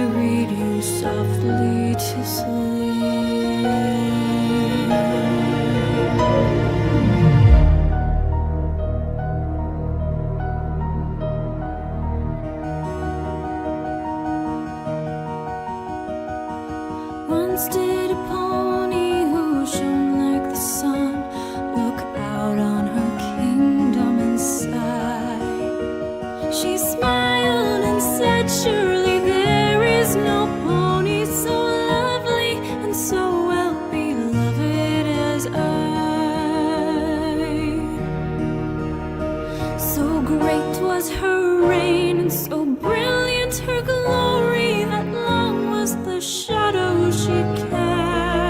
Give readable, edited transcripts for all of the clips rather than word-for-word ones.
carried you softly to sleep. Once did a pony who shone like the sun look out on her kingdom and sigh. She smiled and said, surely there is no pony so lovely and so well beloved as I. So great was her reign and so brilliant her glory that long was the shadow she cast.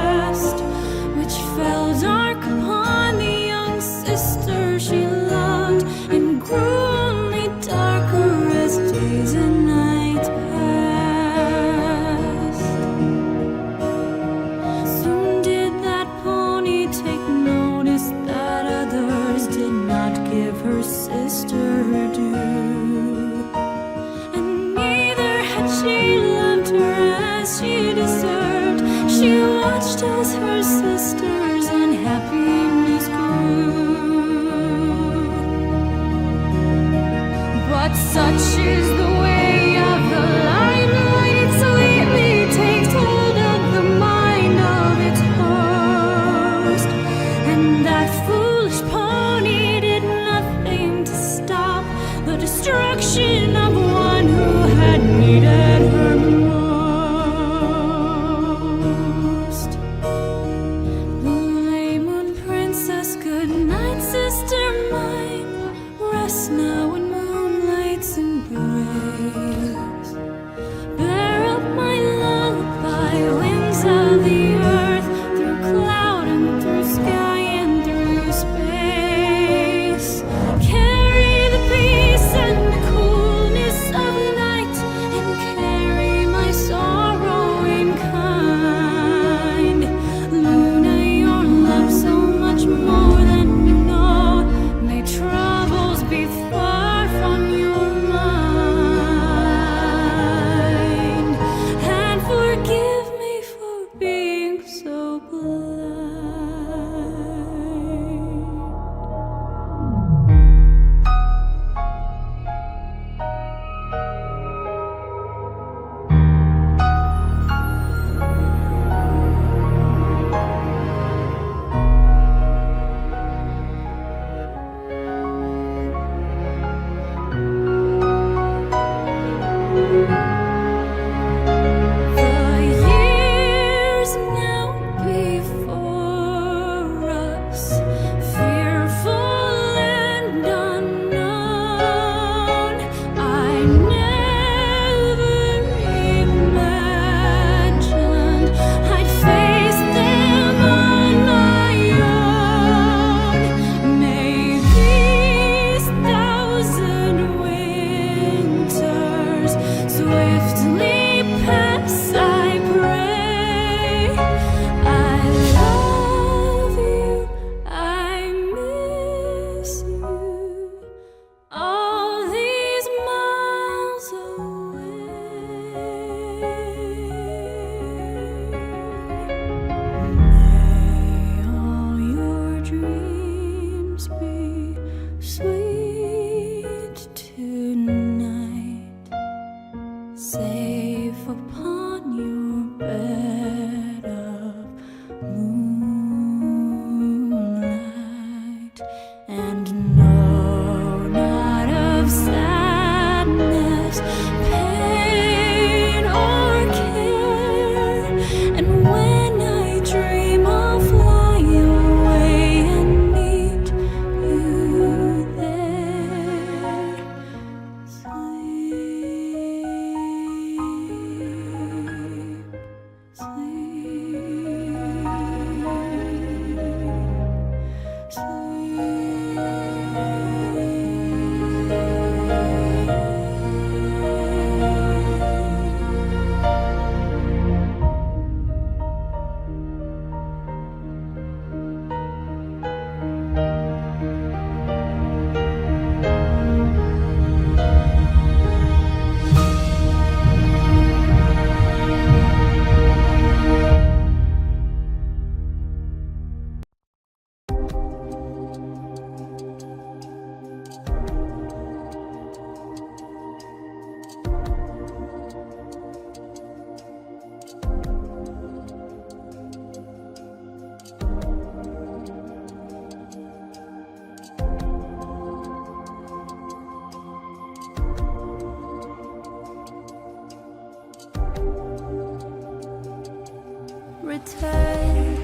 return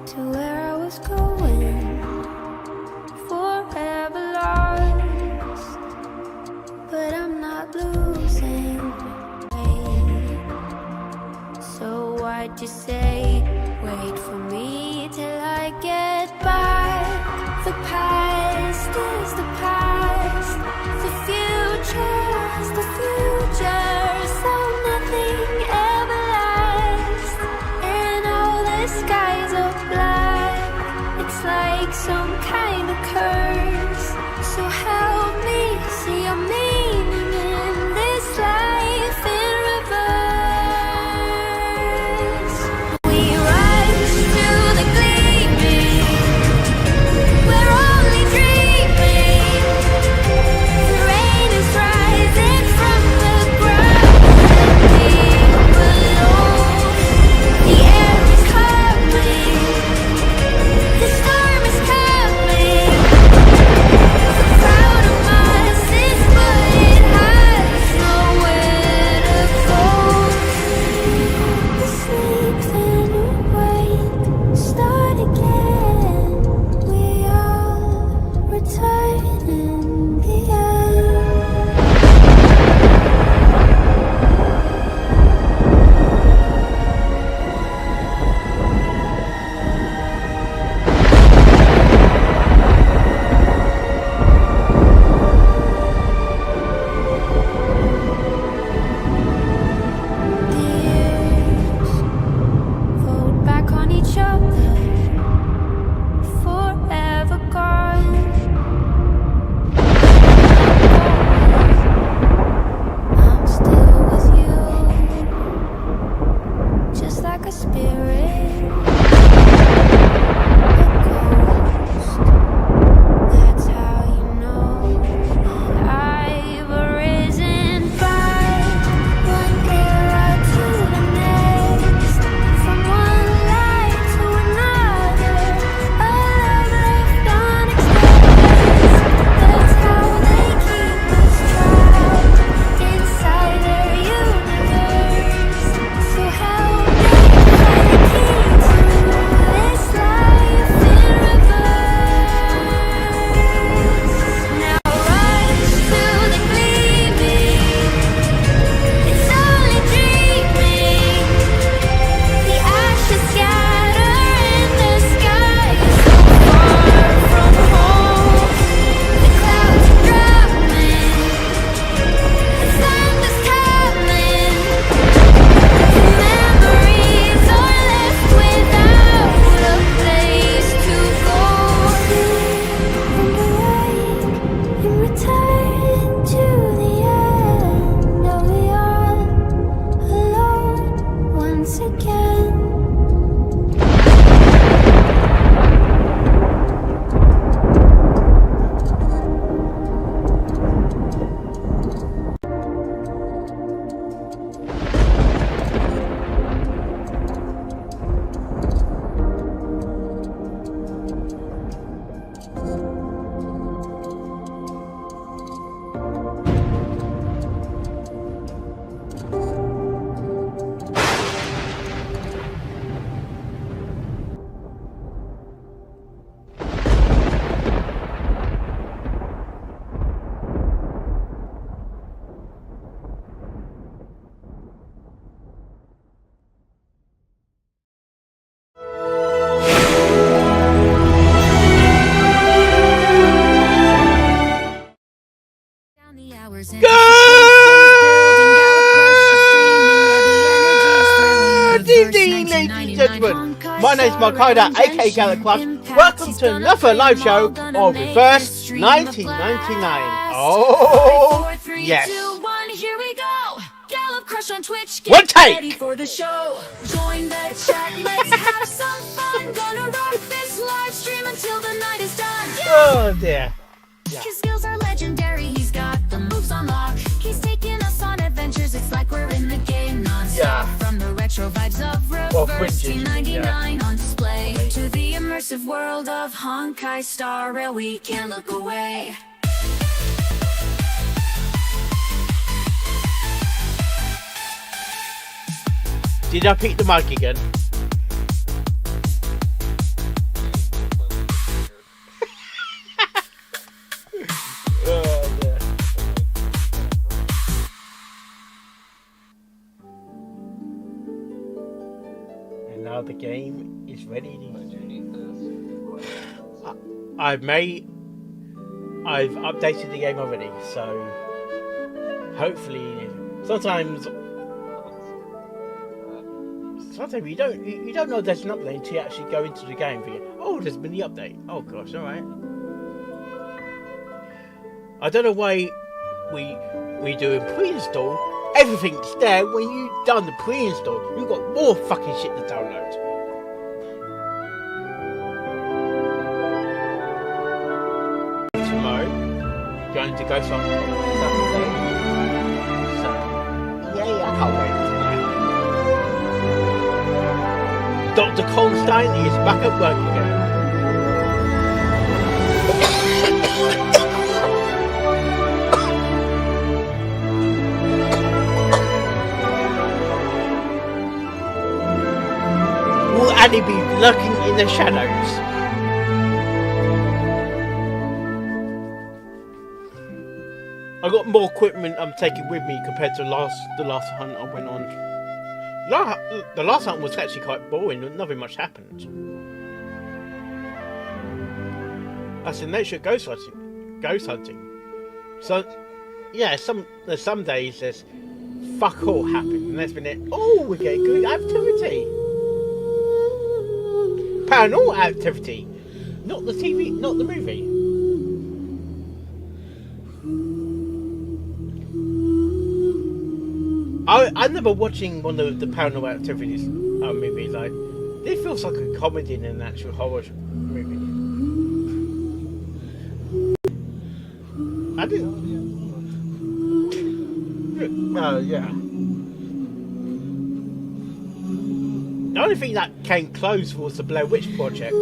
to where I was going, forever lost, but I'm not losing weight. So why'd you say, wait for me till I get back? The past is the past, the future is the future, so nothing ever lasts. And all the skies are black, it's like some kind of curse. So help me see your meaning in this life in reverse. We rush to the gleaming, we're only dreaming. The rain is rising from the ground deep below. The air is coming, the storm is coming. The crowd of us is, but it has nowhere to go. Sleep then awake, start again. We all return in the end. The years fold back on each other, forever gone. I'm still with you, just like a spirit, a ghost. That's how you know that I've arisen back, one era to the next, from one life to another, a love left unexpressed. That's how they keep us trapped inside their universe. So help me find the key to this life in reverse. Now rush to the gleaming, it's only dreaming. The ashes scatter in the sky, so far from home. The clouds are drumming, the thunder's coming. The memories are left without a place to go. And awake and return to the end. Are we all alone once again? Down the hours and Good evening, ladies and gentlemen. My name's Mark Hyder, aka Gallic Club. Welcome to another live show of Reverse 1999. Oh, yes. Here we go. Gallup Crush on Twitch. One take. Ready for the show. Join the chat. Let's have some fun. Gonna rock this live stream until the night is done. Oh dear. His skills are legendary. He's got the moves on lock. He's taking us on adventures. It's like we're in the game non-stop. Yeah. From the retro vibes of Well, Reverse Quincy, 99 on display to the immersive world of Honkai Star Rail. We can't look away. Did I pick the mic again? Oh, dear. And now the game is ready. I've updated the game already, so hopefully sometimes you don't know there's an update until you actually go into the game. Oh, there's been the update. Oh gosh, all right. I don't know why we do a pre-install. Everything's there when you've done the pre-install. You've got more fucking shit to download. Going to go some Saturday. So, yeah, I can't wait for that. Dr. Colstein is back at work again. Will Annie be lurking in the shadows? I got more equipment I'm taking with me compared to the last hunt I went on. The last hunt was actually quite boring. Nothing much happened. That's the nature of ghost hunting. So, yeah, some days there's fuck all happening, and there's been it. Oh, we get good activity, paranormal activity, not the TV, not the movie. I remember watching one of the Paranormal Activities movies. It feels like a comedy in an actual horror movie. I didn't. Yeah. The only thing that came close was the Blair Witch Project.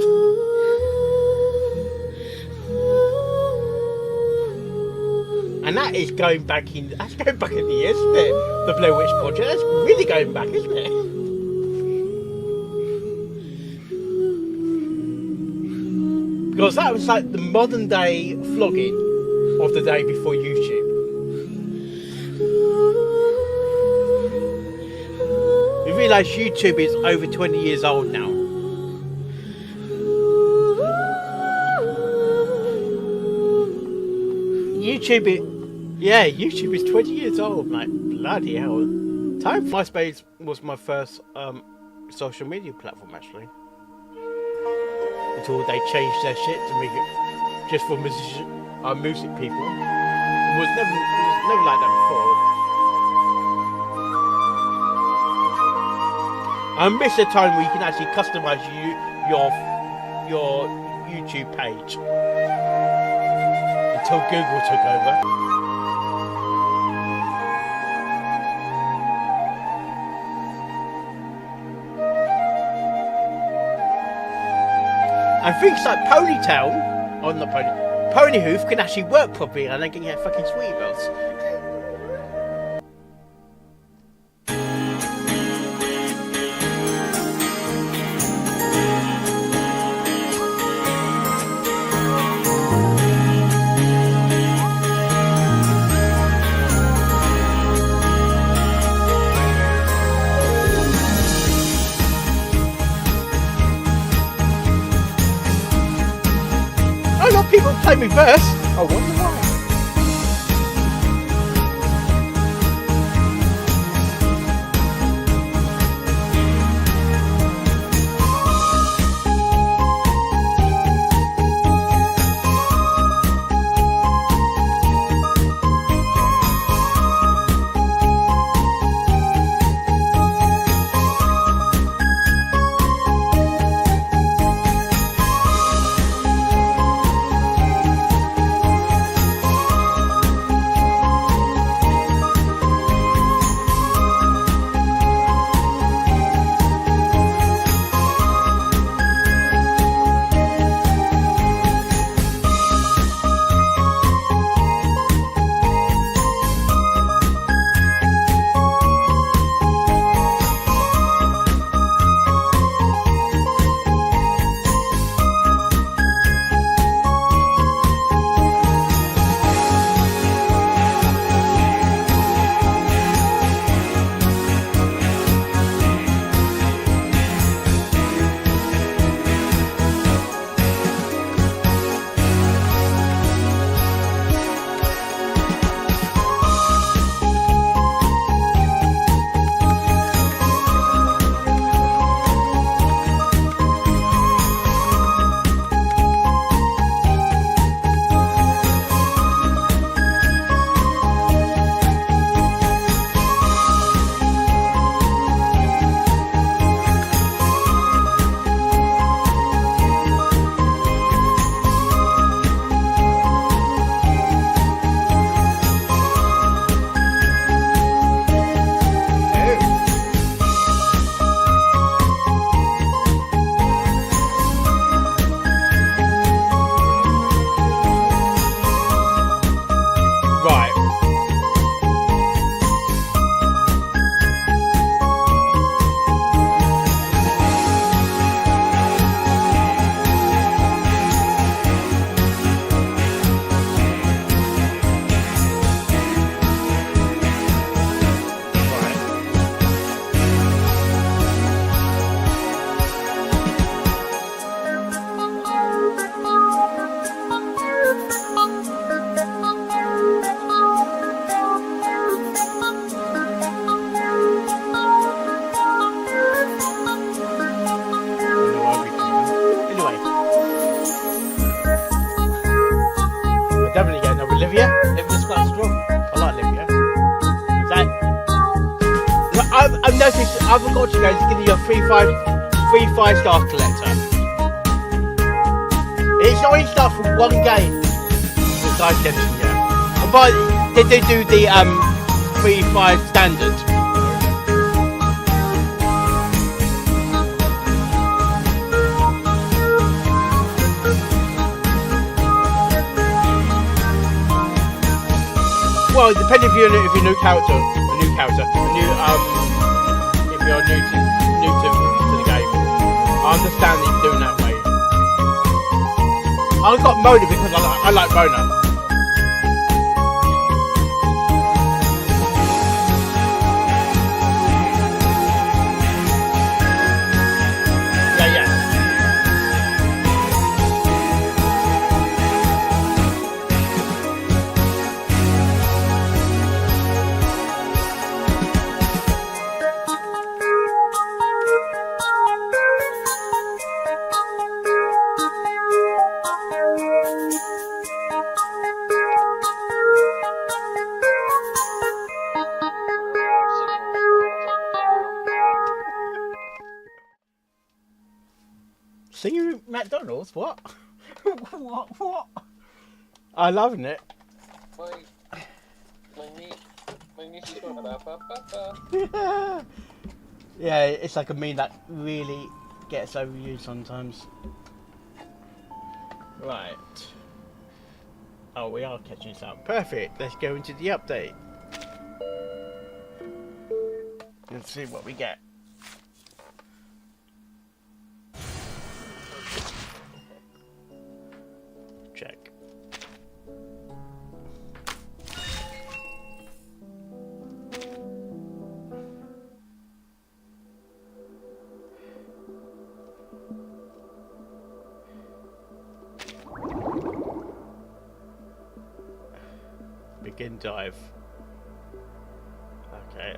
And that is going back in. That's going back in the years, isn't it? The Blair Witch Project. That's really going back, isn't it? Because that was like the modern day vlogging of the day before YouTube. You realise YouTube is over 20 years old now. YouTube is 20 years old, mate. Bloody hell. MySpace was my first social media platform, actually. Until they changed their shit to make it just for music people. It was never like that before. I miss the time where you can actually customize your YouTube page. Until Google took over. And things like Ponytail, or not Ponyhoof can actually work properly and they can get fucking sweet bells. People play me verse. I wonder why. I forgot to guys give you a free five star collector. It's only start from one game. The guys getting yeah. But they do the 3-5 standard. Well, depending if you're a new character, if you're new to the game, I understand that you're doing that way. I got Mona because I like Mona. See you McDonald's? What? what? I'm loving it. Yeah, it's like a meme that really gets overused sometimes. Right. Oh, we are catching this up. Perfect. Let's go into the update. Let's see what we get. Check. Begin dive. Okay.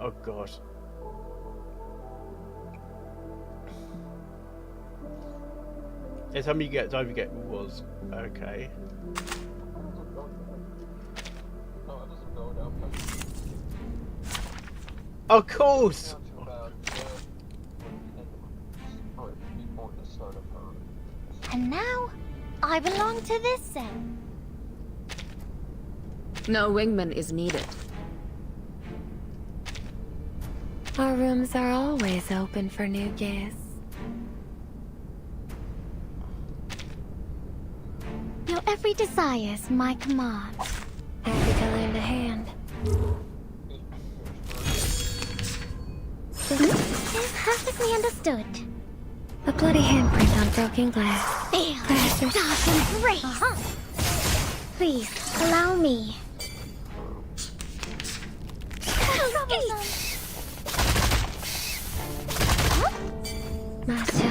Oh god. Every time you get dive, you get rewards. Okay. Of course. And now, I belong to this zone. No wingman is needed. Our rooms are always open for new guests. Your every desire's my command. Happy to lend a hand. This is perfectly understood. A bloody handprint on broken glass. Feel dark embrace. Please, allow me.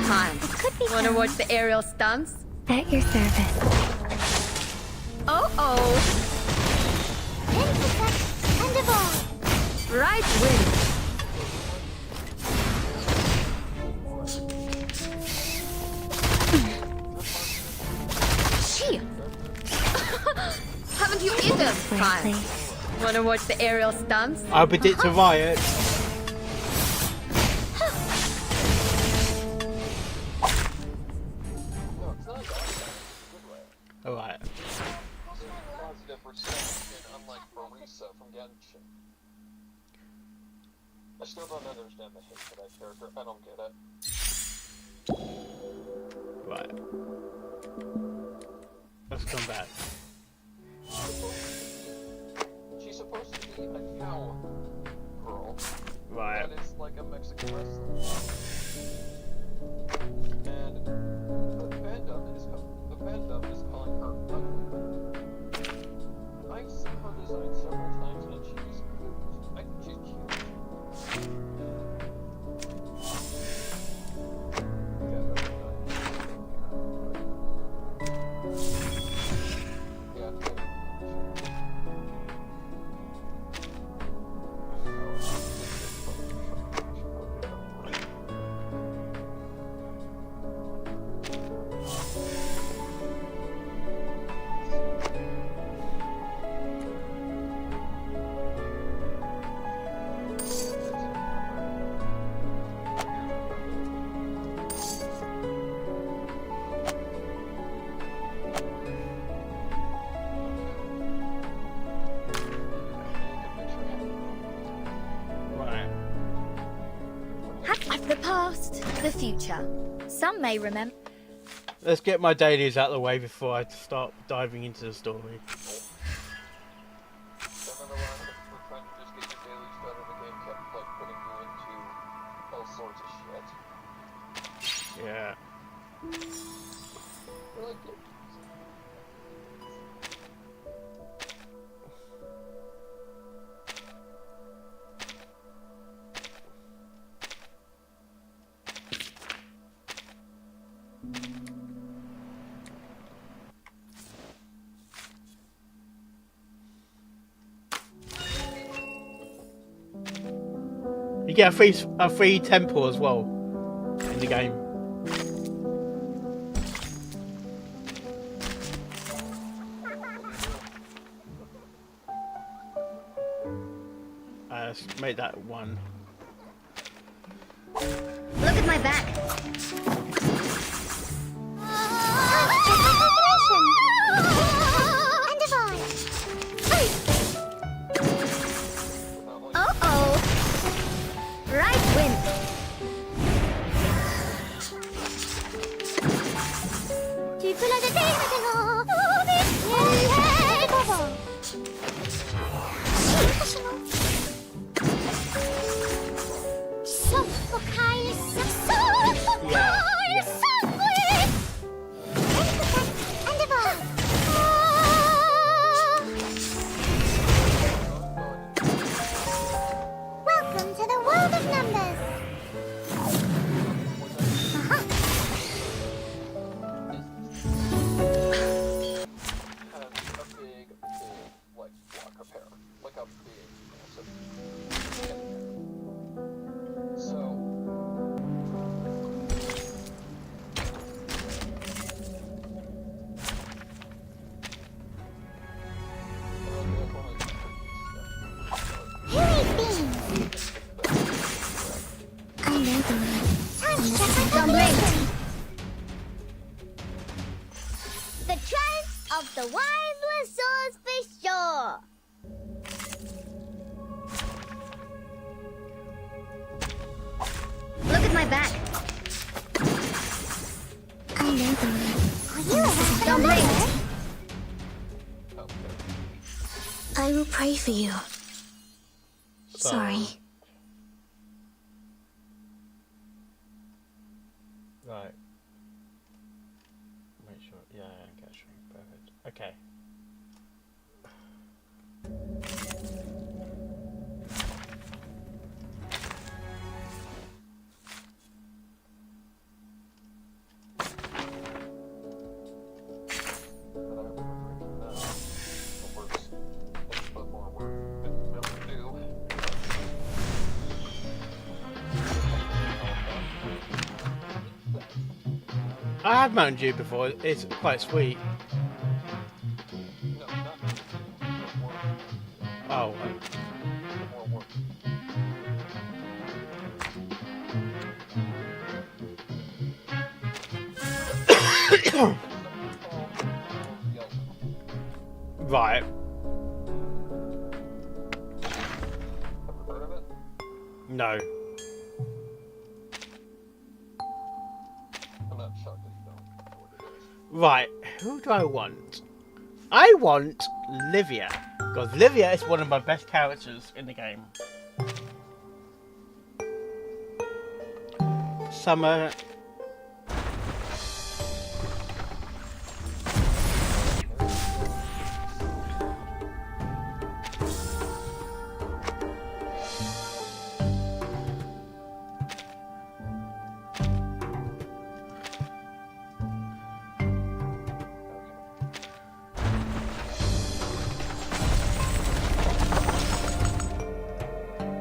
Time. Wanna watch the aerial stunts? At your service. Oh. And evolve. Right wing. Shield. Haven't you eaten? Time. Wanna watch the aerial stunts? I predict a riot. Alright. I still don't understand the hate for that character. I don't get it. Right. Let's come back. She's supposed to be a cow girl. Right. That is like a Mexican wrestler. And the fandom is calling her ugly. I've seen her design several times and she's cute. The past, the future. Some may remember. Let's get my dailies out of the way before I start diving into the story. Then another one, we're trying to just get your dailies done, and the game kept like putting you into all sorts of shit. Yeah. We're like, yeah. You get a free temple as well in the game. Let's make that one. Look at my back. Uh-oh. Right wind. Welcome to the world of numbers. Has a big, like, block of hair. Like a big, massive head of hair. So, Who eats beans? I know them. Time to check out the The trends of the wise resource for sure. Look at my back. I know them. Are you Don't blink. I will pray for you. Sorry. Right. Make sure. Yeah, get sure. Perfect. Okay. I have Mountain Dew before. It's quite sweet. no, not more, Oh. more work. Right. Have you heard of it? No. I'm not shocked that you don't know what it is. Right. Who do I want? I want Livia. Because Livia is one of my best characters in the game. Summer.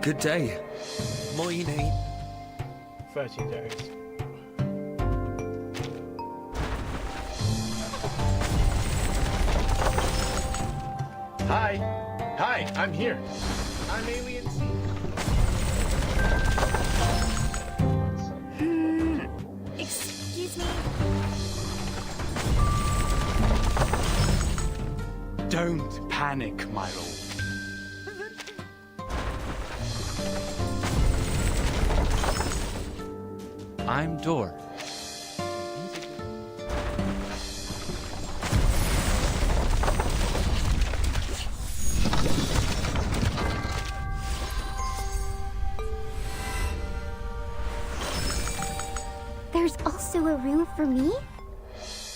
Good day. My name. 30 days. Hi. Hi, I'm here. I'm Alien C. Excuse me. Don't panic, my lord. I'm Door. There's also a room for me?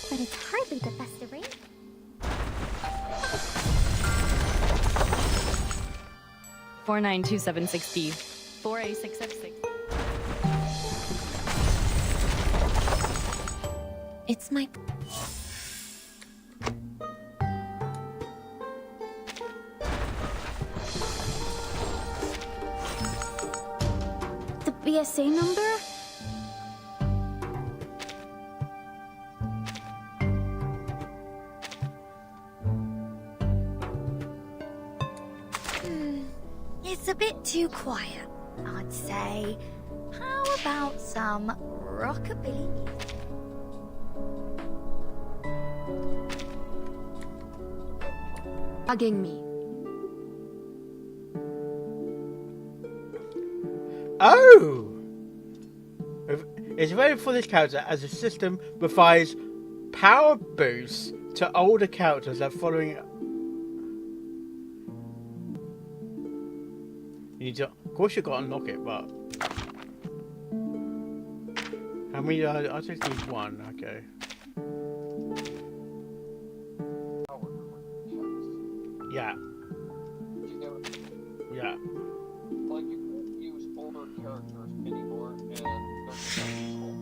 But it's hardly the best arrangement. Four 492760. 4A6F6. It's my... The BSA number? It's a bit too quiet, I'd say. How about some rockabilly music? Hugging me. Oh! It's available for this character as the system provides power boosts to older characters that following. You need to, of course, you got to unlock it, but how many? I just need one. Okay. Yeah. Yeah. Like, you couldn't use older characters anymore, and they're just not useful.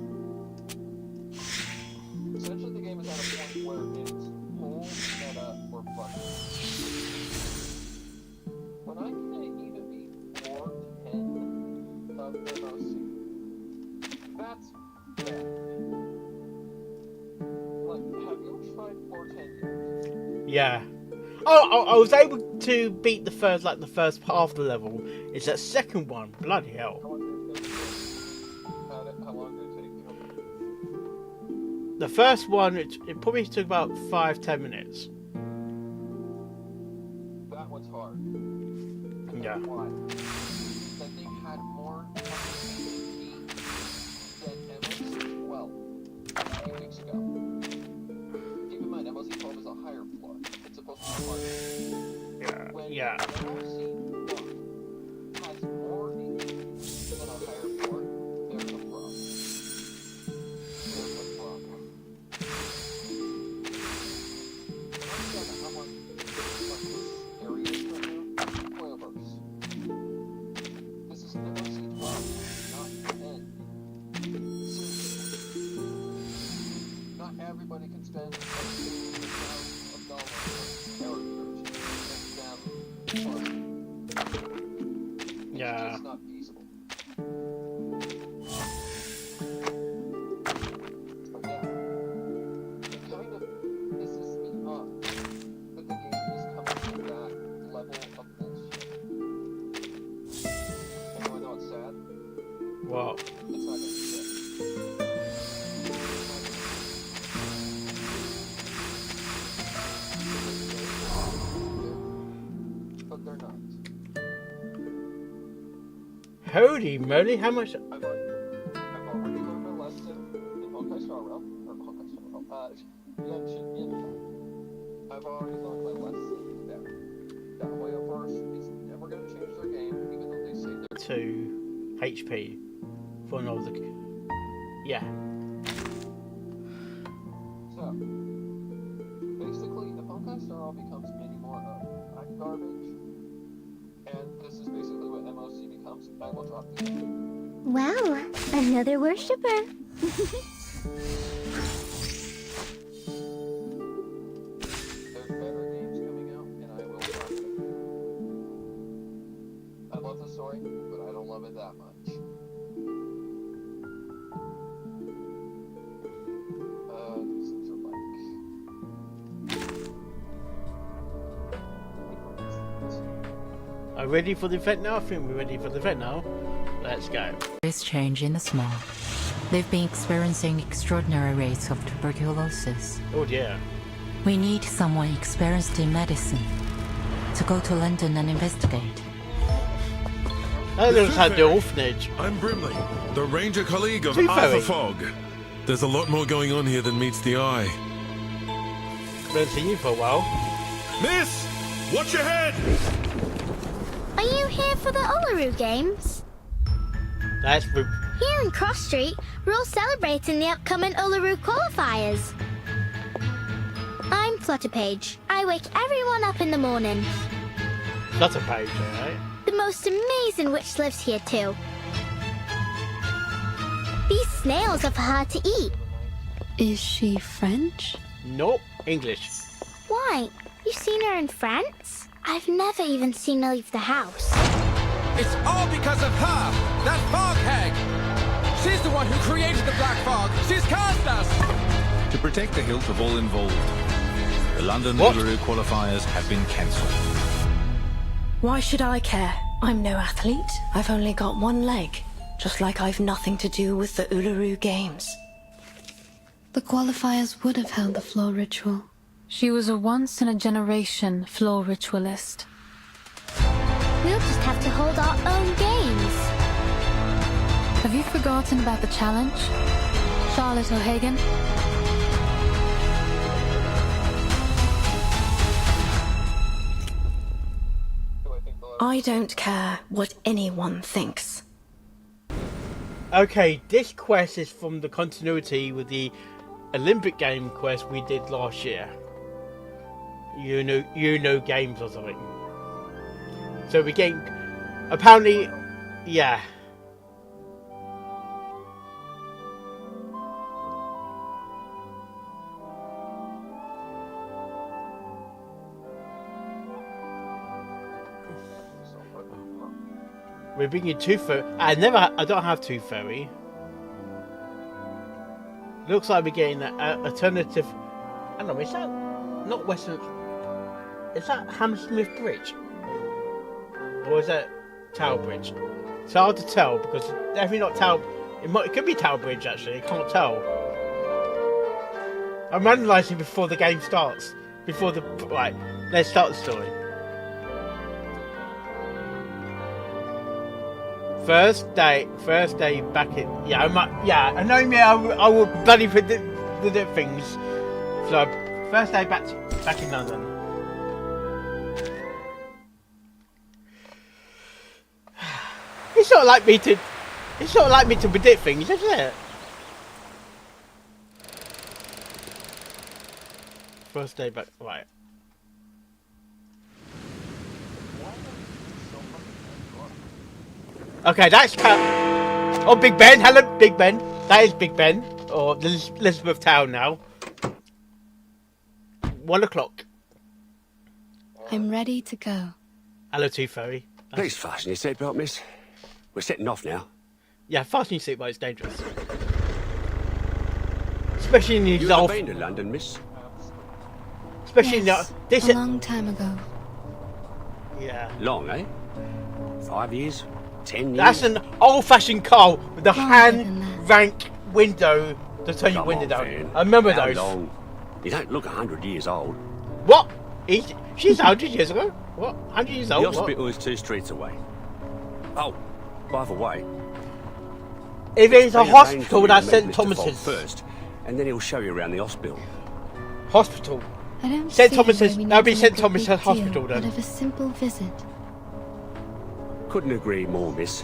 Essentially, the game is at a point where it's whole meta or bust. When I can't even be 410 of MOC, that's bad. Like, have you tried 410 yet? Yeah. Oh, I was able to beat the first half of the level. It's that second one. Bloody hell. How long did it take you? The first one, it probably took about 5-10 minutes. That one's hard. Yeah. Why? That they had more HP than MOC 12 a few weeks ago. Keep in mind, MOC 12 is a higher floor. It's supposed to be harder. Yeah. MOC 1 has more HP than a higher floor. There's a problem. There's a problem. Understand how much area is right now? Coilverse. This is MOC 12, not 10. Seriously. Not everybody can spend $1,000 of dollars on characters and them fun. Yeah. It's just not feasible. But yeah, it kind of pisses me off that the game is coming to that level of bullshit. And I know it's sad. Well, It's not gonna be shit. But they're not. holy moly, how much? I've already learned my lesson in Honkai Star Rail, or Honkai Star Rail, Genshin Impact. I've already learned my lesson there. That Hoyoverse is never going to change their game, even though they say they're 2 HP for another. Yeah. So, basically, if Honkai Star Rail becomes any more of that garbage, and this is basically what MOC becomes, I will drop the game. Wow, another worshipper. There's better games coming out, and I will drop them. I love the story, but I don't love it that much. These things are like... Are we ready for the event now? I think we're ready for the event now. Let's go. This change in the small. They've been experiencing extraordinary rates of tuberculosis. Oh dear. We need someone experienced in medicine to go to London and investigate. That looks like the orphanage. I'm Brimley, the ranger colleague of Tooth Arthur Fairy. Fogg. There's a lot more going on here than meets the eye. Haven't seen you for a while. Miss! Watch your head! Are you here for the Uluru Games? That's Here in Cross Street, we're all celebrating the upcoming Uluru qualifiers. I'm Flutterpage. I wake everyone up in the morning. that's a page, right? The most amazing witch lives here too. These snails are for her to eat. Is she French? Nope, English. Why? You seen her in France? I've never even seen her leave the house. It's all because of her, that fog hag. She's the one who created the black fog. She's cast us. To protect the health of all involved, the London What? Uluru qualifiers have been cancelled. Why should I care? I'm no athlete. I've only got one leg. Just like I've nothing to do with the Uluru Games. The qualifiers would have held the floor ritual. She was a once-in-a-generation floor ritualist. We'll just have to hold our own games. Have you forgotten about the challenge? Charlotte O'Hagan? I don't care what anyone thinks. Okay, this quest is from the continuity with the Olympic game quest we did last year. You know games or something. So we're getting apparently, yeah. We're bringing Tooth Fairy. I don't have Tooth Fairy. Looks like we're getting an alternative. I don't know, is that not Western? Is that Hammersmith Bridge? Or is that Tower Bridge? It's hard to tell because it's definitely not Tower. It could be Tower Bridge actually. I can't tell. I'm analysing before the game starts. Right, let's start the story. First day back in. Yeah, I know me. I will bloody predict things. So, first day back in London. It's not like me to predict things, is it? First day back, right. Okay, that's oh, Big Ben. Hello, Big Ben. That is Big Ben, or Elizabeth Town now. 1 o'clock. I'm ready to go. Hello, Tooth Fairy. Please fasten your seatbelt, miss. We're setting off now. Yeah, fasten your seatbelt. It's dangerous, especially in these You ever been to London, miss? Especially Yes, this. a long time ago. Yeah. Long, eh? 5 years? 10 years? That's an old-fashioned car with the Longer hand than that. rank window to turn your Come window on, down. Van. I remember How those. long? You don't look 100 years old. What? She's 100 years ago? What? 100 years old? The What? hospital is 2 streets away. Oh, by the way, If it's a they arranged hospital, for you that's to St. meet Mr. Fogg Thomas's. first, and then he'll show you around the hospital. Hospital. I don't St. see Thomas's. why we That'll need be to St. make a Thomas's big Hospital deal then. out of a simple visit. Couldn't agree more, miss.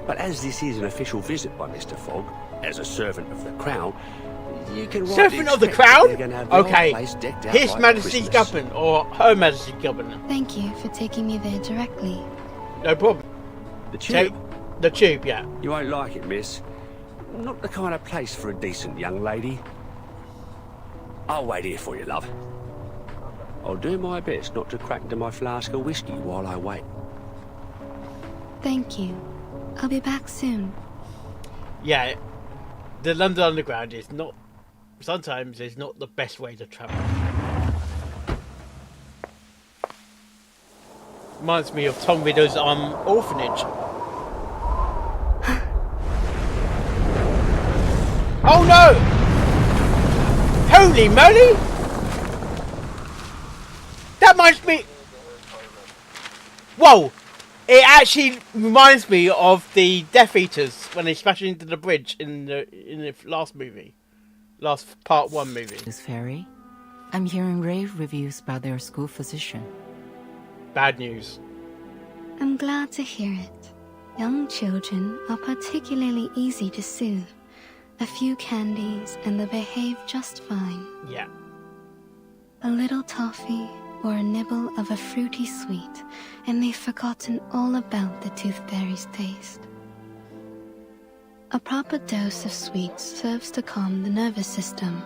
But as this is an official visit by Mr. Fogg, as a servant of the Crown, you can rightly Servant of the expect Crown? they're gonna have the whole Okay. place decked out His like Majesty's Christmas. Government or Her Majesty's Government. Thank you for taking me there directly. No problem. The Take tube. the tube, yeah. You won't like it, miss. Not the kind of place for a decent young lady. I'll wait here for you, love. I'll do my best not to crack into my flask of whiskey while I wait. Thank you. I'll be back soon. Yeah, the London Underground is not. Sometimes is not the best way to travel. Reminds me of Tom Riddle's orphanage. Oh no! Holy moly! That reminds me. Whoa! It actually reminds me of the Death Eaters when they smash into the bridge in the last movie, last part 1 movie. This ferry, I'm hearing rave reviews about their school physician. Bad news. I'm glad to hear it. Young children are particularly easy to soothe. A few candies and they behave just fine. Yeah. A little toffee or a nibble of a fruity sweet, and they've forgotten all about the tooth fairy's taste. A proper dose of sweets serves to calm the nervous system,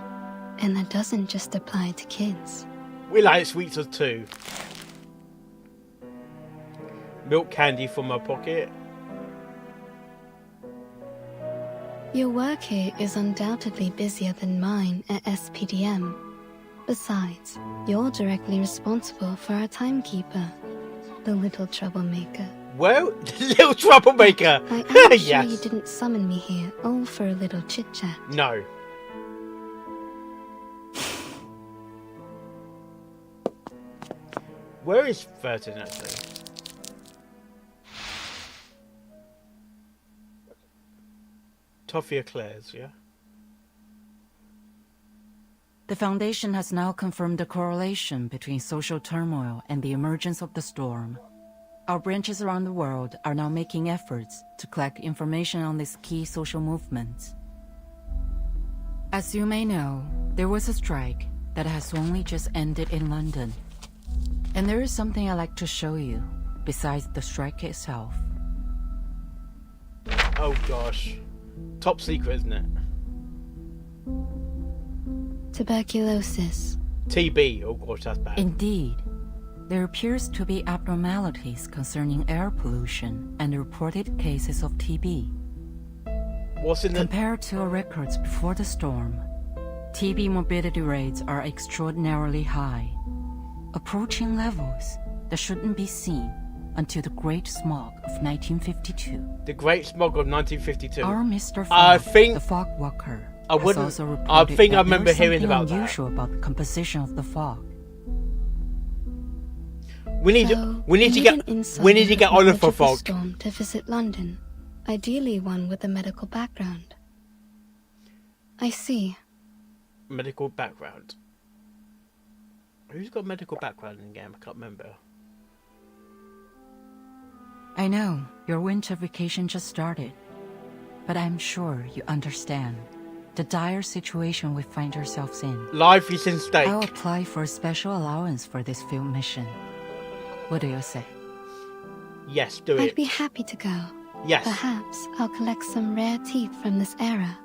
and that doesn't just apply to kids. We like sweets too. Milk candy from my pocket. Your work here is undoubtedly busier than mine at SPDM. Besides, you're directly responsible for our timekeeper, the little troublemaker. Well, the little troublemaker. I am Yes. sure you didn't summon me here all for a little chit-chat. No. Where is Furton actually? Toffee eclairs, yeah? The Foundation has now confirmed the correlation between social turmoil and the emergence of the storm. Our branches around the world are now making efforts to collect information on these key social movements. As you may know, there was a strike that has only just ended in London. And there is something I'd like to show you, besides the strike itself. Oh gosh. Top secret, isn't it? Tuberculosis. TB, oh gosh, that's bad. Indeed, there appears to be abnormalities concerning air pollution and reported cases of TB. What's in the... Compared to our records before the storm, TB morbidity rates are extraordinarily high, approaching levels that shouldn't be seen until the Great Smog of 1952. The Great Smog of 1952. Our Mr. Fog, I think... the fog walker, I has wouldn't... also reported I think I that remember there's hearing something about that. unusual about the composition of the fog. We need to get Oliver Fog. Storm to visit London, ideally one with a medical background. I see. Medical background. Who's got medical background in the game? I can't remember. I know, your winter vacation just started, but I'm sure you understand the dire situation we find ourselves in. Life is in stake. I'll apply for a special allowance for this field mission. What do you say? Yes, do I'd it. be happy to go. Yes. Perhaps I'll collect some rare teeth from this era.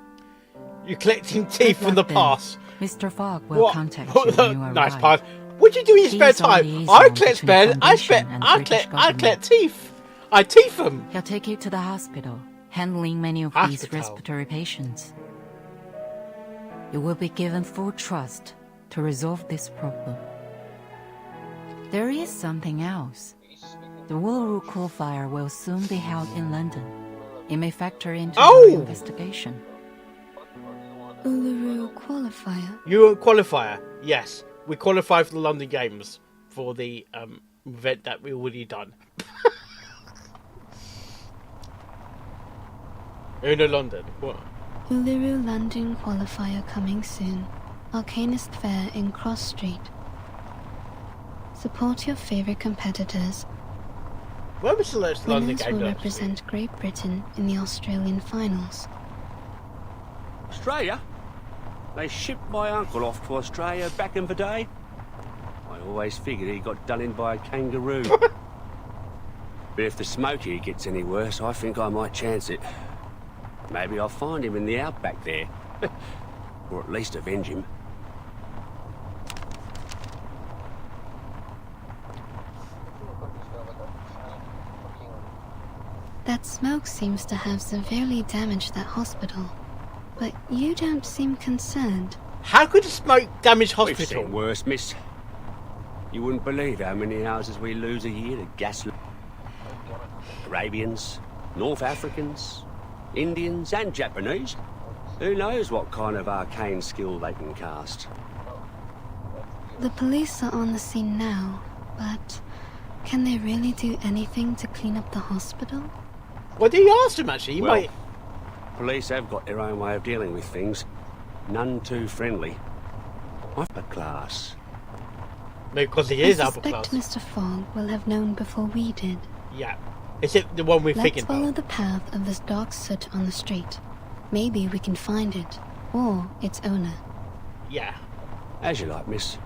You're collecting teeth from the past. Mr. Fogg will contact you when you arrive. Nice part. What do you do in your spare He's our time? liaison I collect between the spare. Foundation and I British collect government. teeth. I teeth them. He'll take you to the hospital, handling many of these respiratory patients. You will be given full trust to resolve this problem. There is something else. The Uluru Qualifier will soon be held in London. It may factor into your investigation. Uluru Qualifier? You're a qualifier. Yes. We qualify for the London Games for the event that we already done. Uno London. What? Uluru London Qualifier coming soon. Arcanist Fair in Cross Street. Support your favorite competitors. Where was the last London Winners game will done? represent Great Britain in the Australian finals. Australia? They shipped my uncle off to Australia back in the day. I always figured he got done in by a kangaroo. But if the smoky gets any worse, I think I might chance it. Maybe I'll find him in the outback there. Or at least avenge him. That smoke seems to have severely damaged that hospital. But you don't seem concerned. How could the smoke damage We've hospital? seen worse, miss. You wouldn't believe how many houses we lose a year to gas. Arabians, North Africans, Indians and Japanese. Who knows what kind of arcane skill they can cast. The police are on the scene now, but Can they really do anything to clean up the hospital? What do you ask him, actually? You Well, might... Police have got their own way of dealing with things. None too friendly. Upper class. Maybe because he is I upper suspect class. Mr. Fogg will have known before we did. Yeah. Is it the one we're Let's thinking follow about? the path of this dark soot on the street. Maybe we can find it, or its owner. Yeah. As you like, miss.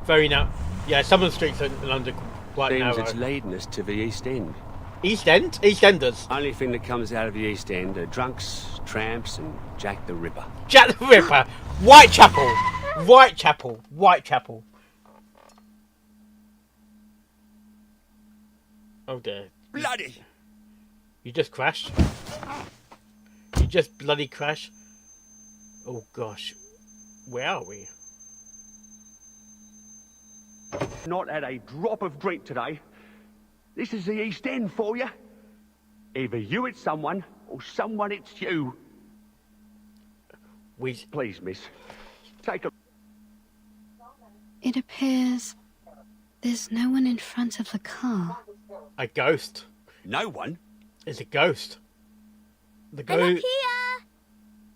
Very now. Yeah, some of the streets in London are quite Seems narrow. it's leading us to the East End. East End? East Enders. Only thing that comes out of the East End are drunks, tramps, and Jack the Ripper. Jack the Ripper. Whitechapel. Whitechapel. Whitechapel. Oh dear. Bloody! You just crashed. You just bloody crashed. Oh gosh. Where are we? Not had a drop of drink today. This is the East End for you. Either you it's someone, or someone it's you. Please, miss. Take a... It appears there's no one in front of the car. A ghost. No one? It's a ghost. The I'm up ghost.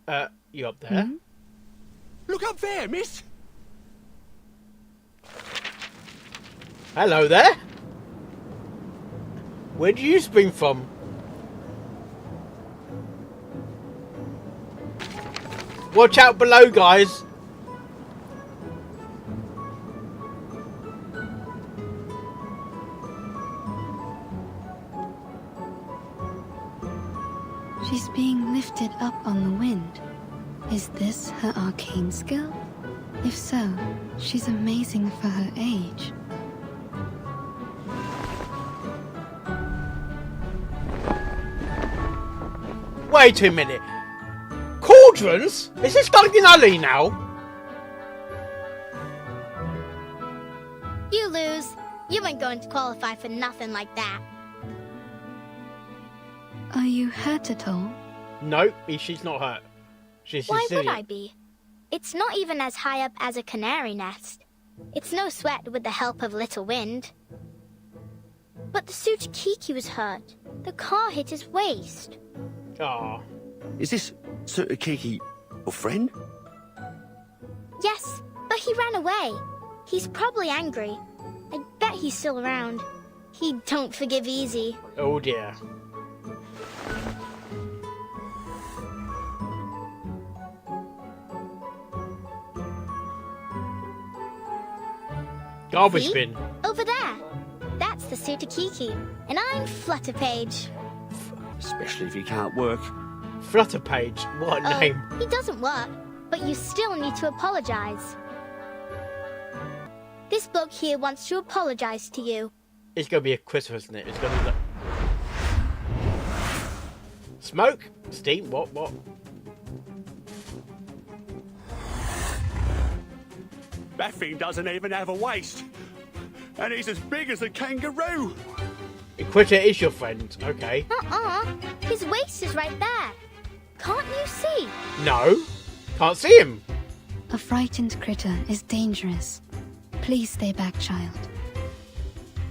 here. You up there? Look up there, miss. Hello there. Where did you spring from? Watch out below, guys. She's being lifted up on the wind. Is this her arcane skill? If so, she's amazing for her age. Wait a minute. Cauldrons? Is this Duncan Alley now? You lose. You ain't going to qualify for nothing like that. Are you hurt at all? No, she's not hurt. She's Why would Sicilian. I be? It's not even as high up as a canary nest. It's no sweat with the help of little wind. But the suit Kiki was hurt. The car hit his waist. Aw. Is this Kiki your friend? Yes, but he ran away. He's probably angry. I bet he's still around. He don't forgive easy. Oh dear. Garbage See? bin. Over there. That's the suit Kiki. And I'm Flutterpage. Especially if you can't work. Flutterpage. What a name. He doesn't work, but you still need to apologize. This bloke here wants to apologize to you. It's gonna be a Christmas, isn't it? It's gonna be like... Smoke? Steam? What? That thing doesn't even have a waist. And he's as big as a kangaroo. Quitter is your friend. Okay. His waist is right there. Can't you see? No. Can't see him. A frightened critter is dangerous. Please stay back, child.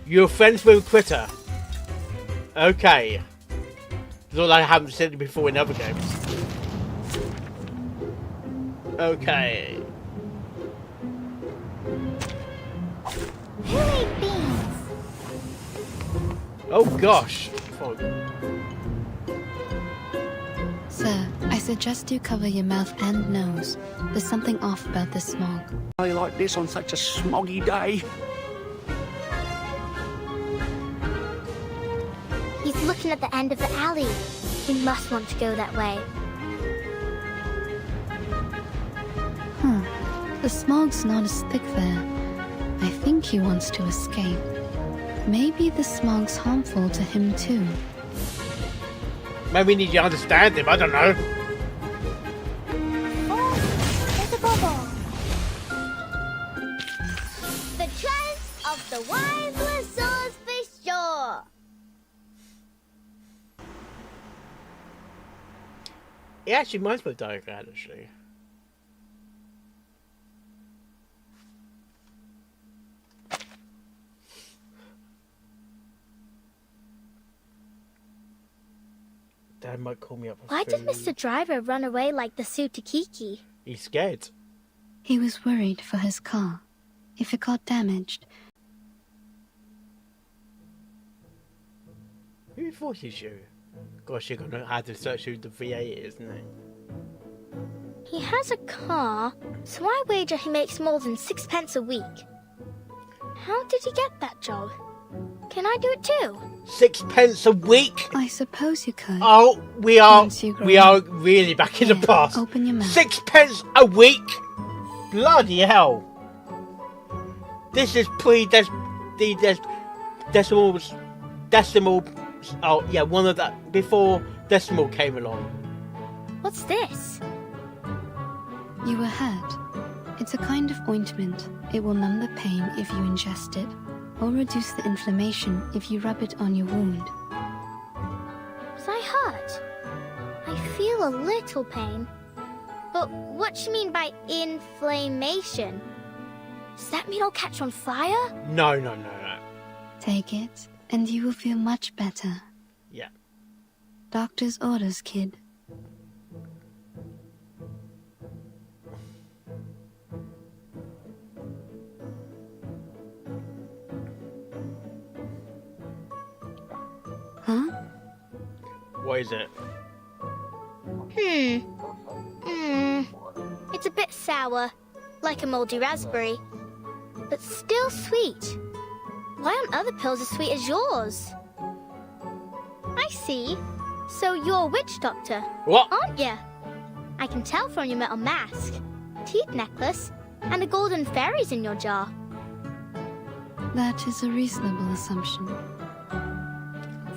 You're friends with Quitter. Okay. That's all I haven't said before in other games. Okay. Who ate beans? Oh gosh. Oh. Sir, I suggest you cover your mouth and nose. There's something off about the smog. I like this on such a smoggy day. He's looking at the end of the alley. He must want to go that way. The smog's not as thick there. I think he wants to escape. Maybe the smog's harmful to him too. Maybe we need to understand him. I don't know. Oh, there's a bubble. The trance of the wise souls for sure. It actually reminds me of Diagram, actually. Dad might call me up. Why did Mr. Driver run away like the Sutakiki? He's scared. He was worried for his car. If it got damaged, Who forces you? Gosh, you're gonna have to search who the VA is, isn't it? He has a car, so I wager he makes more than 6 pence a week. How did he get that job? Can I do it too? 6 pence a week? I suppose you could. Oh, we are Once you grow up. really back in the Here, past. open your mouth. 6 pence a week? Bloody hell! This is decimal. Oh yeah, one of that before decimal came along. What's this? You were hurt. It's a kind of ointment. It will numb the pain if you ingest it, or reduce the inflammation if you rub it on your wound. Was I hurt? I feel a little pain. But what do you mean by inflammation? Does that mean I'll catch on fire? No. Take it, and you will feel much better. Yeah. Doctor's orders, kid. Huh? What is it? It's a bit sour, like a moldy raspberry, but still sweet. Why aren't other pills as sweet as yours? I see. So you're a witch doctor, What? aren't you? I can tell from your metal mask, teeth necklace, and the golden fairies in your jar. That is a reasonable assumption.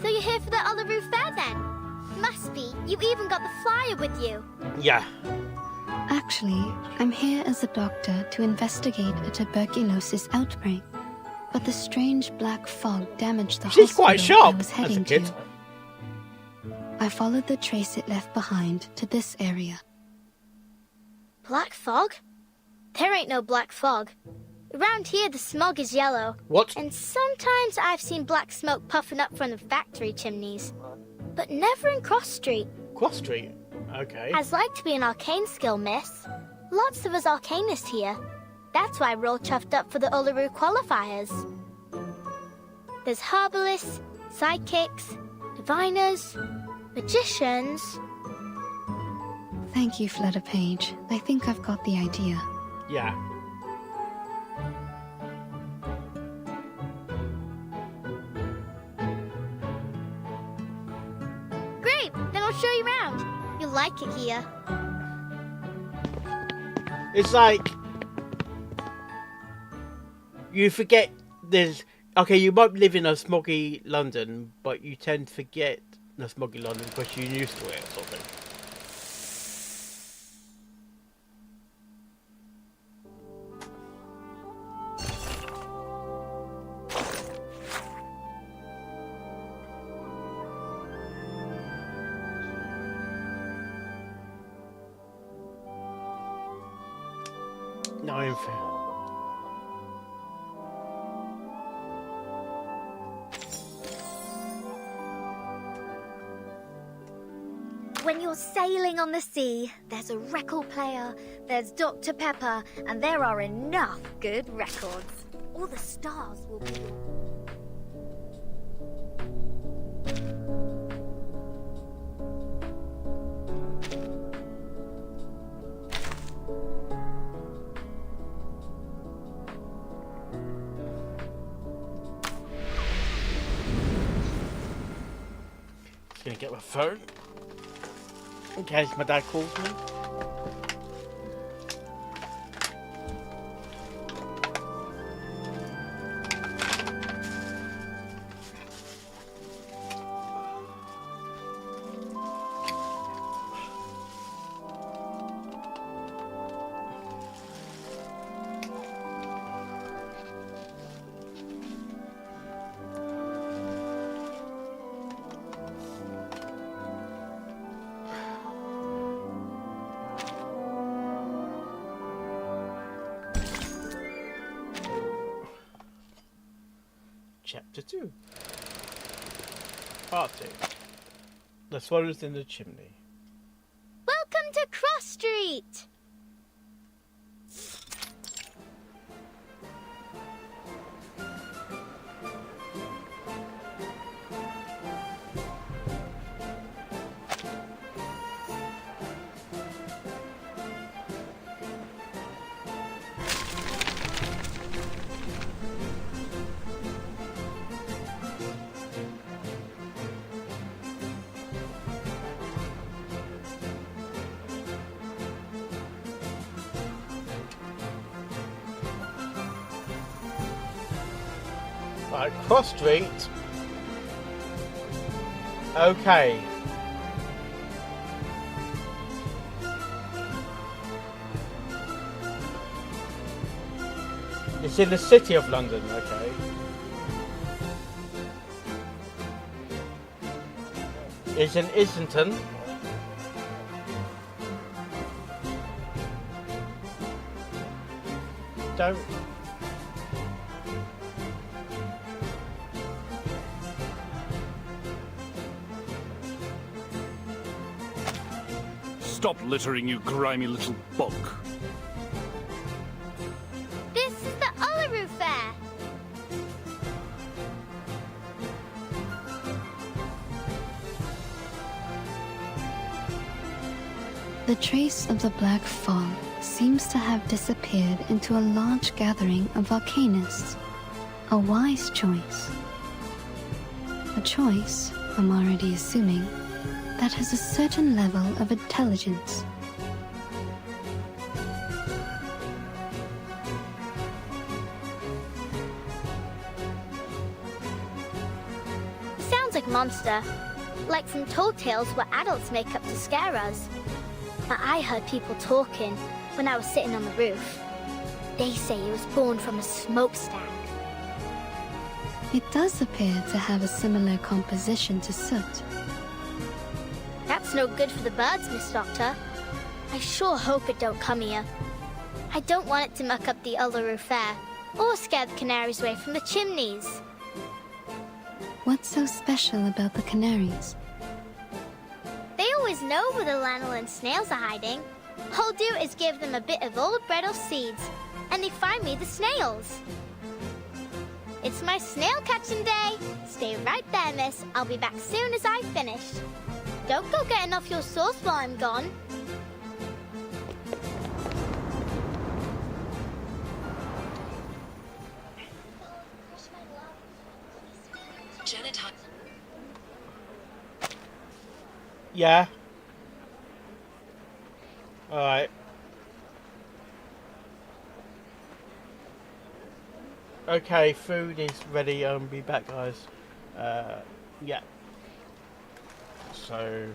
So you're here for the Uluru Fair then? Must be. You even got the flyer with you. Yeah. Actually, I'm here as a doctor to investigate a tuberculosis outbreak. But the strange black fog damaged the She's hospital quite sharp I was as a heading kid. to. I followed the trace it left behind to this area. Black fog? There ain't no black fog. Around here, the smog is yellow. What? And sometimes I've seen black smoke puffing up from the factory chimneys. But never in Cross Street. Cross Street? Okay. As like to be an arcane skill, miss. Lots of us arcanists here. That's why we're all chuffed up for the Uluru qualifiers. There's herbalists, psychics, diviners, magicians. Thank you, Flutter Page. I think I've got the idea. Yeah. Great, then I'll show you around. You'll like it here. It's like you forget there's okay, you might live in a smoggy London, but you tend to forget the smoggy London because you're used to it or something. No, in fair. When you're sailing on the sea, there's a record player, there's Dr. Pepper, and there are enough good records. All the stars will be... Just gonna get my phone in case my dad calls me. Chapter 2. Part 2. The swallows in the chimney. Welcome to Cross Street! Right, Cross Street. Okay. It's in the city of London, okay. It's in Islington. Don't. Stop littering, you grimy little bug. This is the Uluru Fair. The trace of the black fog seems to have disappeared into a large gathering of volcanists. A wise choice. A choice, I'm already assuming, that has a certain level of intelligence. Sounds like monster. Like from Told Tales where adults make up to scare us. But I heard people talking when I was sitting on the roof. They say it was born from a smokestack. It does appear to have a similar composition to soot. That's no good for the birds, Miss Doctor. I sure hope it don't come here. I don't want it to muck up the Uluru Fair, or scare the canaries away from the chimneys. What's so special about the canaries? They always know where the lanolin snails are hiding. All I'll do is give them a bit of old bread or seeds, and they find me the snails. It's my snail catching day. Stay right there, miss. I'll be back soon as I've finished. Don't go getting off your sauce while I'm gone. Yeah. Alright. Okay, food is ready. I'll be back, guys. Yeah. So...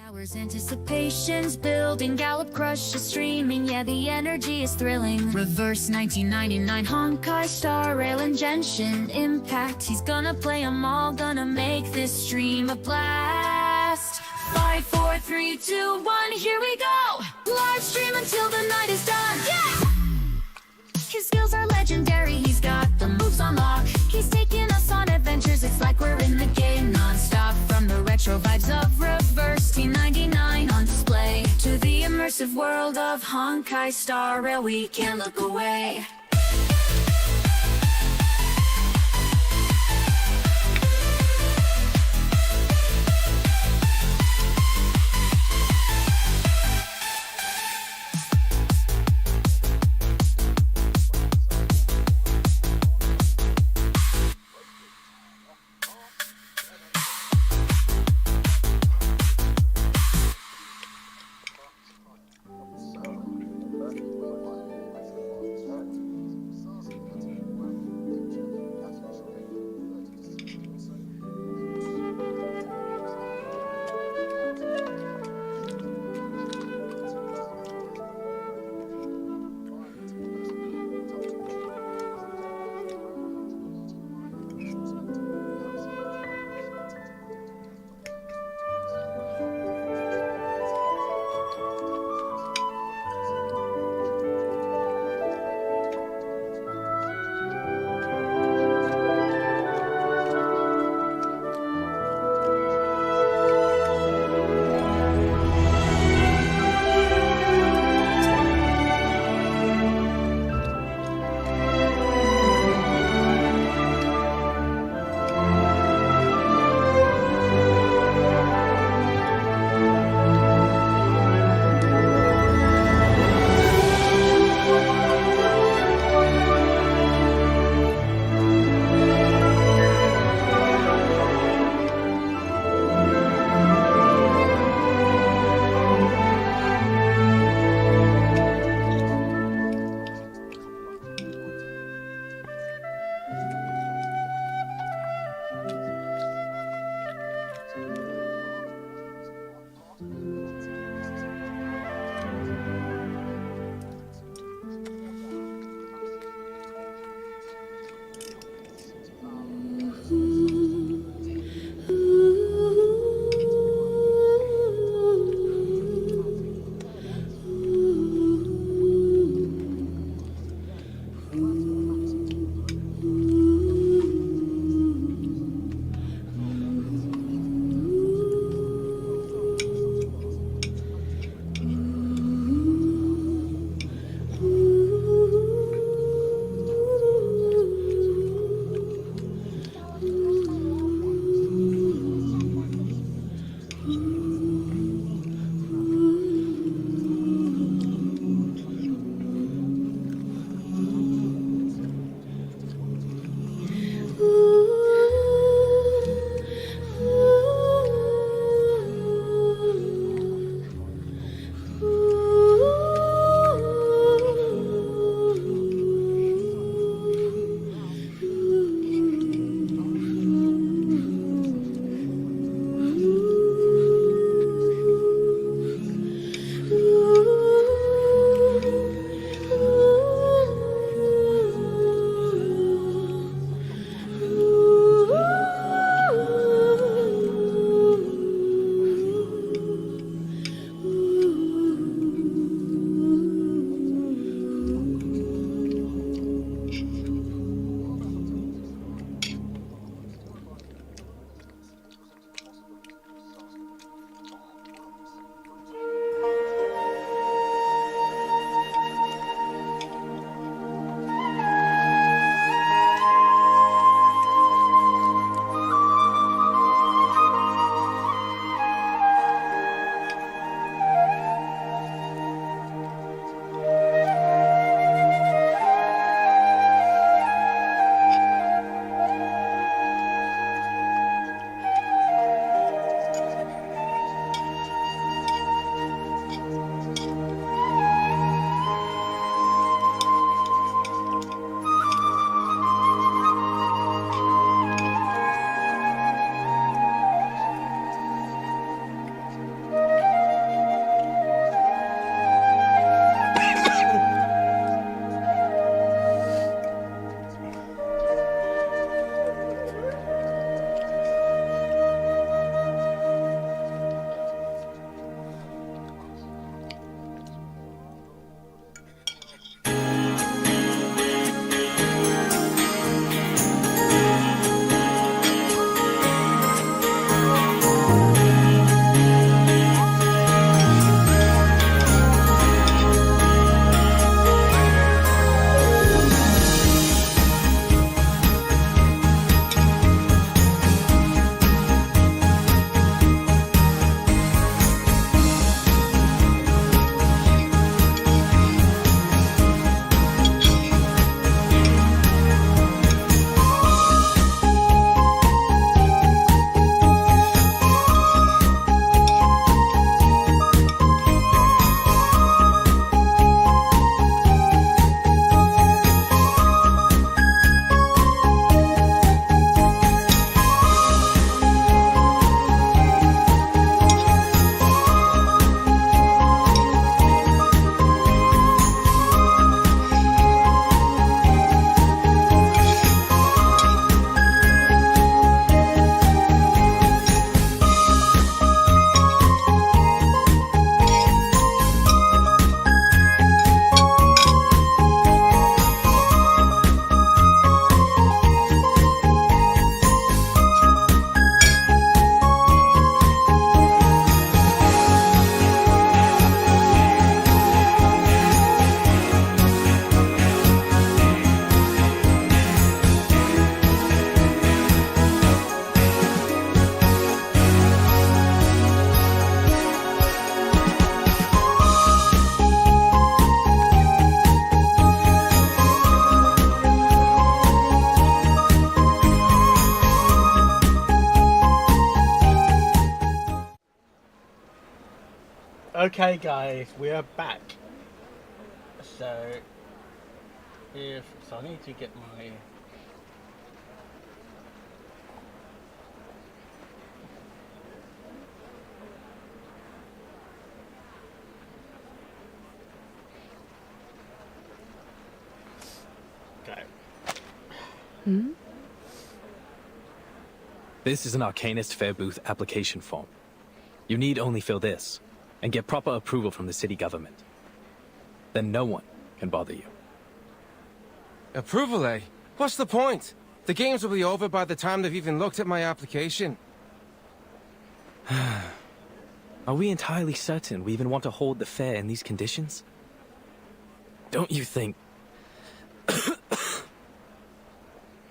Hours anticipations building, Gallop Crush is streaming, yeah the energy is thrilling. Reverse 1999 Honkai Star Rail and Genshin Impact, he's gonna play 'em all, gonna make this stream a blast. 5, 4, 3, 2, 1, here we go! Live stream until the night is done, yeah! His skills are legendary, he's got the moves on lock. He's taking us on adventures, it's like we're in the game non-stop. From the retro vibes of Reverse T99 on display to the immersive world of Honkai Star Rail, we can't look away. Okay, guys, we are back. So I need to get my. Okay. This is an Arcanist Fair Booth application form. You need only fill this, and get proper approval from the city government. Then no one can bother you. Approval, eh? What's the point? The games will be over by the time they've even looked at my application. Are we entirely certain we even want to hold the fair in these conditions? Don't you think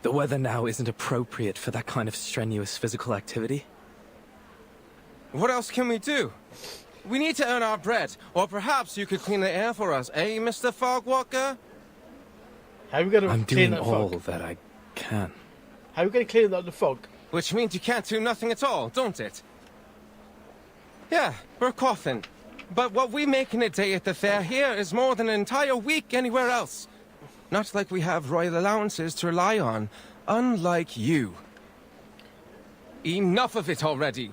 the weather now isn't appropriate for that kind of strenuous physical activity? What else can we do? We need to earn our bread, or perhaps you could clean the air for us, eh, Mr. Fogwalker? How are we going to I'm clean doing that all fog? that I can. How are we going to clean up the fog? Which means you can't do nothing at all, don't it? Yeah, we're coughing. But what we make in a day at the fair here is more than an entire week anywhere else. Not like we have royal allowances to rely on, unlike you. Enough of it already.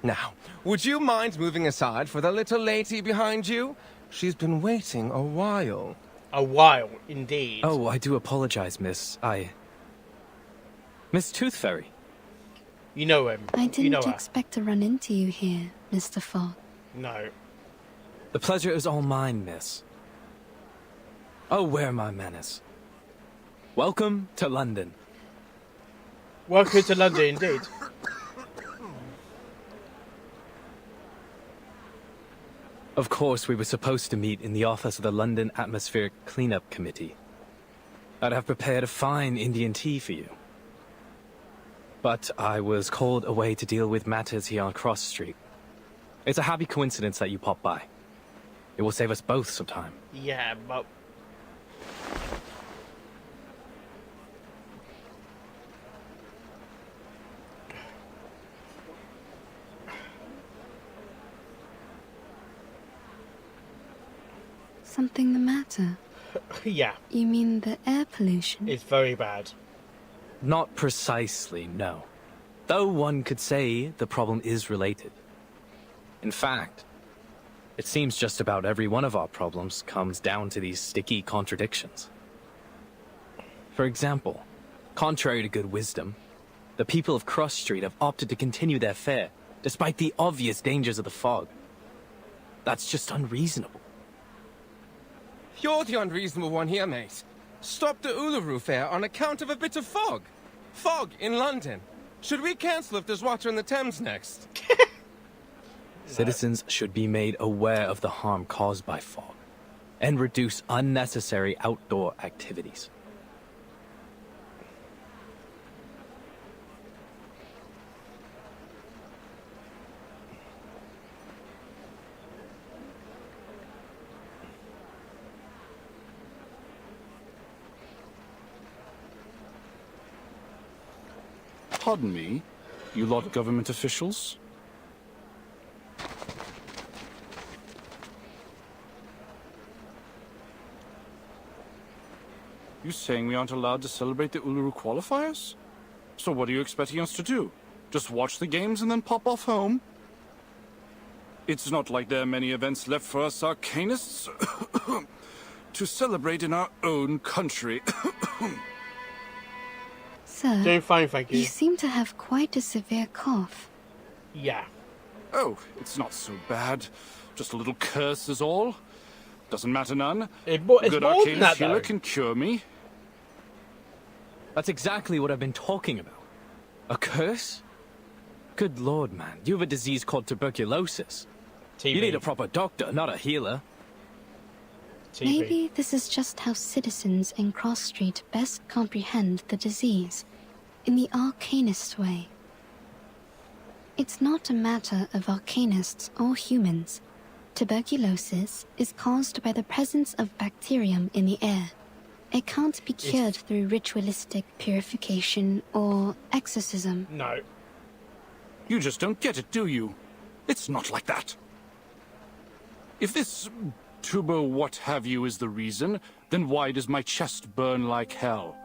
Now, would you mind moving aside for the little lady behind you? She's been waiting a while. A while, indeed. Oh, I do apologize, miss. Miss Tooth Fairy. You know him. I You didn't know her. expect to run into you here, Mr. Fogg. No. The pleasure is all mine, miss. Oh, where my manners. Welcome to London. Welcome to London, indeed. Of course, we were supposed to meet in the office of the London Atmospheric Cleanup Committee. I'd have prepared a fine Indian tea for you. But I was called away to deal with matters here on Cross Street. It's a happy coincidence that you popped by. It will save us both some time. Yeah, but... Something the matter? yeah. You mean the air pollution? It's very bad. Not precisely, no. Though one could say the problem is related. In fact, it seems just about every one of our problems comes down to these sticky contradictions. For example, contrary to good wisdom, the people of Cross Street have opted to continue their fair, despite the obvious dangers of the fog. That's just unreasonable. You're the unreasonable one here, mate. Stop the Uluru Fair on account of a bit of fog. Fog in London. Should we cancel if there's water in the Thames next? Citizens should be made aware of the harm caused by fog, and reduce unnecessary outdoor activities. Pardon me, you lot government officials? You saying we aren't allowed to celebrate the Uluru qualifiers? So what are you expecting us to do? Just watch the games and then pop off home? It's not like there are many events left for us Arcanists to celebrate in our own country. Sir, Doing fine, thank you. you seem to have quite a severe cough. Yeah. Oh, it's not so bad. Just a little curse is all. Doesn't matter none. It's Good more than that, Arcanist healer though. can cure me. That's exactly what I've been talking about. A curse? Good lord, man. You have a disease called tuberculosis. TB. You need a proper doctor, not a healer. Maybe this is just how citizens in Cross Street best comprehend the disease, in the arcanist way. It's not a matter of arcanists or humans. Tuberculosis is caused by the presence of bacterium in the air. It can't be cured through ritualistic purification or exorcism. No. You just don't get it, do you? It's not like that. If this tuber what have you is the reason, then why does my chest burn like hell?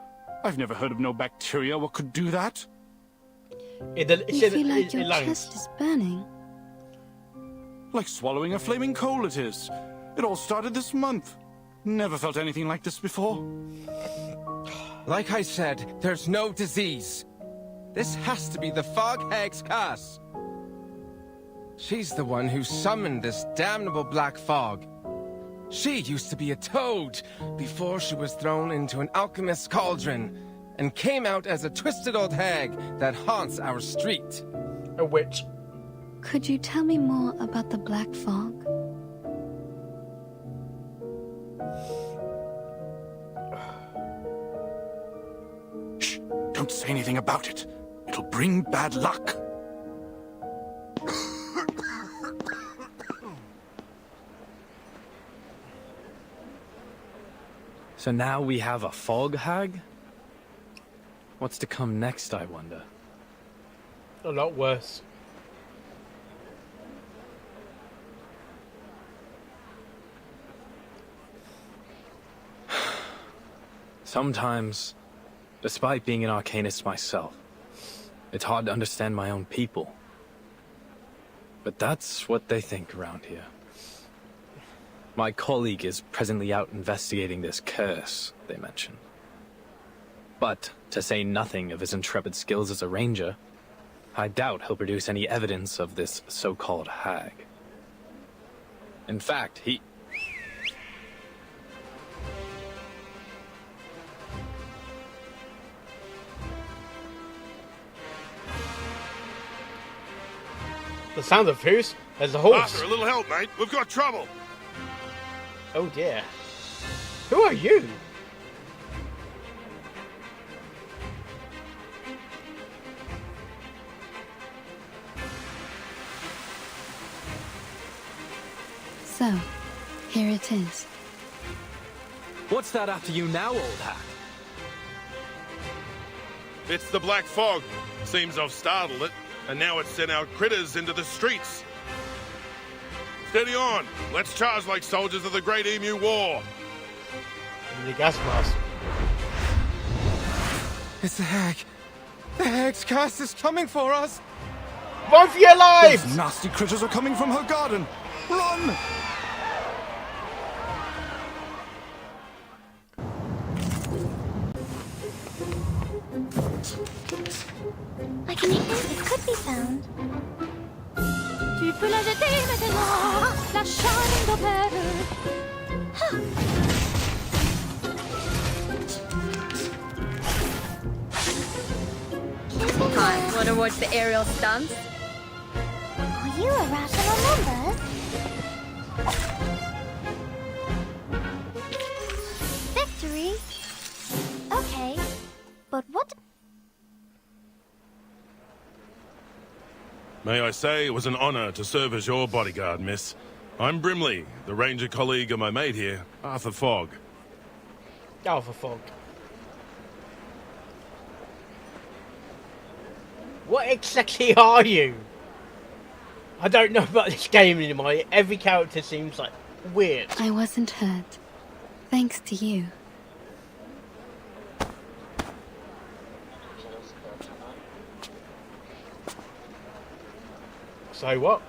I've never heard of no bacteria what could do that. You feel like your chest is burning? Like swallowing a flaming coal it is. It all started this month. Never felt anything like this before. Like I said, there's no disease. This has to be the Fog Hag's curse. She's the one who summoned this damnable black fog. She used to be a toad before she was thrown into an alchemist's cauldron and came out as a twisted old hag that haunts our street. A witch. Could you tell me more about the black fog? Shh! Don't say anything about it. It'll bring bad luck. So now we have a fog hag? What's to come next, I wonder? A lot worse. Sometimes, despite being an arcanist myself, it's hard to understand my own people. But that's what they think around here. My colleague is presently out investigating this curse they mentioned. But, to say nothing of his intrepid skills as a ranger, I doubt he'll produce any evidence of this so-called hag. In fact, he... The sound of who's? There's a horse. Arthur, a little help, mate. We've got trouble. Oh dear. Who are you? So, here it is. What's that after you now, old hack? It's the Black Fog. Seems I've startled it, and now it's sent out critters into the streets. Steady on. Let's charge like soldiers of the Great Emu War. And the gas mask. It's the hag. The hag's curse is coming for us. Run for your lives! Those nasty critters are coming from her garden. Run! I can think it could be found. Tu peux la jeter maintenant, la shining Hi, wanna watch the aerial stunts? Are you a rational member? Victory? Okay, but what? May I say it was an honor to serve as your bodyguard, miss. I'm Brimley, the ranger colleague of my mate here, Arthur Fogg. Arthur Fogg. What exactly are you? I don't know about this game anymore. Every character seems like weird. I wasn't hurt. Thanks to you. So what?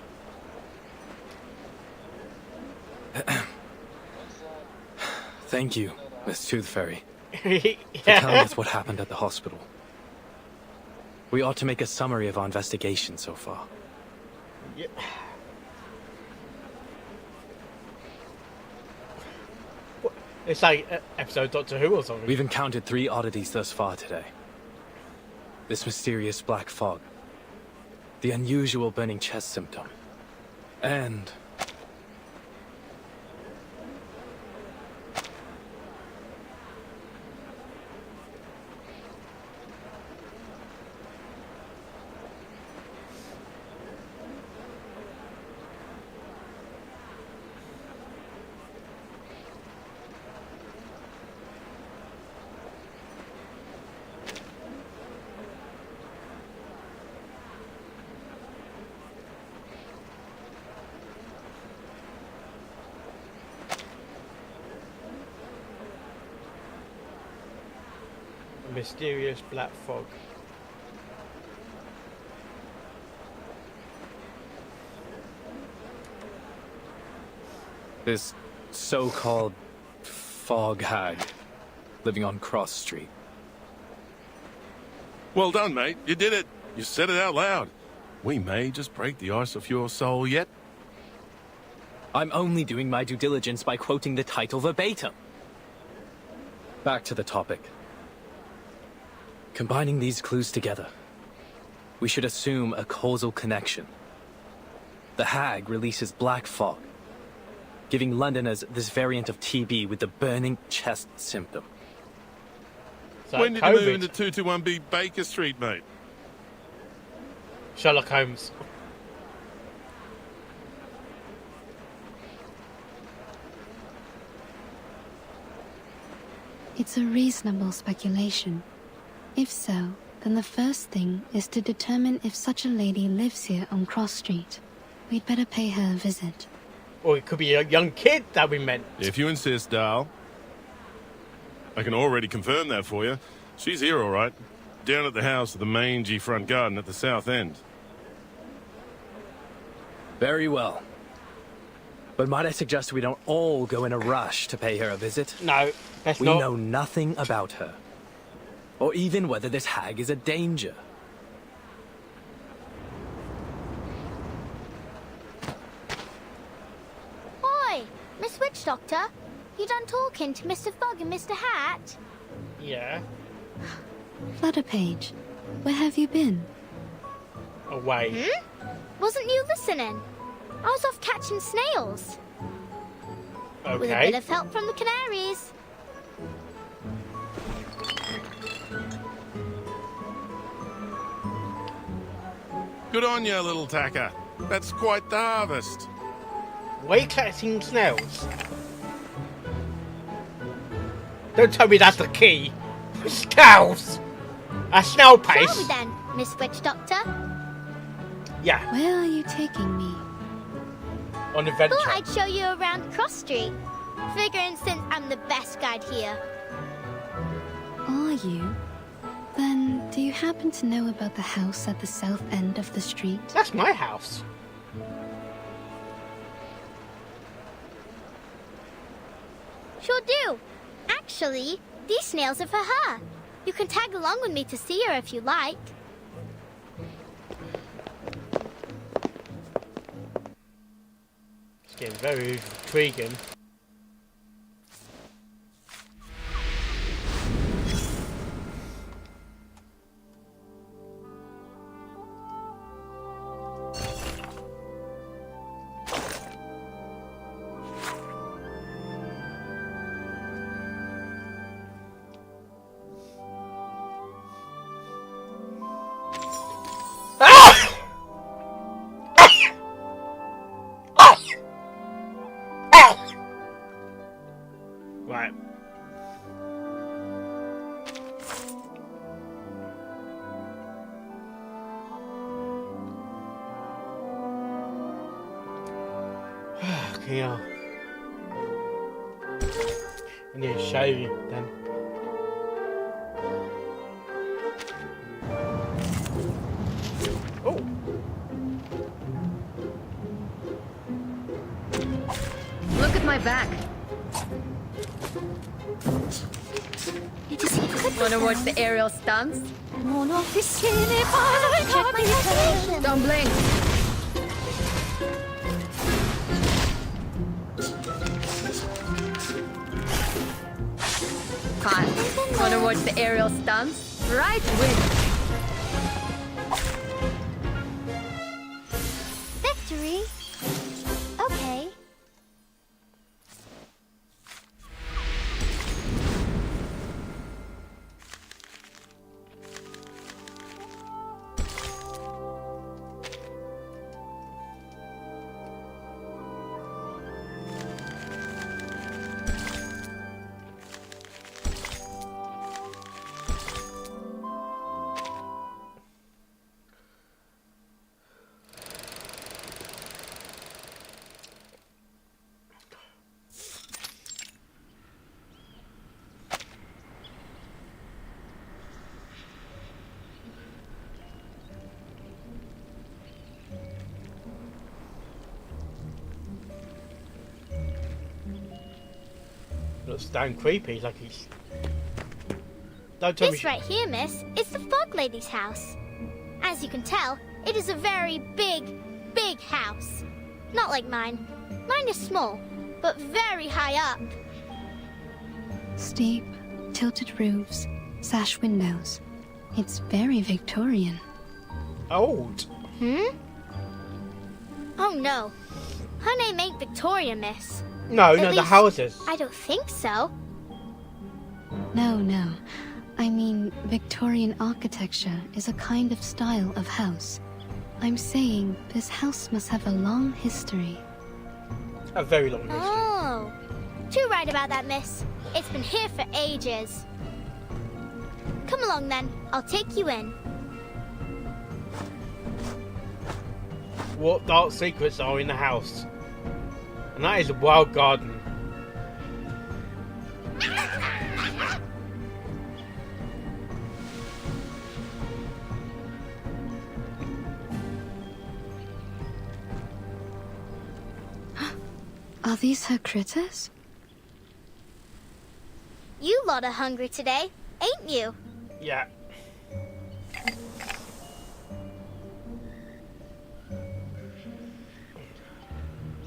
Thank you, Miss Tooth Fairy, for Yeah. telling us what happened at the hospital. We ought to make a summary of our investigation so far. Yeah. What? It's like episode Doctor Who or something. We've encountered 3 oddities thus far today. This mysterious black fog, the unusual burning chest symptom, and... mysterious black fog. This so-called fog hag living on Cross Street. Well done, mate. You did it. You said it out loud. We may just break the ice of your soul yet. I'm only doing my due diligence by quoting the title verbatim. Back to the topic. Combining these clues together, we should assume a causal connection. The hag releases black fog, giving Londoners this variant of TB with the burning chest symptom. When did you move into 221B Baker Street, mate? Sherlock Holmes. It's a reasonable speculation. If so, then the first thing is to determine if such a lady lives here on Cross Street. We'd better pay her a visit. Or it could be a young kid that we meant. If you insist, Dal. I can already confirm that for you. She's here, all right. Down at the house at the mangy front garden at the south end. Very well. But might I suggest we don't all go in a rush to pay her a visit? No, that's we not. know nothing about her. Or even whether this hag is a danger. Oi, Miss Witch Doctor, you done talking to Mr. Fogg and Mr. Hat? Yeah. Flutterpage, where have you been? Away. Wasn't you listening? I was off catching snails. With a Okay. bit of help from the canaries. Good on you, little tacker. That's quite the harvest. Way collecting snails. Don't tell me that's the key. Snails. A snail Shall we paste. then, Miss Witch Doctor? Yeah, Where are you taking me? on adventure. Thought I'd show you around Cross Street. Figuring since I'm the best guide here. Are you? Then, do you happen to know about the house at the south end of the street? That's my house. Sure do. Actually, these snails are for her. You can tag along with me to see her if you like. It's getting very intriguing. Right. Okay, I need to show you then. Oh. Look at my back. Wanna watch the aerial stunts? Check my calculations. Don't blink. Fine. Wanna watch the aerial stunts? Right wing. Victory? Okay. Looks damn creepy, like he's... Don't tell me This right here, miss, is the Fog Lady's house. As you can tell, it is a very big, big house. Not like mine. Mine is small, but very high up. Steep, tilted roofs, sash windows. It's very Victorian. Old. Oh no. Her name ain't Victoria, miss. No, At no, the least, houses. I don't think so. No. I mean, Victorian architecture is a kind of style of house. I'm saying this house must have a long history. A very long history. Oh. Too right about that, miss. It's been here for ages. Come along then. I'll take you in. What dark secrets are in the house? And that is a wild garden. Are these her critters? You lot are hungry today, ain't you? Yeah.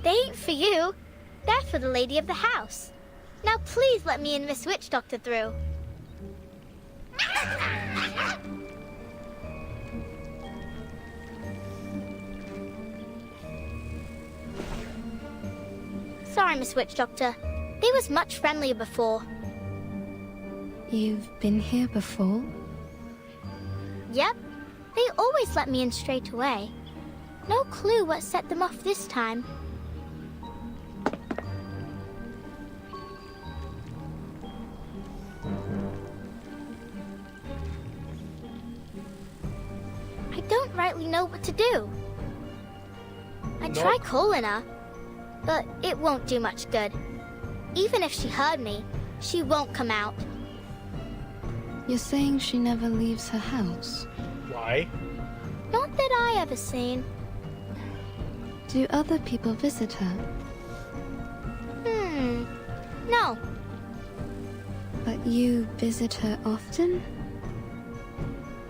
They ain't for you. They're for the lady of the house. Now please let me and Miss Witch Doctor through. Sorry, Miss Witch Doctor. They was much friendlier before. You've been here before? Yep. They always let me in straight away. No clue what set them off this time. I don't rightly know what to do. I try calling her, but it won't do much good. Even if she heard me, she won't come out. You're saying she never leaves her house? Why? Not that I ever seen. Do other people visit her? No. But you visit her often?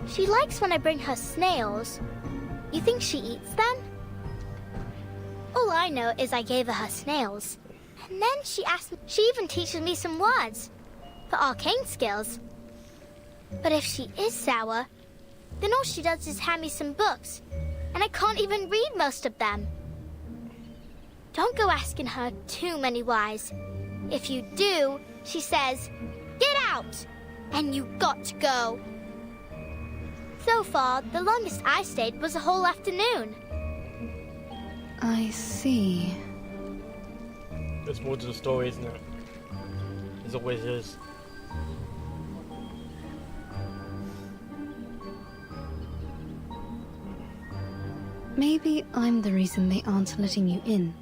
She likes when I bring her snails. You think she eats them? All I know is I gave her snails. And then she even teaches me some words for arcane skills. But if she is sour, then all she does is hand me some books, and I can't even read most of them. Don't go asking her too many whys. If you do, she says, "Get out!" And you got to go. So far, the longest I stayed was a whole afternoon. I see. There's more to the story, isn't it? There's always is. Maybe I'm the reason they aren't letting you in.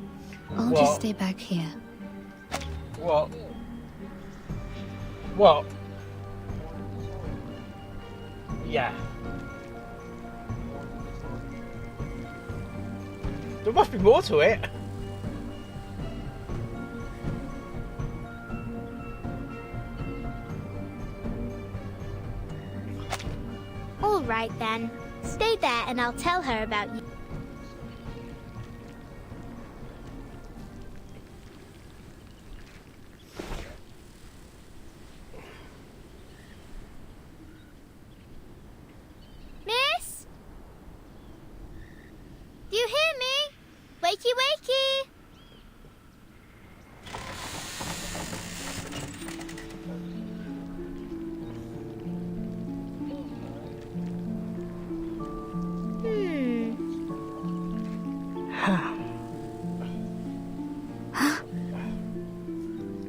I'll What? just stay back here. What? What? Yeah. There must be more to it. All right then. Stay there and I'll tell her about you. Miss? Do you hear me? Wakey, wakey!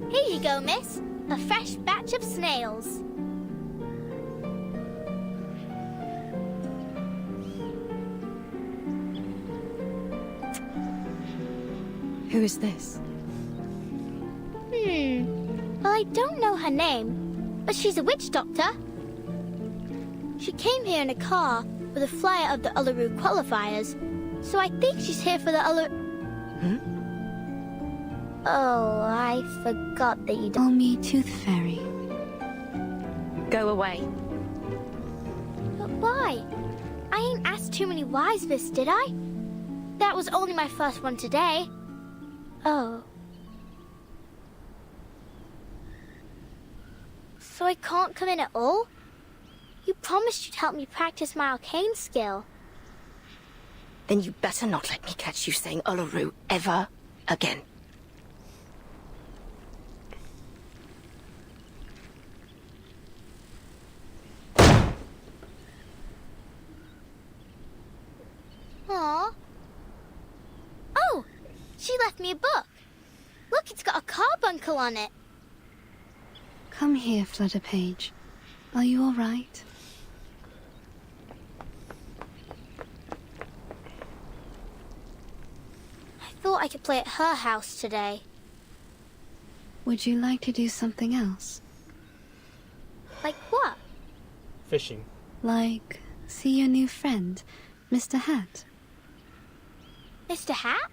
Here you go, miss. A fresh batch of snails. Who is this? Well, I don't know her name, but she's a witch doctor. She came here in a car with a flyer of the Uluru qualifiers, so I think she's here for the Oh, I forgot that you Call don't. me Tooth Fairy. Go away. But why? I ain't asked too many whys, Vis, did I? That was only my first one today. Oh. So I can't come in at all? You promised you'd help me practice my arcane skill. Then you better not let me catch you saying Uluru ever again. Aww. Oh, she left me a book. Look, it's got a carbuncle on it. Come here, Flutterpage. Are you all right? I thought I could play at her house today. Would you like to do something else? Like what? Fishing. Like, see your new friend, Mr. Hat? Mr. Hat?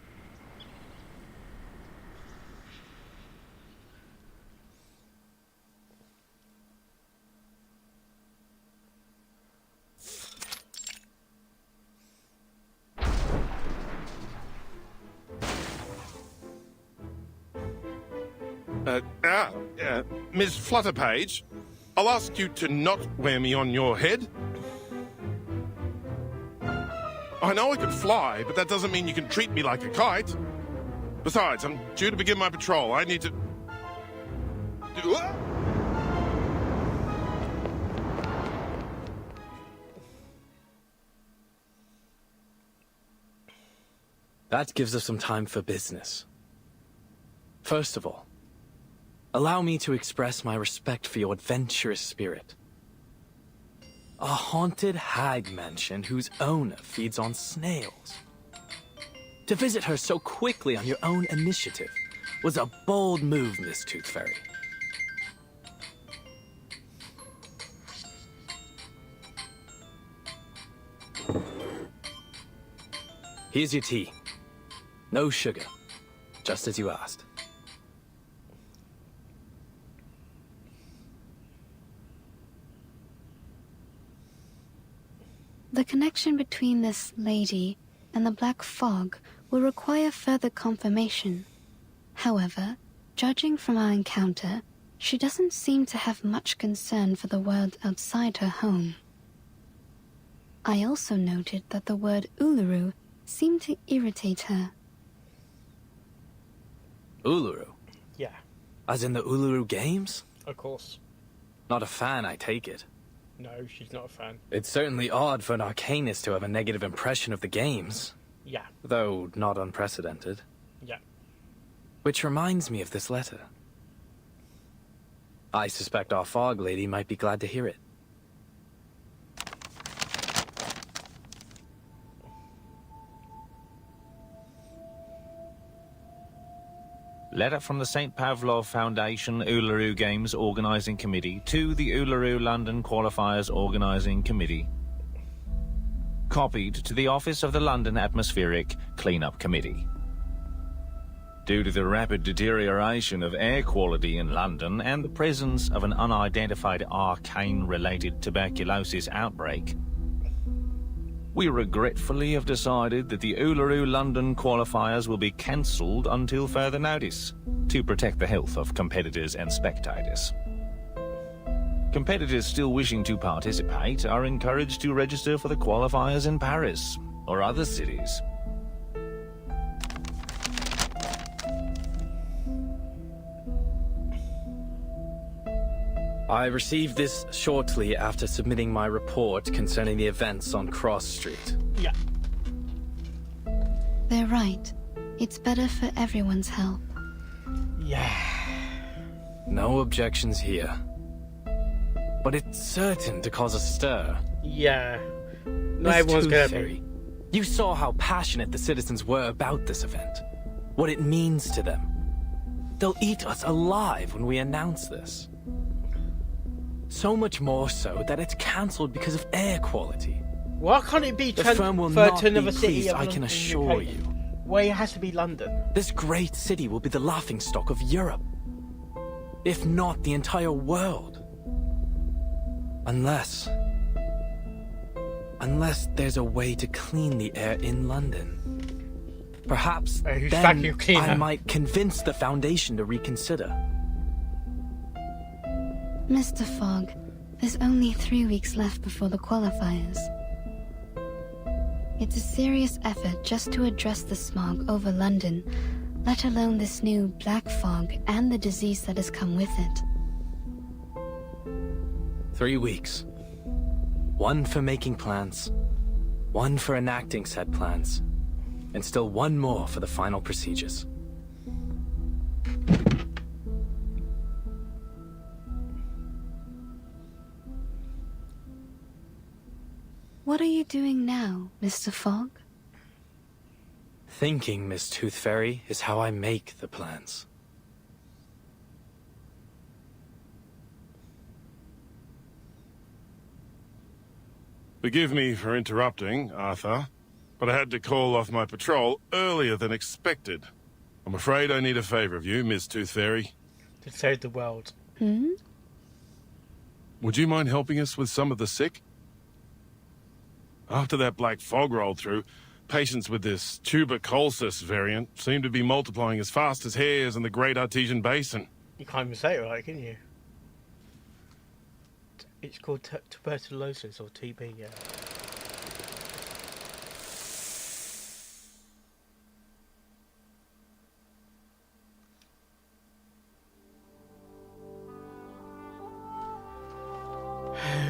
Miss Flutterpage, I'll ask you to not wear me on your head. I know I can fly, but that doesn't mean you can treat me like a kite. Besides, I'm due to begin my patrol. I need to... That gives us some time for business. First of all, allow me to express my respect for your adventurous spirit. A haunted hag mansion whose owner feeds on snails. To visit her so quickly on your own initiative was a bold move, Miss Tooth Fairy. Here's your tea. No sugar, just as you asked. The connection between this lady and the Black Fog will require further confirmation. However, judging from our encounter, she doesn't seem to have much concern for the world outside her home. I also noted that the word Uluru seemed to irritate her. Uluru? Yeah, As in the Uluru Games? of course. Not a fan, I take it. No, she's not a fan. It's certainly odd for an arcanist to have a negative impression of the games. Yeah, Though not unprecedented. yeah. Which reminds me of this letter. I suspect our fog lady might be glad to hear it. Letter from the St. Pavlov Foundation Uluru Games Organising Committee to the Uluru London Qualifiers Organising Committee. Copied to the Office of the London Atmospheric Cleanup Committee. Due to the rapid deterioration of air quality in London and the presence of an unidentified arcane-related tuberculosis outbreak, we regretfully have decided that the Uluru London qualifiers will be cancelled until further notice, to protect the health of competitors and spectators. Competitors still wishing to participate are encouraged to register for the qualifiers in Paris or other cities. I received this shortly after submitting my report concerning the events on Cross Street. Yeah. They're right. It's better for everyone's health. Yeah. No objections here. But it's certain to cause a stir. Yeah. Not Miss everyone's Tooth gonna Fairy, be. you saw how passionate the citizens were about this event. What it means to them. They'll eat us alive when we announce this. So much more so that it's cancelled because of air quality. Why can't it be The firm will transferred not to another be city? pleased, other I than can the assure UK? you. Well, it has to be London. This great city will be the laughingstock of Europe, if not the entire world. Unless there's a way to clean the air in London. Perhaps who's then vacuum cleaner? I might convince the Foundation to reconsider. Mr. Fogg, there's only 3 weeks left before the qualifiers. It's a serious effort just to address the smog over London, let alone this new black fog and the disease that has come with it. 3 weeks. 1 for making plans, 1 for enacting said plans, and still 1 more for the final procedures. What are you doing now, Mr. Fogg? Thinking, Miss Tooth Fairy, is how I make the plans. Forgive me for interrupting, Arthur, but I had to call off my patrol earlier than expected. I'm afraid I need a favor of you, Miss Tooth Fairy. To save the world. Would you mind helping us with some of the sick? After that black fog rolled through, patients with this tuberculosis variant seem to be multiplying as fast as hares in the Great Artesian Basin. You can't even say it right, can you? It's called tuberculosis or TB, yeah.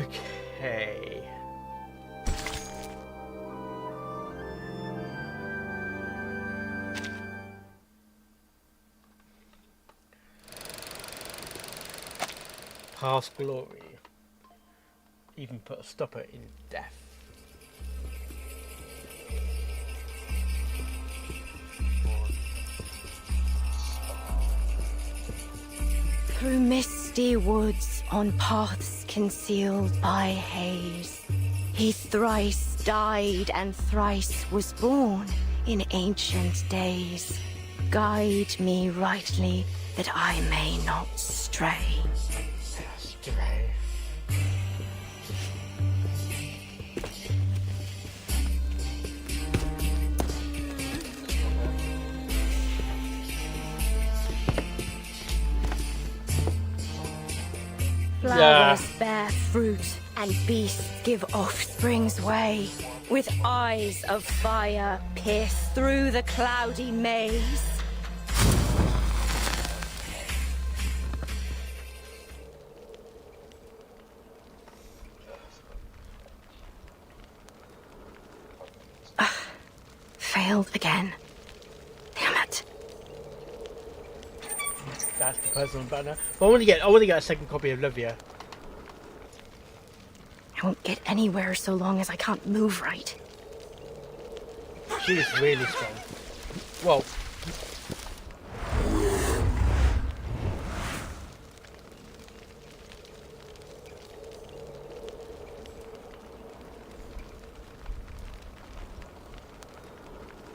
Okay. Past glory. Even put a stopper in death. Through misty woods, on paths concealed by haze, he thrice died and thrice was born in ancient days. Guide me rightly, that I may not stray. Stray. Flowers bear fruit, and beasts give offspring's way. With eyes of fire pierce through the cloudy maze. Failed again. Damn it. That's the personal banner. But I want to get a second copy of Livia. I won't get anywhere so long as I can't move right. She is really strong. Well,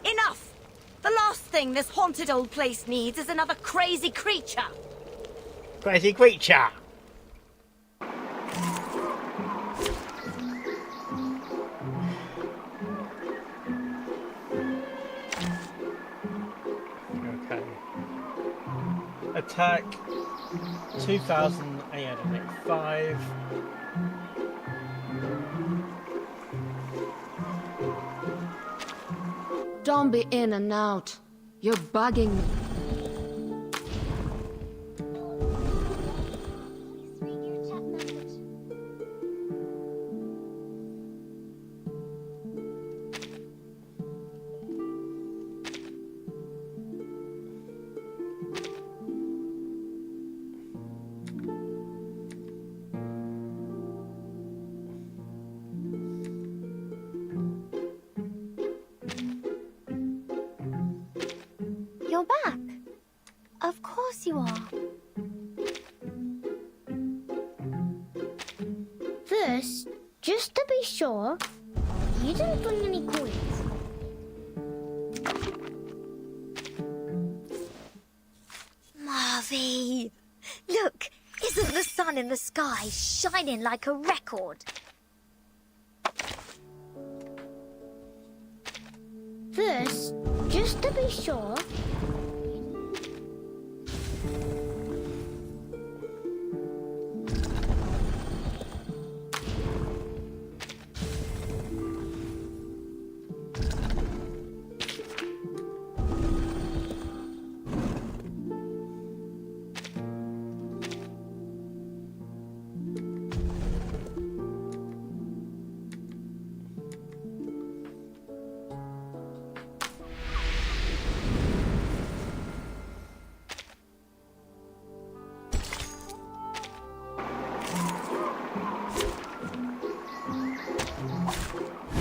Enough! The last thing this haunted old place needs is another crazy creature. crazy creature. Okay. Attack 2,885. Don't be in and out. You're bugging me. You're back. Of course you are. First, just to be sure, you didn't bring any coins. Alfie! Look, isn't the sun in the sky shining like a record? First, just to be sure,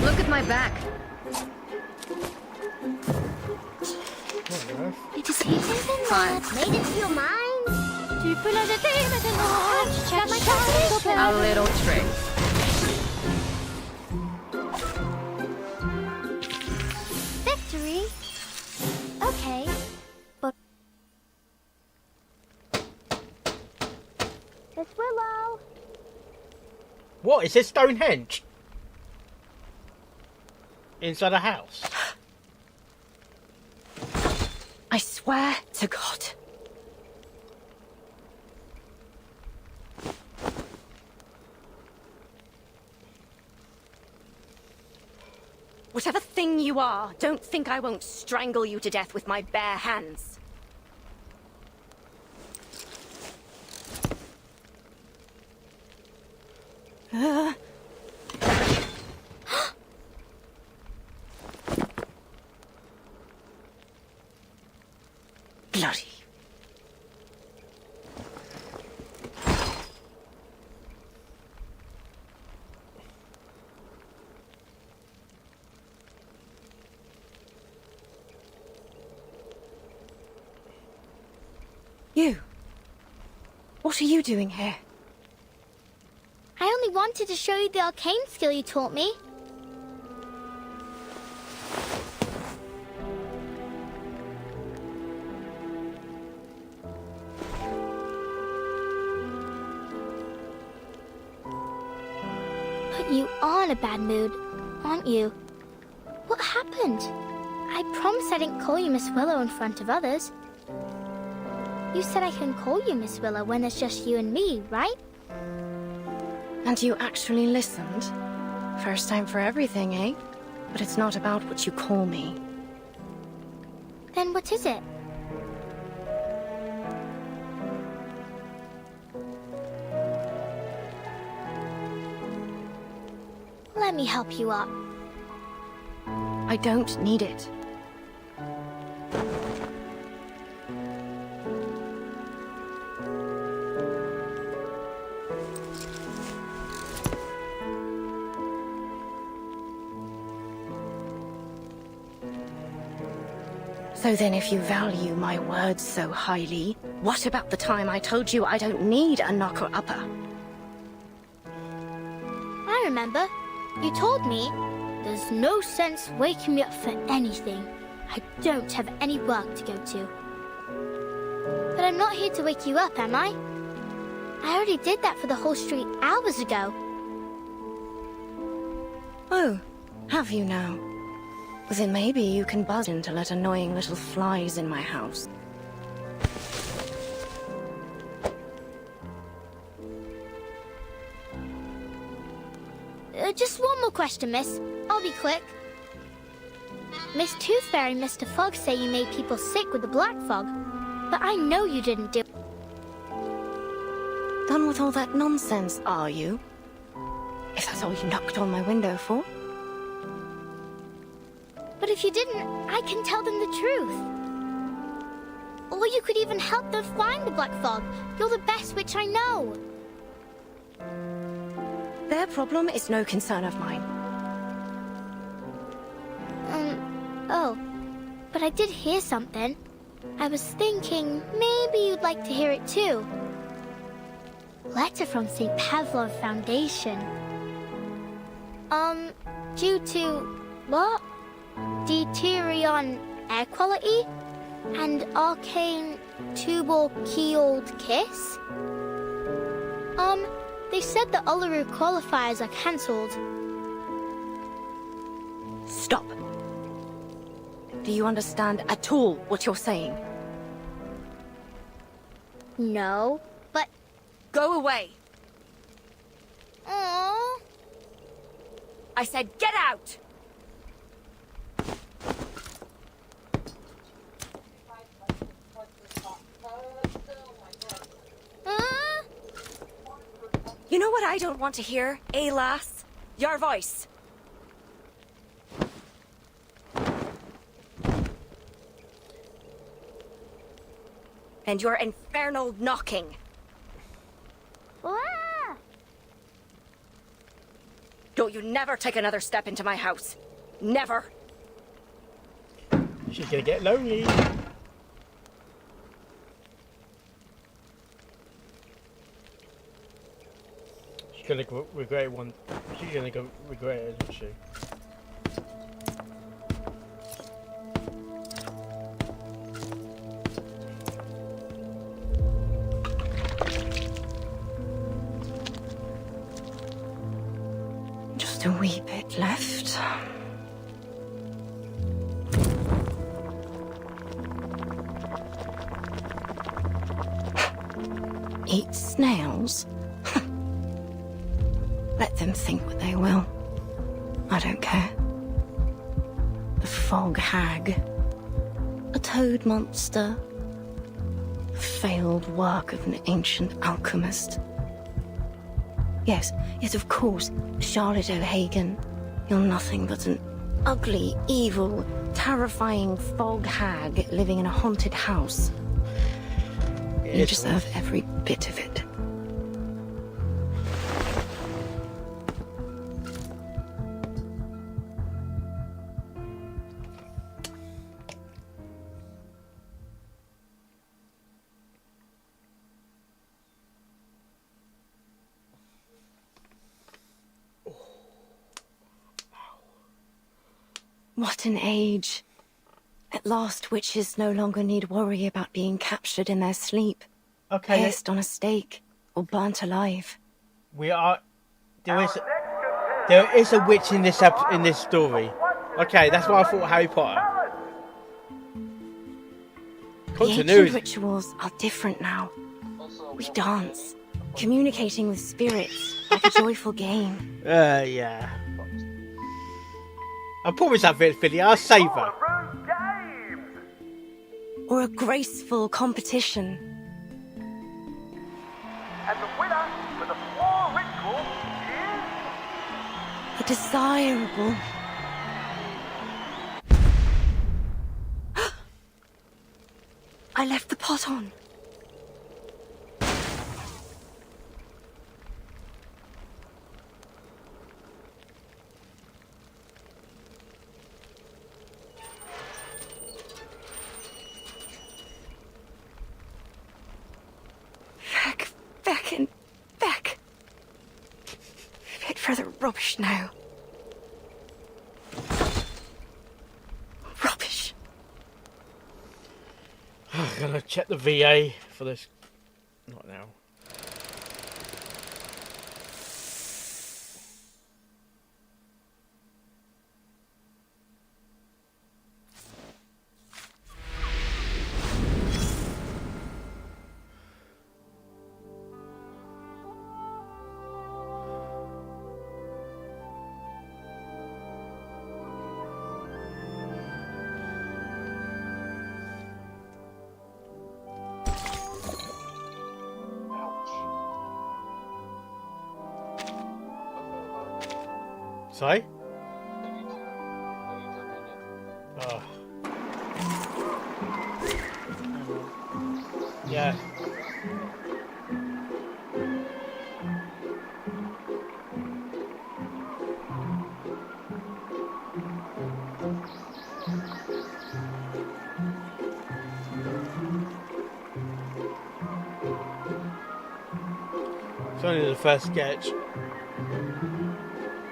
Look at my back. it is hidden in Fine. Made it to your mind. Tu peux la jeter maintenant. Check my calculation. A little trick. Victory? Okay, but... Miss Willow! What is this, Stonehenge? Inside a house? I swear to God. Whatever thing you are, don't think I won't strangle you to death with my bare hands. Bloody. You. What are you doing here? I only wanted to show you the arcane skill you taught me. But you are in a bad mood, aren't you? What happened? I promised I didn't call you Miss Willow in front of others. You said I can call you Miss Willow when it's just you and me, right? And you actually listened? First time for everything, eh? But it's not about what you call me. Then what is it? Let me help you up. I don't need it. So then if you value my words so highly, what about the time I told you I don't need a knocker-upper? I remember. You told me there's no sense waking me up for anything. I don't have any work to go to. But I'm not here to wake you up, am I? I already did that for the whole street hours ago. Oh, have you now? Well, then maybe you can buzz in to let annoying little flies in my house. Just one more question, miss. I'll be quick. Miss Tooth Fairy and Mr. Fog say you made people sick with the black fog, but I know you didn't do it. Done with all that nonsense, are you? If that's all you knocked on my window for. But if you didn't, I can tell them the truth. Or you could even help them find the black fog. You're the best witch I know. Their problem is no concern of mine. Oh. But I did hear something. I was thinking maybe you'd like to hear it too. Letter from St. Pavlov Foundation. Due to... what? Deterion air quality? And arcane tube or keyhole kiss? They said the Uluru qualifiers are cancelled. Stop. Do you understand at all what you're saying? No, but... Go away. Aww. I said get out! You know what I don't want to hear, eh, lass? Your voice. And your infernal knocking. Ah! Don't you never take another step into my house. Never. She's gonna get lonely. She's gonna regret it one. She's gonna go regret it, isn't she? Just a wee bit left. Eat snails? Let them think what they will. I don't care. The fog hag. A toad monster. Failed work of an ancient alchemist. Yes, of course, Charlotte O'Hagan. You're nothing but an ugly, evil, terrifying fog hag living in a haunted house. You deserve every bit of it. What an age. At last, witches no longer need worry about being captured in their sleep, pierced on a stake, or burnt alive. We are. There is a witch in this story. Okay, that's why I thought Harry Potter. The ancient rituals are different now. We dance, communicating with spirits like a joyful game. Yeah. I promise that Philly, I'll save her. Or a graceful competition. And the winner for the 4 ritual is... A desirable. I left the pot on. Back. Fit for the rubbish now. Rubbish. I'm gonna check the VA for this. Not now. Sorry? Oh. Yeah. It's only the first sketch.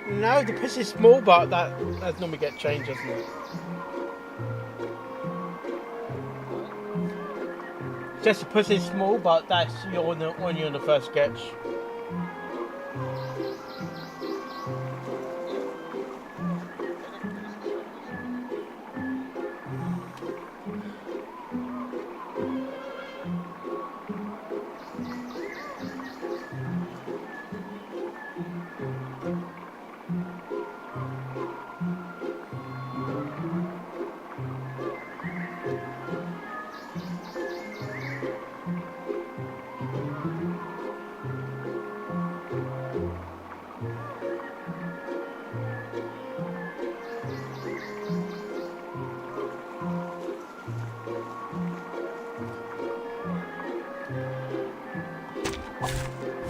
No, the piss is small, but that normally get changed, doesn't it? Just to put it small, but that's only on the first sketch.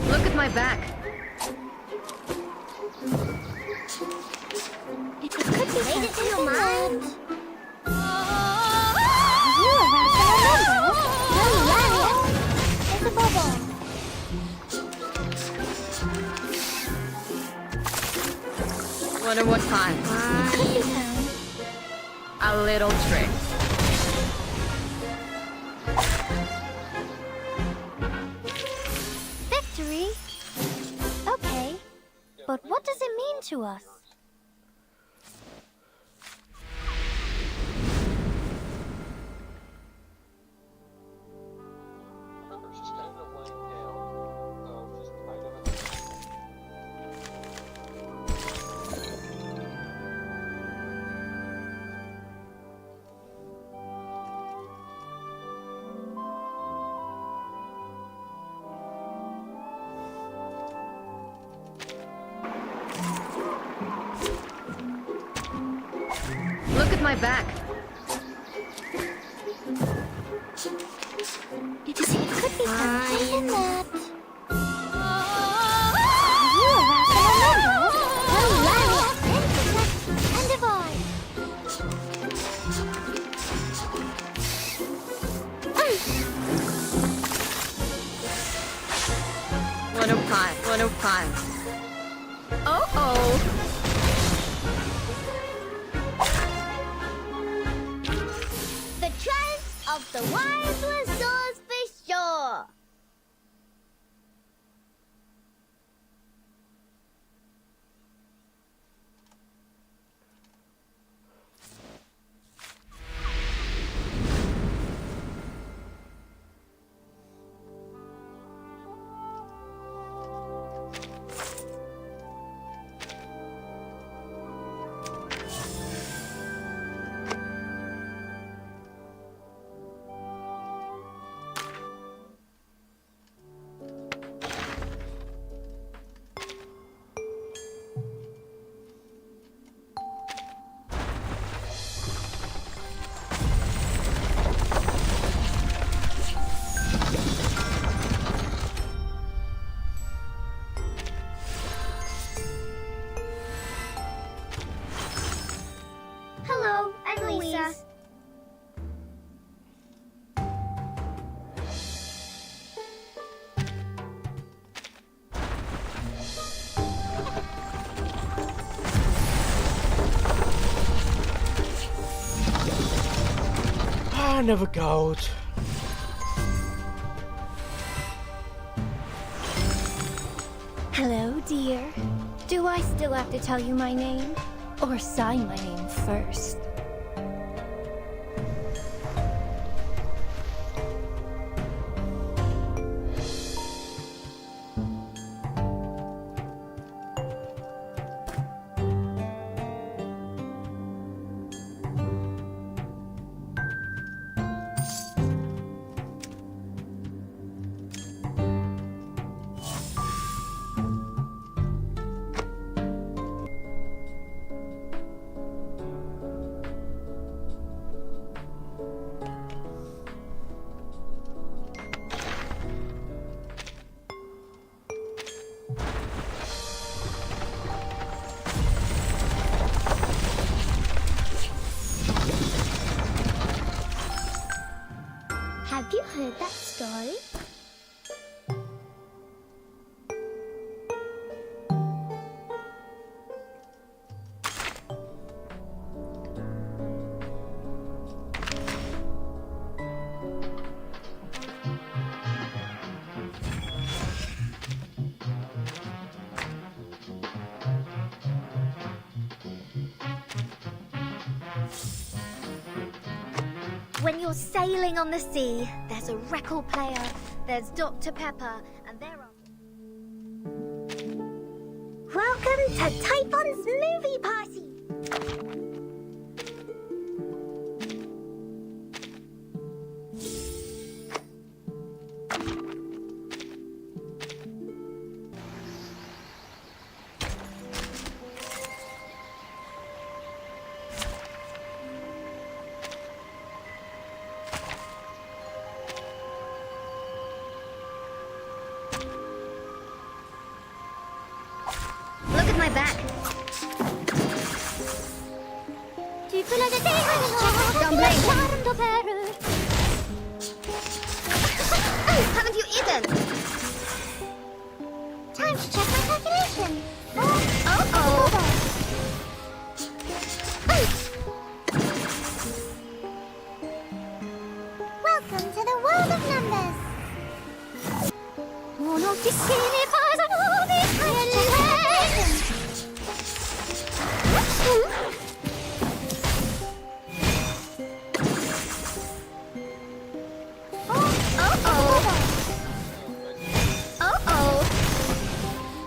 Look at my back. It could be made it to your mind. It's a bubble. Wonder what time. A little trick. Victory? Okay. But what does it mean to us? Remember, she's kind of laying down. Just kind of. Look at my back. It could be something in that. You are wrapped in a limbo. Hilarious, intersect, and divide. One of time. One of time. Oh. The triumph of the wise was for sure. Hello, I'm Lisa. Another gold. Hello, dear. Do I still have to tell you my name? Or sign my name first? When you're sailing on the sea, there's a record player, there's Dr. Pepper, and there are... Welcome to Typhon's movie party! Look at my back. Don't blame me. Oh, haven't you eaten? Time to check my calculation. Oh. Welcome to the world of numbers.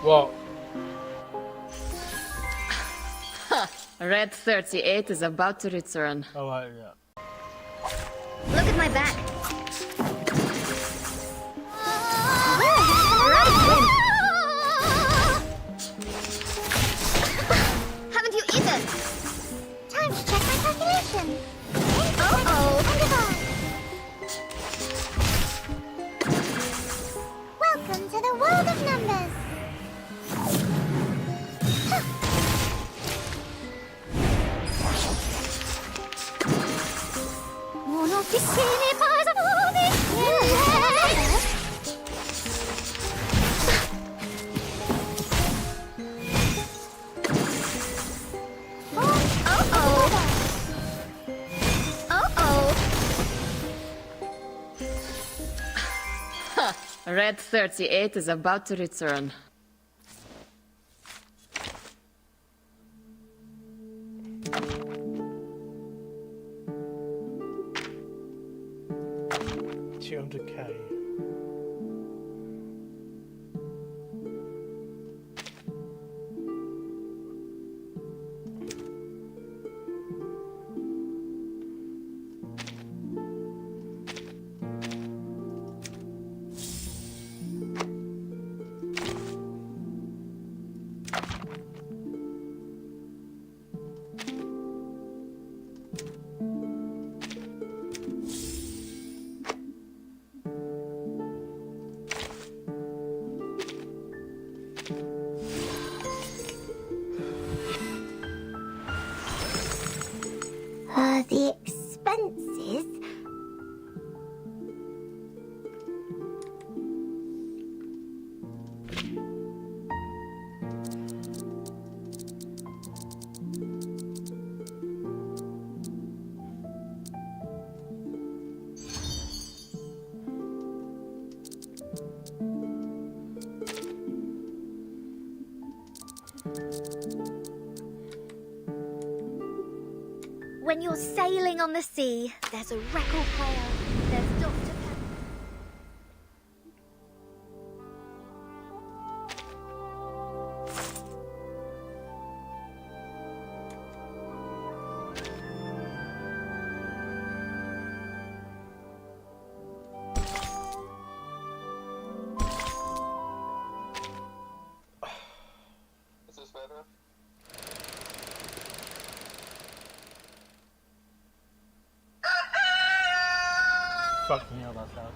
What? Red 38 is about to return. Oh, right, yeah. Look at my back. Haven't you eaten? Time to check my calculation. Welcome to the world of numbers. Red 38 is about to return. $200K. The expenses. When you're sailing on the sea, there's a record player, there's Dr. Pepper. Is this better? Fucking hell, that's loud.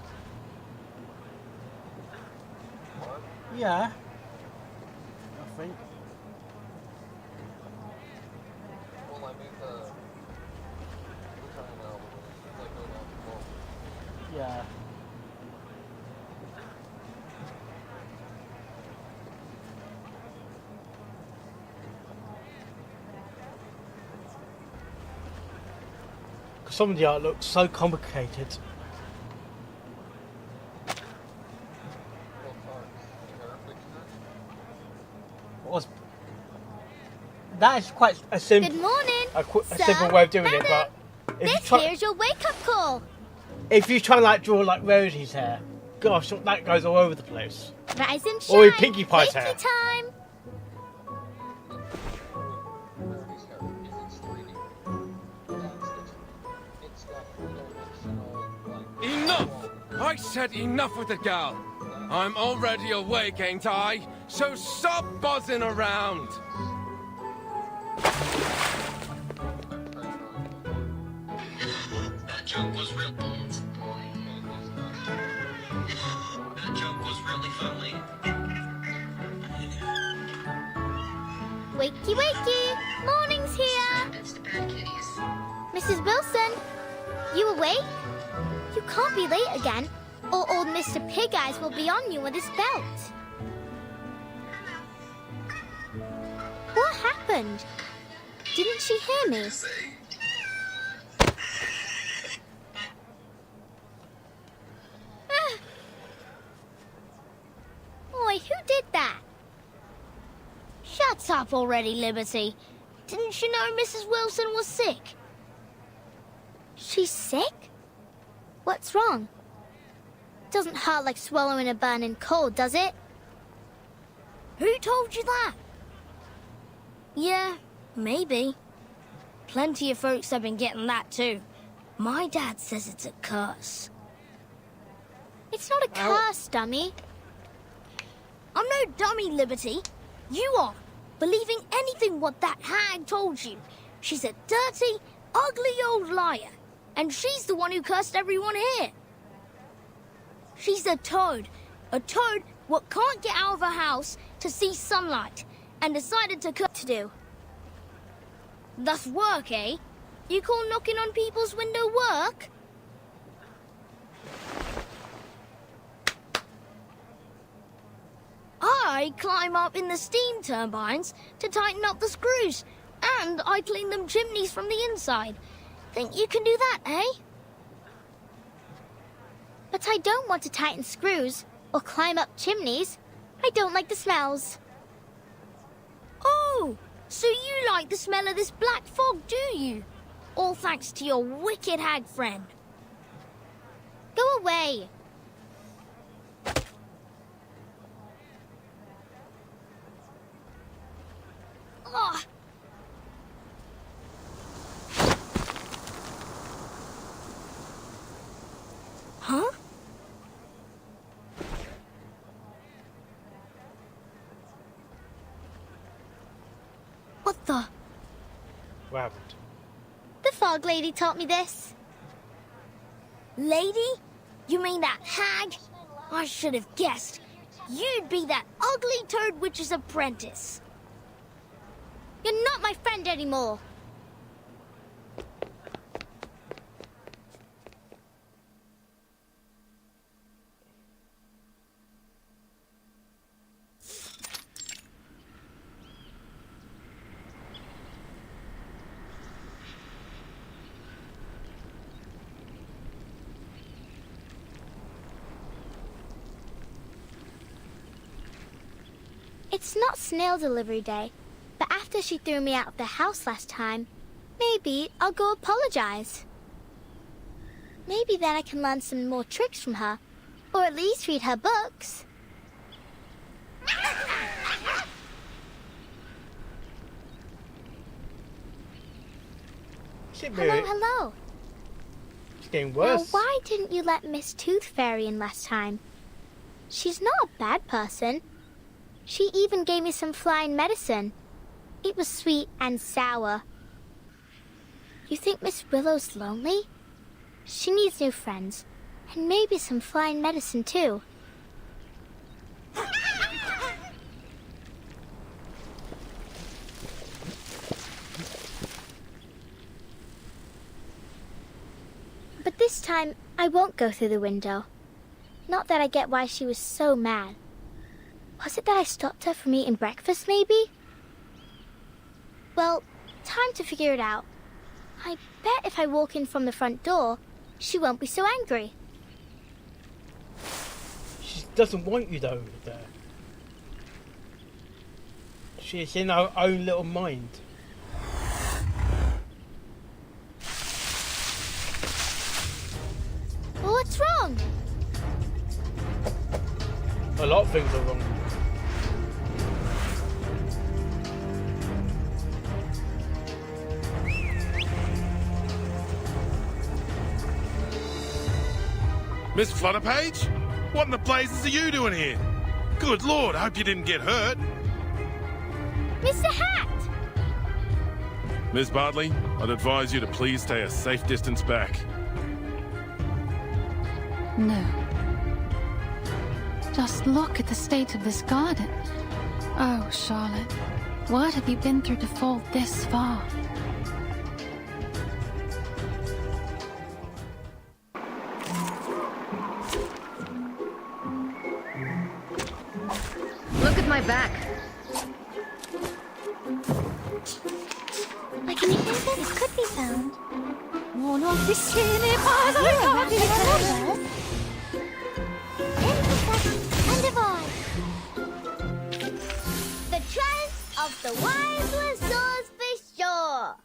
What? Yeah. I think. Well, I mean, we're trying now, it's like going out the wall. Yeah. Because some of the art looks so complicated. That is quite a simple. Good morning. A simple way of doing it, but This here's your wake-up call. If you try and like draw like Rosie's hair, gosh, that goes all over the place. Rise and shine. Or Pinkie Pie's hair. Wakey time. Enough! I said enough with the gal. I'm already awake, ain't I? So stop buzzing around. That joke was real. That joke was really funny. Wakey, wakey. Morning's here. Mrs. Wilson, you awake? You can't be late again, or old Mr. Pig Eyes will be on you with his belt. What happened? Didn't she hear me? Oi, who did that? Shut up already, Liberty. Didn't you know Mrs. Wilson was sick? She's sick? What's wrong? Doesn't hurt like swallowing a burning coal, does it? Who told you that? Yeah, maybe. Plenty of folks have been getting that too. My dad says it's a curse. It's not a curse, dummy. I'm no dummy, Liberty. You are, believing anything what that hag told you. She's a dirty, ugly old liar. And she's the one who cursed everyone here. She's a toad what can't get out of her house to see sunlight, and decided to do. That's work, eh? You call knocking on people's window work? I climb up in the steam turbines to tighten up the screws, and I clean them chimneys from the inside. Think you can do that, eh? But I don't want to tighten screws or climb up chimneys. I don't like the smells. Oh, so you like the smell of this black fog, do you? All thanks to your wicked hag friend. Go away. Ugh. Huh? What the? What happened? The fog lady taught me this. Lady? You mean that hag? I should have guessed. You'd be that ugly toad witch's apprentice. You're not my friend anymore. It's not snail delivery day, but after she threw me out of the house last time, maybe I'll go apologize. Maybe then I can learn some more tricks from her, or at least read her books. Hello, hello. It's getting worse. Now, why didn't you let Miss Tooth Fairy in last time? She's not a bad person. She even gave me some flying medicine. It was sweet and sour. You think Miss Willow's lonely? She needs new friends, and maybe some flying medicine too. But this time, I won't go through the window. Not that I get why she was so mad. Was it that I stopped her from eating breakfast, maybe? Well, time to figure it out. I bet if I walk in from the front door, she won't be so angry. She doesn't want you though there. She's in her own little mind. lot of things are wrong. Miss Flutterpage? What in the blazes are you doing here? Good Lord, I hope you didn't get hurt. Mr. Hat! Miss Bartley, I'd advise you to please stay a safe distance back. No. Just look at the state of this garden. Oh, Charlotte, what have you been through to fall this far? Look at my back. Like an evidence could be found. The treasures of the wise resource for sure.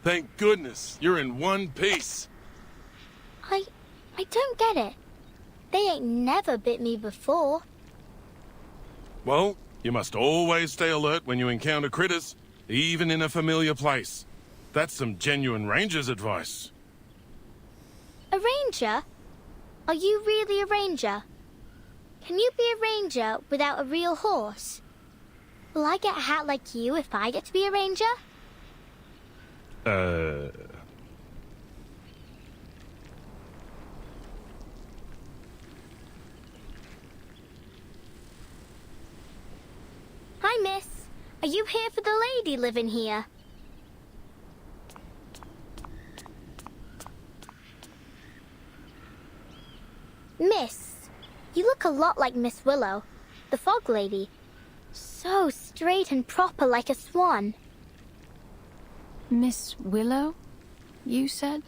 Thank goodness, you're in one piece. I don't get it. They ain't never bit me before. Well, you must always stay alert when you encounter critters, even in a familiar place. That's some genuine ranger's advice. A ranger? Are you really a ranger? Can you be a ranger without a real horse? Will I get a hat like you if I get to be a ranger? Hi, miss. Are you here for the lady living here? Miss, you look a lot like Miss Willow, the fog lady. So straight and proper like a swan. Miss Willow, you said?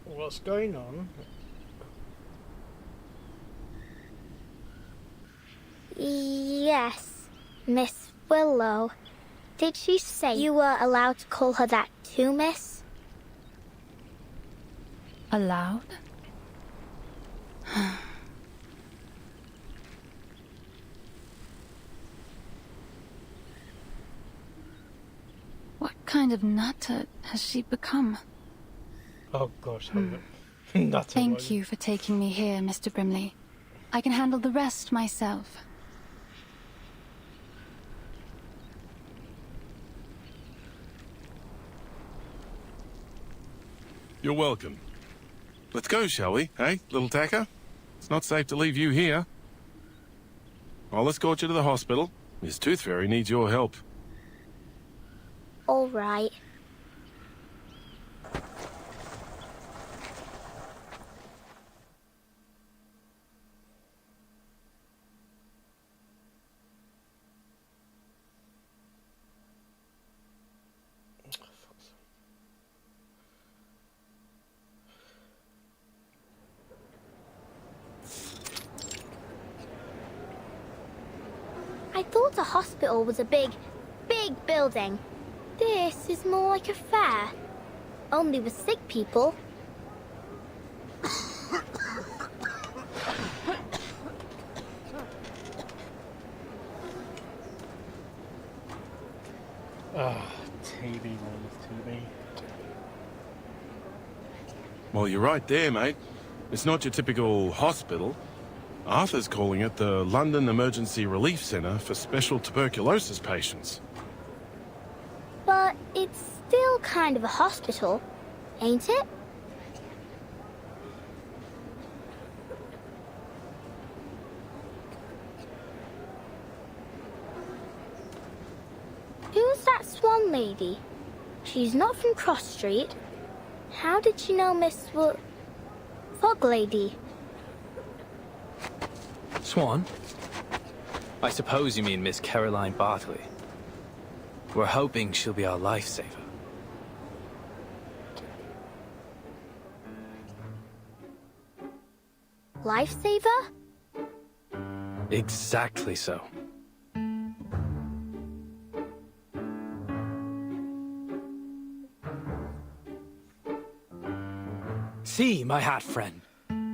What's going on? Yes, Miss Willow. Did she say you were allowed to call her that too, miss? Allowed? What kind of nutter has she become? Oh gosh, nutter. Thank you for taking me here, Mr. Brimley. I can handle the rest myself. You're welcome. Let's go, shall we? Hey, little tacker? It's not safe to leave you here. I'll escort you to the hospital. Miss Tooth Fairy needs your help. All right. I thought a hospital was a big building. This is more like a fair. Only with sick people. TV, TV. Well, you're right there, mate. It's not your typical hospital. Arthur's calling it the London Emergency Relief Centre for Special Tuberculosis Patients. But it's still kind of a hospital, ain't it? Who's that swan lady? She's not from Cross Street. How did she know Miss Fog Lady? Swan? I suppose you mean Miss Caroline Bartley. We're hoping she'll be our lifesaver. Lifesaver? Exactly so. See, my hat friend.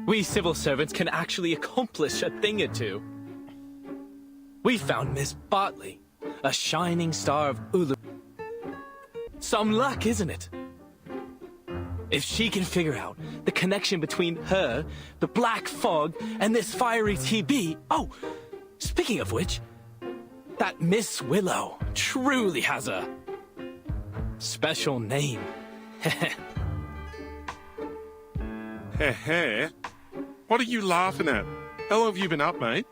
We civil servants can actually accomplish a thing or two. We found Miss Bartley, a shining star of Ulu. Some luck, isn't it? If she can figure out the connection between her, the Black Fog, and this fiery TB... Oh, speaking of which, that Miss Willow truly has a special name. Heh. What are you laughing at? How long have you been up, mate?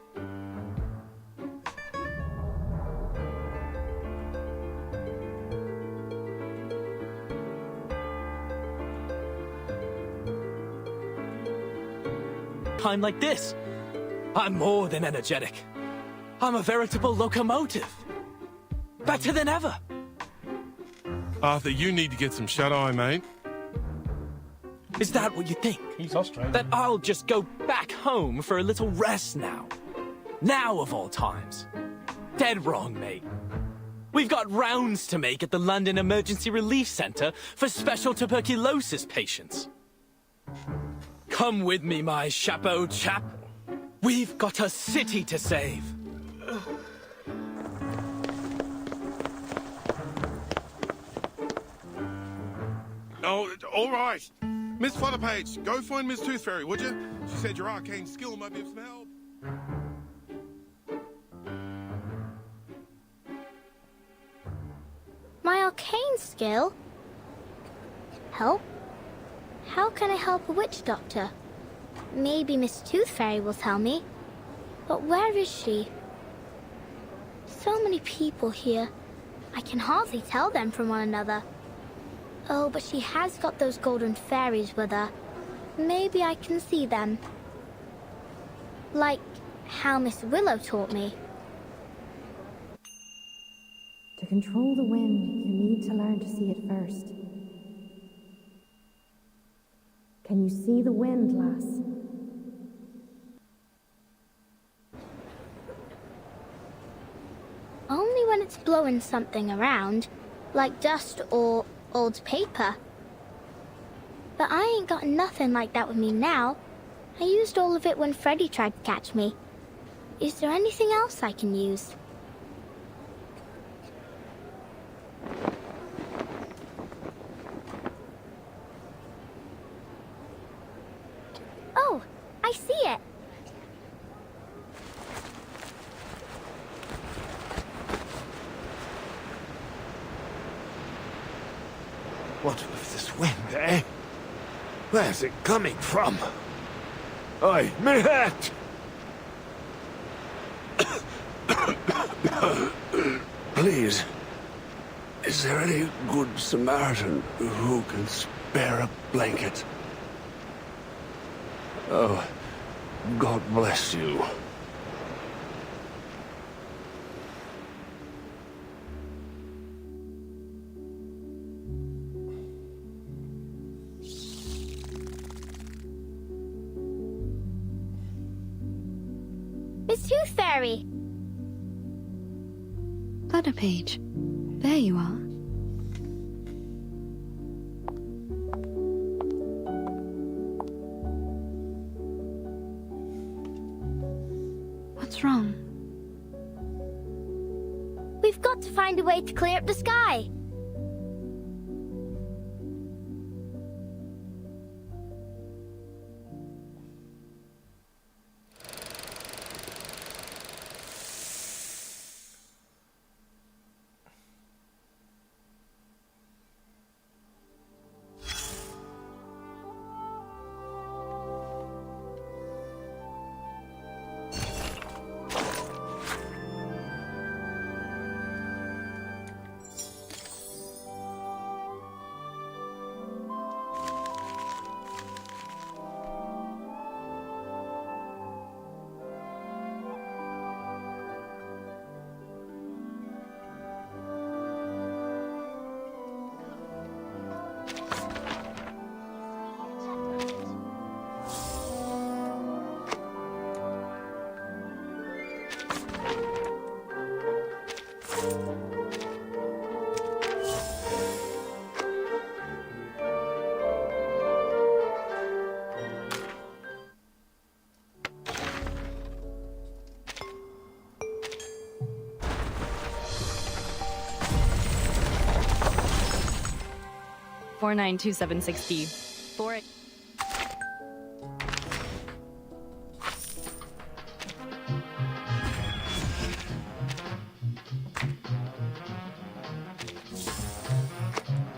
Time like this, I'm more than energetic. I'm a veritable locomotive. Better than ever. Arthur, you need to get some shut-eye, mate. Is that what you think? He's Australian. That I'll just go back home for a little rest now? Now of all times. Dead wrong, mate. We've got rounds to make at the London Emergency Relief Centre for special tuberculosis patients. Come with me, my chapeau chap. We've got a city to save. Oh, all right. Miss Flutterpage, go find Miss Tooth Fairy, would you? She said your arcane skill might be of some help. My arcane skill? Help? How can I help a witch doctor? Maybe Miss Tooth Fairy will tell me. But where is she? So many people here. I can hardly tell them from one another. Oh, but she has got those golden fairies with her. Maybe I can see them. Like how Miss Willow taught me. To control the wind, you need to learn to see it first. Can you see the wind, lass? Only when it's blowing something around, like dust or old paper. But I ain't got nothing like that with me now. I used all of it when Freddy tried to catch me. Is there anything else I can use? Oh, I see it. What with this wind, eh? Where's it coming from? Oi, me hat! Please, is there any good Samaritan who can spare a blanket? Oh, God bless you. Miss Tooth Fairy! Flutterpage, there you are. What's wrong? We've got to find a way to clear up the sky. $4,927.60. For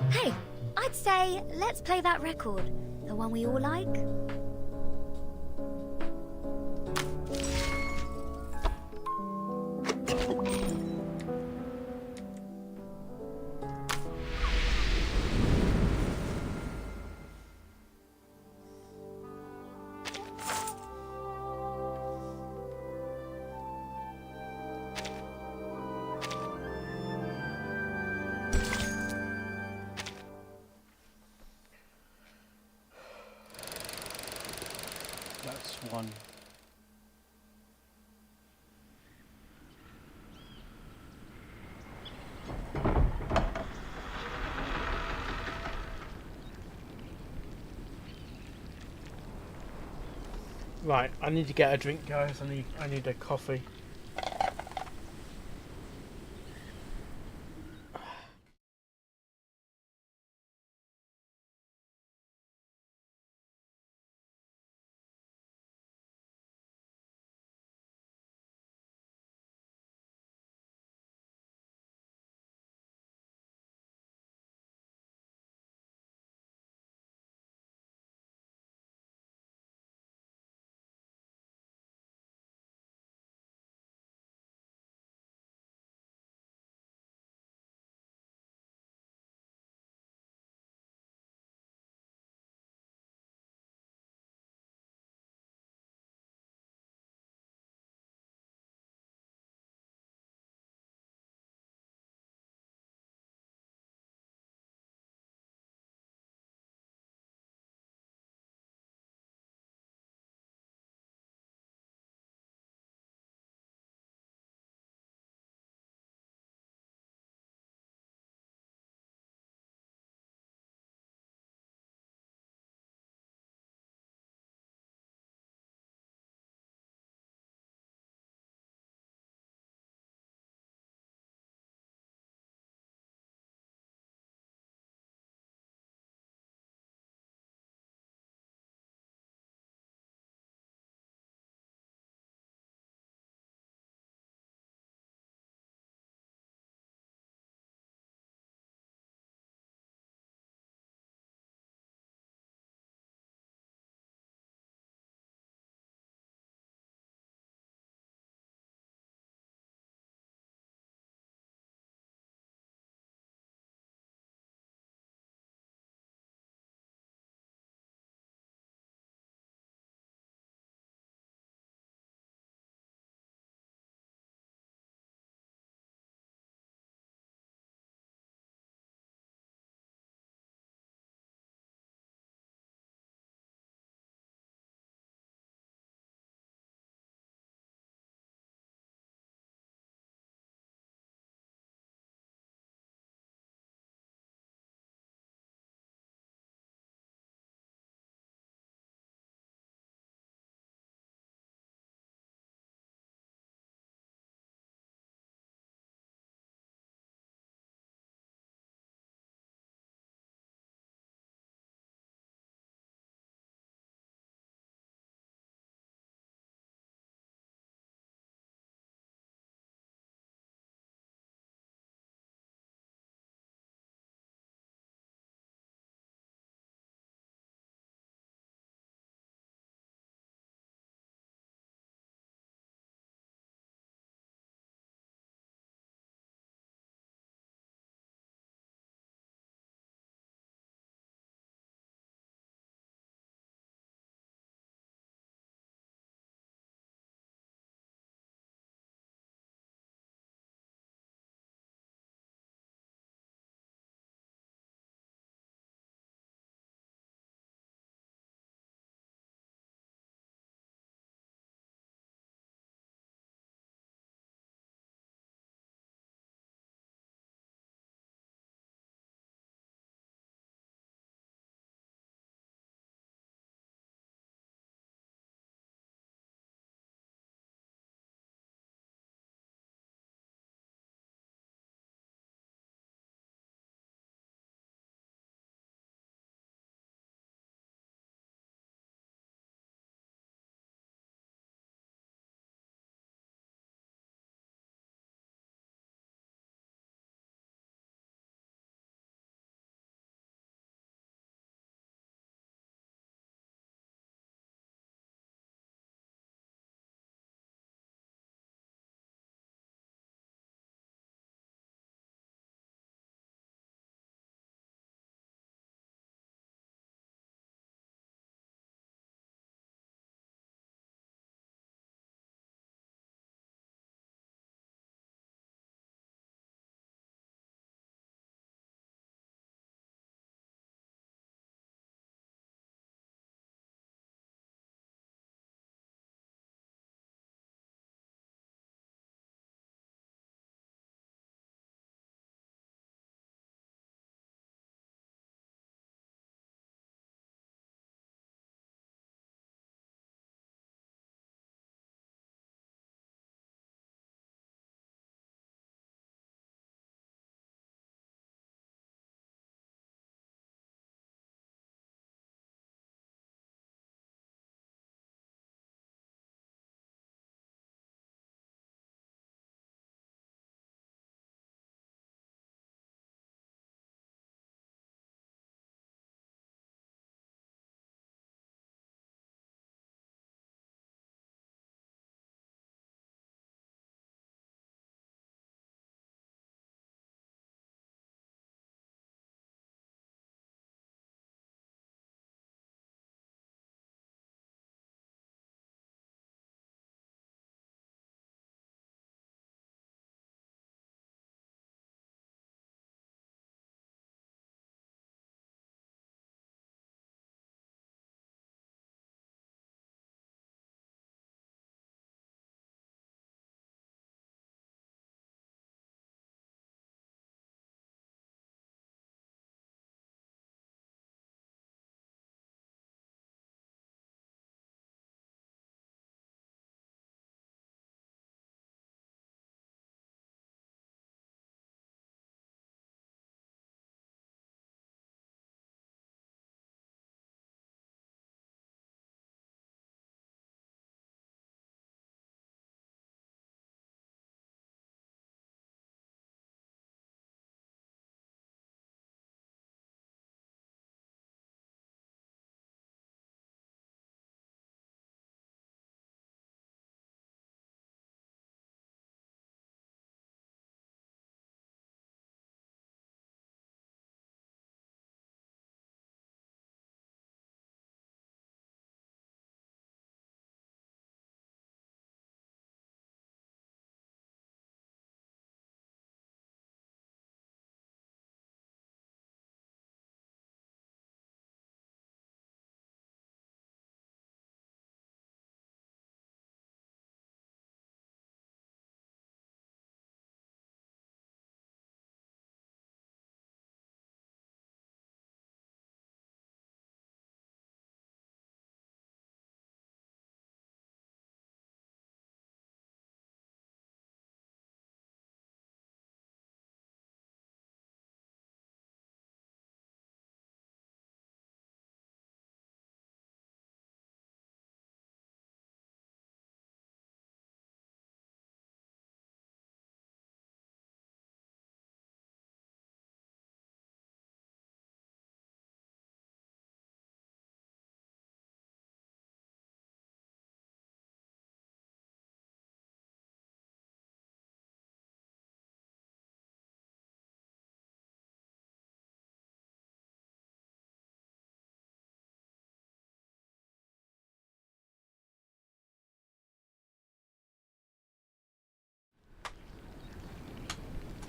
Hey, I'd say let's play that record. The one we all like. That's one. Right, I need to get a drink, guys. I need a coffee.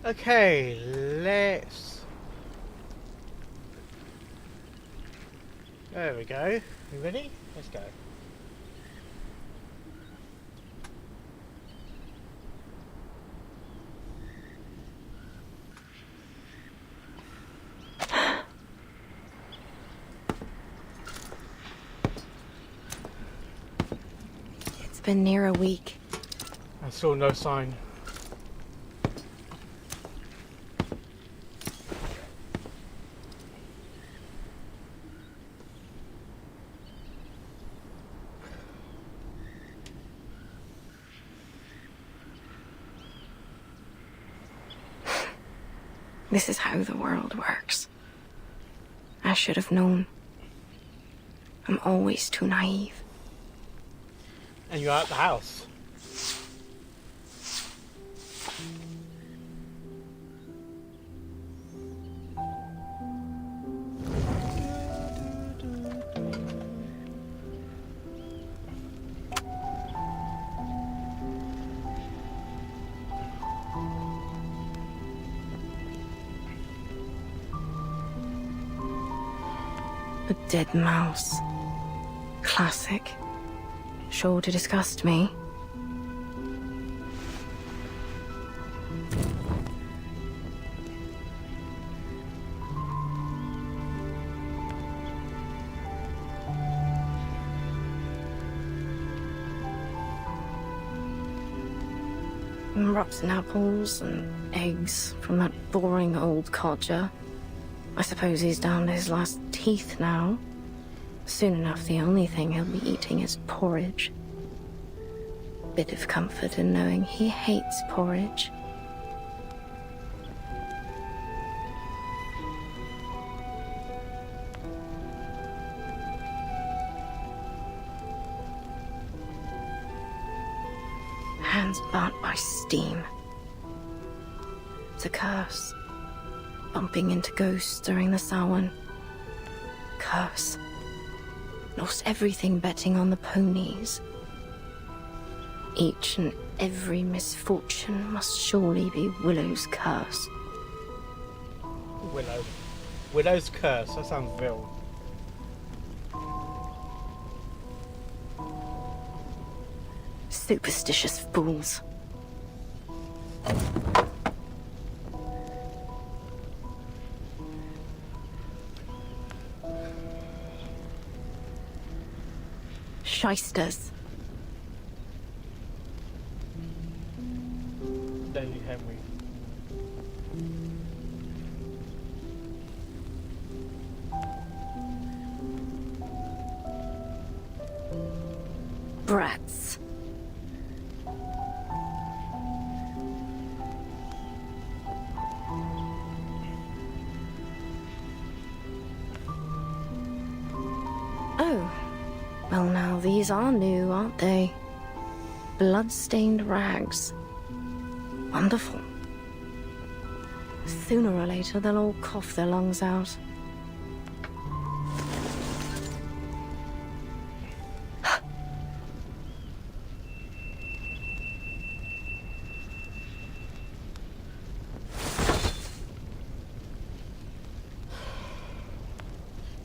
Okay, let's... There we go. You ready? Let's go. It's been near a week. I saw no sign. This is how the world works. I should have known. I'm always too naive. And you're at the house. A dead mouse. Classic. Sure to disgust me. Rotten apples and eggs from that boring old codger. I suppose he's down to his last teeth now. Soon enough, the only thing he'll be eating is porridge. Bit of comfort in knowing he hates porridge. Hands burnt by steam. It's a curse. Bumping into ghosts during the Samhain. Curse. Lost everything betting on the ponies. Each and every misfortune must surely be Willow's curse. Willow. Willow's curse. That sounds real. Superstitious fools. Shysters. Lady Henry. Brats. Oh. Well, now these are new, aren't they? Blood-stained rags. Wonderful. Sooner or later, they'll all cough their lungs out.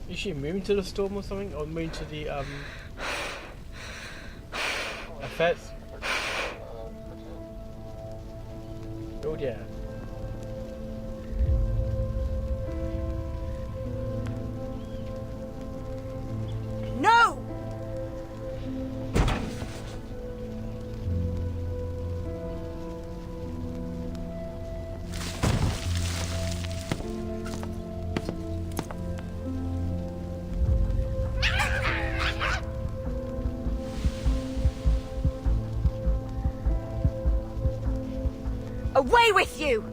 Is she immune to the storm or something? Or immune to the effects? Oh yeah. No! Away with you!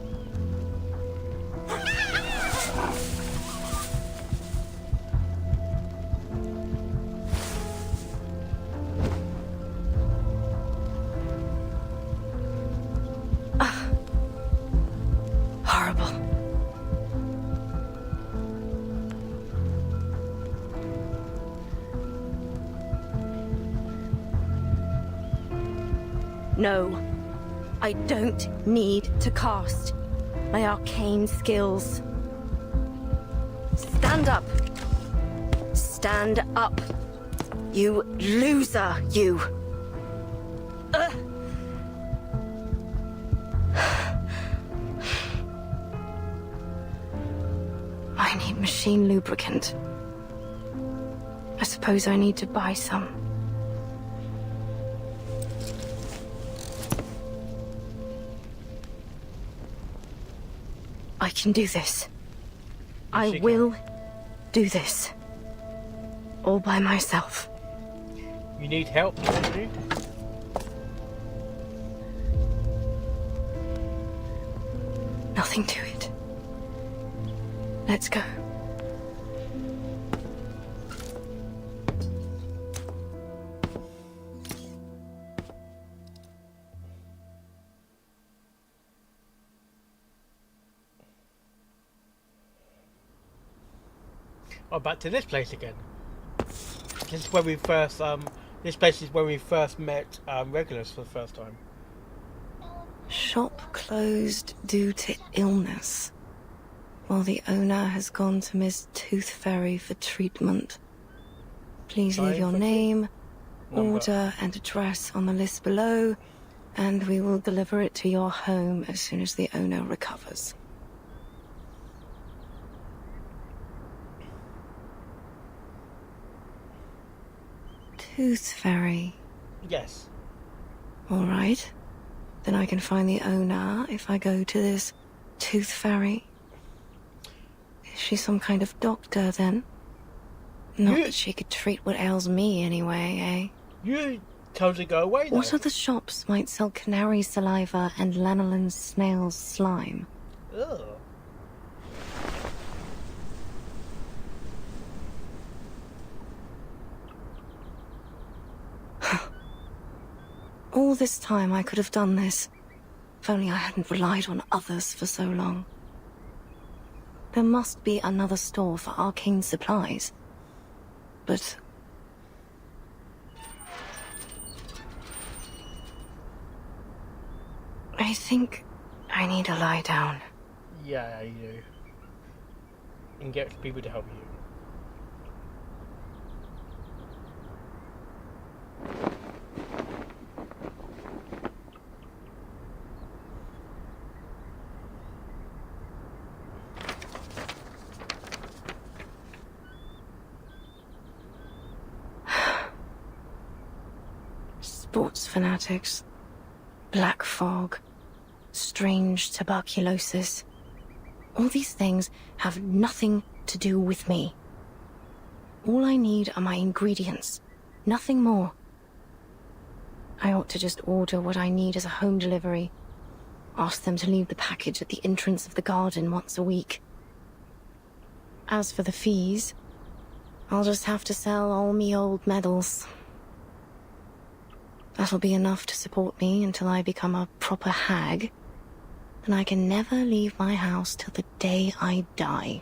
Horrible. No. I don't need to cast. my arcane skills. Stand up. Stand up. You loser, you. I need machine lubricant. I suppose I need to buy some. I can do this. I will do this. All by myself. You need help, don't you? Nothing to it. Let's go. Oh, back to this place again. This is where we first this place is where we first met Regulus for the first time. Shop closed due to illness, while the owner has gone to Miss Tooth Fairy for treatment. Please leave your name, order and address on the list below, and we will deliver it to your home as soon as the owner recovers. Tooth Fairy. Yes. All right. Then I can find the owner if I go to this Tooth Fairy. Is she some kind of doctor, then? Not that she could treat what ails me anyway, eh? You told her to go away, though. What other shops might sell canary saliva and lanolin snail's slime? Ugh. All this time I could have done this, if only I hadn't relied on others for so long. There must be another store for arcane supplies. But... I think I need to lie down. Yeah, you do. And get people to help you. Sports fanatics, black fog, strange tuberculosis. All these things have nothing to do with me. All I need are my ingredients, nothing more. I ought to just order what I need as a home delivery. Ask them to leave the package at the entrance of the garden once a week. As for the fees, I'll just have to sell all me old medals. That'll be enough to support me until I become a proper hag, and I can never leave my house till the day I die.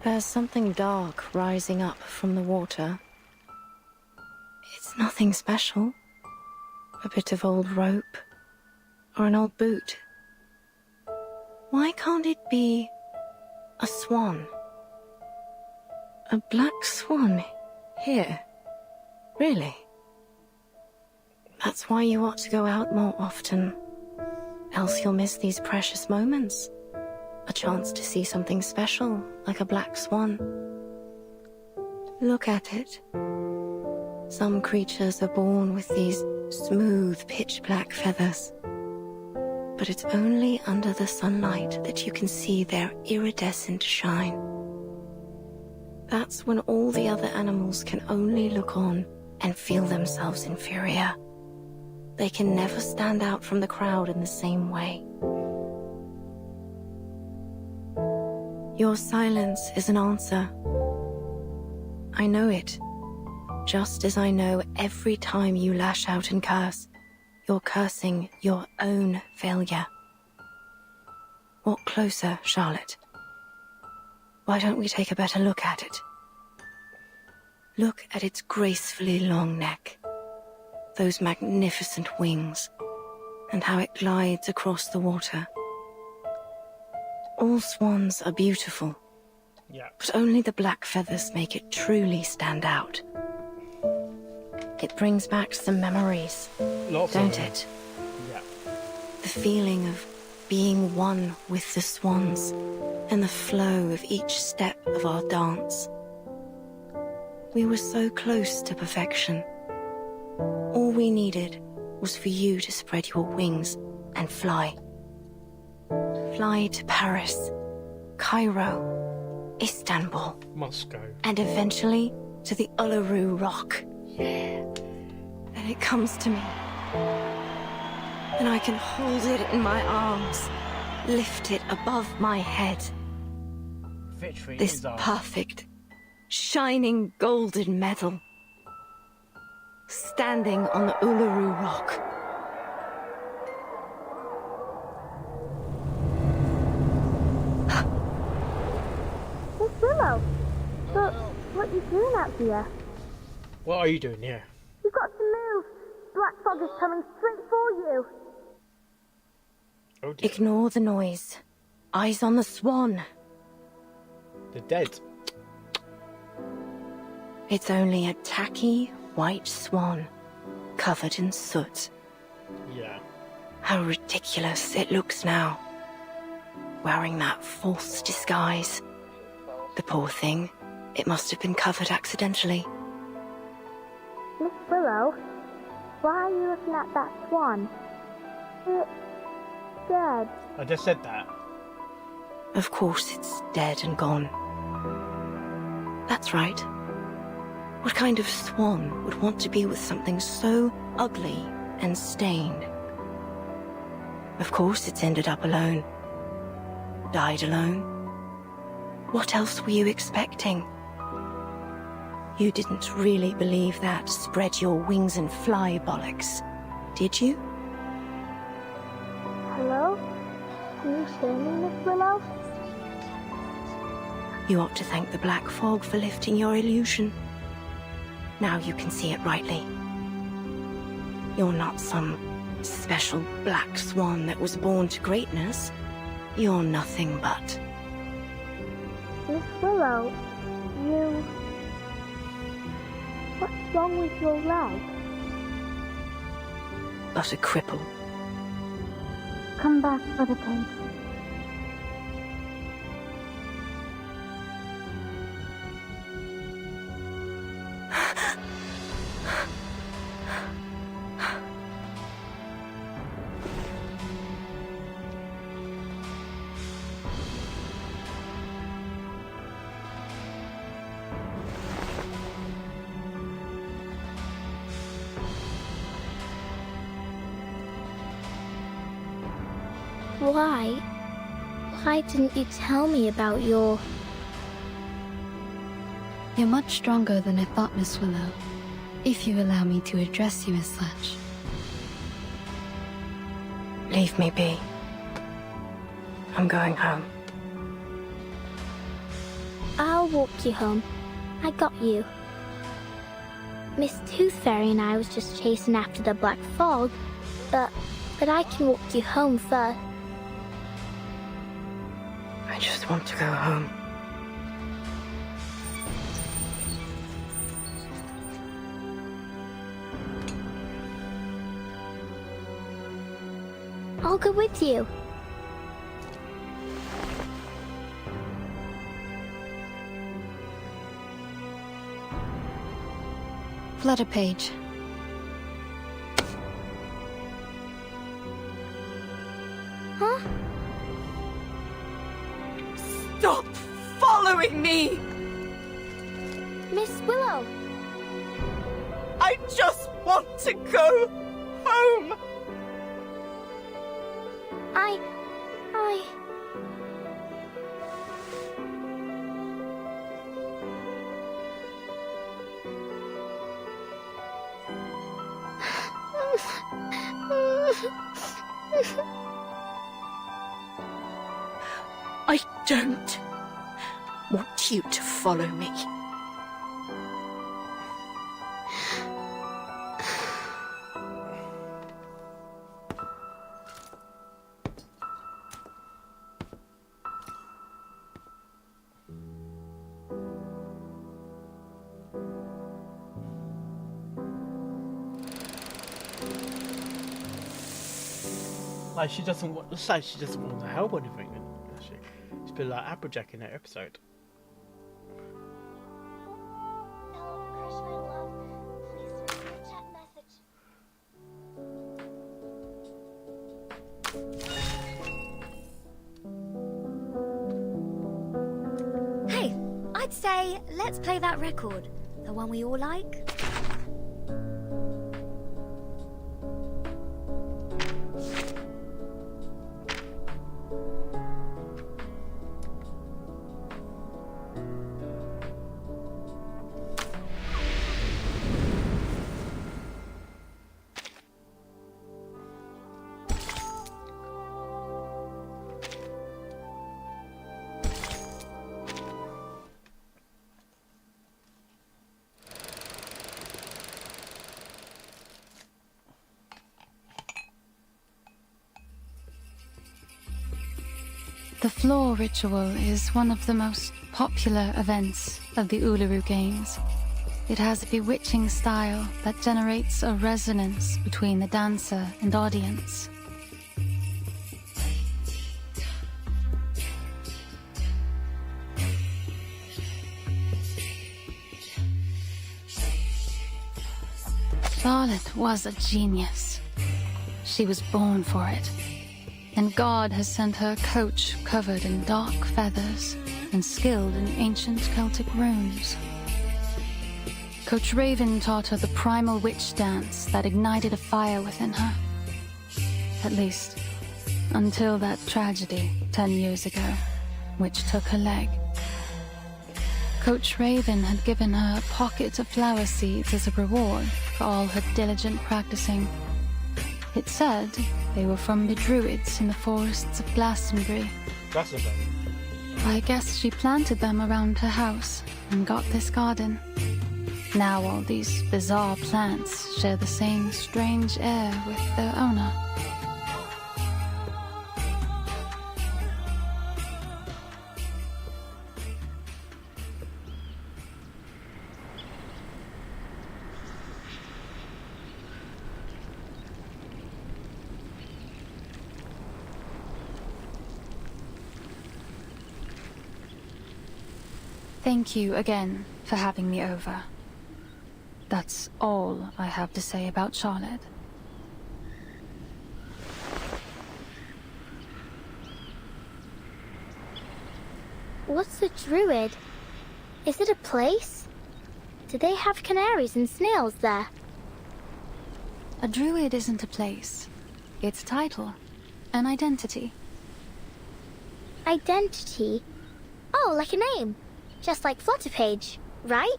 There's something dark rising up from the water. It's nothing special. A bit of old rope, or an old boot. Why can't it be a swan? A black swan here? Really? That's why you ought to go out more often. Else you'll miss these precious moments. A chance to see something special, like a black swan. Look at it. Some creatures are born with these smooth, pitch-black feathers. But it's only under the sunlight that you can see their iridescent shine. That's when all the other animals can only look on and feel themselves inferior. They can never stand out from the crowd in the same way. Your silence is an answer. I know it. Just as I know every time you lash out and curse, you're cursing your own failure. Walk closer, Charlotte. Why don't we take a better look at it? Look at its gracefully long neck, those magnificent wings, and how it glides across the water. All swans are beautiful, but only the black feathers make it truly stand out. It brings back some memories, don't it? Yeah. The feeling of being one with the swans and the flow of each step of our dance. We were so close to perfection. All we needed was for you to spread your wings and fly. Fly to Paris, Cairo, Istanbul, Moscow, and eventually to the Uluru Rock. Then it comes to me, and I can hold it in my arms, lift it above my head. Victory This is ours. perfect, shining golden medal, standing on the Uluru Rock. Miss Willow! But what are you doing out here? What are you doing here? You've got to move! Black fog is coming straight for you! Oh dear. Ignore the noise. Eyes on the swan. The dead. It's only a tacky white swan, covered in soot. Yeah. How ridiculous it looks now, wearing that false disguise. The poor thing, it must have been covered accidentally. Miss Willow, why are you looking at that swan? It's dead. I just said that. Of course it's dead and gone. That's right. What kind of swan would want to be with something so ugly and stained? Of course it's ended up alone. Died alone. What else were you expecting? You didn't really believe that spread your wings and fly bollocks, did you? Hello? Can you hear me, Miss Willow? You ought to thank the black fog for lifting your illusion. Now you can see it rightly. You're not some special black swan that was born to greatness. You're nothing but. Miss Willow, you... What's wrong with your leg? But a cripple. Come back for the paint. Why didn't you tell me about your... You're much stronger than I thought, Miss Willow, if you allow me to address you as such. Leave me be. I'm going home. I'll walk you home. I got you. Miss Tooth Fairy and I was just chasing after the black fog, but I can walk you home first. I just want to go home. I'll go with you. Flutter Page. Huh? Stop following me! Miss Willow! I just want to go home! I... I don't want you to follow me. Like she doesn't want. Looks like she doesn't want to help or anything. Actually, it's been like Applejack in that episode. Hey, I'd say let's play that record. The one we all like. The floor ritual is one of the most popular events of the Uluru Games. It has a bewitching style that generates a resonance between the dancer and audience. Charlotte was a genius. She was born for it. And God has sent her a coach covered in dark feathers and skilled in ancient Celtic runes. Coach Raven taught her the primal witch dance that ignited a fire within her. At least, until that tragedy 10 years ago, which took her leg. Coach Raven had given her a pocket of flower seeds as a reward for all her diligent practicing. It said they were from the Druids in the forests of Glastonbury. I guess she planted them around her house and got this garden. Now all these bizarre plants share the same strange air with their owner. Thank you again for having me over. That's all I have to say about Charlotte. What's a druid? Is it a place? Do they have canaries and snails there? A druid isn't a place. It's a title. An identity. Identity? Oh, like a name. Just like Flutterpage, right?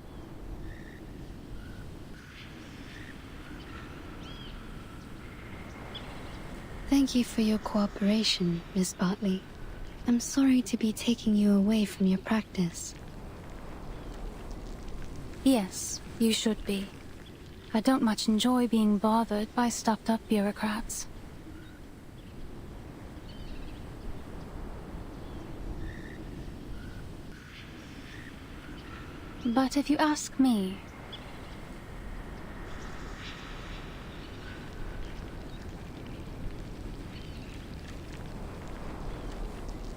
Thank you for your cooperation, Miss Bartley. I'm sorry to be taking you away from your practice. Yes, you should be. I don't much enjoy being bothered by stuffed-up bureaucrats. But if you ask me,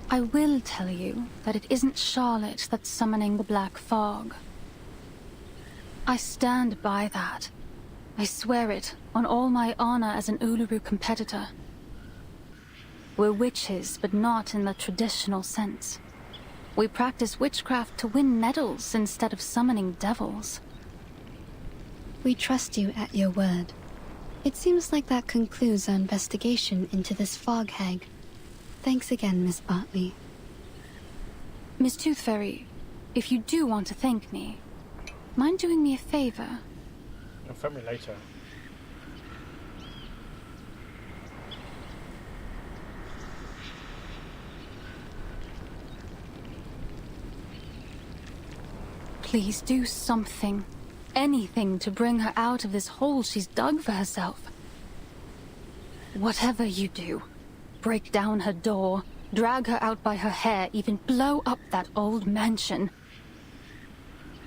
I will tell you that it isn't Charlotte that's summoning the Black Fog. I stand by that. I swear it on all my honor as an Uluru competitor. We're witches, but not in the traditional sense. We practice witchcraft to win medals instead of summoning devils. We trust you at your word. It seems like that concludes our investigation into this fog hag. Thanks again, Miss Bartley. Miss Toothfairy, if you do want to thank me, mind doing me a favor? You'll thank me later. Please do something. Anything to bring her out of this hole she's dug for herself. Whatever you do, break down her door, drag her out by her hair, even blow up that old mansion.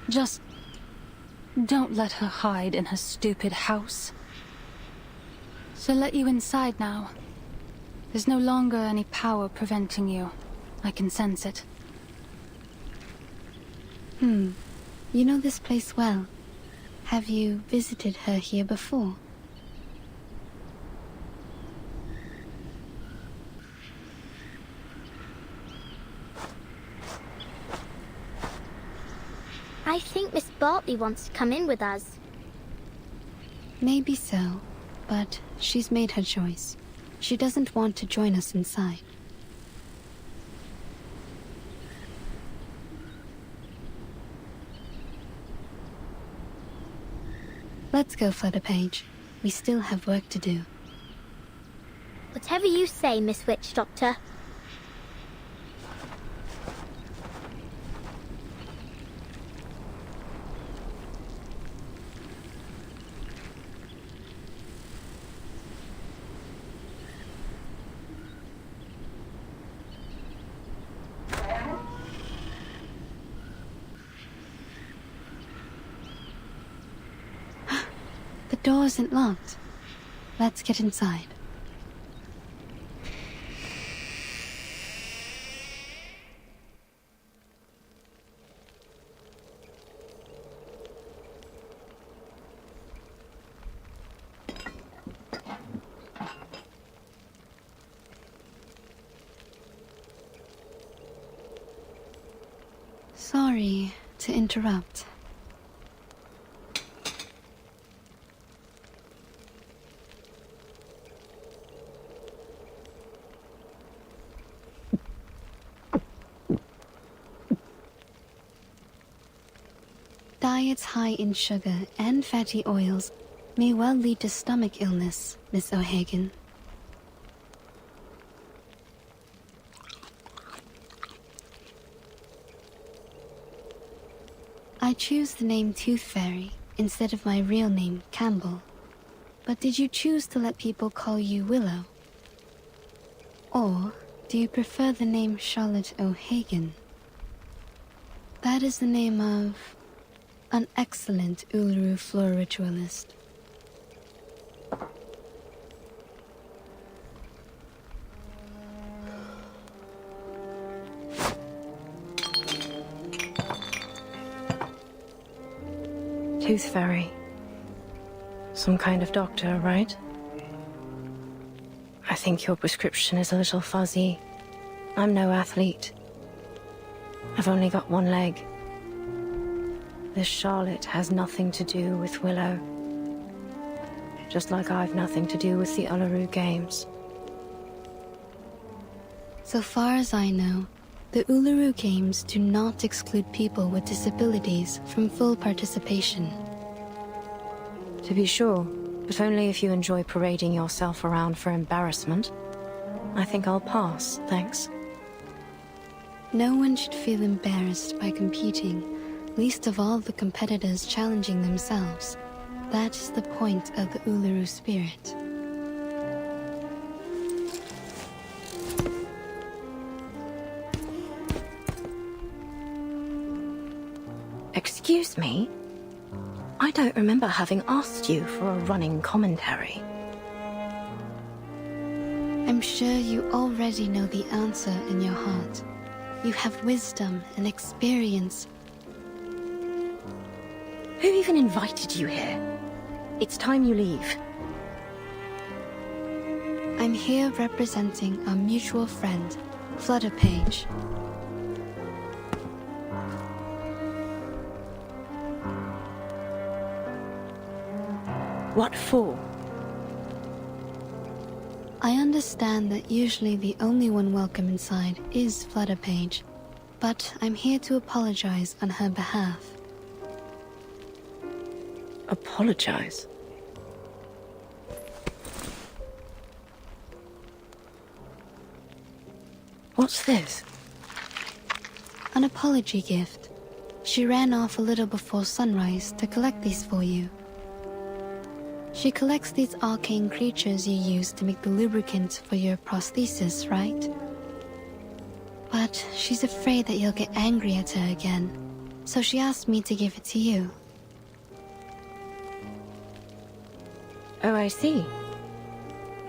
Just don't let her hide in her stupid house. She'll let you inside now. There's no longer any power preventing you. I can sense it. You know this place well. Have you visited her here before? I think Miss Bartley wants to come in with us. Maybe so, but she's made her choice. She doesn't want to join us inside. Let's go, Flutterpage. We still have work to do. Whatever you say, Miss Witch Doctor. The door isn't locked. Let's get inside. Sorry to interrupt. Diets high in sugar and fatty oils may well lead to stomach illness, Miss O'Hagan. I choose the name Tooth Fairy instead of my real name, Campbell. But did you choose to let people call you Willow? Or do you prefer the name Charlotte O'Hagan? That is the name of an excellent Uluru floor ritualist. Tooth Fairy. Some kind of doctor, right? I think your prescription is a little fuzzy. I'm no athlete. I've only got one leg. This Charlotte has nothing to do with Willow. Just like I've nothing to do with the Uluru Games. So far as I know, the Uluru Games do not exclude people with disabilities from full participation. To be sure, but only if you enjoy parading yourself around for embarrassment. I think I'll pass, thanks. No one should feel embarrassed by competing, least of all the competitors challenging themselves. That is the point of the Uluru spirit. Excuse me? I don't remember having asked you for a running commentary. I'm sure you already know the answer in your heart. You have wisdom and experience. Who even invited you here? It's time you leave. I'm here representing our mutual friend, Flutterpage. What for? I understand that usually the only one welcome inside is Flutterpage, but I'm here to apologize on her behalf. Apologize? What's this? An apology gift. She ran off a little before sunrise to collect these for you. She collects these arcane creatures you use to make the lubricant for your prosthesis, right? But she's afraid that you'll get angry at her again, so she asked me to give it to you. Oh, I see.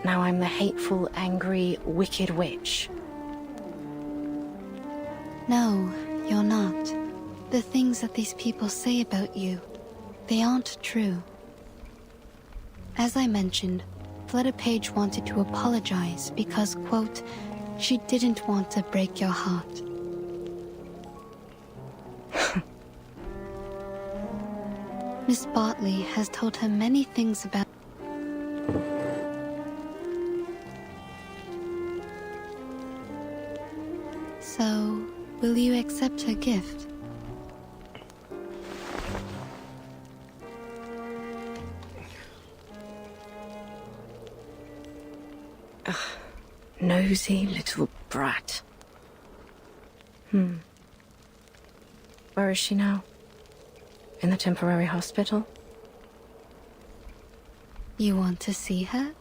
Now I'm the hateful, angry, wicked witch. No, you're not. The things that these people say about you, they aren't true. As I mentioned, Fleda Page wanted to apologize because, quote, she didn't want to break your heart. Miss Bartley has told her many things about... So, will you accept her gift? Nosy little brat. Where is she now? In the temporary hospital? You want to see her?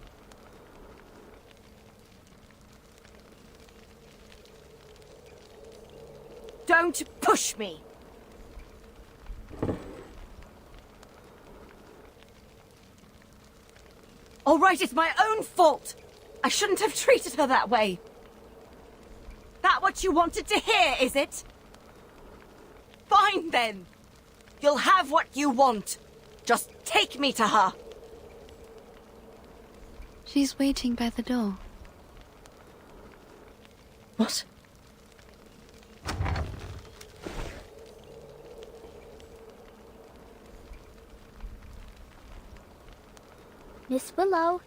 Don't push me! All right, it's my own fault! I shouldn't have treated her that way. That what you wanted to hear, is it? Fine then. You'll have what you want. Just take me to her. She's waiting by the door. What? Miss Willow.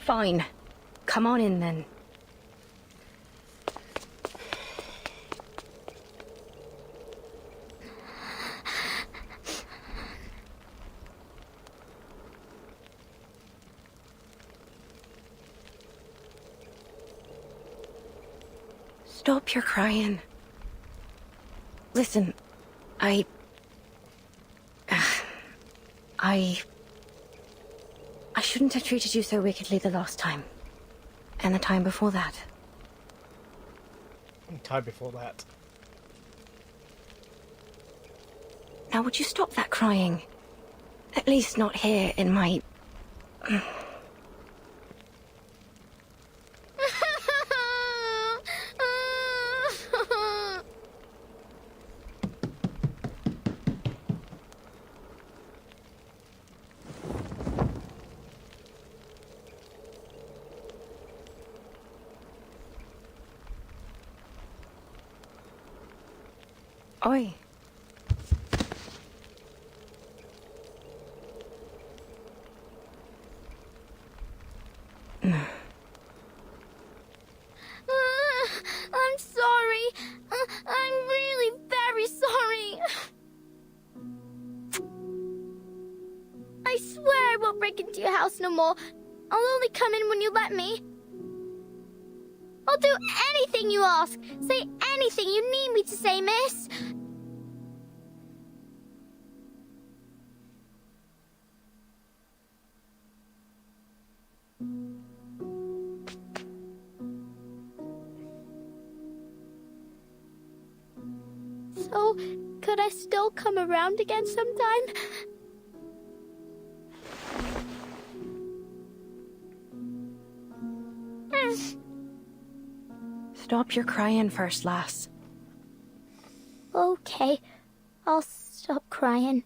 Fine. Come on in then. Stop your crying. Listen, I shouldn't have treated you so wickedly the last time. And the time before that. Time before that. Now would you stop that crying? At least not here in my... Oi. I'm sorry. I'm really very sorry. I swear I won't break into your house no more. I'll only come in when you let me. I'll do anything you ask. Say anything you need me to say, miss. So, could I still come around again sometime? Stop your crying first, lass. Okay, I'll stop crying.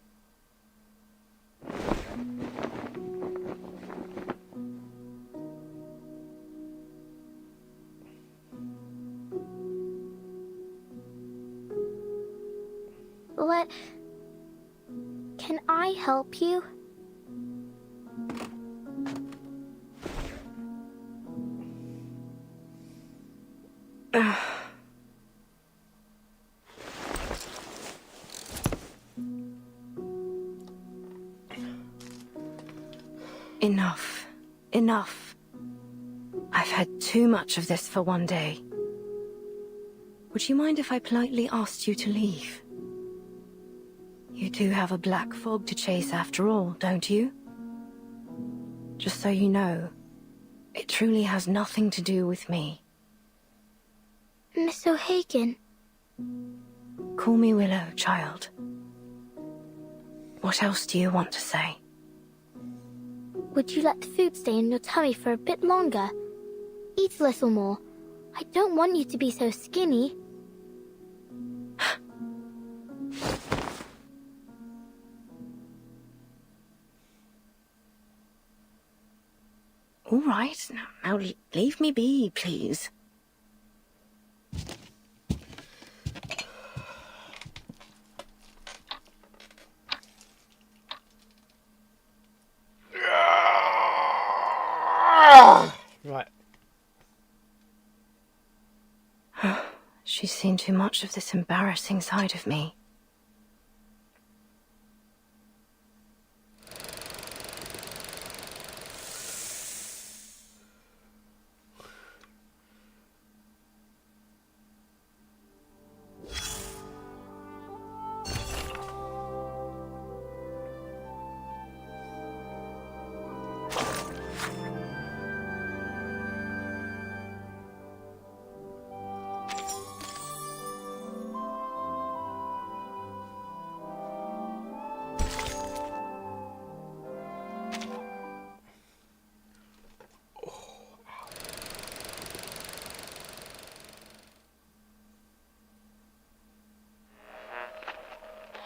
What? Can I help you? Enough. Enough. I've had too much of this for one day. Would you mind if I politely asked you to leave? You do have a black fog to chase after all, don't you? Just so you know, it truly has nothing to do with me. Miss O'Hagan. Call me Willow, child. What else do you want to say? Would you let the food stay in your tummy for a bit longer? Eat a little more. I don't want you to be so skinny. All right, now leave me be, please. Right. She's seen too much of this embarrassing side of me.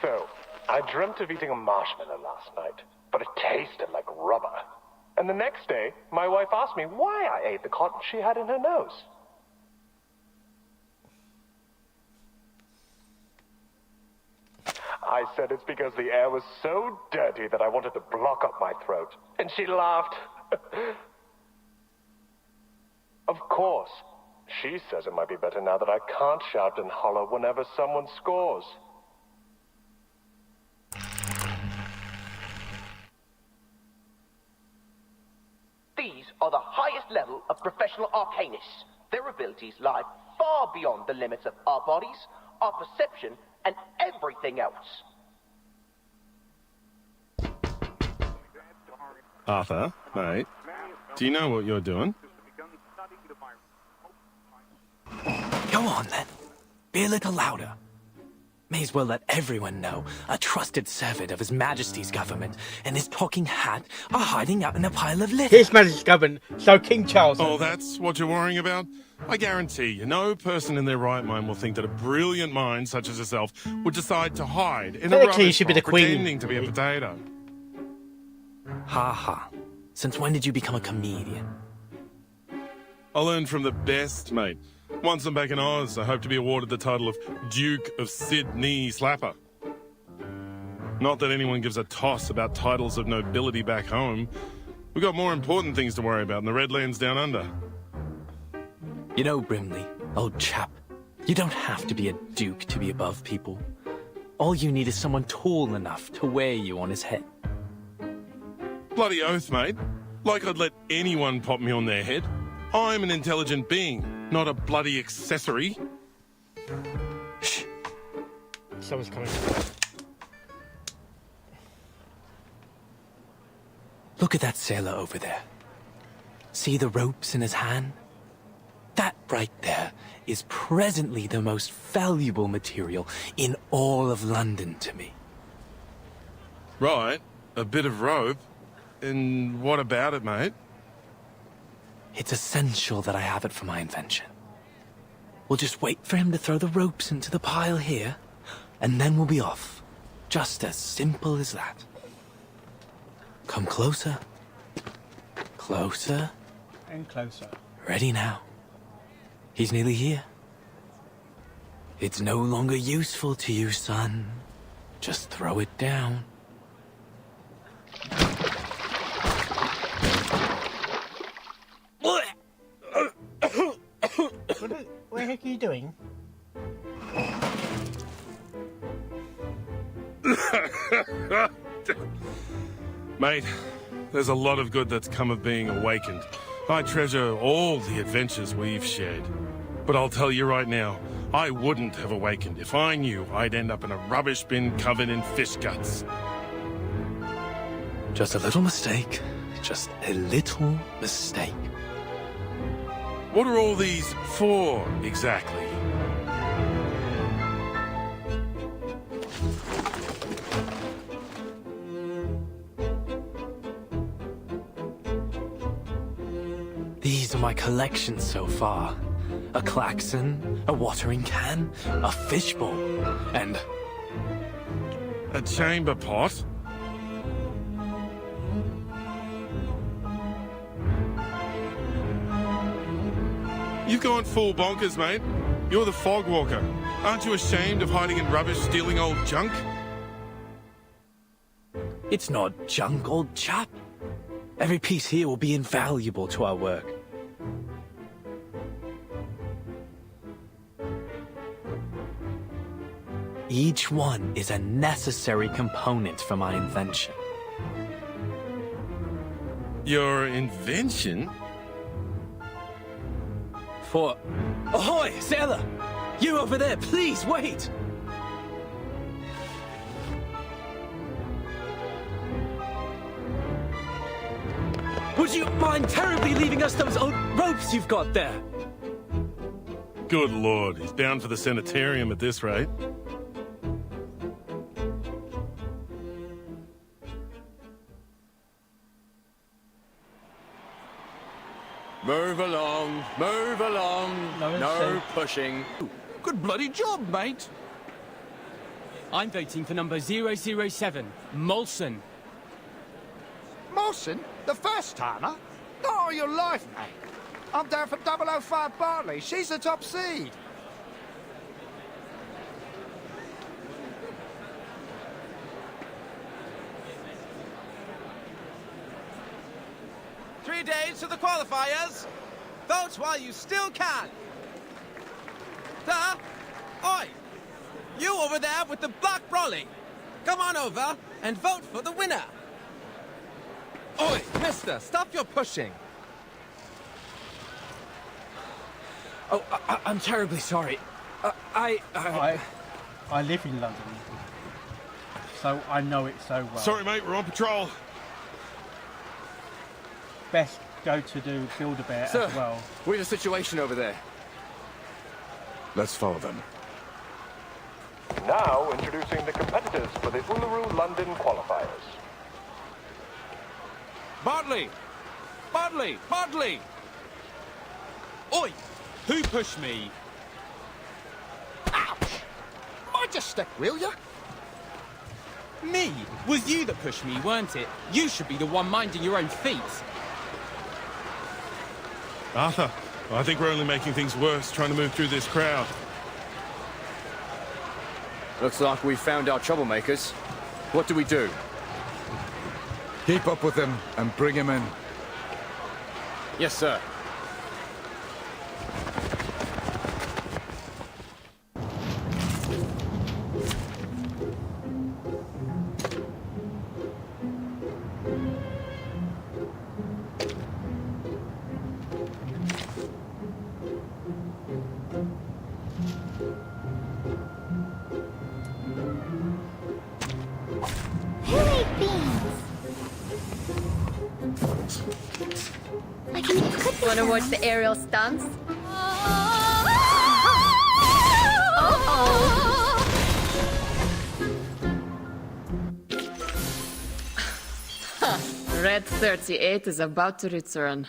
So, I dreamt of eating a marshmallow last night, but it tasted like rubber. And the next day, my wife asked me why I ate the cotton she had in her nose. I said it's because the air was so dirty that I wanted to block up my throat. And she laughed. Of course. She says it might be better now that I can't shout and holler whenever someone scores. These are the highest level of professional arcanists. Their abilities lie far beyond the limits of our bodies, our perception, and everything else. Arthur, mate, do you know what you're doing? Go on, then. Be a little louder. May as well let everyone know a trusted servant of His Majesty's government and his talking hat are hiding out in a pile of litter. His Majesty's government, so King Charles. Oh, that's what you're worrying about? I guarantee you, no person in their right mind will think that a brilliant mind such as yourself would decide to hide in a Technically, you rubbish should be the pile queen. pretending to be a potato. Ha ha. Since when did you become a comedian? I learned from the best, mate. Once I'm back in Oz, I hope to be awarded the title of Duke of Sydney Slapper. Not that anyone gives a toss about titles of nobility back home. We've got more important things to worry about in the Redlands down under. You know, Brimley, old chap, you don't have to be a duke to be above people. All you need is someone tall enough to wear you on his head. Bloody oath, mate. Like I'd let anyone pop me on their head. I'm an intelligent being, not a bloody accessory. Shh. Someone's coming. Look at that sailor over there. See the ropes in his hand? That right there is presently the most valuable material in all of London to me. Right, a bit of rope. And what about it, mate? It's essential that I have it for my invention. We'll just wait for him to throw the ropes into the pile here, and then we'll be off. Just as simple as that. Come closer. Closer. And closer. Ready now. He's nearly here. It's no longer useful to you, son. Just throw it down. What the heck are you doing? Mate, there's a lot of good that's come of being awakened. I treasure all the adventures we've shared. But I'll tell you right now, I wouldn't have awakened if I knew I'd end up in a rubbish bin covered in fish guts. Just a little mistake. Just a little mistake. What are all these for, exactly? These are my collections so far. A klaxon, a watering can, a fishbowl, and... a chamber pot? You've gone full bonkers, mate. You're the fog walker. Aren't you ashamed of hiding in rubbish, stealing old junk? It's not junk, old chap. Every piece here will be invaluable to our work. Each one is a necessary component for my invention. Your invention? For... Ahoy, sailor! You over there, please wait! Would you mind terribly leaving us those old ropes you've got there? Good lord, he's bound for the sanitarium at this rate. Move along, move along. No pushing. Good bloody job, mate. I'm voting for number 007, Molson. Molson? The first timer? Not all your life, mate. I'm down for 005 Bartley. She's the top seed. Three days to the qualifiers. Vote while you still can. Oi! You over there with the black brolly. Come on over and vote for the winner. Oi, mister, stop your pushing. Oh, I'm terribly sorry. I live in London, so I know it so well. Sorry, mate, we're on patrol. Best go to do Build-A-Bear Sir, as well. we have a situation over there. Let's follow them. Now introducing the competitors for the Uluru London qualifiers. Bartley! Bartley! Bartley! Oi! Who pushed me? Ouch! Mind your step, will ya? Me? Was you that pushed me, weren't it? You should be the one minding your own feet. Arthur, I think we're only making things worse trying to move through this crowd. Looks like we found our troublemakers. What do we do? Keep up with him and bring him in. Yes, sir. Who ate beans? I can could Wanna watch the aerial stunts? Red 38 is about to return.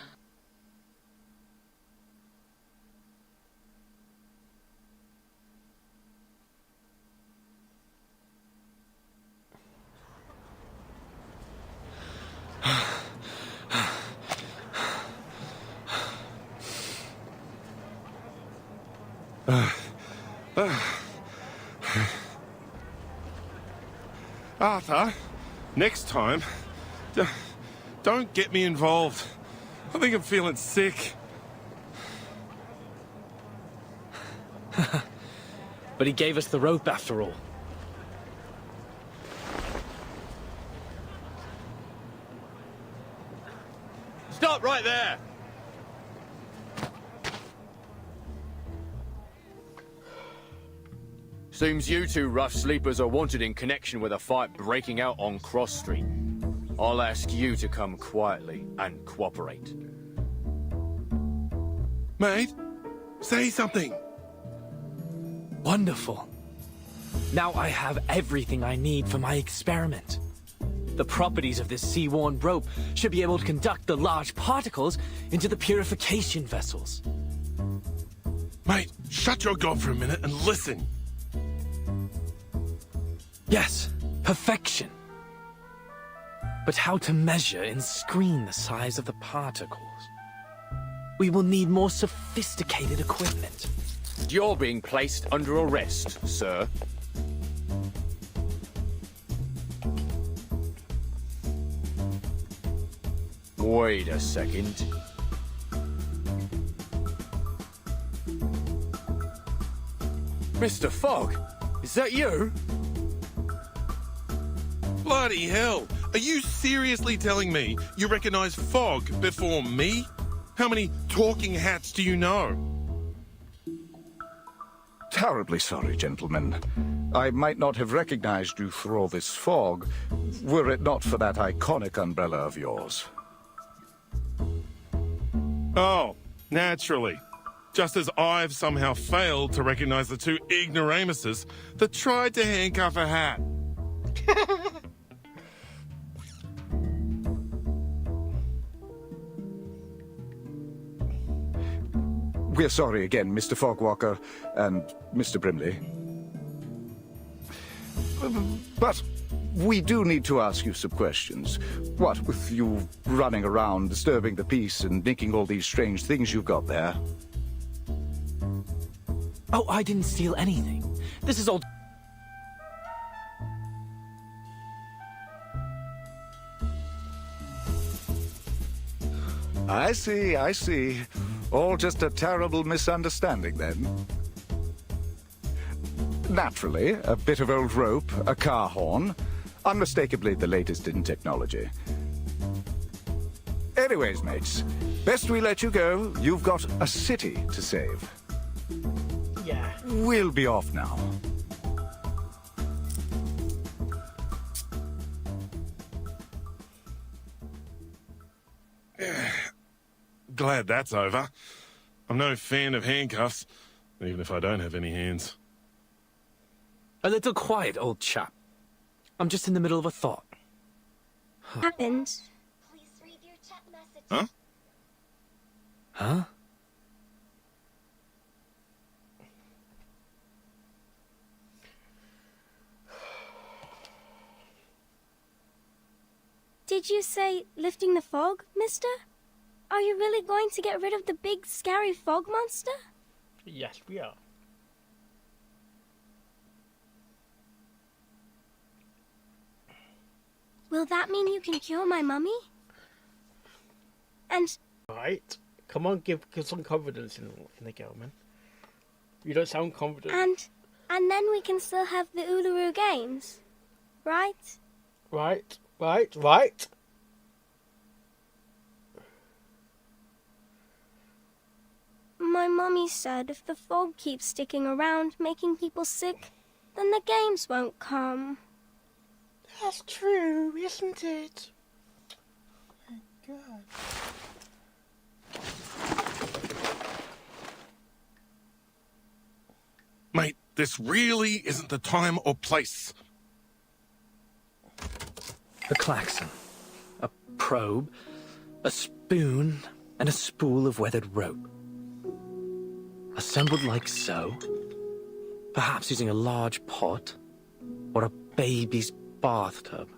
Arthur, next time, don't get me involved. I think I'm feeling sick. But he gave us the rope after all. Stop right there! Seems you two rough sleepers are wanted in connection with a fight breaking out on Cross Street. I'll ask you to come quietly and cooperate. Mate, say something. Wonderful. Now I have everything I need for my experiment. The properties of this sea-worn rope should be able to conduct the large particles into the purification vessels. Mate, shut your gob for a minute and listen. Yes, perfection. But how to measure and screen the size of the particles? We will need more sophisticated equipment. You're being placed under arrest, sir. Wait a second. Mr. Fogg, is that you? Bloody hell! Are you seriously telling me you recognize Fogg before me? How many talking hats do you know? Terribly sorry, gentlemen. I might not have recognized you through all this fog, were it not for that iconic umbrella of yours. Oh, naturally. Just as I've somehow failed to recognize the two ignoramuses that tried to handcuff a hat. We're sorry again, Mr. Fogwalker and Mr. Brimley. But we do need to ask you some questions. What with you running around, disturbing the peace, and making all these strange things you've got there? Oh, I didn't steal anything. This is all... I see, I see. All just a terrible misunderstanding, then. Naturally, a bit of old rope, a car horn, unmistakably the latest in technology. Anyways, mates, best we let you go. You've got a city to save. Yeah. We'll be off now. Glad that's over. I'm no fan of handcuffs, even if I don't have any hands. A little quiet, old chap. I'm just in the middle of a thought. Happened. Huh? Huh? Did you say lifting the fog, mister? Are you really going to get rid of the big, scary fog monster? Yes, we are. Will that mean you can cure my mummy? And... Right. Come on, give some confidence in the girl, man. You don't sound confident. And then we can still have the Uluru Games, right? Right. My mummy said if the fog keeps sticking around, making people sick, then the games won't come. That's true, isn't it? Oh my God. Mate, this really isn't the time or place. A klaxon, a probe, a spoon, and a spool of weathered rope. Assembled like so, perhaps using a large pot or a baby's bathtub.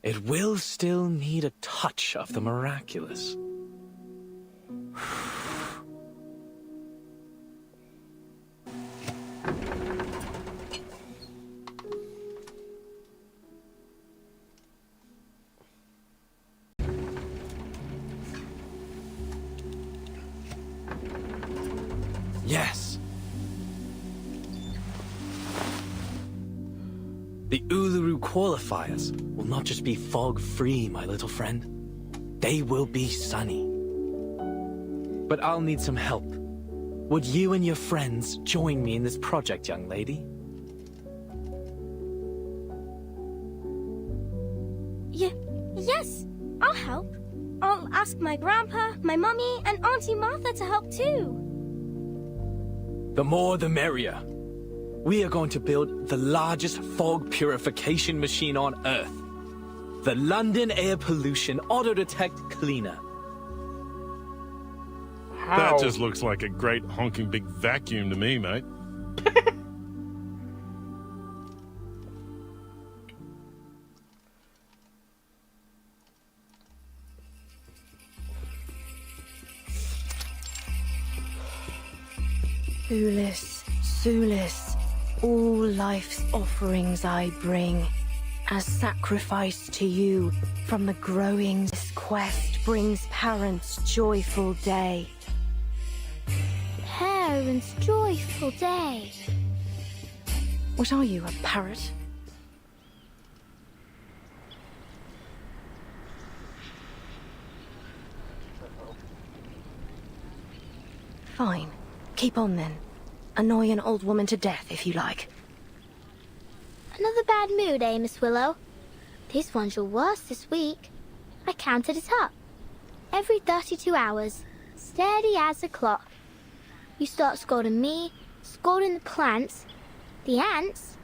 It will still need a touch of the miraculous. Yes. The Uluru qualifiers will not just be fog-free, my little friend. they will be sunny. But I'll need some help. Would you and your friends join me in this project, young lady? Yes, I'll help. I'll ask my grandpa, my mummy, and Auntie Martha to help too. The more the merrier. We are going to build the largest fog purification machine on Earth. The London Air Pollution Auto Detect Cleaner. That just looks like a great honking big vacuum to me, mate. Thulis, Sulis, all life's offerings I bring, as sacrifice to you from the growing. This quest brings parents' joyful day. Parents' joyful day. What are you, a parrot? Fine. Keep on then. Annoy an old woman to death if you like. Another bad mood, eh, Miss Willow? This one's your worst this week. I counted it up. Every 32 hours, steady as a clock. You start scolding me, scolding the plants, the ants,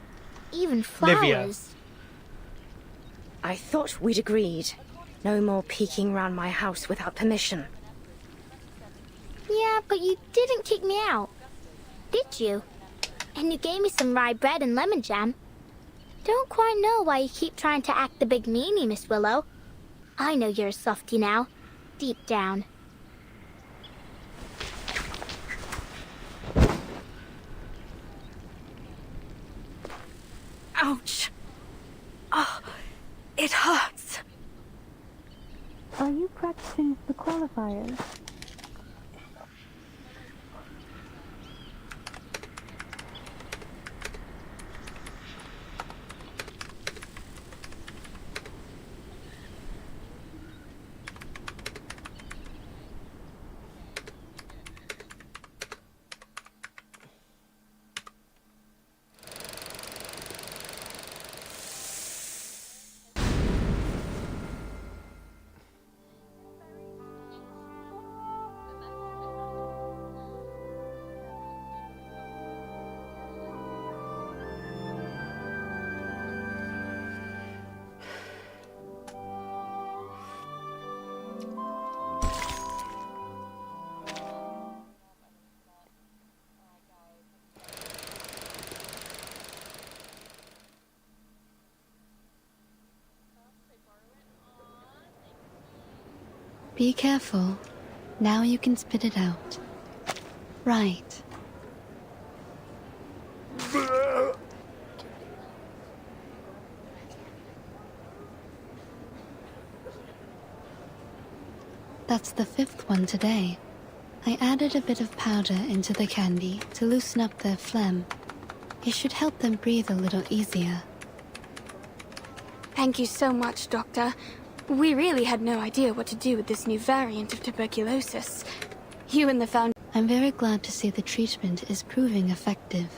even flowers. Livia. I thought we'd agreed. No more peeking round my house without permission. Yeah, but you didn't kick me out, did you? And you gave me some rye bread and lemon jam. Don't quite know why you keep trying to act the big meanie, Miss Willow. I know you're a softie now, deep down. Ouch! Oh, it hurts. Are you practicing the qualifiers? Be careful. Now you can spit it out. Right. That's the 5th one today. I added a bit of powder into the candy to loosen up their phlegm. It should help them breathe a little easier. Thank you so much, Doctor. We really had no idea what to do with this new variant of tuberculosis. You and the Foundation. I'm very glad to see the treatment is proving effective.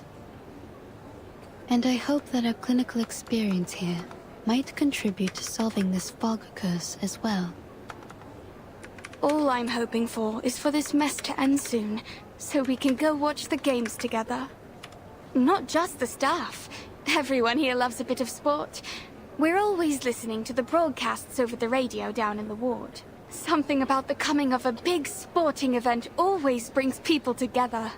And I hope that our clinical experience here might contribute to solving this fog curse as well. All I'm hoping for is for this mess to end soon, so we can go watch the games together. Not just the staff. Everyone here loves a bit of sport. We're always listening to the broadcasts over the radio down in the ward. Something about the coming of a big sporting event always brings people together.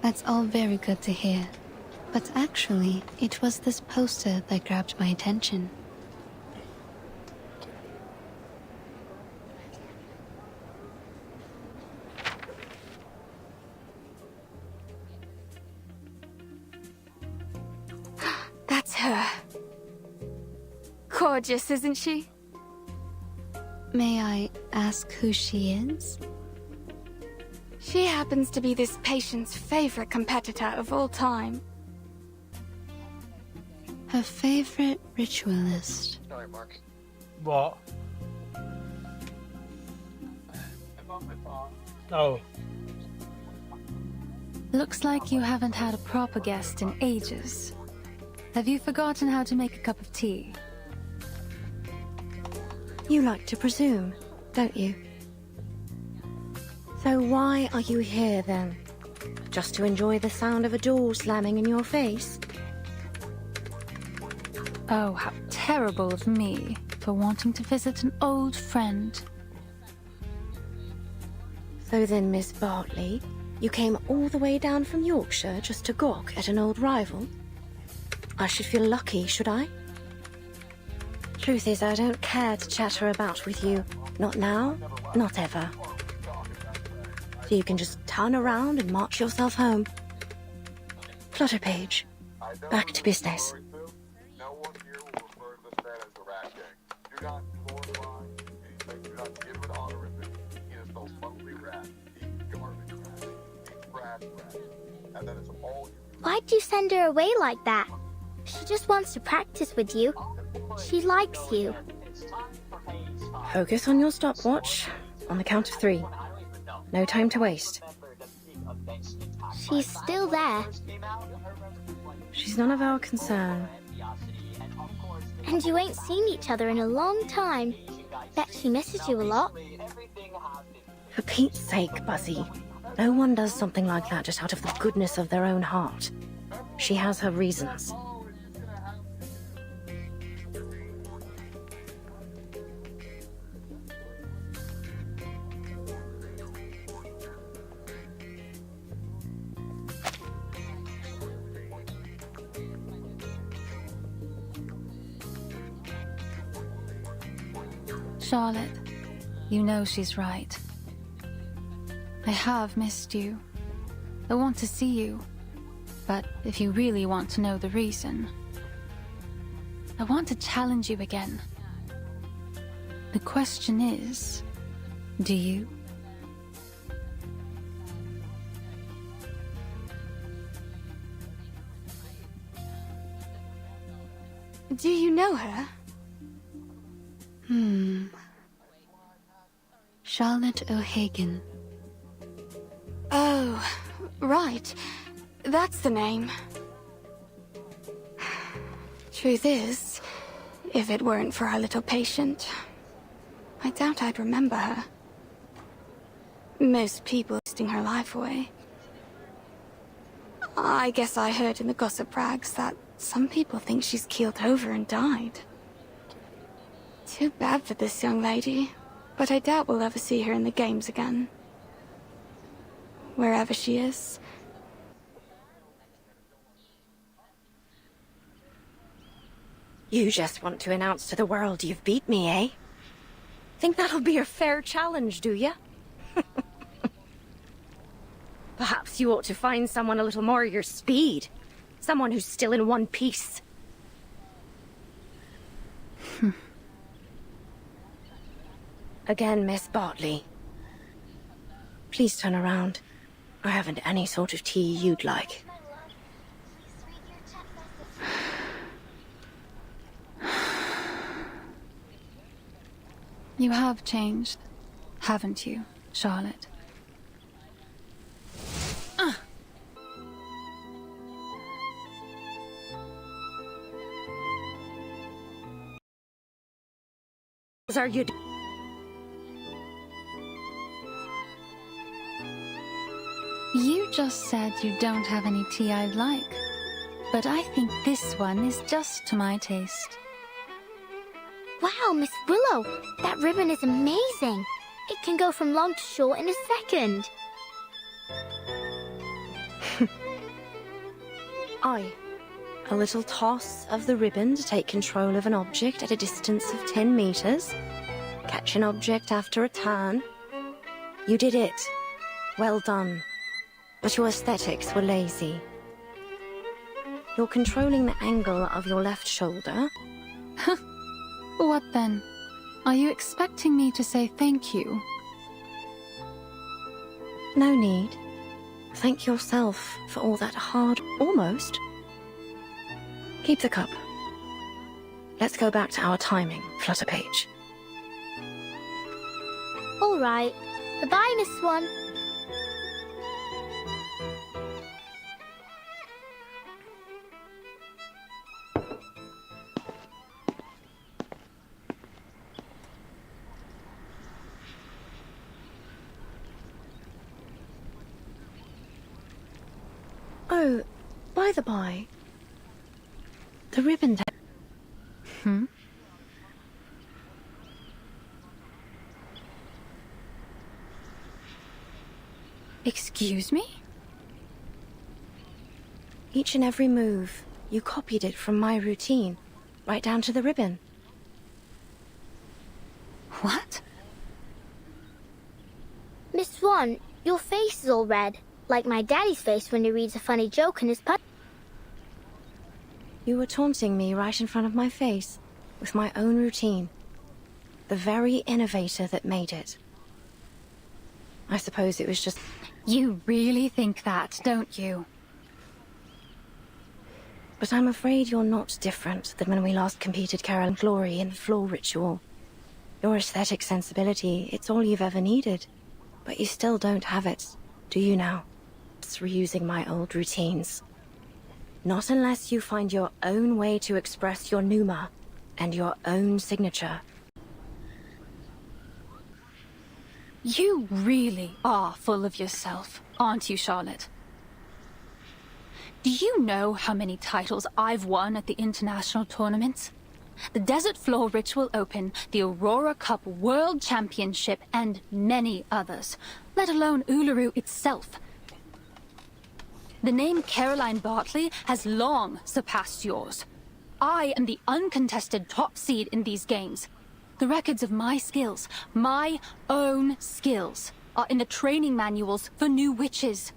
That's all very good to hear. But actually, it was this poster that grabbed my attention. That's her. Gorgeous, isn't she? May I ask who she is? She happens to be this patient's favorite competitor of all time. Her favorite ritualist. Sorry, Mark. What? Oh. Looks like you haven't had a proper guest in ages. Have you forgotten how to make a cup of tea? You like to presume, don't you? So why are you here then? Just to enjoy the sound of a door slamming in your face? Oh, how terrible of me for wanting to visit an old friend. So then, Miss Bartley, you came all the way down from Yorkshire just to gawk at an old rival? I should feel lucky, should I? Truth is, I don't care to chatter about with you. Not now, not ever. So you can just turn around and march yourself home. Flutterpage, back to business. Why'd you send her away like that? She just wants to practice with you. She likes you. Focus on your stopwatch. On the count of 3. No time to waste. She's still there. She's none of our concern. And you ain't seen each other in a long time. Bet she misses you a lot. For Pete's sake, Buzzy. No one does something like that just out of the goodness of their own heart. She has her reasons. Charlotte, you know she's right. I have missed you. I want to see you. But if you really want to know the reason, I want to challenge you again. The question is, do you? Do you know her? Charlotte O'Hagan. Oh, right. That's the name. Truth is, if it weren't for our little patient, I doubt I'd remember her. Most people wasting her life away. I guess I heard in the gossip rags that some people think she's keeled over and died. Too bad for this young lady, but I doubt we'll ever see her in the games again. Wherever she is. You just want to announce to the world you've beat me, eh? Think that'll be a fair challenge, do ya? Perhaps you ought to find someone a little more your speed. Someone who's still in one piece. Again, Miss Bartley. Please turn around. I haven't any sort of tea you'd like. You have changed, haven't you, Charlotte? Are you? You just said you don't have any tea I'd like, but I think this one is just to my taste. Wow, Miss Willow, that ribbon is amazing. It can go from long to short in a second. Aye. A little toss of the ribbon to take control of an object at a distance of 10 meters. Catch an object after a turn. You did it. Well done. But your aesthetics were lazy. You're controlling the angle of your left shoulder. What then? Are you expecting me to say thank you? No need. Thank yourself for all that hard almost. Keep the cup. Let's go back to our timing, Flutterpage. All right. Goodbye, Miss Swan. Oh, by the by, the ribbon. Excuse me? Each and every move, you copied it from my routine, right down to the ribbon. What? Miss Swan, your face is all red, like my daddy's face when he reads a funny joke in his put. You were taunting me right in front of my face, with my own routine. The very innovator that made it. I suppose it was just... You really think that, don't you? But I'm afraid you're not different than when we last competed Carol and Glory in the floor ritual. Your aesthetic sensibility, it's all you've ever needed. But you still don't have it, do you now? It's reusing my old routines. Not unless you find your own way to express your pneuma and your own signature. You really are full of yourself, aren't you, Charlotte? Do you know how many titles I've won at the international tournaments? The Desert Floor Ritual Open, the Aurora Cup World Championship, and many others, let alone Uluru itself. The name Caroline Bartley has long surpassed yours. I am the uncontested top seed in these games. The records of my skills, my own skills, are in the training manuals for new witches.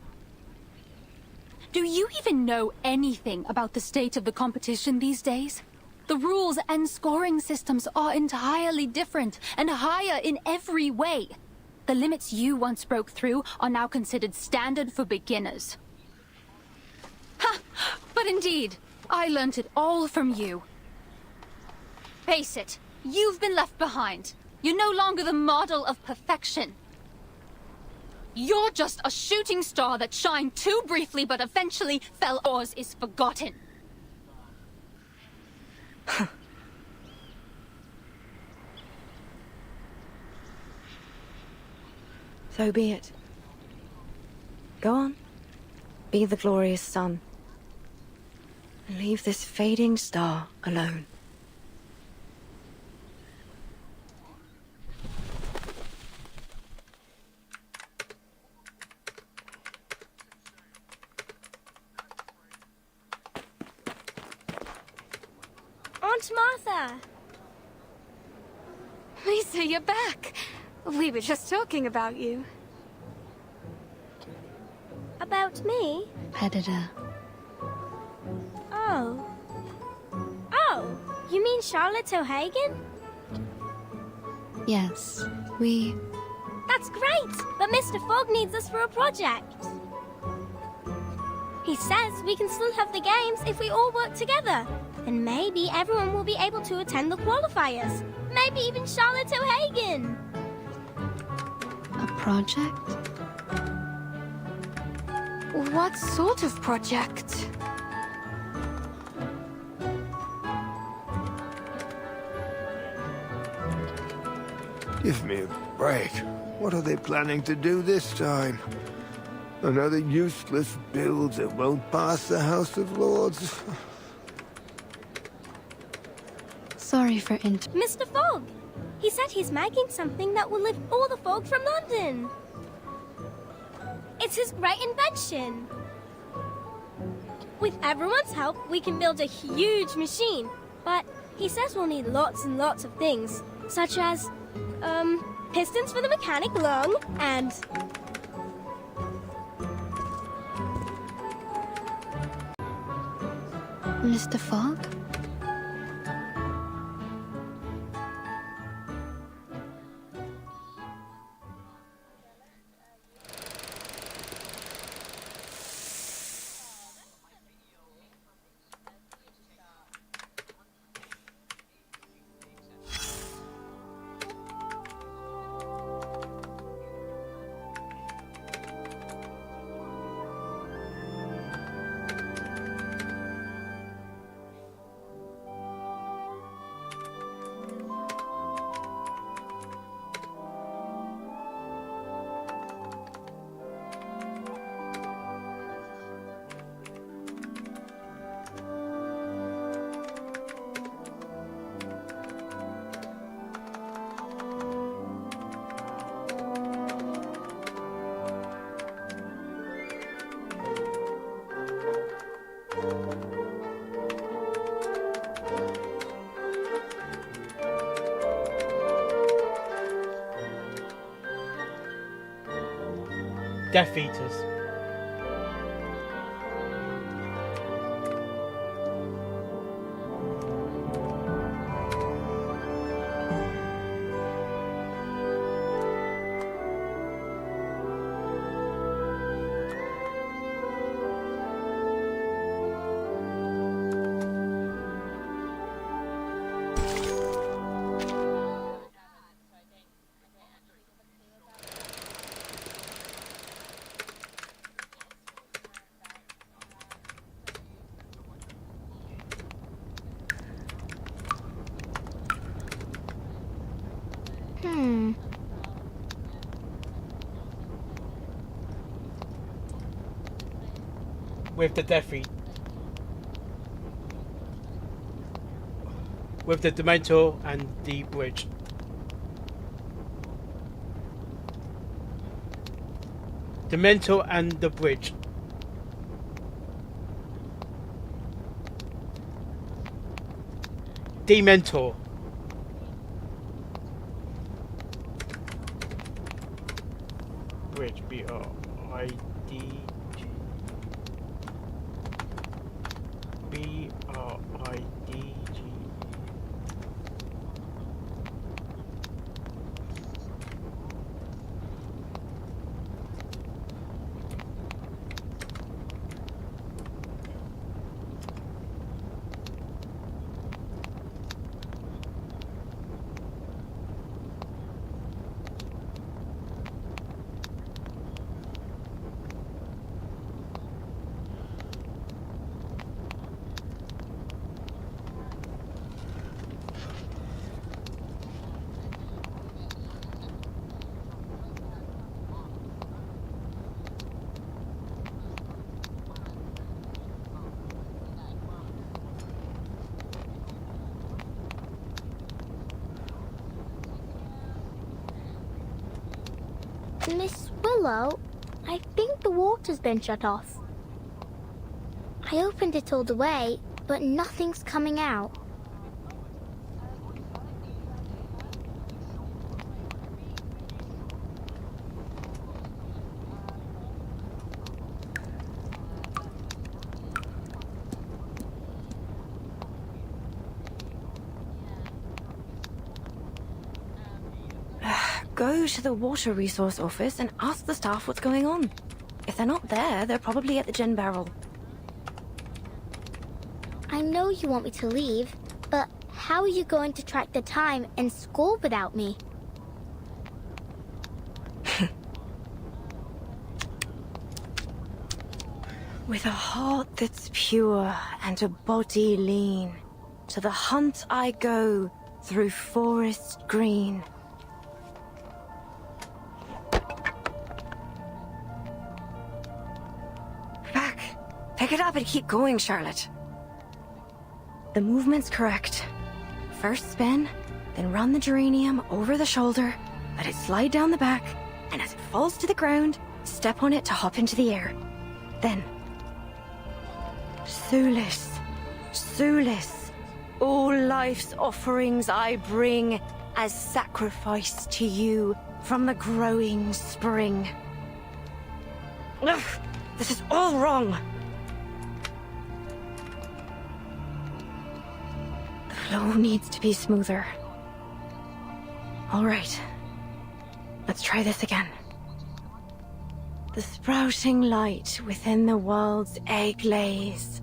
Do you even know anything about the state of the competition these days? The rules and scoring systems are entirely different and higher in every way. The limits you once broke through are now considered standard for beginners. Ha! But indeed, I learnt it all from you. Face it. You've been left behind. You're no longer the model of perfection. You're just a shooting star that shined too briefly but eventually fell. Yours is forgotten. So be it. Go on. Be the glorious sun. And leave this fading star alone. Aunt Martha! Lisa, you're back. We were just talking about you. About me? Predator. Oh. Oh, you mean Charlotte O'Hagan? Yes, we... That's great! But Mr. Fogg needs us for a project. He says we can still have the games if we all work together. Then maybe everyone will be able to attend the qualifiers. Maybe even Charlotte O'Hagan. a project? What sort of project? Give me a break. What are they planning to do this time? Another useless build that won't pass the House of Lords? Sorry for Mr. Fogg! He said he's making something that will lift all the fog from London. It's his great invention. With everyone's help, we can build a huge machine. But he says we'll need lots and lots of things, such as, pistons for the mechanic lung, and... Mr. Fogg? Death Eaters. With the Death Eater. With the Dementor and the bridge. Dementor and the bridge. Dementor. Bridge. B-R-I-D-G. B-R-I-D-G. Miss Willow, I think the water's been shut off. I opened it all the way, but nothing's coming out. Go to the water resource office and ask the staff what's going on. If they're not there, they're probably at the gin barrel. I know you want me to leave, but how are you going to track the time and score without me? With a heart that's pure and a body lean, to the hunt I go through forest green. Pick it up and keep going, Charlotte. The movement's correct. First spin, then run the geranium over the shoulder, let it slide down the back, and as it falls to the ground, step on it to hop into the air. Then, Sulis, Sulis, all life's offerings I bring as sacrifice to you from the growing spring. Ugh, this is all wrong. The flow needs to be smoother. All right, let's try this again. The sprouting light within the world's egg lays.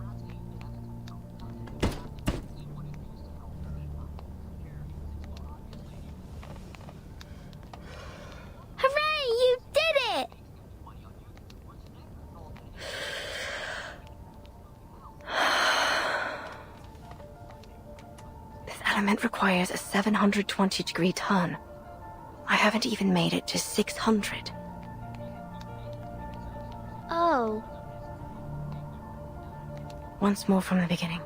Hooray! You did it! This element requires a 720-degree turn. I haven't even made it to 600. Oh. Once more from the beginning.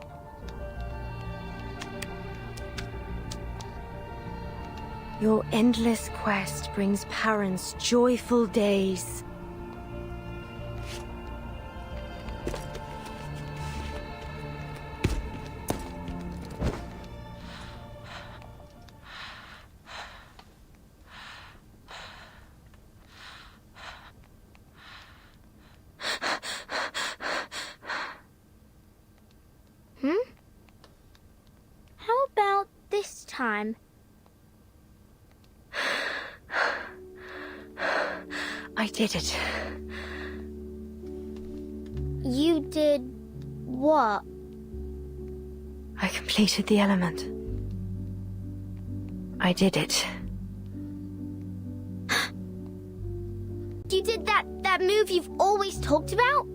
Your endless quest brings parents joyful days. this time? I did it. You did what? I completed the element. I did it. You did that move you've always talked about?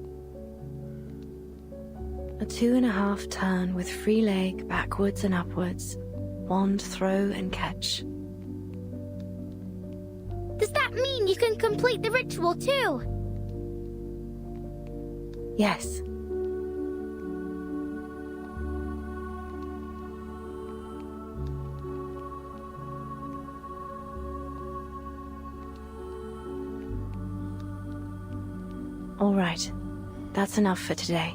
A 2.5 turn with free leg backwards and upwards. Wand throw and catch. Does that mean you can complete the ritual too? Yes. All right. That's enough for today.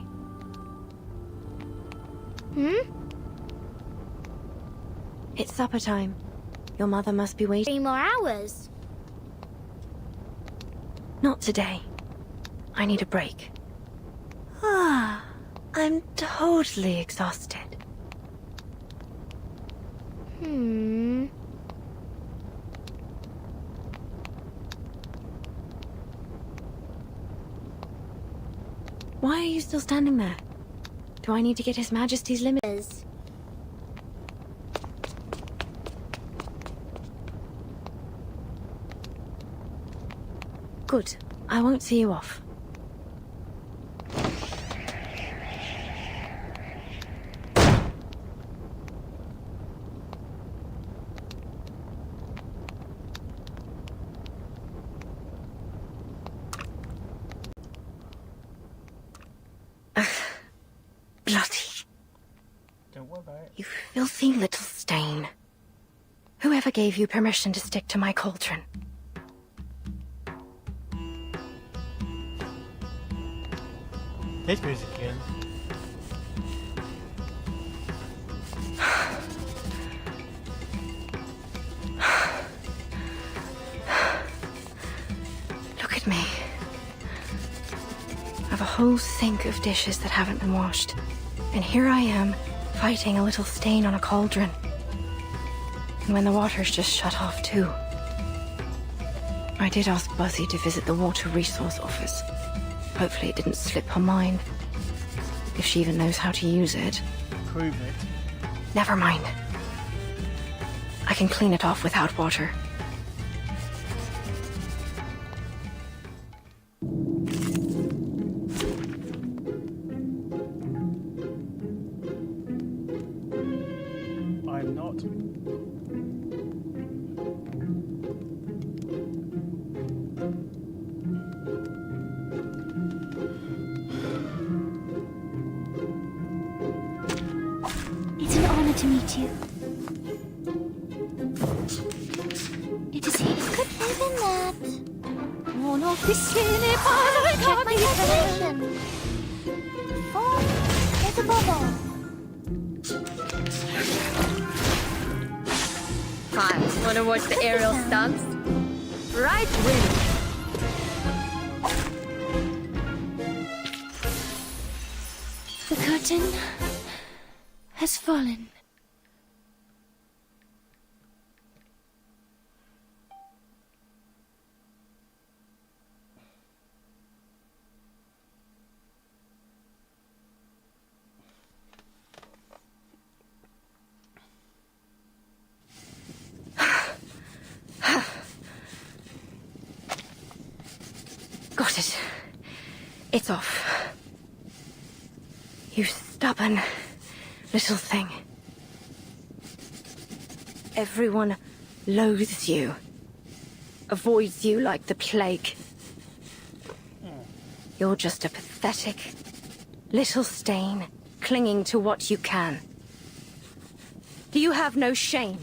It's supper time. Your mother must be waiting. 3 more hours. Not today. I need a break. Ah, I'm totally exhausted. Why are you still standing there? Do I need to get His Majesty's limits? Good. I won't see you off. Bloody. Don't worry about it. You filthy little stain. Whoever gave you permission to stick to my cauldron? This music again. Look at me. I have a whole sink of dishes that haven't been washed. And here I am, fighting a little stain on a cauldron. And when the water's just shut off too. I did ask Buzzy to visit the Water Resource Office. Hopefully it didn't slip her mind. If she even knows how to use it. Prove it. Never mind. I can clean it off without water. I'm not. It's an honor to meet you. It is he. Could have been that. One of the skinny check my information. Oh, there's a bubble. Hi, wanna watch the aerial stunts? Right wing. The curtain has fallen. Got it. It's off. You stubborn little thing. Everyone loathes you. Avoids you like the plague. You're just a pathetic little stain clinging to what you can. Do you have no shame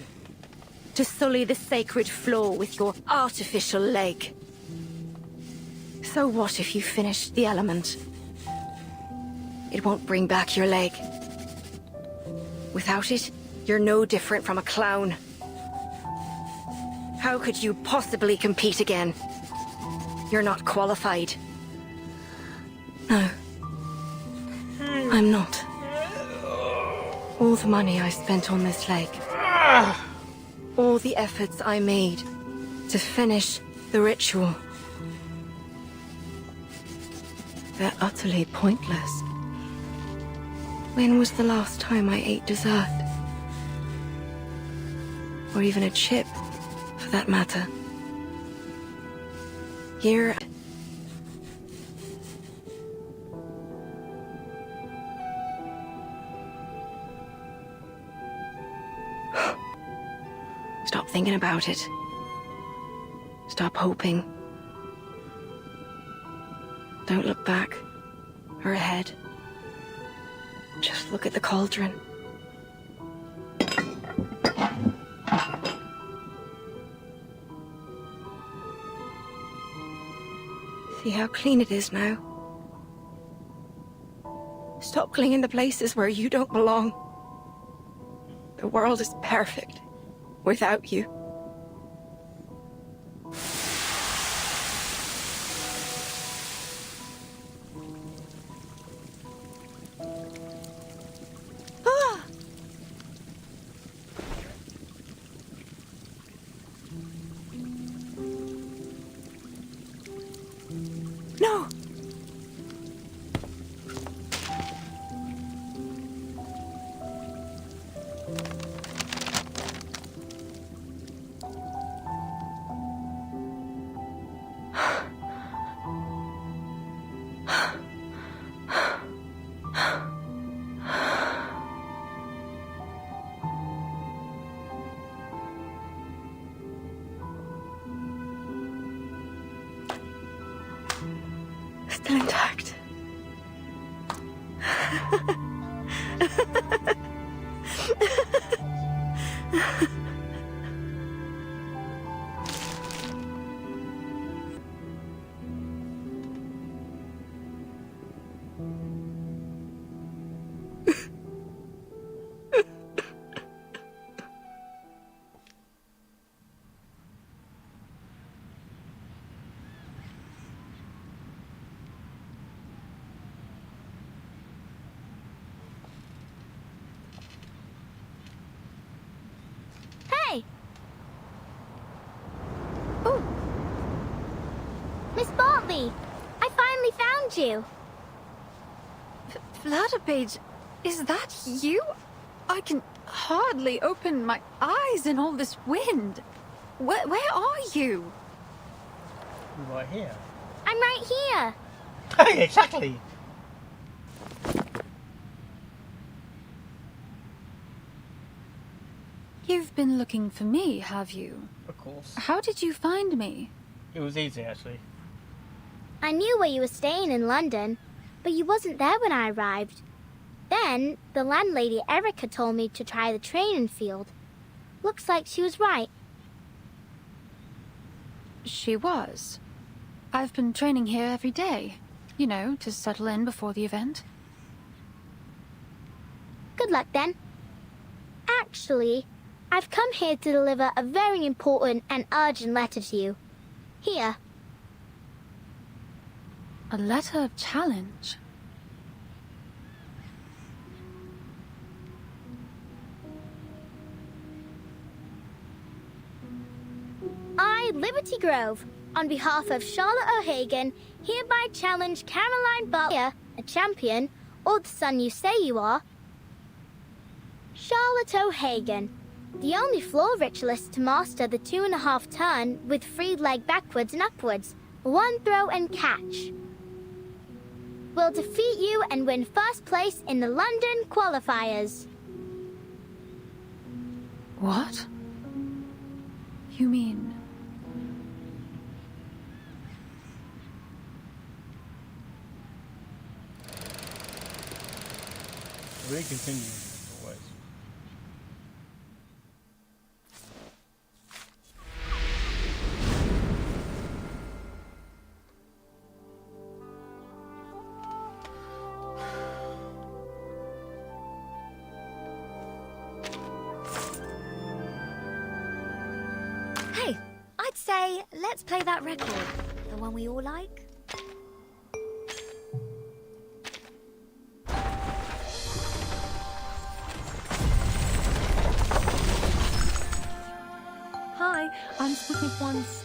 to sully the sacred floor with your artificial leg? So what if you finish the element? It won't bring back your leg. Without it, you're no different from a clown. How could you possibly compete again? You're not qualified. No. I'm not. All the money I spent on this leg, All the efforts I made to finish the ritual, they're utterly pointless. When was the last time I ate dessert? Or even a chip, for that matter. Here... Stop thinking about it. Stop hoping. Don't look back or ahead. Just look at the cauldron. See how clean it is now? Stop clinging to places where you don't belong. The world is perfect without you. Ah! No! Still intact. Hey! Oh! Miss Bartley! I finally found you! Vladimir, is that you? I can hardly open my eyes in all this wind. Where are you? Right here. I'm right here! Exactly. You've been looking for me, have you? Of course. How did you find me? It was easy, actually. I knew where you were staying in London, but you wasn't there when I arrived. Then, the landlady Erica told me to try the training field. Looks like she was right. She was. I've been training here every day. You know, to settle in before the event. Good luck, then. Actually, I've come here to deliver a very important and urgent letter to you. Here. A letter of challenge. I, Liberty Grove, on behalf of Charlotte O'Hagan, hereby challenge Caroline Bartley, a champion, or the son you say you are. Charlotte O'Hagan, the only floor ritualist to master the 2.5 turn with free leg backwards and upwards, 1 throw and catch. Will defeat you and win first place in the London qualifiers. What? You mean... We continue, as always. Hey, I'd say let's play that record. The one we all like. answer me once.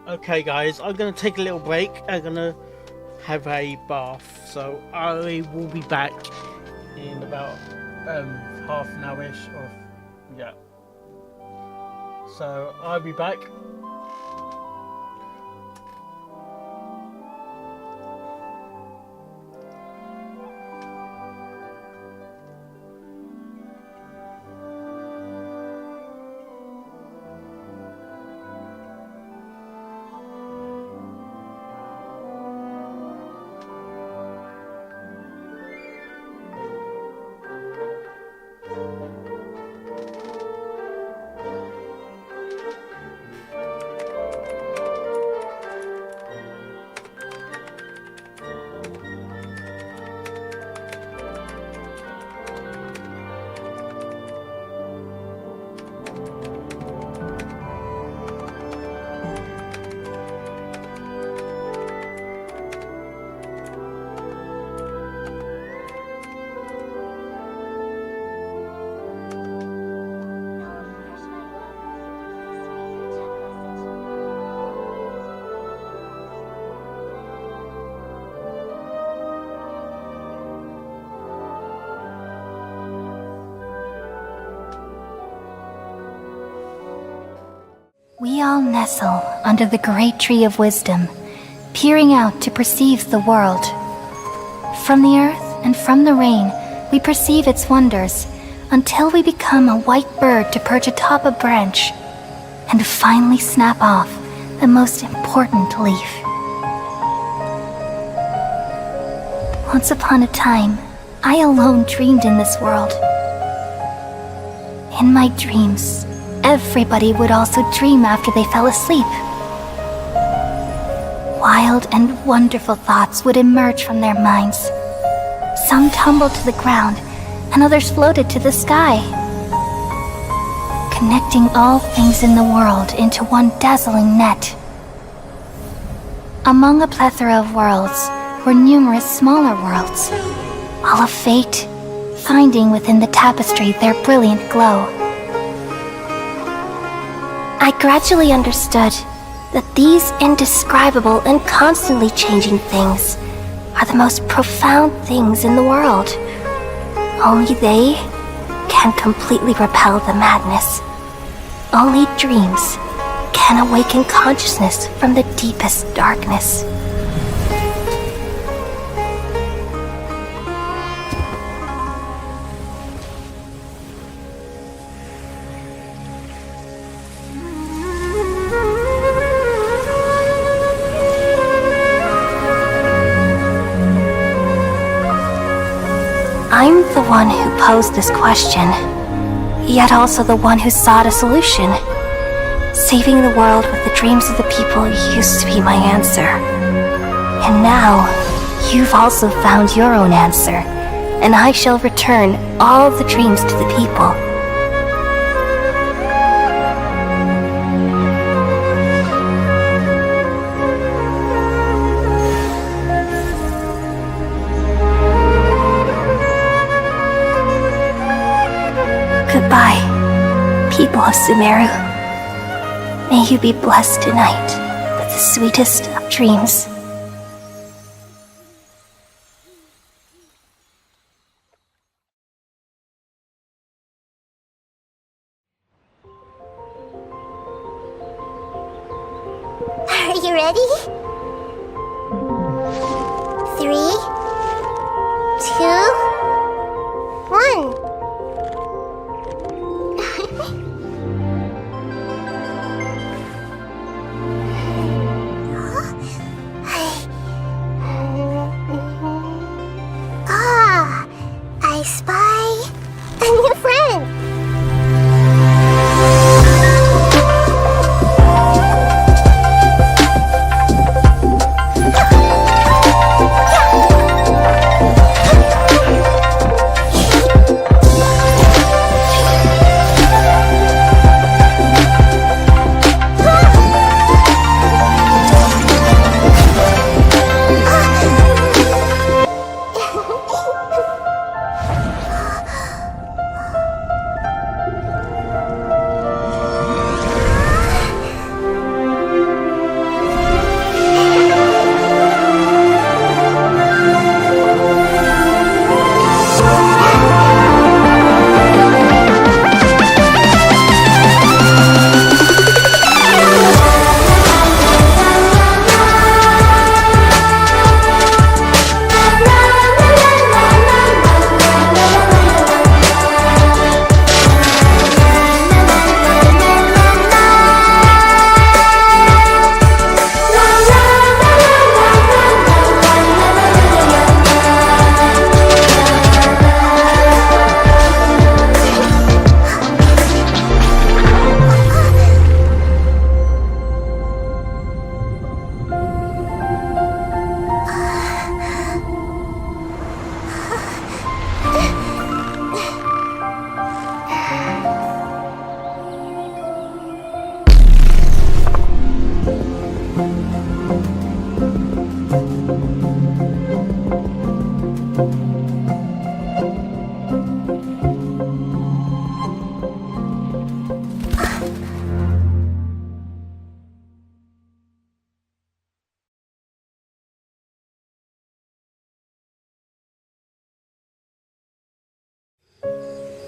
Okay guys, I'm gonna take a little break. I'm gonna have a bath, so I will be back in about half an hour-ish, or yeah. So I'll be back. We all nestle under the great tree of wisdom, peering out to perceive the world. From the earth and from the rain, we perceive its wonders, until we become a white bird to perch atop a branch, and finally snap off the most important leaf. Once upon a time, I alone dreamed in this world. In my dreams, everybody would also dream after they fell asleep. Wild and wonderful thoughts would emerge from their minds. Some tumbled to the ground, and others floated to the sky, connecting all things in the world into one dazzling net. Among a plethora of worlds were numerous smaller worlds, all of fate, finding within the tapestry their brilliant glow. I gradually understood that these indescribable and constantly changing things are the most profound things in the world. Only they can completely repel the madness. Only dreams can awaken consciousness from the deepest darkness. I'm the one who posed this question, yet also the one who sought a solution. Saving the world with the dreams of the people used to be my answer. And now, you've also found your own answer, and I shall return all the dreams to the people. Goodbye, people of Sumeru. May you be blessed tonight with the sweetest of dreams. Are you ready? 3, 2, 1. I spy a new friend.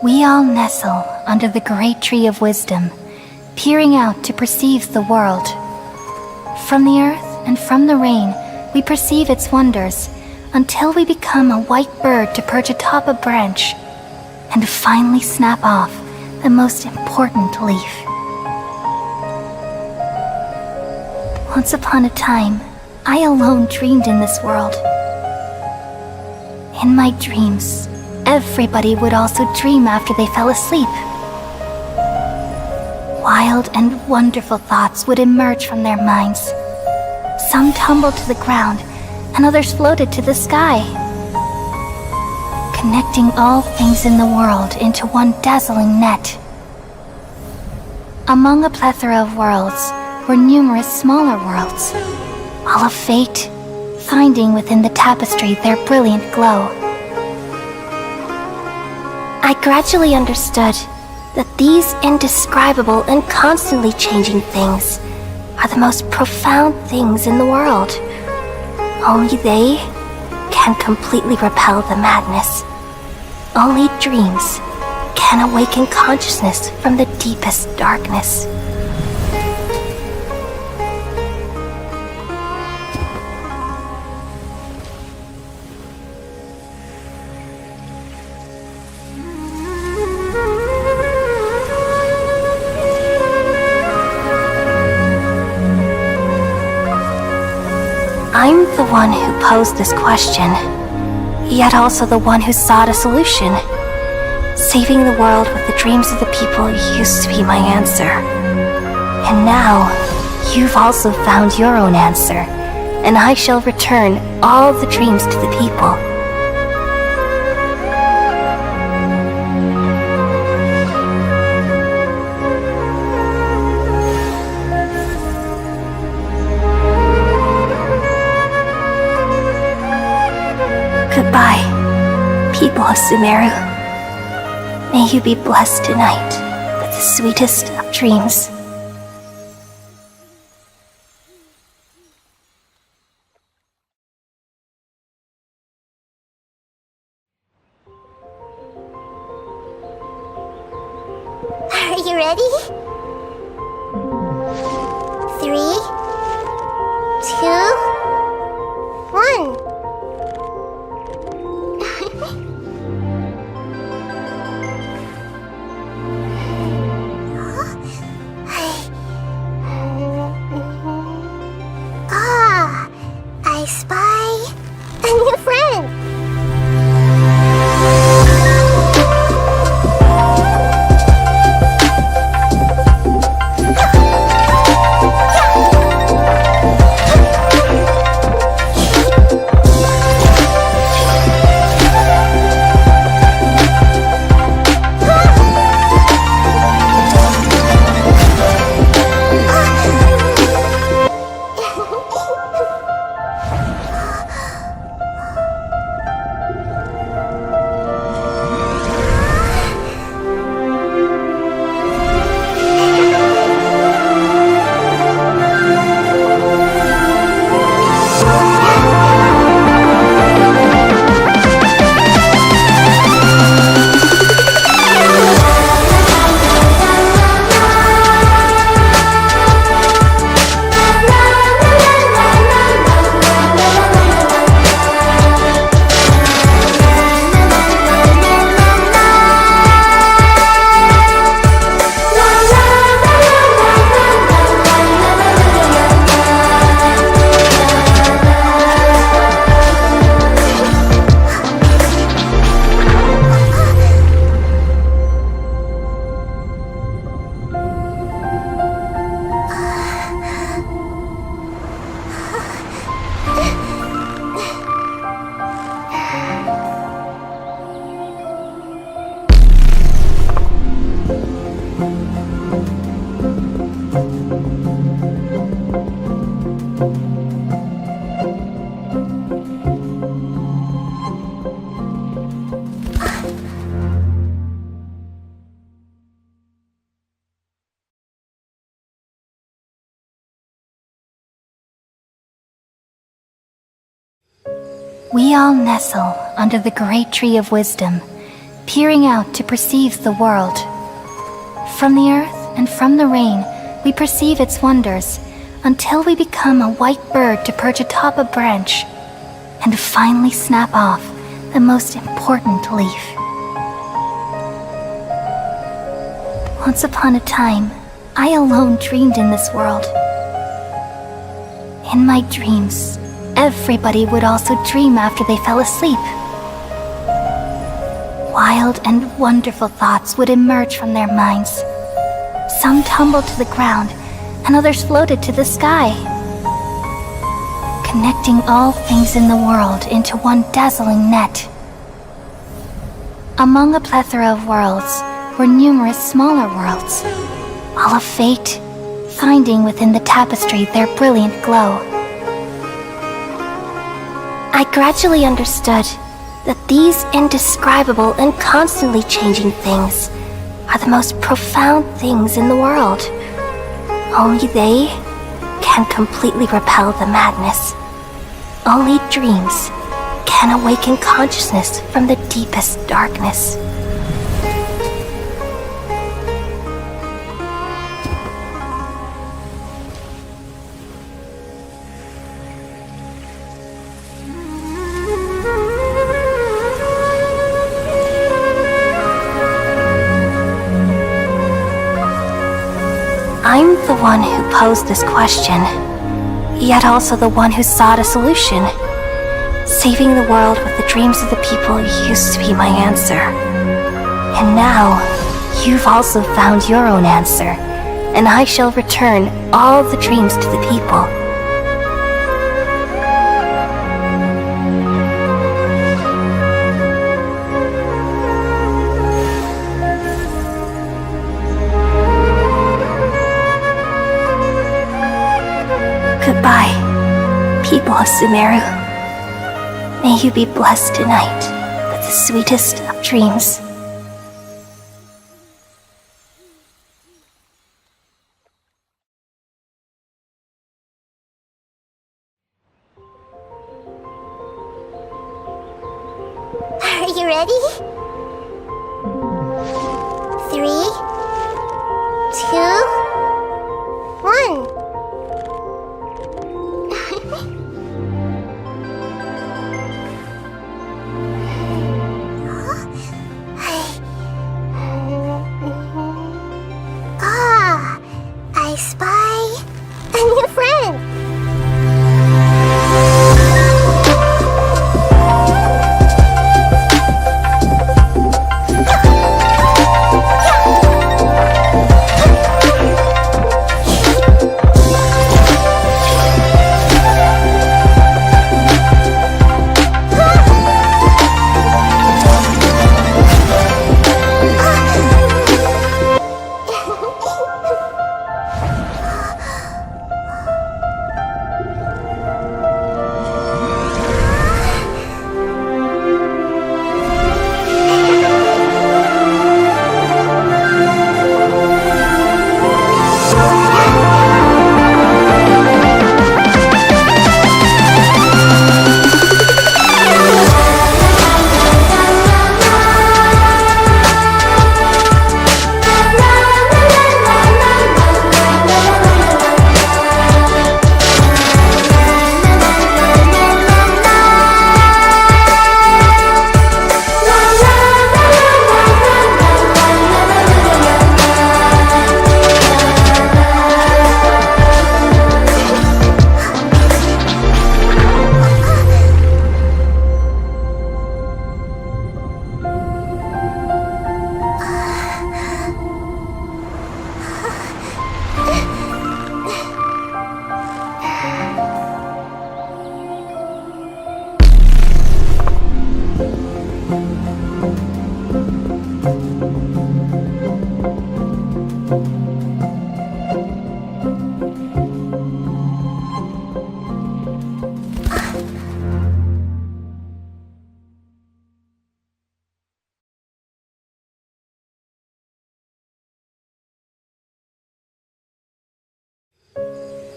We all nestle under the great tree of wisdom, peering out to perceive the world. From the earth and from the rain, we perceive its wonders, until we become a white bird to perch atop a branch, and finally snap off the most important leaf. Once upon a time, I alone dreamed in this world. In my dreams, everybody would also dream after they fell asleep. Wild and wonderful thoughts would emerge from their minds. Some tumbled to the ground, and others floated to the sky, connecting all things in the world into one dazzling net. Among a plethora of worlds were numerous smaller worlds, all of fate, finding within the tapestry their brilliant glow. I gradually understood that these indescribable and constantly changing things are the most profound things in the world. Only they can completely repel the madness. Only dreams can awaken consciousness from the deepest darkness. I'm the one who posed this question, yet also the one who sought a solution. Saving the world with the dreams of the people used to be my answer. And now, you've also found your own answer, and I shall return all the dreams to the people. Goodbye, people of Sumeru. May you be blessed tonight with the sweetest of dreams. Are you ready? 3, 2, 1. I spy a new friend. We all nestle under the great tree of wisdom, peering out to perceive the world. From the earth and from the rain, we perceive its wonders, until we become a white bird to perch atop a branch, and finally snap off the most important leaf. Once upon a time, I alone dreamed in this world. In my dreams, everybody would also dream after they fell asleep. Wild and wonderful thoughts would emerge from their minds. Some tumbled to the ground, and others floated to the sky, connecting all things in the world into one dazzling net. Among a plethora of worlds were numerous smaller worlds, all of fate, finding within the tapestry their brilliant glow. I gradually understood that these indescribable and constantly changing things are the most profound things in the world. Only they can completely repel the madness. Only dreams can awaken consciousness from the deepest darkness. I'm the one who posed this question, yet also the one who sought a solution. Saving the world with the dreams of the people used to be my answer. And now, you've also found your own answer, and I shall return all the dreams to the people. Goodbye, people of Sumeru. May you be blessed tonight with the sweetest of dreams. Are you ready? 3, 2, 1. I spy a new friend.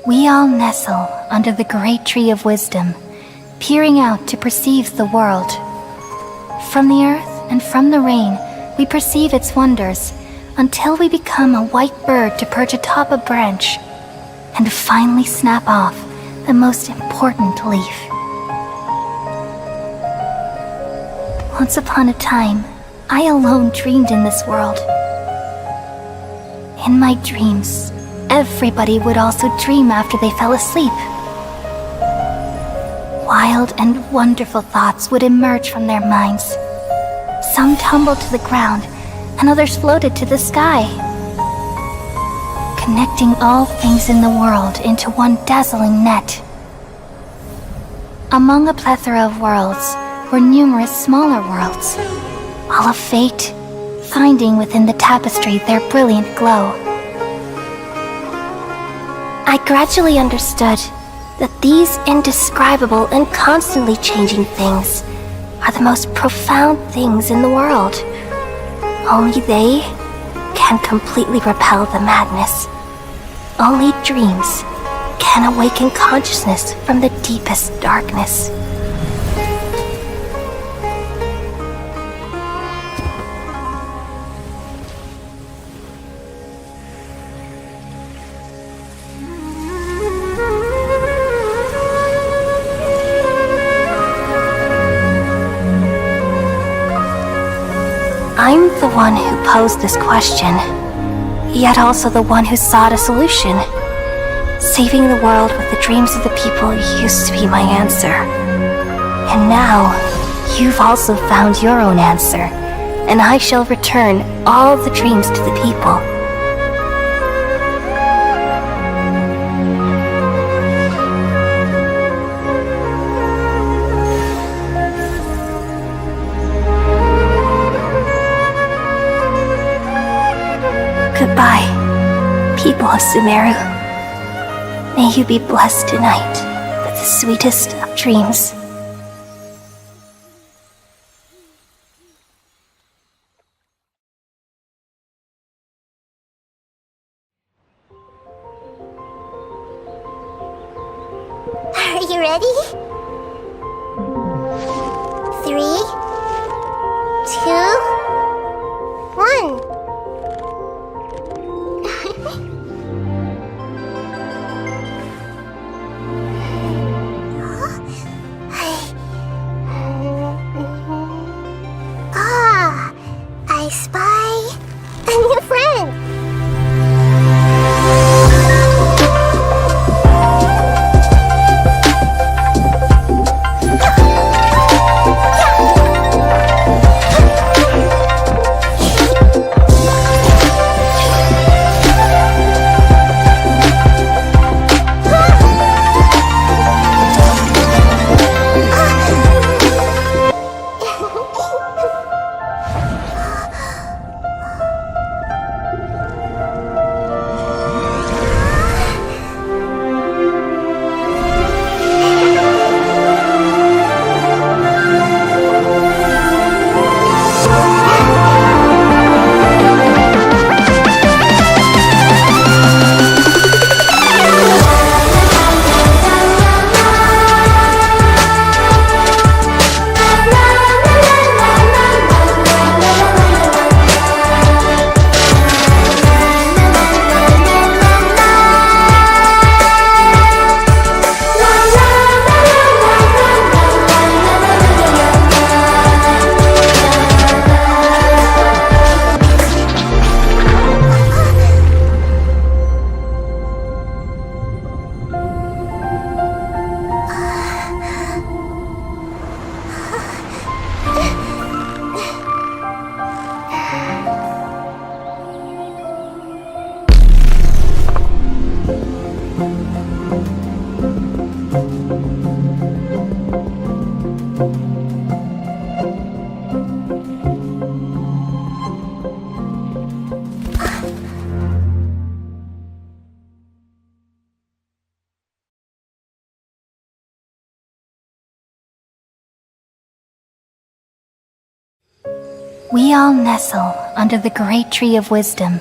We all nestle under the great tree of wisdom, peering out to perceive the world. From the earth and from the rain, we perceive its wonders, until we become a white bird to perch atop a branch and finally snap off the most important leaf. Once upon a time, I alone dreamed in this world. In my dreams, everybody would also dream after they fell asleep. Wild and wonderful thoughts would emerge from their minds. Some tumbled to the ground, and others floated to the sky, connecting all things in the world into one dazzling net. Among a plethora of worlds were numerous smaller worlds, all of fate, finding within the tapestry their brilliant glow. I gradually understood that these indescribable and constantly changing things are the most profound things in the world. Only they can completely repel the madness. Only dreams can awaken consciousness from the deepest darkness. I'm the one who posed this question, yet also the one who sought a solution. Saving the world with the dreams of the people used to be my answer. And now, you've also found your own answer, and I shall return all the dreams to the people. Goodbye, people of Sumeru. May you be blessed tonight with the sweetest of dreams. Are you ready? 3, 2, 1. I spy a new friend. We all nestle under the great tree of wisdom,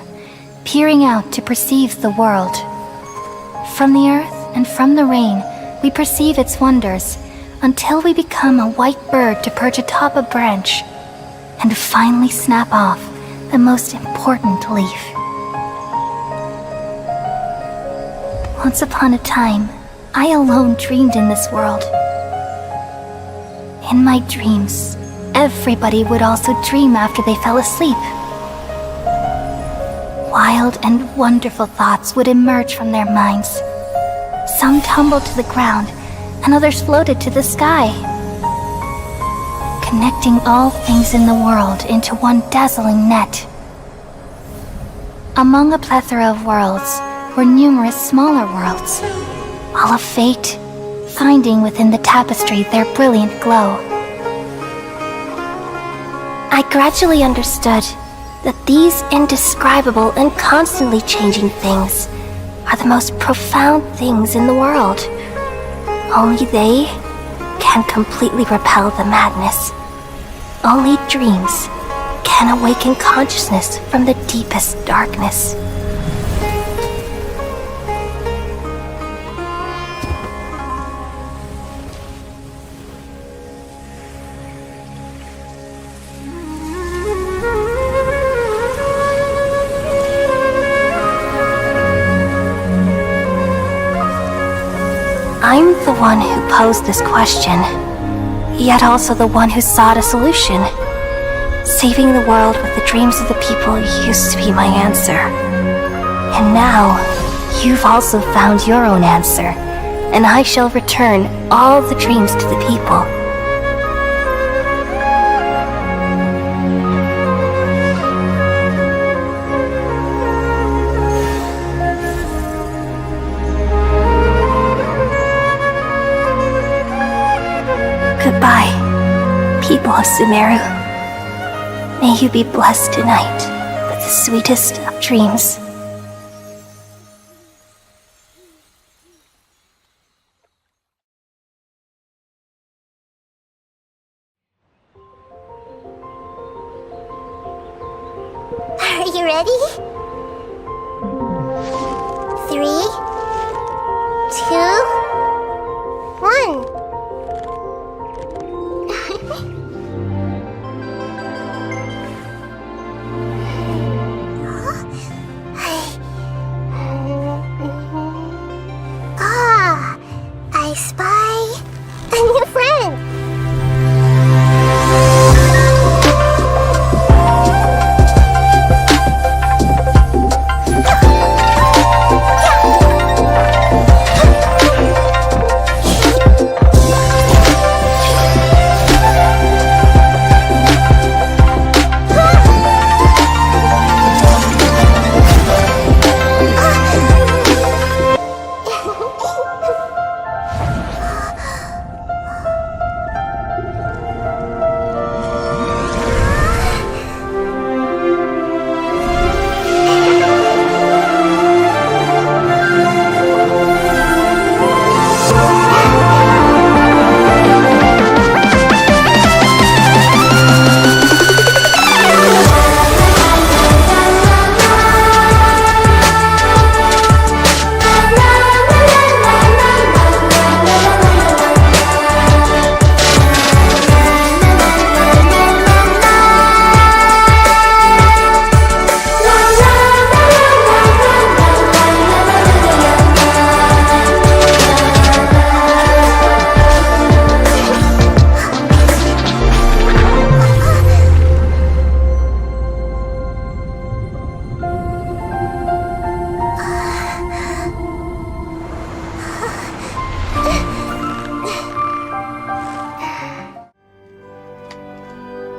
peering out to perceive the world. From the earth and from the rain, we perceive its wonders, until we become a white bird to perch atop a branch, and finally snap off the most important leaf. Once upon a time, I alone dreamed in this world. In my dreams, everybody would also dream after they fell asleep. Wild and wonderful thoughts would emerge from their minds. Some tumbled to the ground, and others floated to the sky, connecting all things in the world into one dazzling net. Among a plethora of worlds were numerous smaller worlds, all of fate, finding within the tapestry their brilliant glow. I gradually understood that these indescribable and constantly changing things are the most profound things in the world. Only they can completely repel the madness. Only dreams can awaken consciousness from the deepest darkness. I'm the one who posed this question, yet also the one who sought a solution. Saving the world with the dreams of the people used to be my answer. And now, you've also found your own answer, and I shall return all the dreams to the people. Goodbye, people of Sumeru. May you be blessed tonight with the sweetest of dreams. Are you ready? 3, 2, 1. I spy a new friend.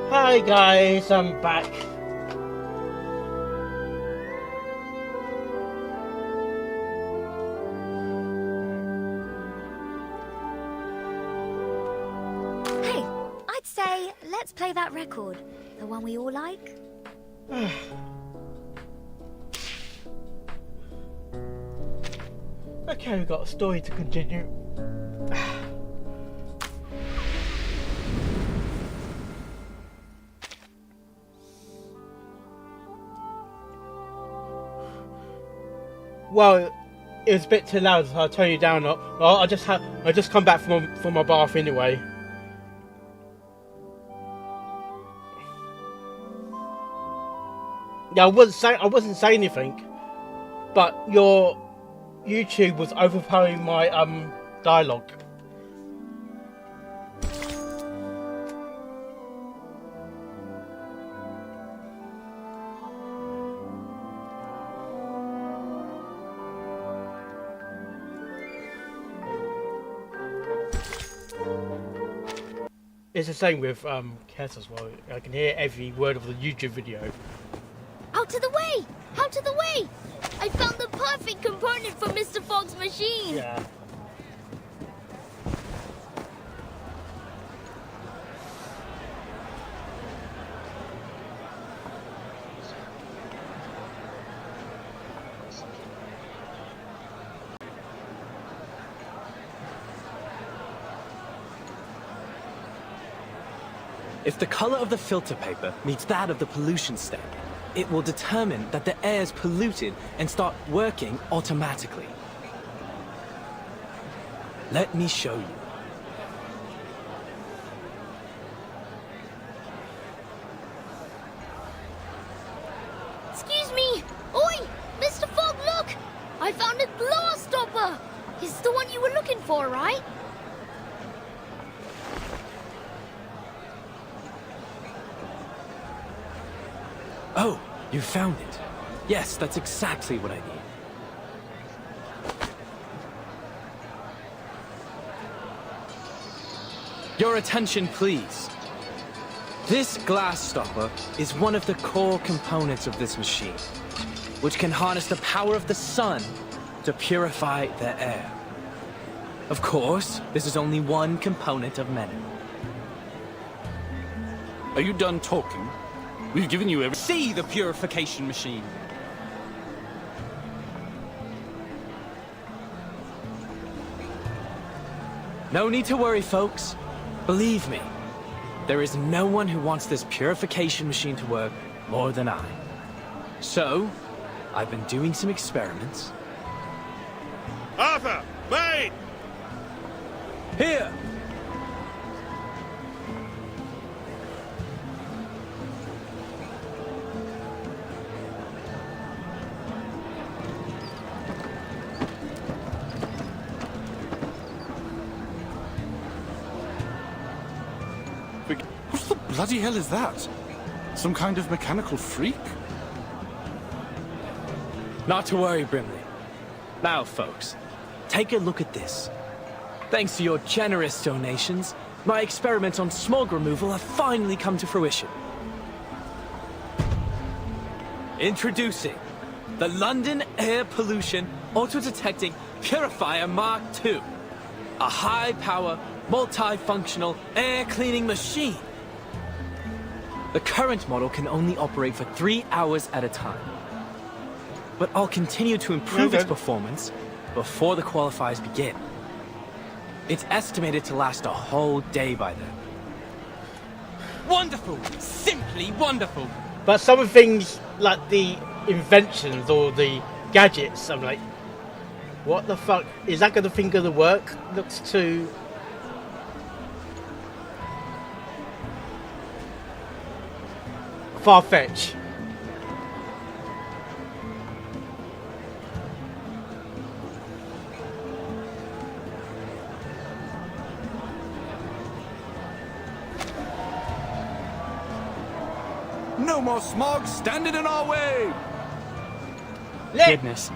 Hi guys, I'm back. Hey, I'd say let's play that record. The one we all like. Okay, we've got a story to continue. Well, it was a bit too loud, so I'll turn you down. Well, I just come back from my bath anyway. Yeah, I wasn't saying anything, but your YouTube was overpowering my dialogue. It's the same with Kes as well. I can hear every word of the YouTube video. Out of the way! Out of the way! I found the perfect component for Mr. Fogg's machine! Yeah. If the color of the filter paper meets that of the pollution stamp, it will determine that the air is polluted and start working automatically. Let me show you. Excuse me! Oi! Mr. Fogg, look! I found a glass stopper! It's the one you were looking for, right? Oh, you found it. Yes, that's exactly what I need. Your attention, please. This glass stopper is one of the core components of this machine, which can harness the power of the sun to purify the air. Of course, this is only one component of many. Are you done talking? We've given you every... See the purification machine. No need to worry, folks. Believe me, there is no one who wants this purification machine to work more than I. So, I've been doing some experiments. Arthur! Wait! Here! What the bloody hell is that? Some kind of mechanical freak? Not to worry, Brimley. Now, folks, take a look at this. Thanks to your generous donations, my experiments on smog removal have finally come to fruition. Introducing the London Air Pollution Auto-Detecting Purifier Mark II. A high-power, multi-functional air-cleaning machine. The current model can only operate for 3 hours at a time. But I'll continue to improve its performance before the qualifiers begin. It's estimated to last a whole day by then. Wonderful! Simply wonderful! But some of the things, like the inventions or the gadgets, I'm like, what the fuck? Is that gonna think gonna work? Looks too... far-fetched. No more smog standing in our way! Goodness.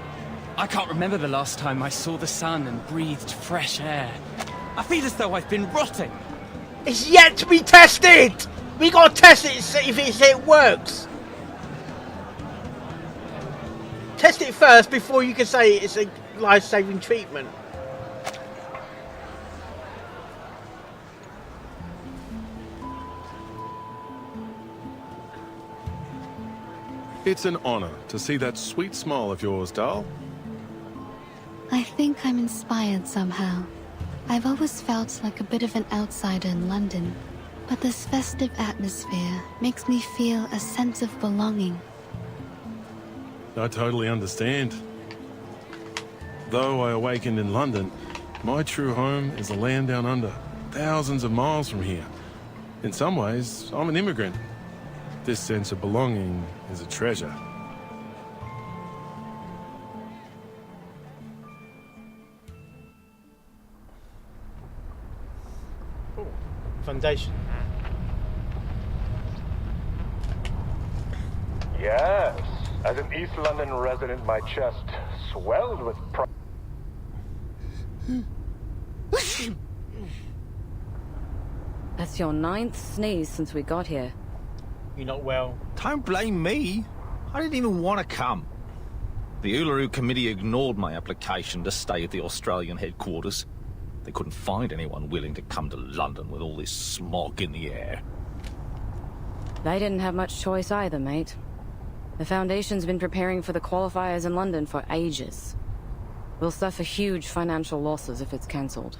I can't remember the last time I saw the sun and breathed fresh air. I feel as though I've been rotting. It's yet to be tested! We gotta test it and see if it works! Test it first before you can say it's a life-saving treatment. It's an honor to see that sweet smile of yours, Dahl. I think I'm inspired somehow. I've always felt like a bit of an outsider in London, but this festive atmosphere makes me feel a sense of belonging. I totally understand. Though I awakened in London, my true home is the land down under, thousands of miles from here. In some ways, I'm an immigrant. This sense of belonging is a treasure. Foundation. Yes. As an East London resident, my chest swelled with pride. That's your 9th sneeze since we got here. You're not well. Don't blame me. I didn't even want to come. The Uluru Committee ignored my application to stay at the Australian headquarters. They couldn't find anyone willing to come to London with all this smog in the air. They didn't have much choice either, mate. The Foundation's been preparing for the qualifiers in London for ages. We'll suffer huge financial losses if it's cancelled.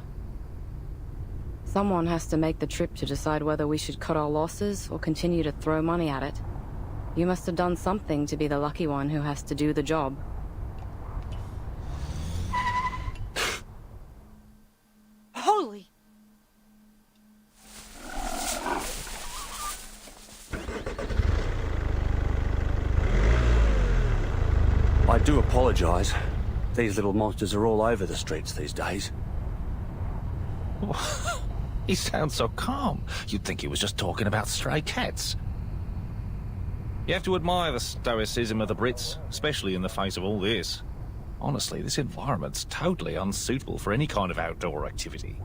Someone has to make the trip to decide whether we should cut our losses or continue to throw money at it. You must have done something to be the lucky one who has to do the job. Holy! I do apologise. These little monsters are all over the streets these days. He sounds so calm. You'd think he was just talking about stray cats. You have to admire the stoicism of the Brits, especially in the face of all this. Honestly, this environment's totally unsuitable for any kind of outdoor activity.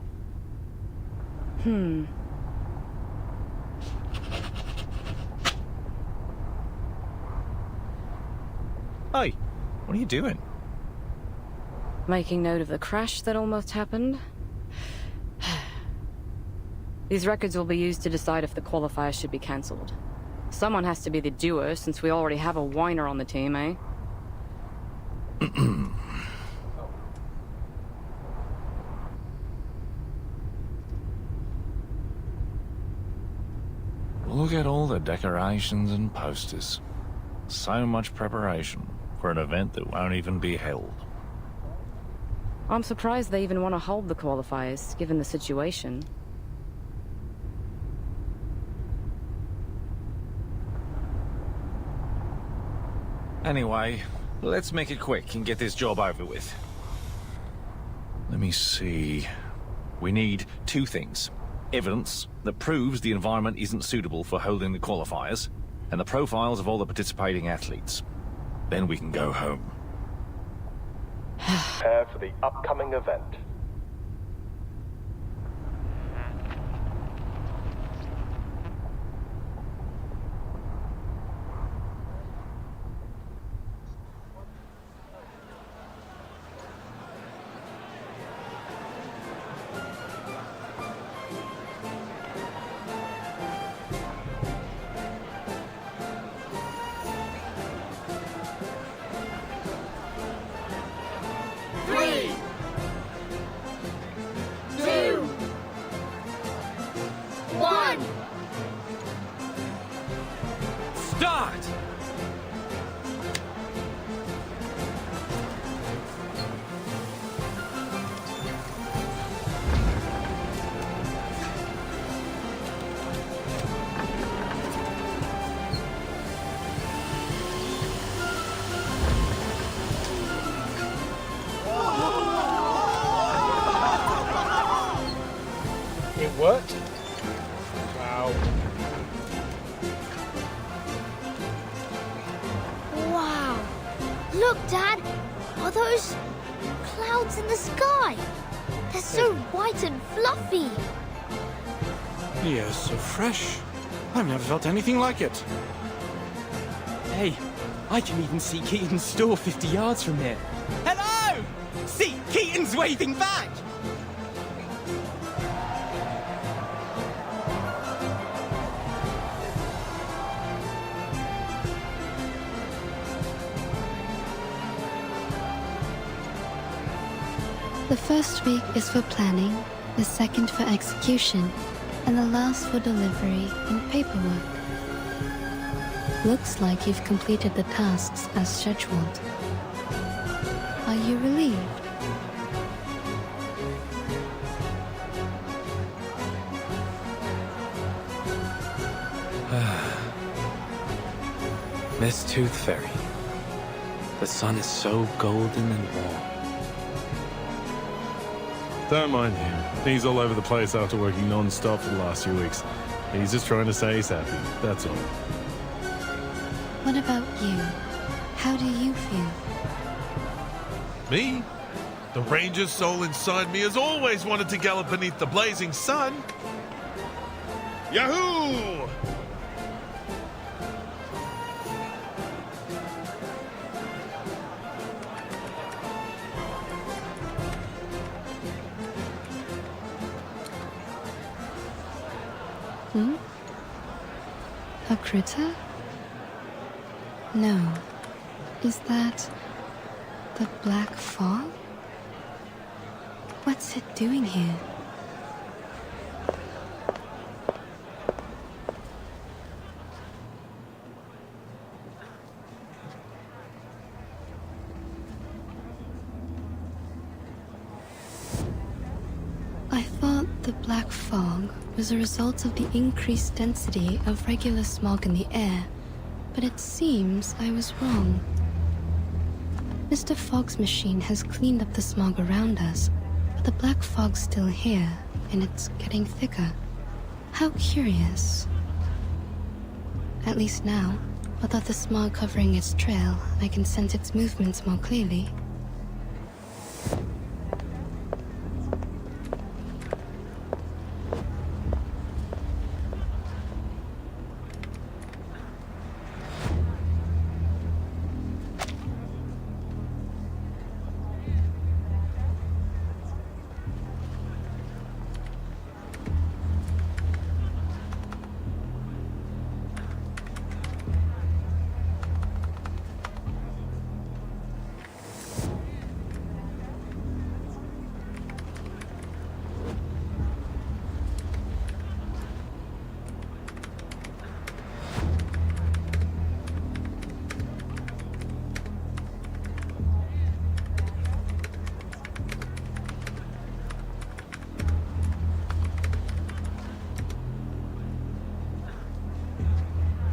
Hey, what are you doing? Making note of the crash that almost happened. These records will be used to decide if the qualifier should be cancelled. Someone has to be the doer, since we already have a whiner on the team, eh? Look at all the decorations and posters. So much preparation for an event that won't even be held. I'm surprised they even want to hold the qualifiers, given the situation. Anyway, let's make it quick and get this job over with. Let me see. We need 2 things. Evidence that proves the environment isn't suitable for holding the qualifiers, and the profiles of all the participating athletes. Then we can go home. Prepare for the upcoming event. Start! It worked? Wow. Wow. Look, Dad. Are those clouds in the sky? They're so white and fluffy. Yeah, so fresh. I've never felt anything like it. Hey, I can even see Keaton's store 50 yards from here. Hello! See, Keaton's waving back! The first week is for planning, the second for execution, and the last for delivery and paperwork. Looks like you've completed the tasks as scheduled. Are you relieved? Miss Tooth Fairy. The sun is so golden and warm. Don't mind him. He's all over the place after working non-stop for the last few weeks. He's just trying to say he's happy, that's all. What about you? How do you feel? Me? The ranger soul inside me has always wanted to gallop beneath the blazing sun. Yahoo! A critter? No. Is that the black fog? What's it doing here? I thought the black fog was a result of the increased density of regular smog in the air, but it seems I was wrong. Mr. Fogg's machine has cleaned up the smog around us, but the black fog's still here, and it's getting thicker. How curious. At least now, without the smog covering its trail, I can sense its movements more clearly.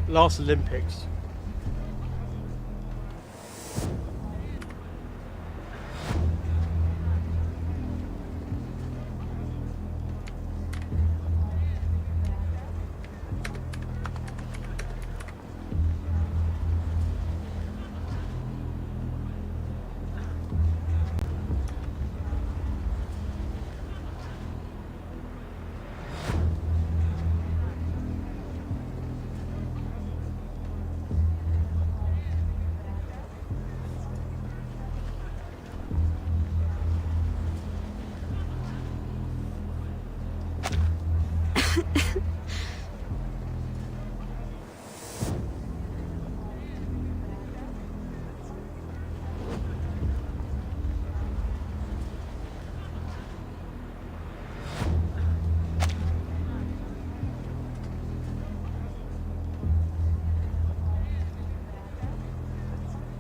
Last Olympics.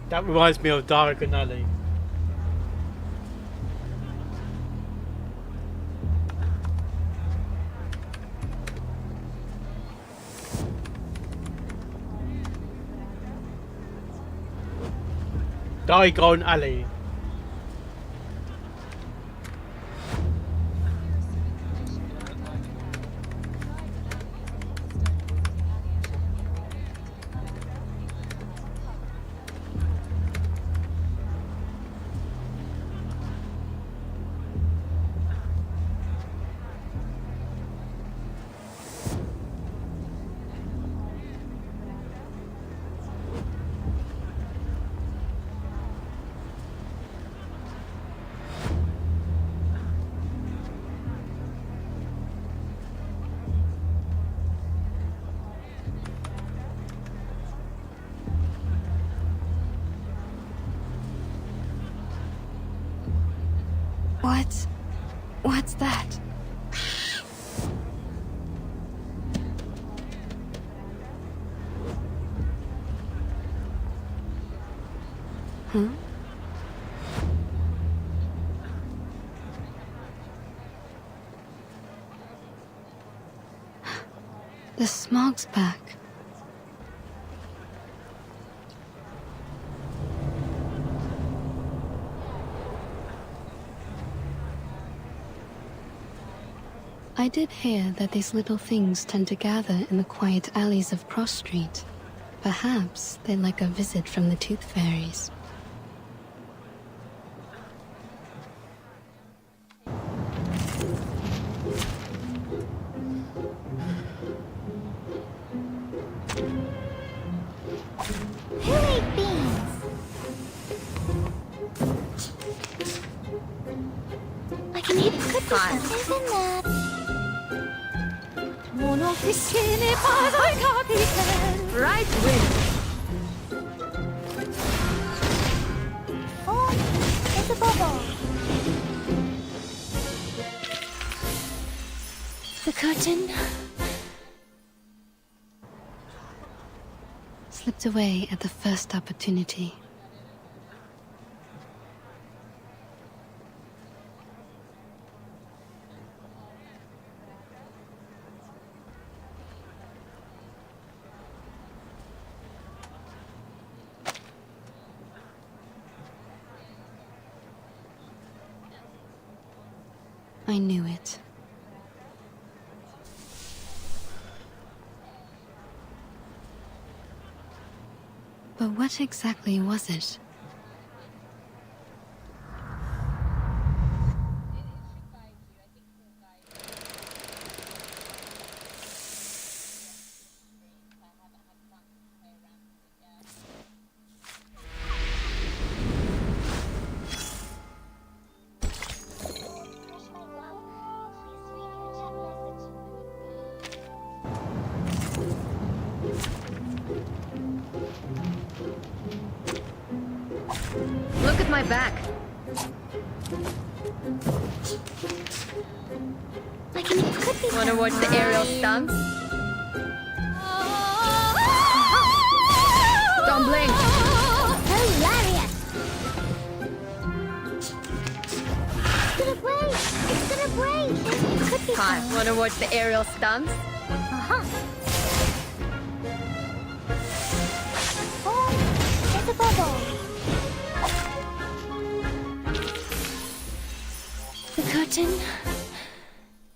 That reminds me of Diagon Alley. Diagon Alley. What's that? Huh? The smog's back. I did hear that these little things tend to gather in the quiet alleys of Cross Street. Perhaps they'd like a visit from the Tooth Fairies. Who ate beans? I can eat cookies. Isn't that? Right wing. Oh, it's a bubble. The curtain slipped away at the first opportunity. I knew it. But what exactly was it? Look at my back. I can eat cookies. Wanna watch the aerial stunts? Don't blink. Hilarious. It's gonna break. It's gonna break. It could be Hi, fun. wanna watch the aerial stunts? Uh-huh. Oh, it's a bubble. The curtain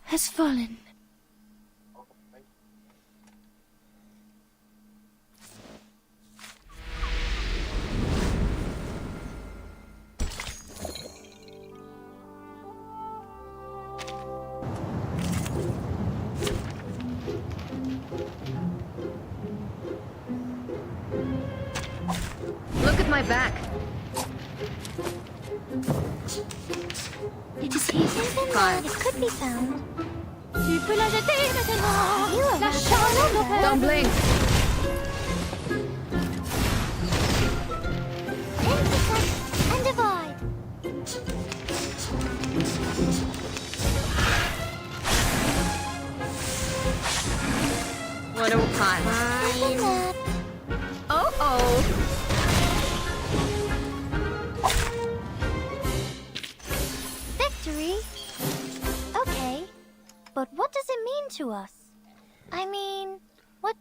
has fallen. Look at my back. It is here. Fine. It could be found. Don't blink. Intersect and divide. What a time. Isn't that? Oh. Victory? Okay. But what does it mean to us? I mean, what?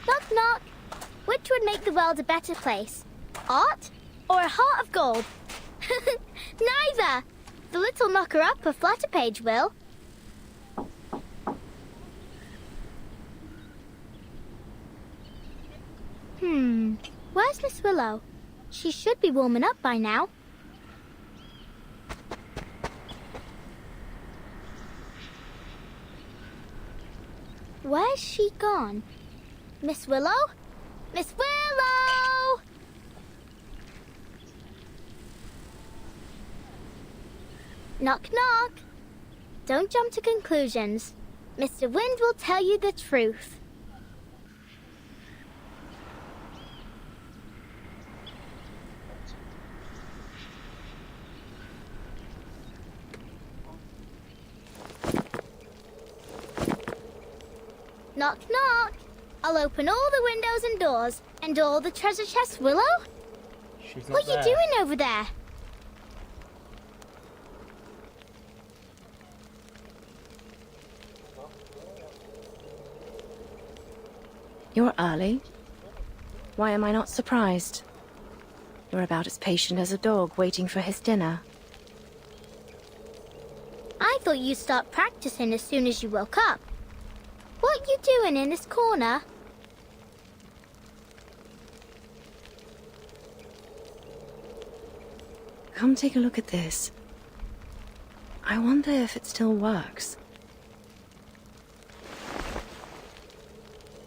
Knock, knock. Which would make the world a better place? Art or a heart of gold? Neither. The little knocker-upper Flutterpage will. Where's Miss Willow? She should be warming up by now. Where's she gone? Miss Willow? Miss Willow! Knock, knock. Don't jump to conclusions. Mr. Wind will tell you the truth. Knock, knock. I'll open all the windows and doors and all the treasure chests, Willow. She's not What are you there. doing over there? You're early. Why am I not surprised? You're about as patient as a dog waiting for his dinner. I thought you'd start practicing as soon as you woke up. What you doing in this corner? Come take a look at this. I wonder if it still works.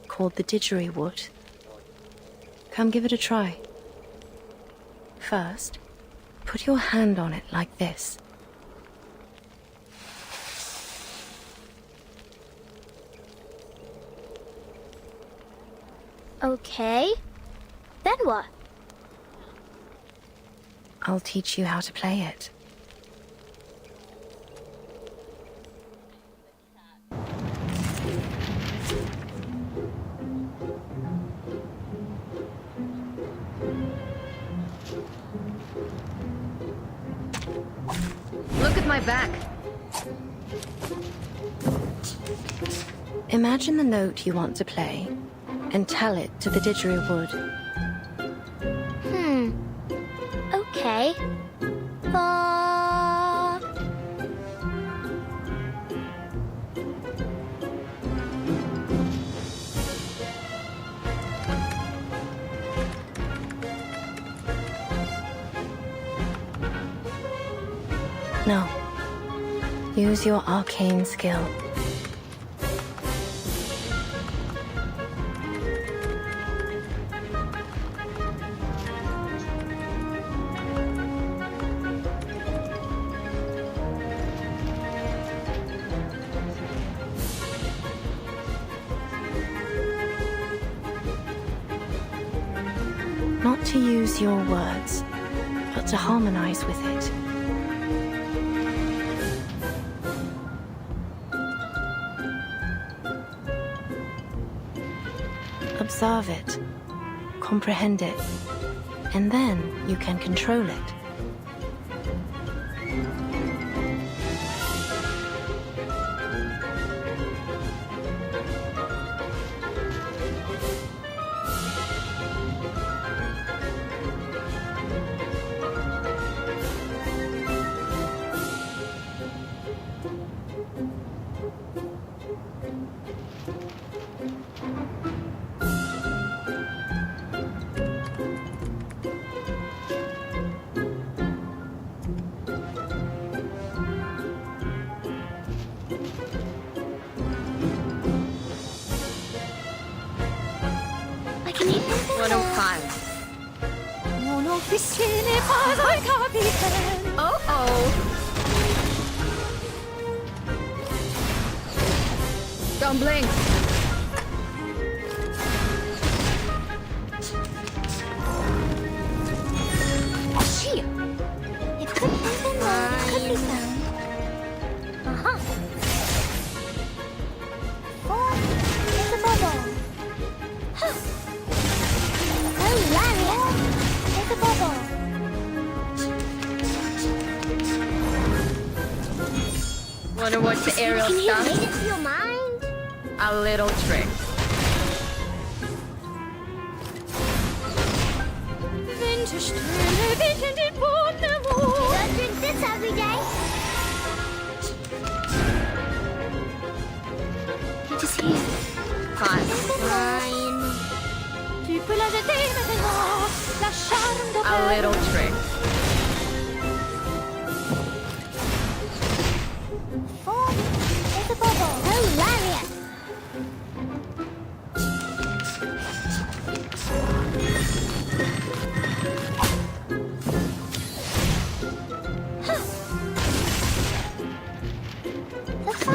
Called the didgeridoo. Come give it a try. First, put your hand on it like this. Okay. Then what? I'll teach you how to play it. Look at my back. Imagine the note you want to play and tell it to the didgeridoo. Okay. No. Use your arcane skill. Not to use your words, but to harmonize with it. Observe it, comprehend it, and then you can control it. Don't blink. Shit. It could be found. Uh-huh. There's a bubble. Huh. Oh, Lariat. There's a bubble. Wanna watch the aerial Can you stuff? read it to your mind? A little trick. Don't drink this every day. It is here. Fine. A little trick. There's a bubble. Oh, Lariat.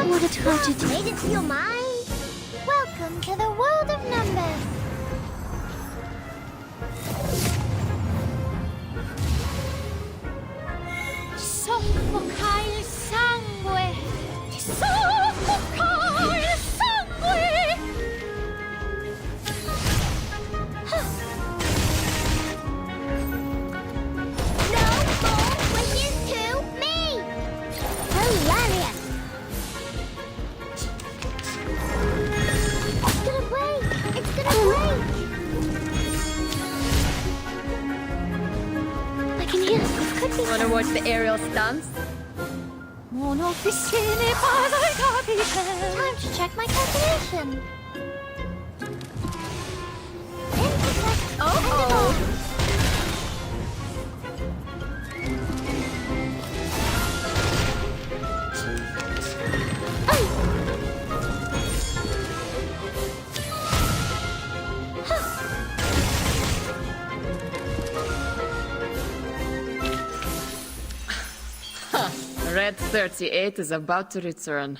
What a tragedy. Made it to your mind? Welcome to the world of numbers. Soffoca il sangue. Soffoca il sangue. No more wishes to me. Oh, Lariat. Wanna watch the aerial stunts? Time to check my calculation. Oh. Red 38 is about to return.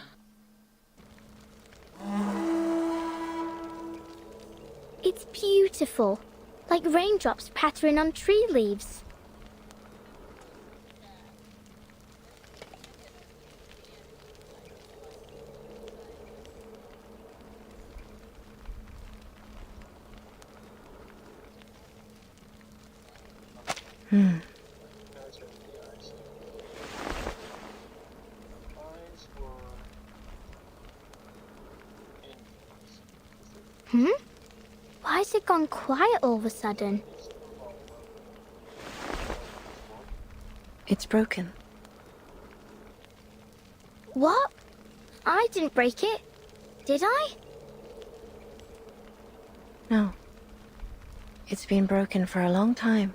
It's beautiful, like raindrops pattering on tree leaves. Why has it gone quiet all of a sudden? It's broken. What? I didn't break it, did I? No. It's been broken for a long time.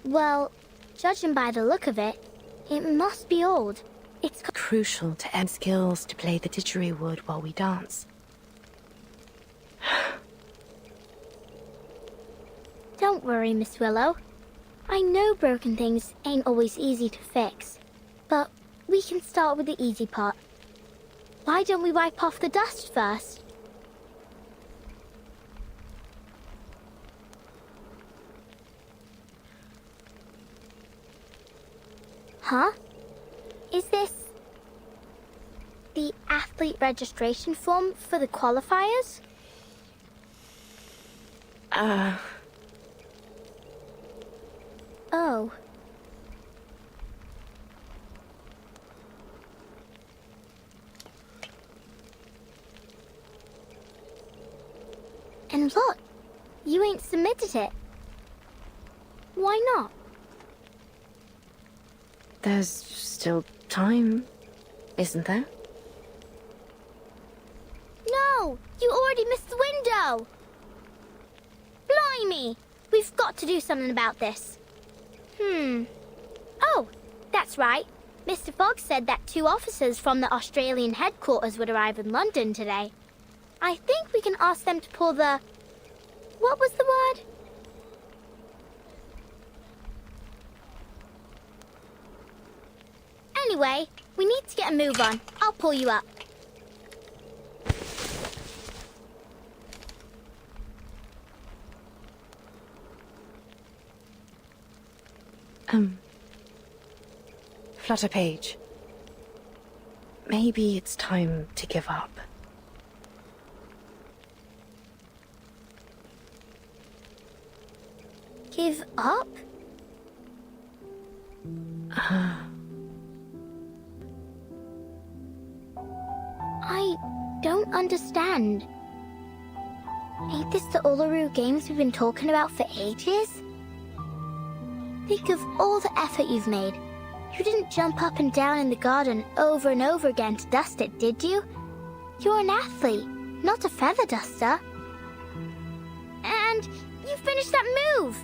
Well, judging by the look of it, it must be old. It's crucial to add skills to play the didgeridoo while we dance. Don't worry, Miss Willow. I know broken things ain't always easy to fix, but we can start with the easy part. Why don't we wipe off the dust first? Huh? Is this the athlete registration form for the qualifiers? Oh. And look, you ain't submitted it. Why not? There's still time, isn't there? No! You already missed the window! Blimey! We've got to do something about this. Oh, that's right. Mr. Fogg said that 2 officers from the Australian headquarters would arrive in London today. I think we can ask them to pull the... What was the word? Anyway, we need to get a move on. I'll pull you up. Flutter Page. Maybe it's time to give up. Give up? I don't understand. Ain't this the Uluru Games we've been talking about for ages? Think of all the effort you've made. You didn't jump up and down in the garden over and over again to dust it, did you? You're an athlete, not a feather duster. And you finished that move!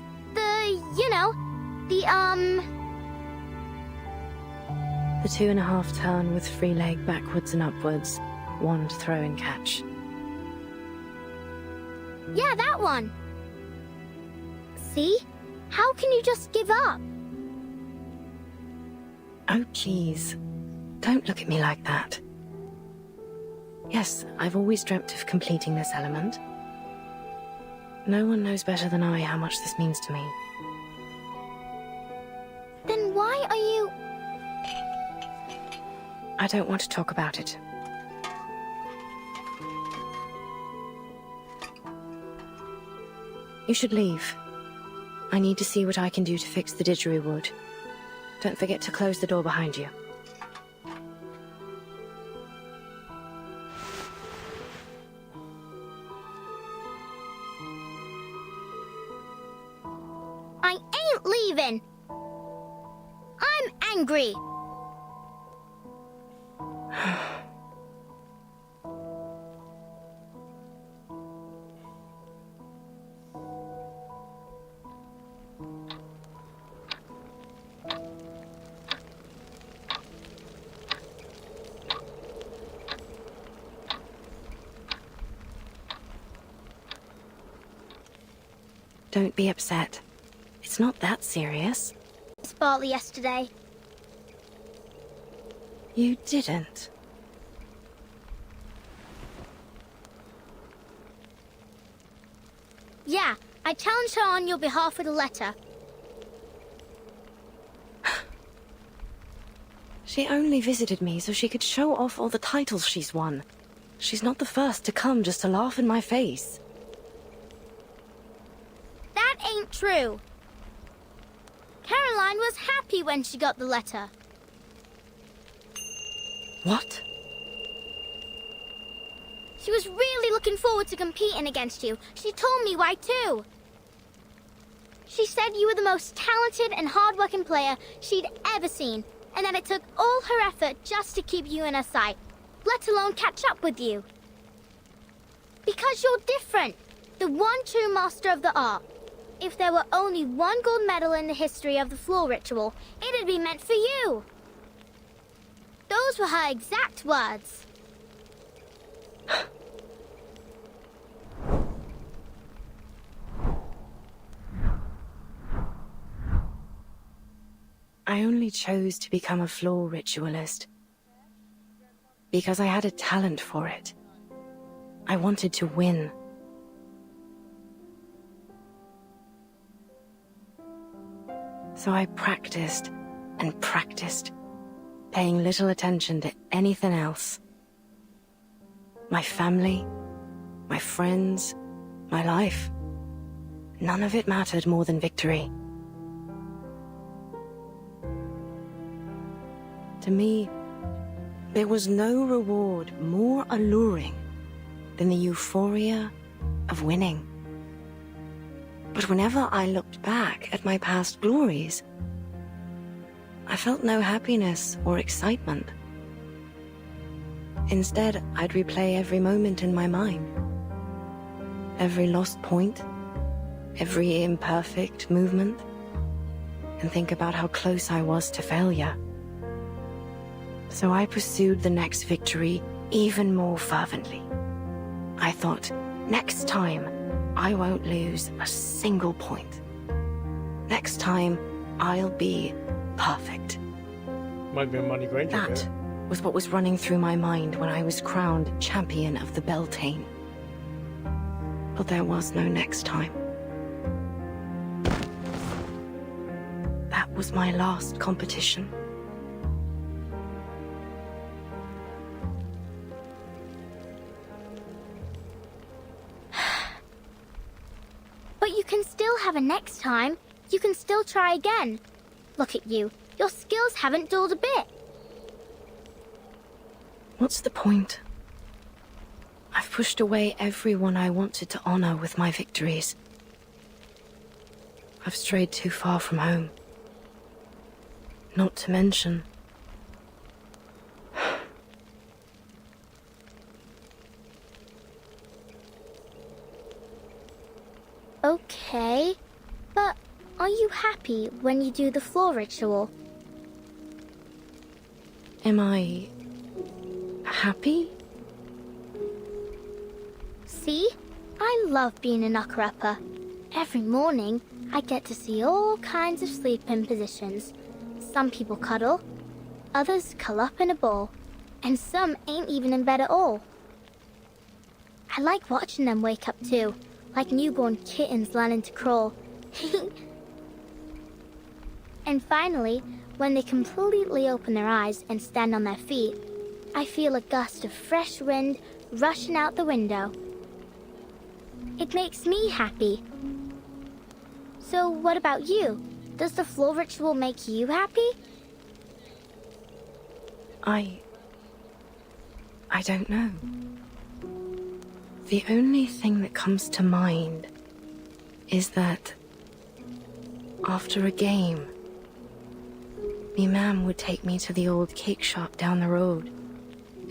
The 2.5 turn with free leg backwards and upwards, wand throw and catch. Yeah, that one! See? How can you just give up? Oh, jeez. Don't look at me like that. Yes, I've always dreamt of completing this element. No one knows better than I how much this means to me. Then why are you... I don't want to talk about it. You should leave. I need to see what I can do to fix the didgeridoo. Don't forget to close the door behind you. I ain't leaving! hungry. Don't be upset. It's not that serious. It's Bartley yesterday. You didn't. Yeah, I challenged her on your behalf with a letter. She only visited me so she could show off all the titles she's won. She's not the first to come just to laugh in my face. That ain't true. Caroline was happy when she got the letter. What? She was really looking forward to competing against you. She told me why too. She said you were the most talented and hard-working player she'd ever seen, and that it took all her effort just to keep you in her sight, let alone catch up with you. Because you're different, the one true master of the art. If there were only one gold medal in the history of the floor ritual, it'd be meant for you. Those were her exact words. I only chose to become a floor ritualist because I had a talent for it. I wanted to win. So I practiced and practiced, paying little attention to anything else. My family, my friends, my life. None of it mattered more than victory. To me, there was no reward more alluring than the euphoria of winning. But whenever I looked back at my past glories, I felt no happiness or excitement. Instead, I'd replay every moment in my mind. Every lost point, every imperfect movement, and think about how close I was to failure. So I pursued the next victory even more fervently. I thought, next time, I won't lose a single point. Next time, I'll be perfect. Might be a Money Granger. That was what was running through my mind when I was crowned champion of the Beltane. But there was no next time. That was my last competition. But you can still have a next time. You can still try again. Look at you. Your skills haven't dulled a bit. What's the point? I've pushed away everyone I wanted to honor with my victories. I've strayed too far from home. Not to mention... Okay, but are you happy when you do the floor ritual? Am I... happy? See? I love being a knucker-upper. Every morning, I get to see all kinds of sleeping positions. Some people cuddle, others curl up in a ball, and some ain't even in bed at all. I like watching them wake up too, like newborn kittens learning to crawl. And finally, when they completely open their eyes and stand on their feet, I feel a gust of fresh wind rushing out the window. It makes me happy. So what about you? Does the floor ritual make you happy? I don't know. The only thing that comes to mind is that after a game, me mam would take me to the old cake shop down the road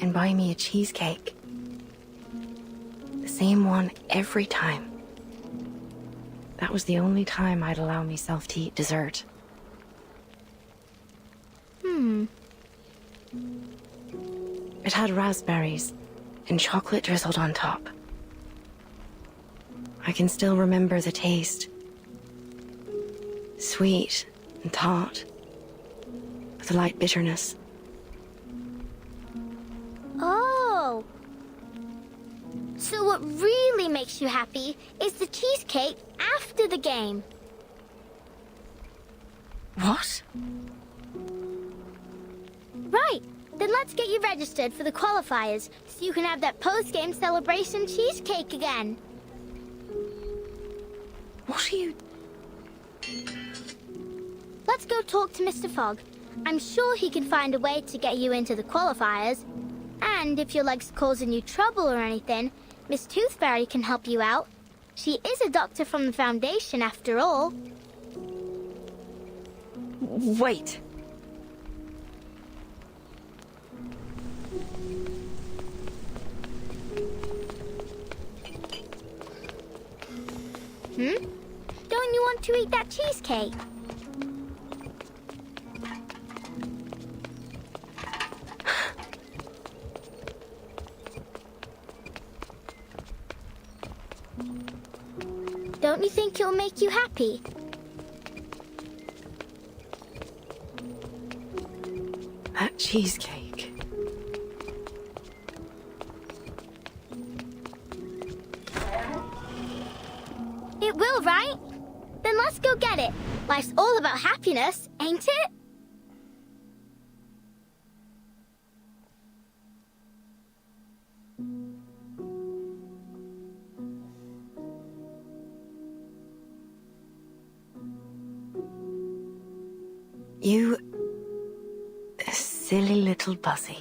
and buy me a cheesecake. The same one every time. That was the only time I'd allow myself to eat dessert. It had raspberries and chocolate drizzled on top. I can still remember the taste. Sweet and tart, with a light bitterness. Oh! So what really makes you happy is the cheesecake after the game. What? Right. Then let's get you registered for the qualifiers so you can have that post-game celebration cheesecake again. What are you... Let's go talk to Mr. Fogg. I'm sure he can find a way to get you into the qualifiers. And if your leg's causing you trouble or anything, Miss Tooth Fairy can help you out. She is a doctor from the Foundation, after all. Wait. Don't you want to eat that cheesecake? Don't you think it'll make you happy? That cheesecake. It will, right? Then let's go get it. Life's all about happiness, ain't it? You... silly little Buzzy.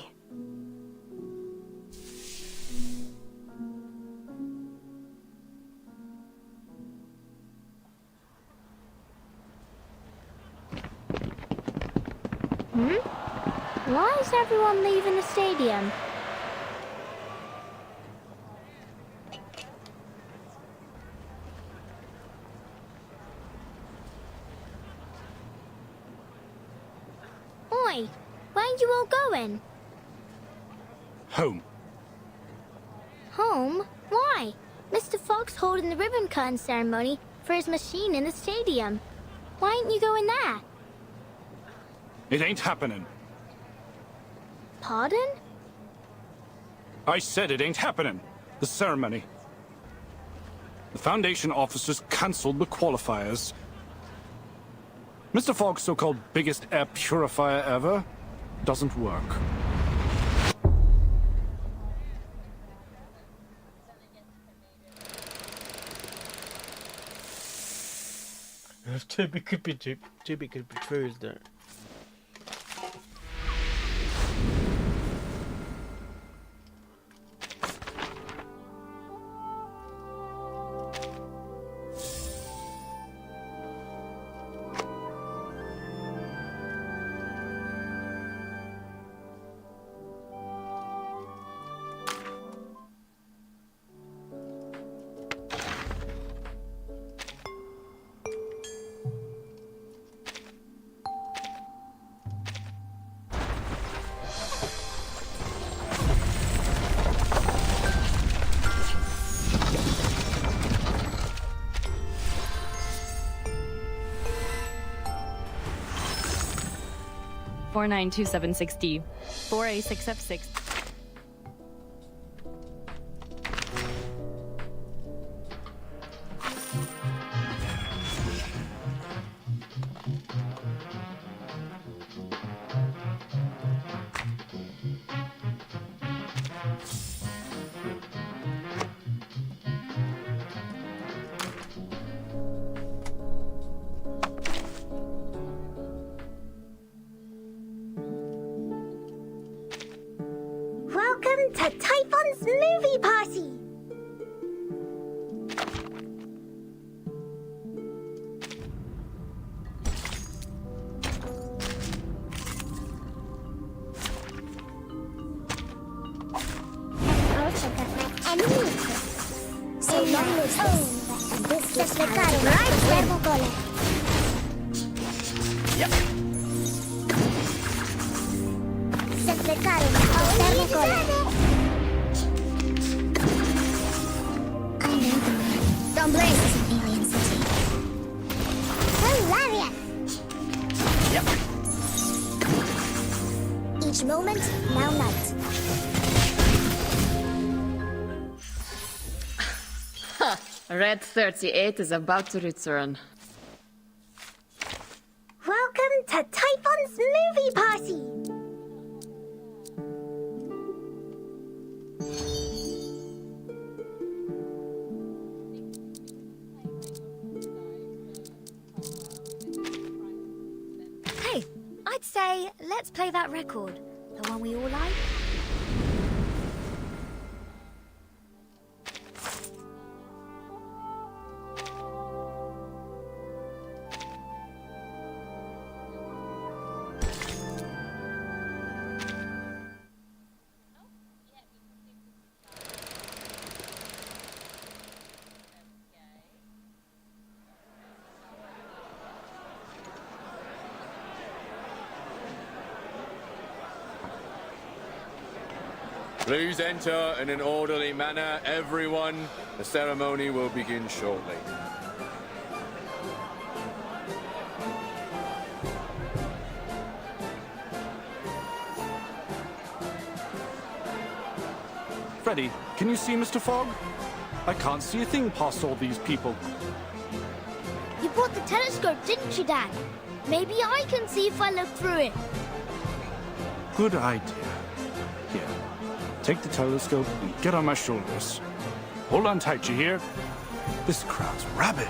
Why is everyone leaving the stadium? Oi, where are you all going? Home. Home? Why? Mr. Fogg's holding the ribbon cutting ceremony for his machine in the stadium. Why ain't you going there? It ain't happening. Pardon? I said it ain't happening. The ceremony. The Foundation officers cancelled the qualifiers. Mr. Fogg's so-called biggest air purifier ever doesn't work. Too big could be true, isn't it? $492760. 4A6F6. Welcome to Typhon's movie party! Don't blame us, alien city. Hilarious! Each moment, now night. Red 38 is about to return. Welcome to Typhon's movie party! Hey, I'd say let's play that record. The one we all like. Please enter in an orderly manner, everyone. The ceremony will begin shortly. Freddy, can you see Mr. Fogg? I can't see a thing past all these people. You brought the telescope, didn't you, Dad? Maybe I can see if I look through it. Good idea. Here, take the telescope and get on my shoulders. Hold on tight, you hear? This crowd's rabid.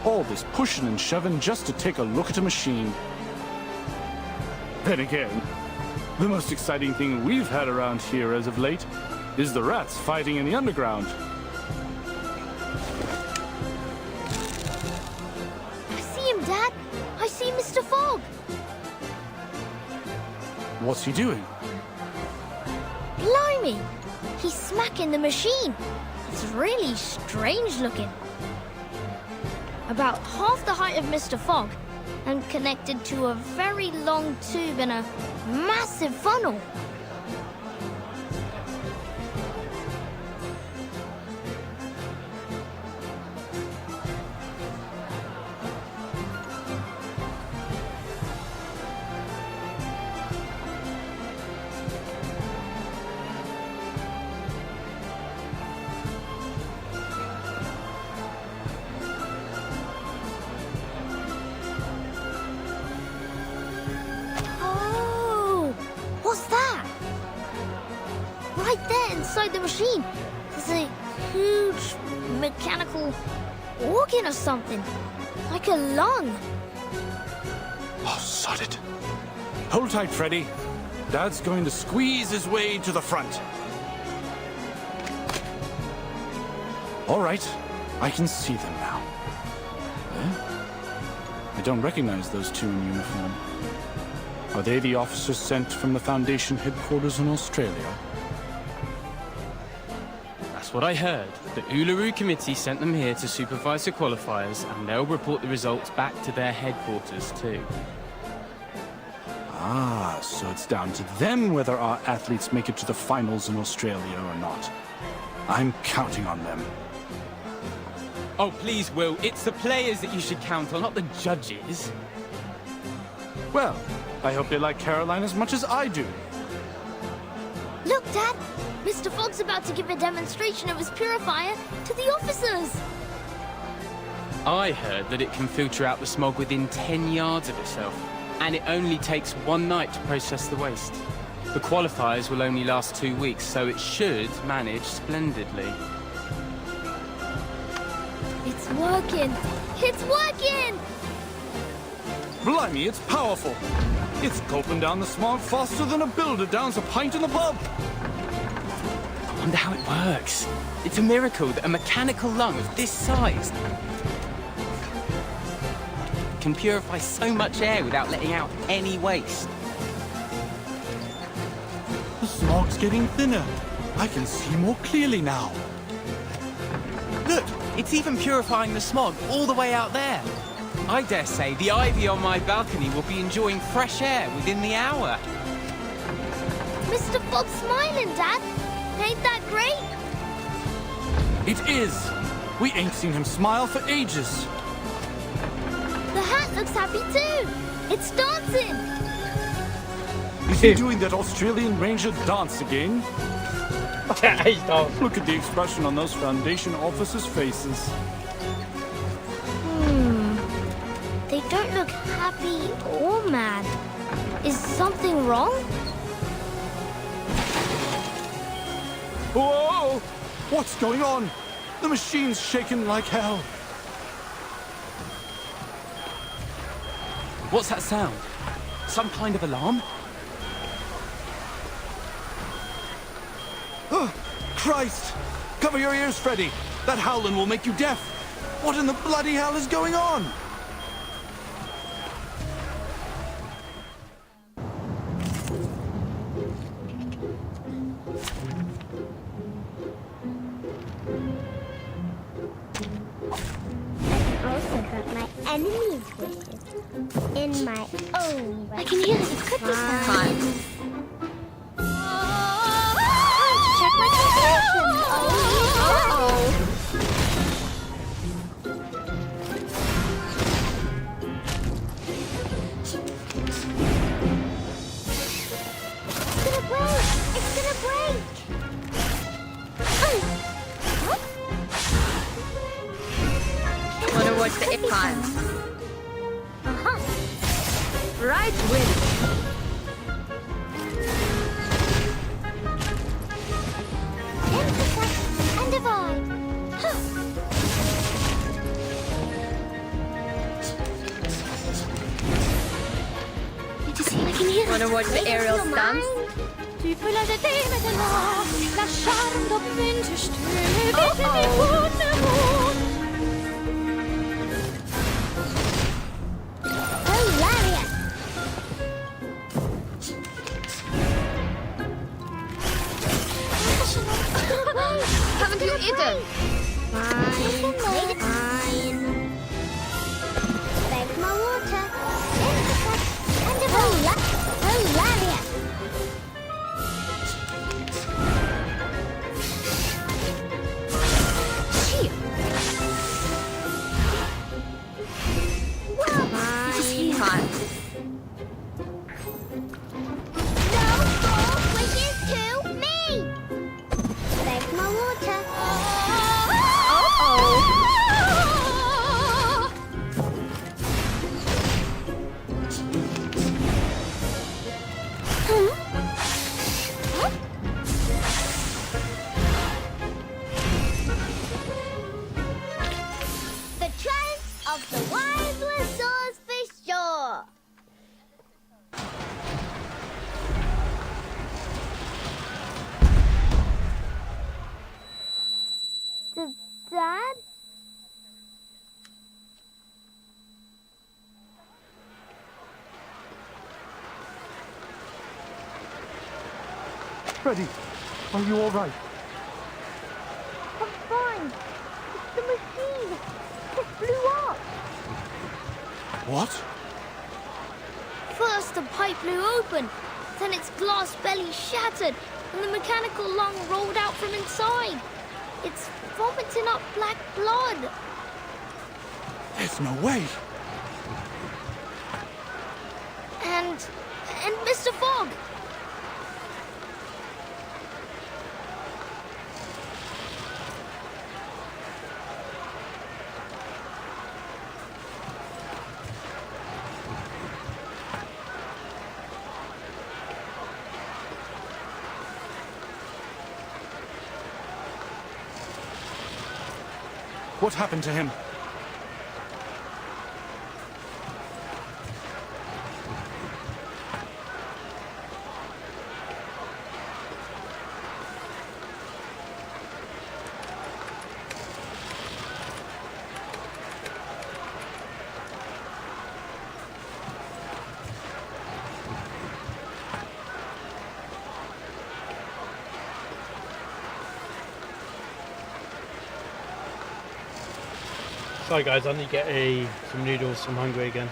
All this pushing and shoving just to take a look at a machine. Then again, the most exciting thing we've had around here as of late is the rats fighting in the underground. I see him, Dad. I see Mr. Fogg. What's he doing? Blimey! He's smacking the machine. It's really strange looking. About half the height of Mr. Fogg and connected to a very long tube in a massive funnel. Inside the machine, there's a huge mechanical organ or something, like a lung. Oh, sod it. Hold tight, Freddy. Dad's going to squeeze his way to the front. All right, I can see them now. I don't recognize those two in uniform. Are they the officers sent from the Foundation headquarters in Australia? What I heard. The Uluru Committee sent them here to supervise the qualifiers, and they'll report the results back to their headquarters too. Ah, so it's down to them whether our athletes make it to the finals in Australia or not. I'm counting on them. Oh, please, Will. It's the players that you should count on, not the judges. Well, I hope they like Caroline as much as I do. Look, Dad! Mr. Fogg's about to give a demonstration of his purifier to the officers! I heard that it can filter out the smog within 10 yards of itself, and it only takes one night to process the waste. The qualifiers will only last 2 weeks, so it should manage splendidly. It's working! It's working! Blimey, it's powerful! It's gulping down the smog faster than a builder downs a pint in the pub! I wonder how it works. It's a miracle that a mechanical lung of this size can purify so much air without letting out any waste. The smog's getting thinner. I can see more clearly now. Look, It's even purifying the smog all the way out there. I dare say the ivy on my balcony will be enjoying fresh air within the hour. Mr. Fog's smiling, Dad. Ain't that great? It is. We ain't seen him smile for ages. The hat looks happy too. It's dancing. Is he doing that Australian Ranger dance again? Look at the expression on those Foundation officers' faces. They don't look happy or mad. Is something wrong? Whoa! What's going on? The machine's shaking like hell. What's that sound? Some kind of alarm? Oh, Christ! Cover your ears, Freddy. That howling will make you deaf. What in the bloody hell is going on? Also hurt my enemies' wishes. In my own way. I can hear this. Could be fine. Check my calculations. Uh-oh. It's gonna break! It's gonna break! Wanna watch the icon? Right wind. Intersect and divide. I can hear Wanna watch the aerial stunts? Tu peux la jeter maintenant, la charme d'Opwinte strömt in die Wundermond. Hilarious! Haven't you eaten? Fine, fine. Thanks, my water. Intersect and divide. Hilarious! Fine. No more wishes to me! Thanks, my water. The triumph of the wise Lassos for sure! Dad? Freddy, are you all right? I'm fine. It's the machine. It blew up. What? First, the pipe blew open. Then its glass belly shattered, and the mechanical lung rolled out from inside. It's vomiting up black blood. There's no way. And Mr. Fogg. What happened to him? Sorry guys, I need to get some noodles. I'm hungry again.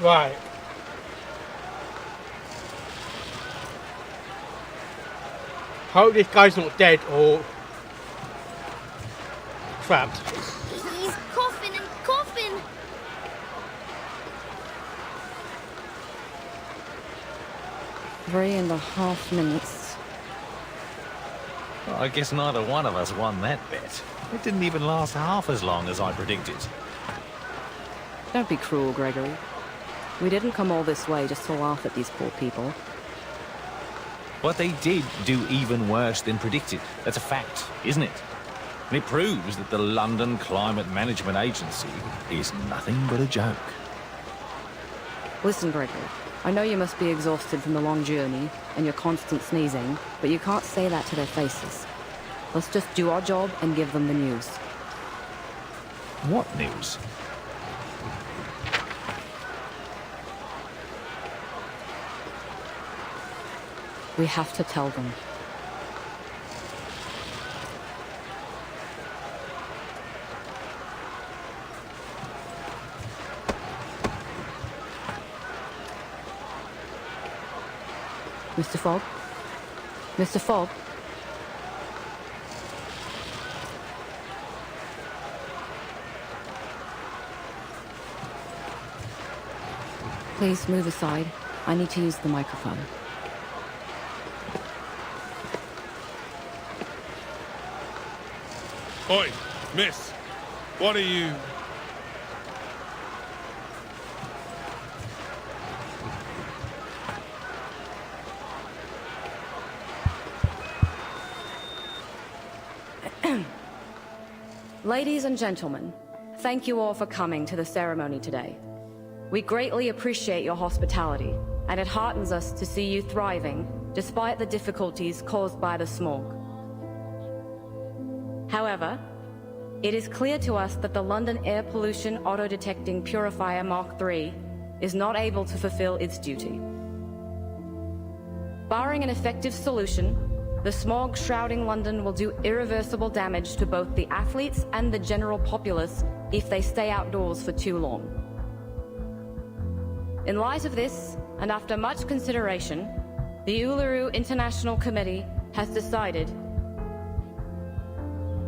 Right. Hope this guy's not dead or trapped. He's coughing and coughing. 3.5 minutes. Well, I guess neither one of us won that bet. It didn't even last half as long as I predicted. Don't be cruel, Gregory. We didn't come all this way just to laugh at these poor people. But they did do even worse than predicted. That's a fact, isn't it? And it proves that the London Climate Management Agency is nothing but a joke. Listen, Gregory. I know you must be exhausted from the long journey and your constant sneezing, but you can't say that to their faces. Let's just do our job and give them the news. What news? We have to tell them. Mr. Fogg? Mr. Fogg? Please move aside. I need to use the microphone. Oi, miss. What are you... Ladies and gentlemen, thank you all for coming to the ceremony today. We greatly appreciate your hospitality, and it heartens us to see you thriving despite the difficulties caused by the smog. However, it is clear to us that the London Air Pollution Auto-Detecting Purifier Mark III is not able to fulfill its duty. Barring an effective solution, the smog shrouding London will do irreversible damage to both the athletes and the general populace if they stay outdoors for too long. In light of this, and after much consideration, the Uluru International Committee has decided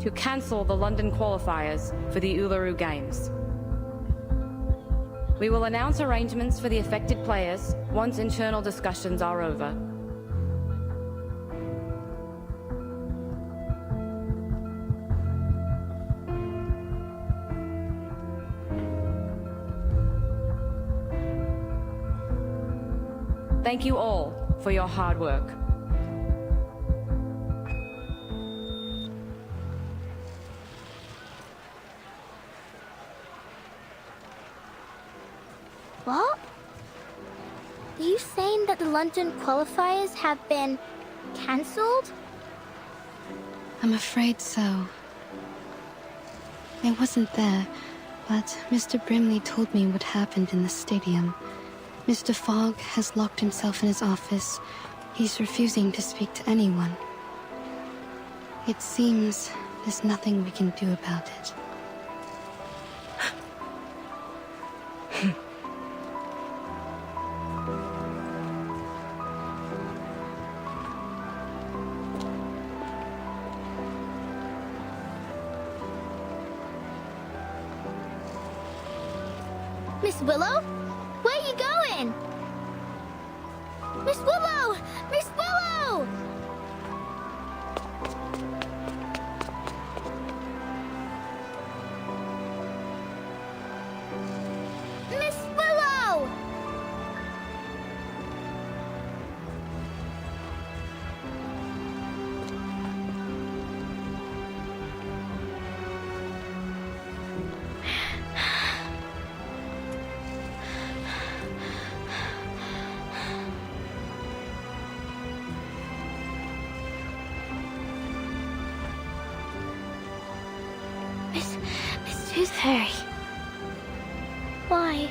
to cancel the London qualifiers for the Uluru Games. We will announce arrangements for the affected players once internal discussions are over. Thank you all for your hard work. What? Are you saying that the London qualifiers have been cancelled? I'm afraid so. I wasn't there, but Mr. Brimley told me what happened in the stadium. Mr. Fogg has locked himself in his office. He's refusing to speak to anyone. It seems there's nothing we can do about it. Miss Willow? Where are you going? Miss Willow! Miss Willow! Miss Willow! Miss Tooth Fairy. Why?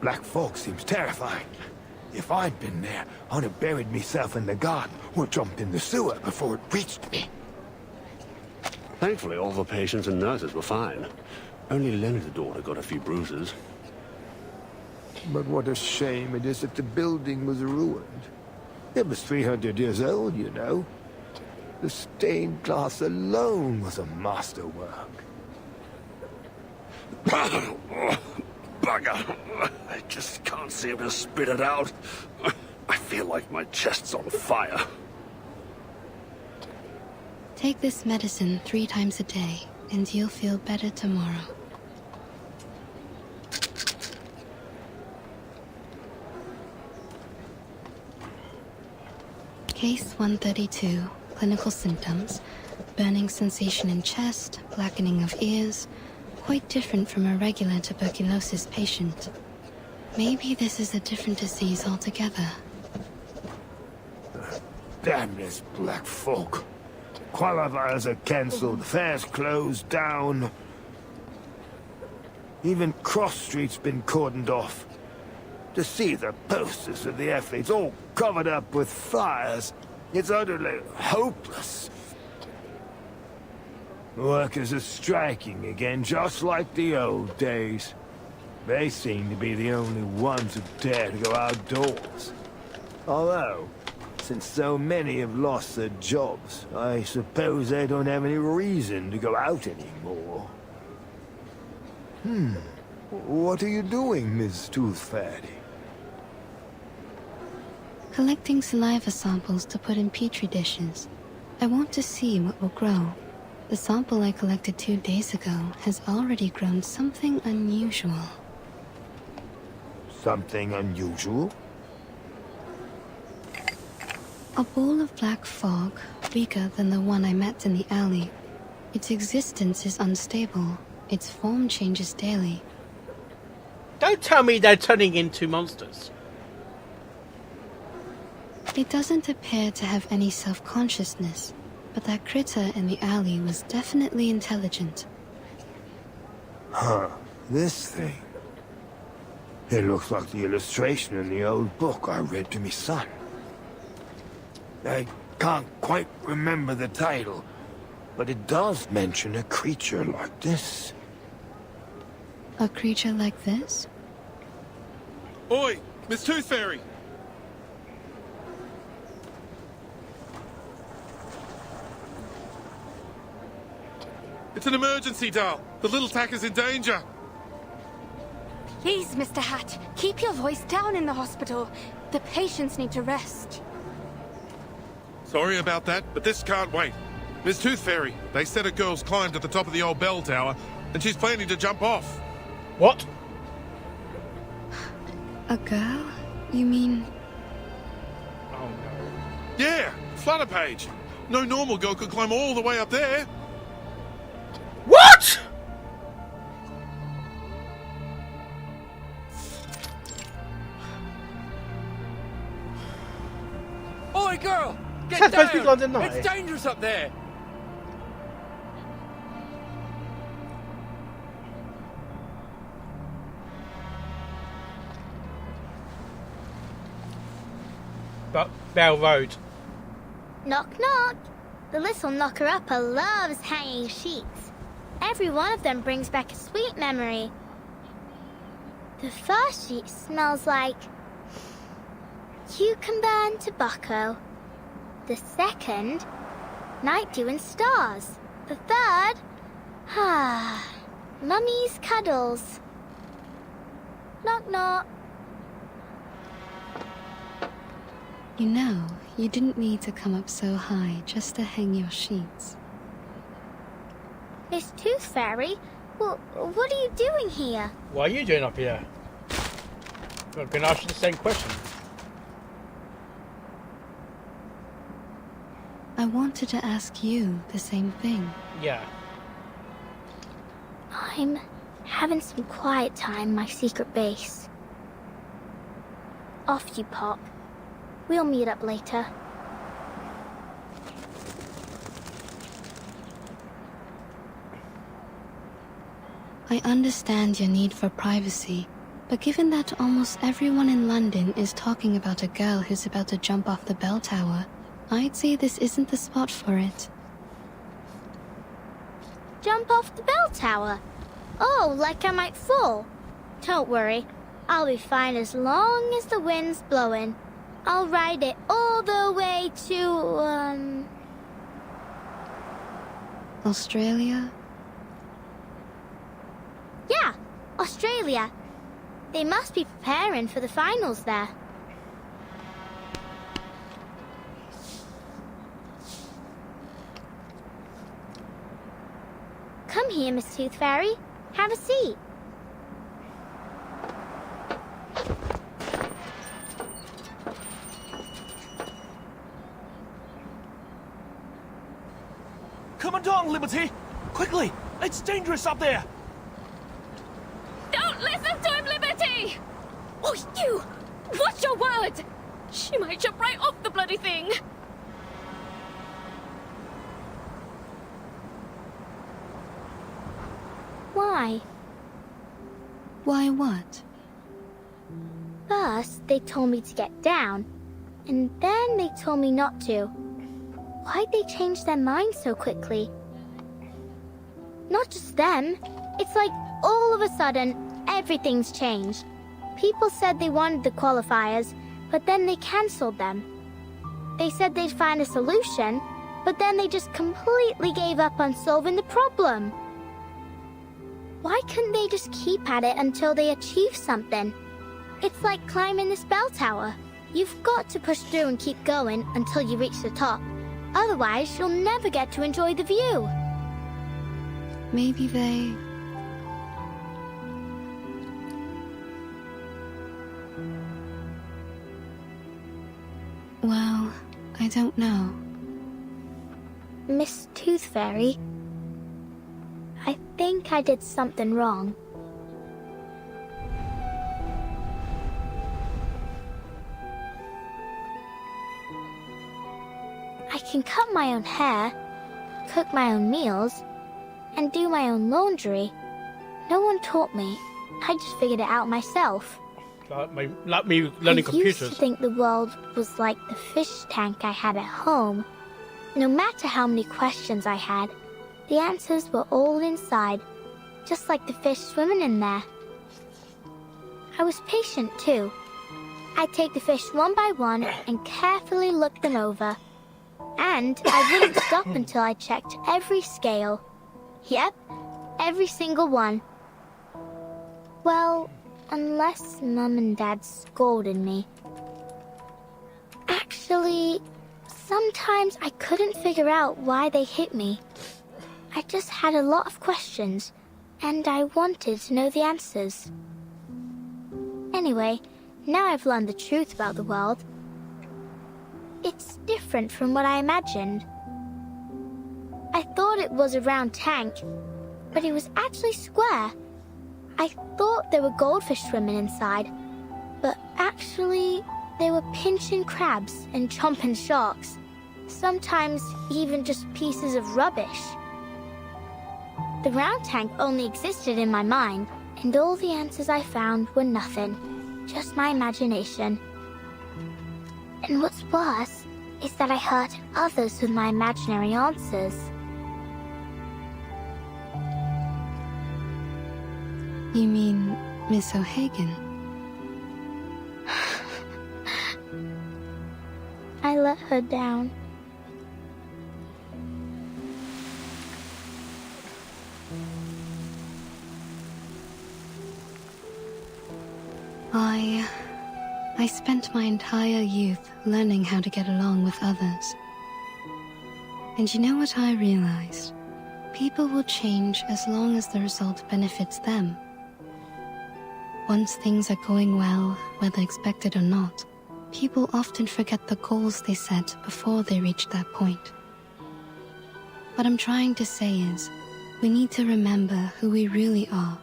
black fog seems terrifying. If I'd been there, I'd have buried myself in the garden or jumped in the sewer before it reached me. Thankfully, all the patients and nurses were fine. Only Leonard's daughter got a few bruises. But what a shame it is that the building was ruined. It was 300 years old, you know. The stained glass alone was a masterwork. Bugger! I just can't seem to spit it out. I feel like my chest's on fire. Take this medicine 3 times a day, and you'll feel better tomorrow. Case 132. Clinical symptoms. Burning sensation in chest, blackening of ears. Quite different from a regular tuberculosis patient. Maybe this is a different disease altogether. Damn this black folk. Qualifiers are cancelled, fairs closed down. Even Cross Street's been cordoned off. To see the posters of the athletes all covered up with fires, it's utterly hopeless. Workers are striking again, just like the old days. They seem to be the only ones who dare to go outdoors. Although, since so many have lost their jobs, I suppose they don't have any reason to go out anymore. What are you doing, Miss Tooth Fairy? Collecting saliva samples to put in petri dishes. I want to see what will grow. The sample I collected 2 days ago has already grown something unusual. Something unusual? A ball of black fog, weaker than the one I met in the alley. Its existence is unstable. Its form changes daily. Don't tell me they're turning into monsters. It doesn't appear to have any self-consciousness, but that critter in the alley was definitely intelligent. Huh. This thing. It looks like the illustration in the old book I read to me son. I can't quite remember the title, but it does mention a creature like this. A creature like this? Oi, Miss Tooth Fairy! It's an emergency, Dal. The little tack is in danger. Please, Mr. Hat, keep your voice down in the hospital. The patients need to rest. Sorry about that, but this can't wait. Miss Tooth Fairy, they said a girl's climbed to the top of the old bell tower, and she's planning to jump off. What? A girl? You mean... Oh no. Yeah, Flutterpage. No normal girl could climb all the way up there. What?! Oi, girl! Get That's supposed to be down! London Night. It's dangerous up there! But Bell Road. Knock, knock. The little knocker-upper loves hanging sheets. Every one of them brings back a sweet memory. The first sheet smells like cucumber and tobacco. The second, night dew and stars. The third, mummy's cuddles. Knock, knock. You know, you didn't need to come up so high just to hang your sheets. Miss Tooth Fairy, well, what are you doing here? What are you doing up here? I've been asked you the same question. I wanted to ask you the same thing. Yeah. I'm having some quiet time in my secret base. Off you pop. We'll meet up later. I understand your need for privacy, But given that almost everyone in London is talking about a girl who's about to jump off the bell tower, I'd say this isn't the spot for it. Jump off the bell tower? Oh, like I might fall? Don't worry. I'll be fine as long as the wind's blowing. I'll ride it all the way to, Australia? Yeah, Australia. They must be preparing for the finals there. Come here, Miss Tooth Fairy. Have a seat. Come on, Liberty! Quickly! It's dangerous up there! Don't listen to him, Liberty! Oh, you! Watch your words! She might jump right off the bloody thing! Why? Why what? First, they told me to get down, and then they told me not to. Why'd they change their minds so quickly? Not just them. It's like all of a sudden, everything's changed. People said they wanted the qualifiers, but then they cancelled them. They said they'd find a solution, but then they just completely gave up on solving the problem. Why couldn't they just keep at it until they achieve something? It's like climbing this bell tower. You've got to push through and keep going until you reach the top. Otherwise, you'll never get to enjoy the view. Maybe they... Well, I don't know. Miss Tooth Fairy, I think I did something wrong. I can cut my own hair, cook my own meals, and do my own laundry. No one taught me. I just figured it out myself. Like me learning I computers. used to think the world was like the fish tank I had at home. No matter how many questions I had, the answers were all inside, just like the fish swimming in there. I was patient too. I'd take the fish one by one and carefully look them over. And I wouldn't stop until I checked every scale. Yep, every single one. Well, unless Mum and Dad scolded me. Actually, sometimes I couldn't figure out why they hit me. I just had a lot of questions, and I wanted to know the answers. Anyway, now I've learned the truth about the world. It's different from what I imagined. I thought it was a round tank, but it was actually square. I thought there were goldfish swimming inside, but actually they were pinching crabs and chomping sharks. Sometimes even just pieces of rubbish. The round tank only existed in my mind, and all the answers I found were nothing, just my imagination. And what's worse is that I hurt others with my imaginary answers. You mean Miss O'Hagan? I let her down. I spent my entire youth learning how to get along with others. And you know what I realized? People will change as long as the result benefits them. Once things are going well, whether expected or not, people often forget the goals they set before they reach that point. What I'm trying to say is, we need to remember who we really are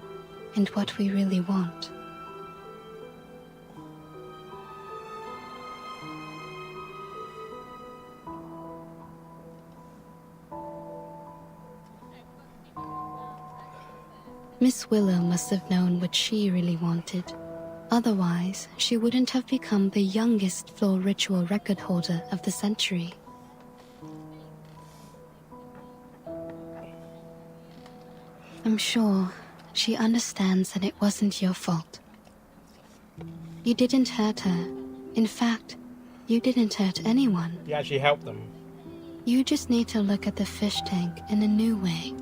and what we really want. Miss Willow must have known what she really wanted, Otherwise, she wouldn't have become the youngest floor ritual record holder of the century. I'm sure she understands that it wasn't your fault. You didn't hurt her. In fact, you didn't hurt anyone. You actually helped them. You just need to look at the fish tank in a new way.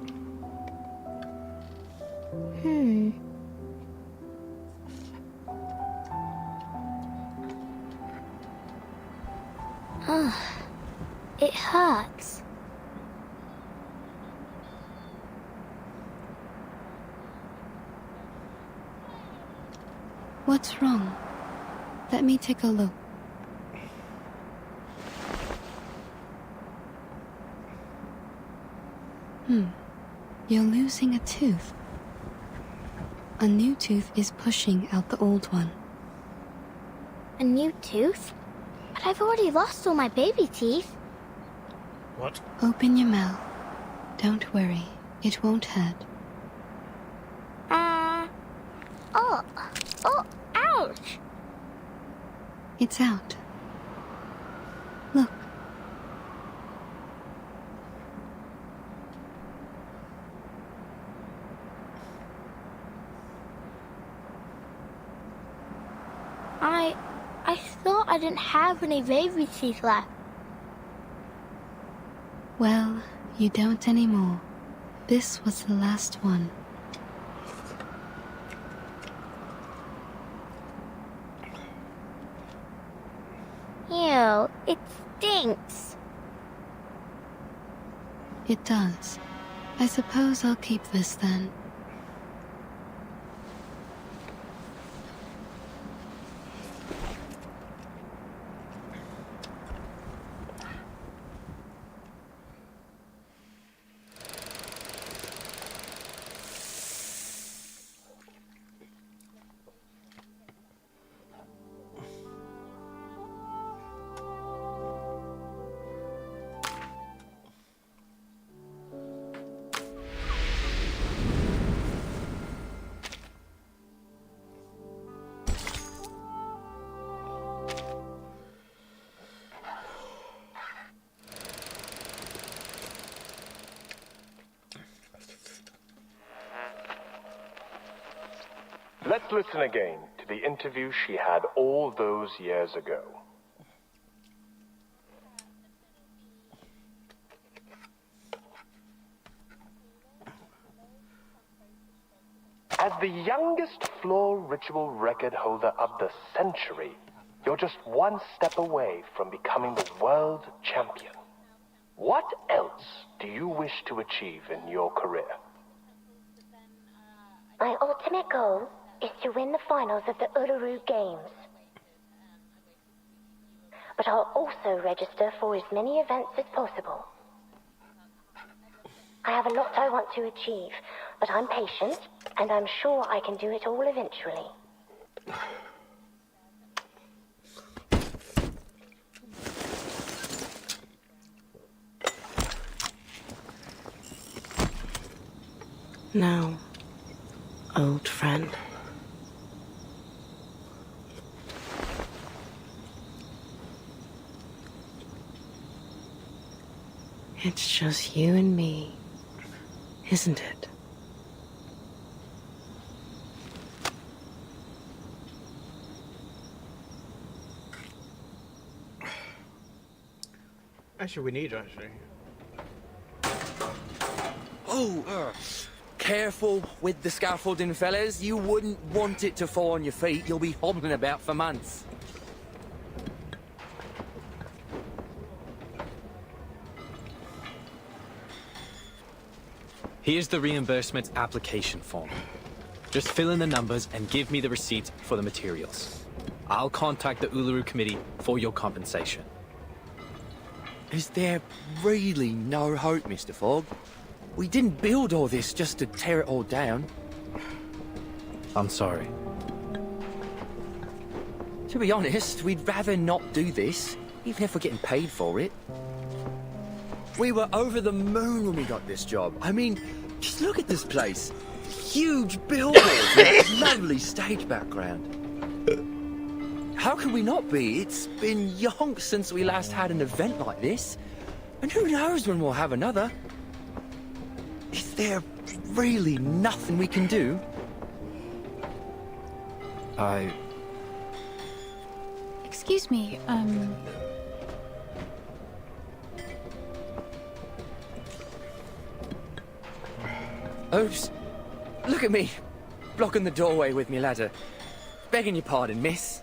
It hurts. What's wrong? Let me take a look. You're losing a tooth. A new tooth is pushing out the old one. A new tooth? But I've already lost all my baby teeth. What? Open your mouth. Don't worry, it won't hurt. Oh, ouch! It's out. Look. I thought I didn't have any baby teeth left. Well, you don't anymore. This was the last one. Ew, it stinks. It does. I suppose I'll keep this then. Let's listen again to the interview she had all those years ago. As the youngest floor ritual record holder of the century, you're just one step away from becoming the world champion. What else do you wish to achieve in your career? My ultimate goal is to win the finals of the Uluru Games. But I'll also register for as many events as possible. I have a lot I want to achieve, but I'm patient, and I'm sure I can do it all eventually. Now, old friend. It's just you and me, isn't it? Actually, we need her, actually. Oh, careful with the scaffolding, fellas. You wouldn't want it to fall on your feet. You'll be hobbling about for months. Here's the reimbursement application form. Just fill in the numbers and give me the receipt for the materials. I'll contact the Uluru Committee for your compensation. Is there really no hope, Mr. Fogg? We didn't build all this just to tear it all down. I'm sorry. To be honest, we'd rather not do this, even if we're getting paid for it. We were over the moon when we got this job. I mean, just look at this place. Huge billboards, and a lovely stage background. How can we not be? It's been yonks since we last had an event like this. And who knows when we'll have another? Is there really nothing we can do? Excuse me, Oops. Look at me, blocking the doorway with me ladder. Begging your pardon, miss.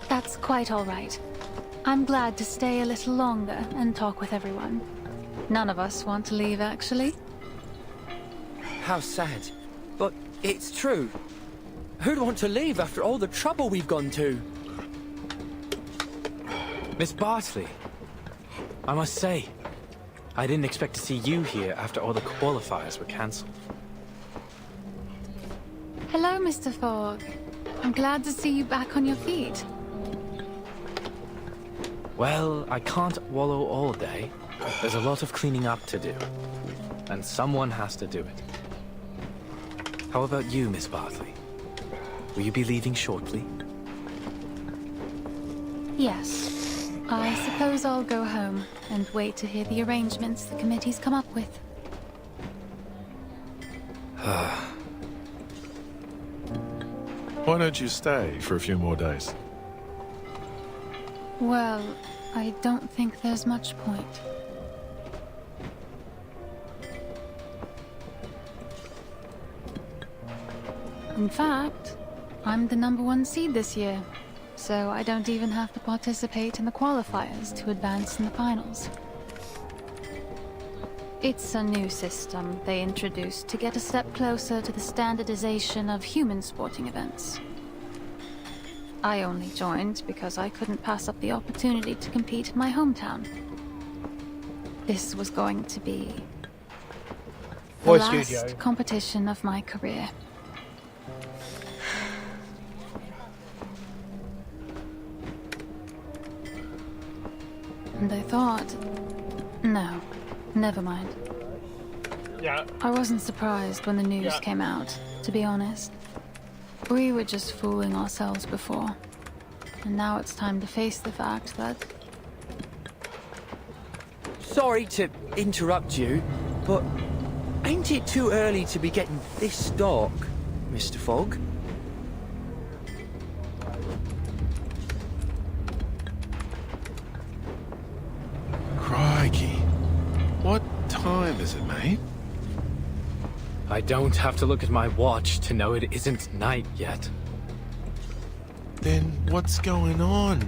That's quite all right. I'm glad to stay a little longer and talk with everyone. None of us want to leave, actually. How sad. But it's true. Who'd want to leave after all the trouble we've gone to? Miss Bartley, I must say, I didn't expect to see you here after all the qualifiers were cancelled. Hello, Mr. Fogg. I'm glad to see you back on your feet. Well, I can't wallow all day. There's a lot of cleaning up to do, and someone has to do it. How about you, Miss Bartley? Will you be leaving shortly? Yes. I suppose I'll go home and wait to hear the arrangements the committee's come up with. Why don't you stay for a few more days? Well, I don't think there's much point. In fact, I'm the #1 seed this year, so I don't even have to participate in the qualifiers to advance in the finals. It's a new system they introduced to get a step closer to the standardization of human sporting events. I only joined because I couldn't pass up the opportunity to compete in my hometown. This was going to be the last competition of my career. And I thought, no, never mind. Yeah. I wasn't surprised when the news came out, to be honest. We were just fooling ourselves before. And now it's time to face the fact that... Sorry to interrupt you, but ain't it too early to be getting this dark, Mr. Fogg? Crikey. What time is it, mate? I don't have to look at my watch to know it isn't night yet. Then what's going on?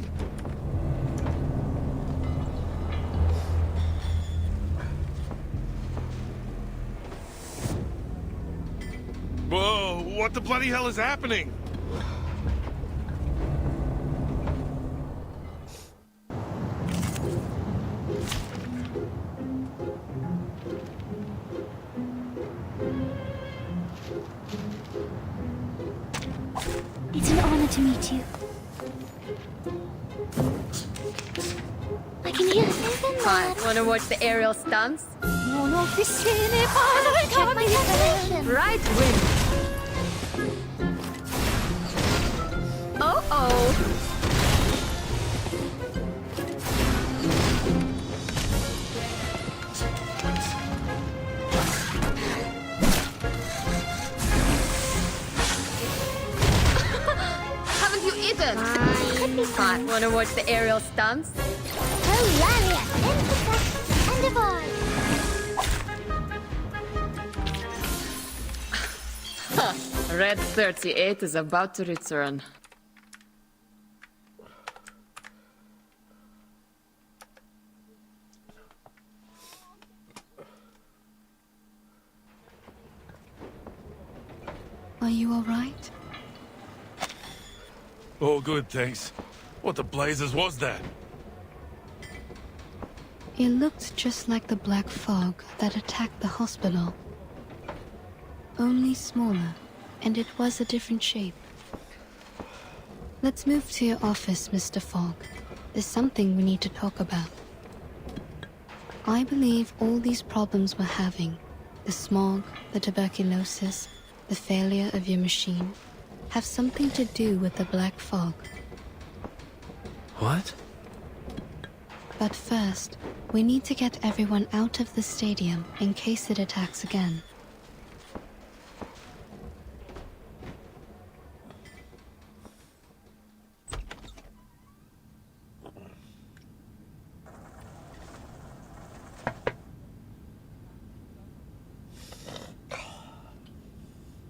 Whoa, what the bloody hell is happening? It's an honor to meet you. I can hear something. Hi, wanna watch the aerial stunts? Check my destination. Right wing. Oh. Haven't you eaten? Hi, wanna watch the aerial stunts? Hilarious! End of art! Red 38 is about to return. Are you all right? All good, thanks. What the blazes was that? It looked just like the black fog that attacked the hospital. Only smaller, and it was a different shape. Let's move to your office, Mr. Fogg. There's something we need to talk about. I believe all these problems we're having, the smog, the tuberculosis, the failure of your machine, have something to do with the Black Fog. What? But first, we need to get everyone out of the stadium in case it attacks again.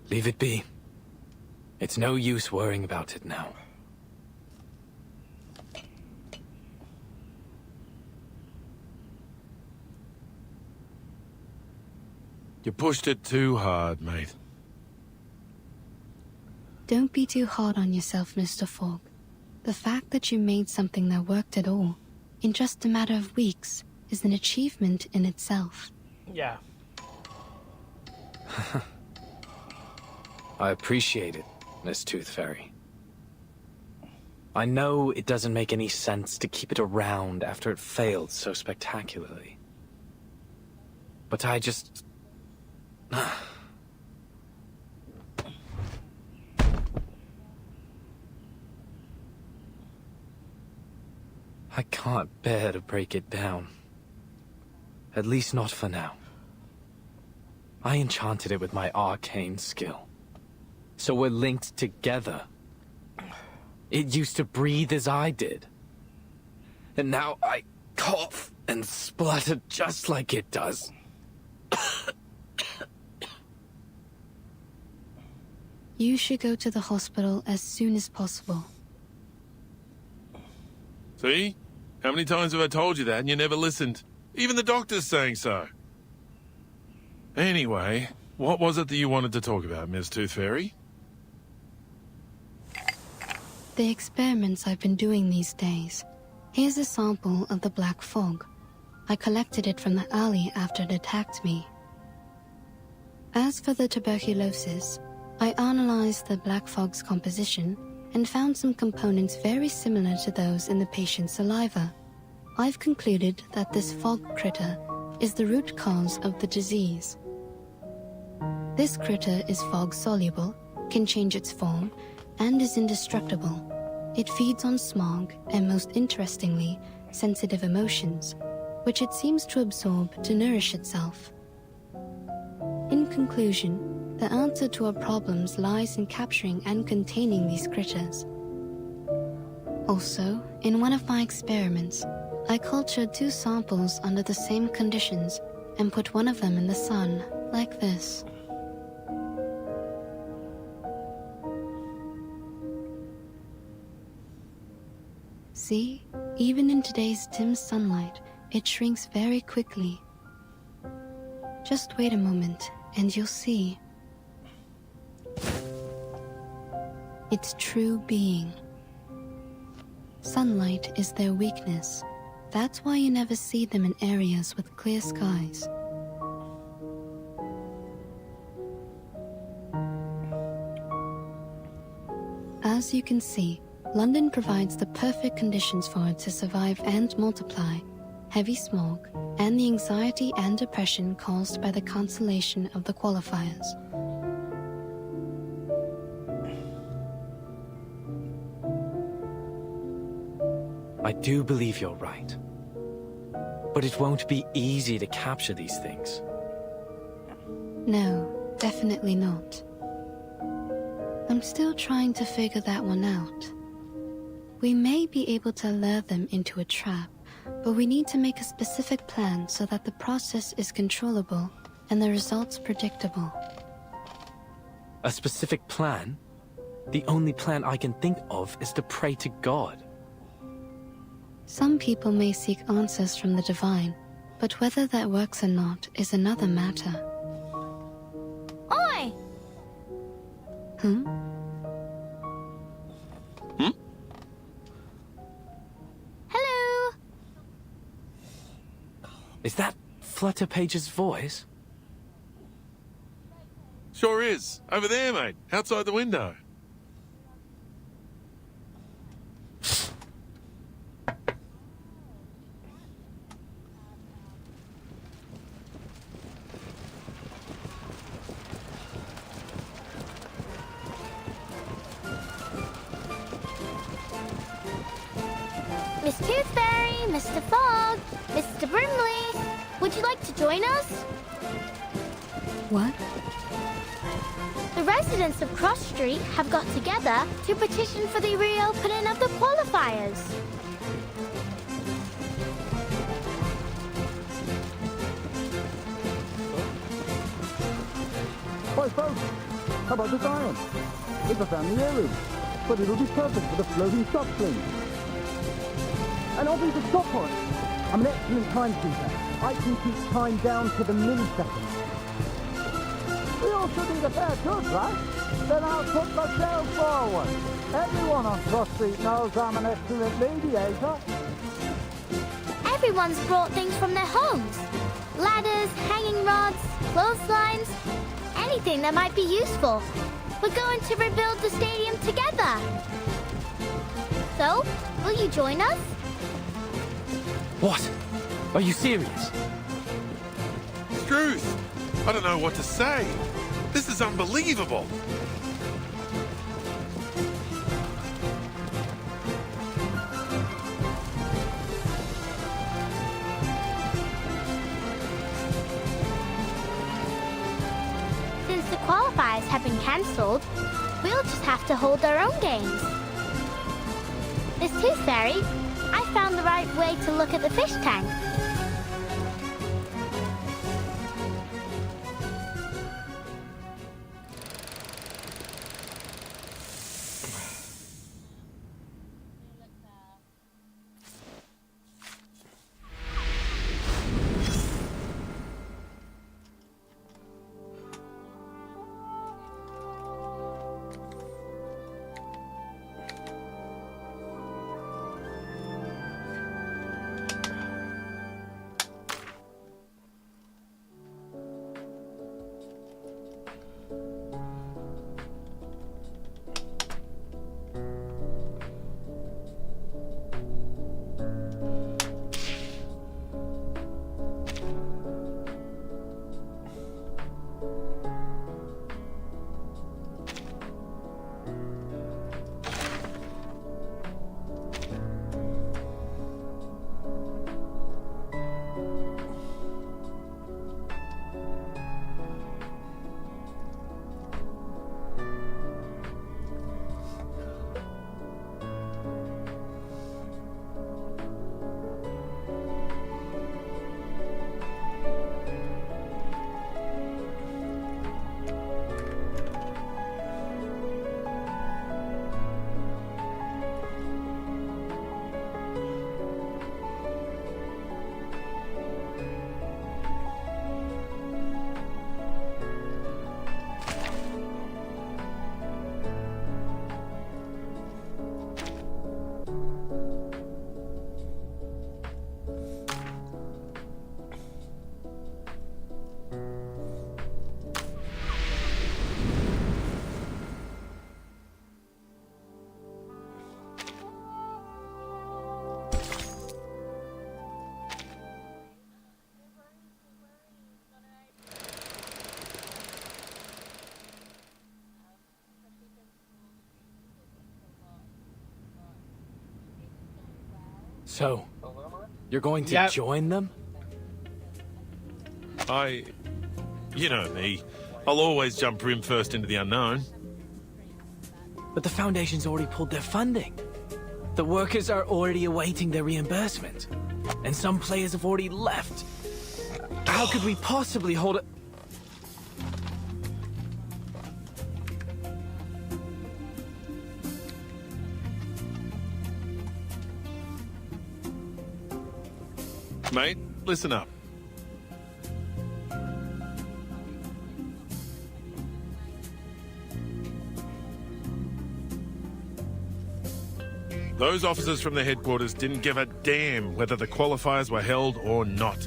Leave it be. It's no use worrying about it now. You pushed it too hard, mate. Don't be too hard on yourself, Mr. Fogg. The fact that you made something that worked at all, in just a matter of weeks, is an achievement in itself. Yeah. I appreciate it, Miss Tooth Fairy. I know it doesn't make any sense to keep it around after it failed so spectacularly. But I just... I can't bear to break it down. At least not for now. I enchanted it with my arcane skill. So we're linked together. It used to breathe as I did. And now I cough and splutter just like it does. You should go to the hospital as soon as possible. See? How many times have I told you that and you never listened? Even the doctor's saying so. Anyway, what was it that you wanted to talk about, Miss Tooth Fairy? The experiments I've been doing these days. Here's a sample of the Black Fog. I collected it from the alley after it attacked me. As for the tuberculosis, I analyzed the Black Fog's composition and found some components very similar to those in the patient's saliva. I've concluded that this fog critter is the root cause of the disease. This critter is fog-soluble, can change its form, and is indestructible. It feeds on smog and, most interestingly, sensitive emotions, which it seems to absorb to nourish itself. In conclusion, the answer to our problems lies in capturing and containing these critters. Also, in one of my experiments, I cultured 2 samples under the same conditions and put one of them in the sun, like this. See, even in today's dim sunlight, it shrinks very quickly. Just wait a moment, and you'll see. Its true being. Sunlight is their weakness. That's why you never see them in areas with clear skies. As you can see, London provides the perfect conditions for it to survive and multiply. Heavy smog, and the anxiety and depression caused by the cancellation of the qualifiers. I do believe you're right. But it won't be easy to capture these things. No, definitely not. I'm still trying to figure that one out. We may be able to lure them into a trap, but we need to make a specific plan so that the process is controllable and the results predictable. A specific plan? The only plan I can think of is to pray to God. Some people may seek answers from the divine, but whether that works or not is another matter. Oi! Hello? Is that Flutter Page's voice? Sure is. Over there, mate. Outside the window. Miss Tooth Fairy, Mr. Fogg, Mr. Brimley, would you like to join us? What? The residents of Cross Street have got together to petition for the reopening of the qualifiers. Hi folks, how about this iron? It's a family heirloom, but it'll be perfect for the floating stock fleet. And I'll be the stopwatch. I'm an excellent timekeeper. I can keep time down to the millisecond. We also need a fair judge, right? Then I'll put myself forward. Everyone on Cross Street knows I'm an excellent mediator. Everyone's brought things from their homes. Ladders, hanging rods, clotheslines, anything that might be useful. We're going to rebuild the stadium together. So, will you join us? What? Are you serious? Struth! I don't know what to say. This is unbelievable. Since the qualifiers have been cancelled, we'll just have to hold our own games. Miss Tooth Fairy, I found the right way to look at the fish tank. So, you're going to join them? You know me. I'll always jump rim first into the unknown. But the Foundation's already pulled their funding. The workers are already awaiting their reimbursement. And some players have already left. How could we possibly hold it? Mate, listen up. Those officers from the headquarters didn't give a damn whether the qualifiers were held or not.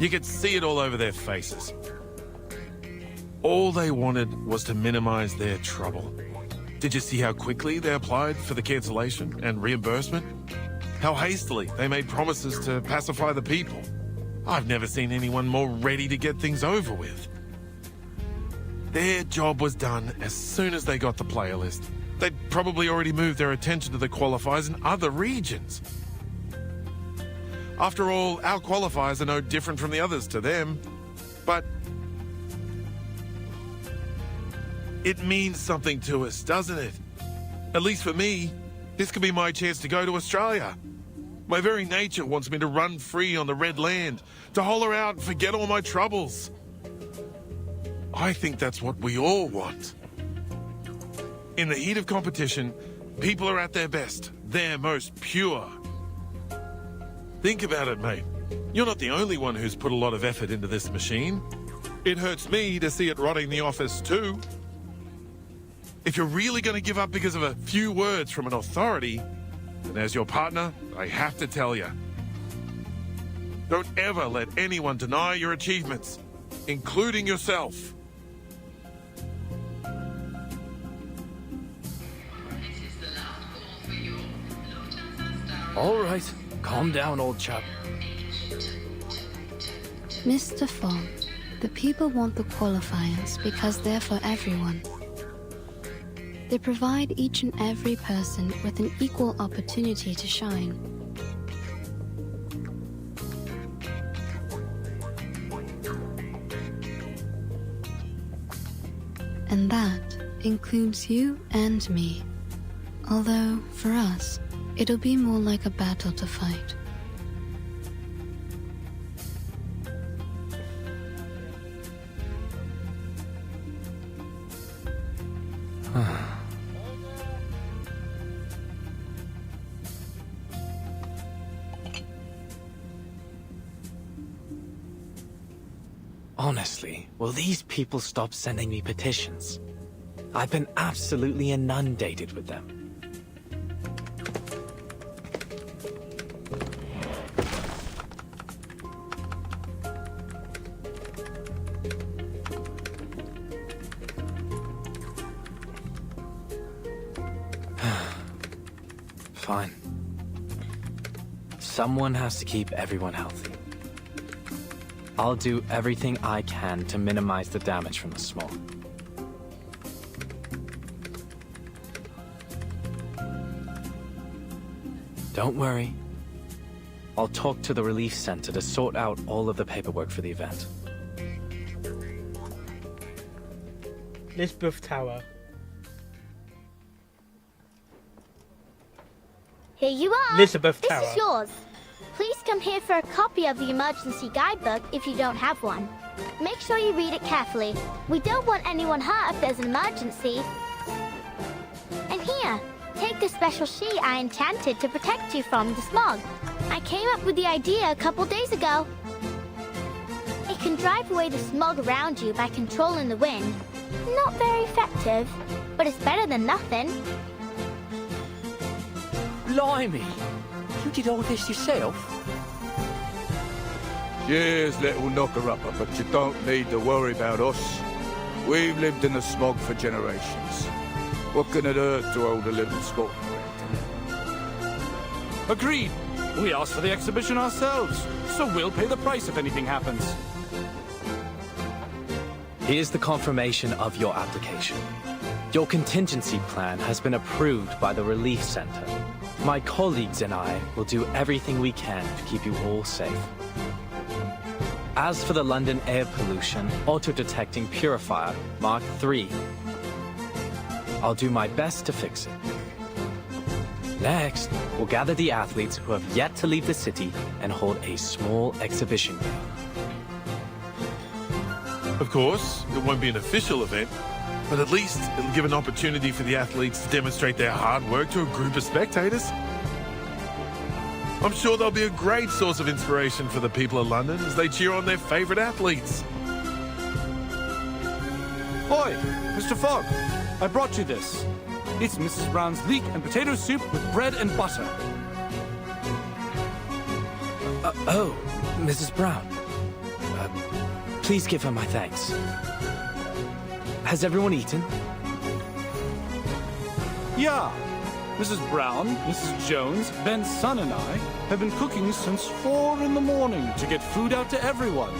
You could see it all over their faces. All they wanted was to minimize their trouble. Did you see how quickly they applied for the cancellation and reimbursement? How hastily they made promises to pacify the people. I've never seen anyone more ready to get things over with. Their job was done as soon as they got the player list. They'd probably already moved their attention to the qualifiers in other regions. After all, our qualifiers are no different from the others to them. But it means something to us, doesn't it? At least for me, this could be my chance to go to Australia. My very nature wants me to run free on the Red Land, to holler out and forget all my troubles. I think that's what we all want. In the heat of competition, people are at their best, their most pure. Think about it, mate. You're not the only one who's put a lot of effort into this machine. It hurts me to see it rotting the office too. If you're really going to give up because of a few words from an authority, then as your partner, I have to tell you, don't ever let anyone deny your achievements, including yourself. All right, calm down, old chap. Mr. Fogg, the people want the qualifiers because they're for everyone. They provide each and every person with an equal opportunity to shine. And that includes you and me. Although, for us, it'll be more like a battle to fight. Honestly, will these people stop sending me petitions? I've been absolutely inundated with them. Fine. Someone has to keep everyone healthy. I'll do everything I can to minimize the damage from the smog. Don't worry. I'll talk to the relief center to sort out all of the paperwork for the event. Lisbeth Tower. Here you are. Elizabeth This Tower. is yours. Please come here for a copy of the emergency guidebook if you don't have one. Make sure you read it carefully. We don't want anyone hurt if there's an emergency. And here, take the special sheet I enchanted to protect you from the smog. I came up with the idea a couple days ago. It can drive away the smog around you by controlling the wind. Not very effective, but it's better than nothing. Blimey! You did all this yourself? Cheers, little knocker-upper, but you don't need to worry about us. We've lived in the smog for generations. What can it hurt to hold a little sport? Agreed. We asked for the exhibition ourselves, so we'll pay the price if anything happens. Here's the confirmation of your application. Your contingency plan has been approved by the Relief Center. My colleagues and I will do everything we can to keep you all safe. As for the London air pollution auto-detecting purifier Mark III, I'll do my best to fix it. Next, we'll gather the athletes who have yet to leave the city and hold a small exhibition game. Of course, it won't be an official event, but at least it'll give an opportunity for the athletes to demonstrate their hard work to a group of spectators. I'm sure they'll be a great source of inspiration for the people of London as they cheer on their favourite athletes. Oi, Mr. Fogg, I brought you this. It's Mrs. Brown's leek and potato soup with bread and butter. Oh, Mrs. Brown. Please give her my thanks. Has everyone eaten? Yeah. Mrs. Brown, Mrs. Jones, Ben's son and I have been cooking since 4 in the morning to get food out to everyone.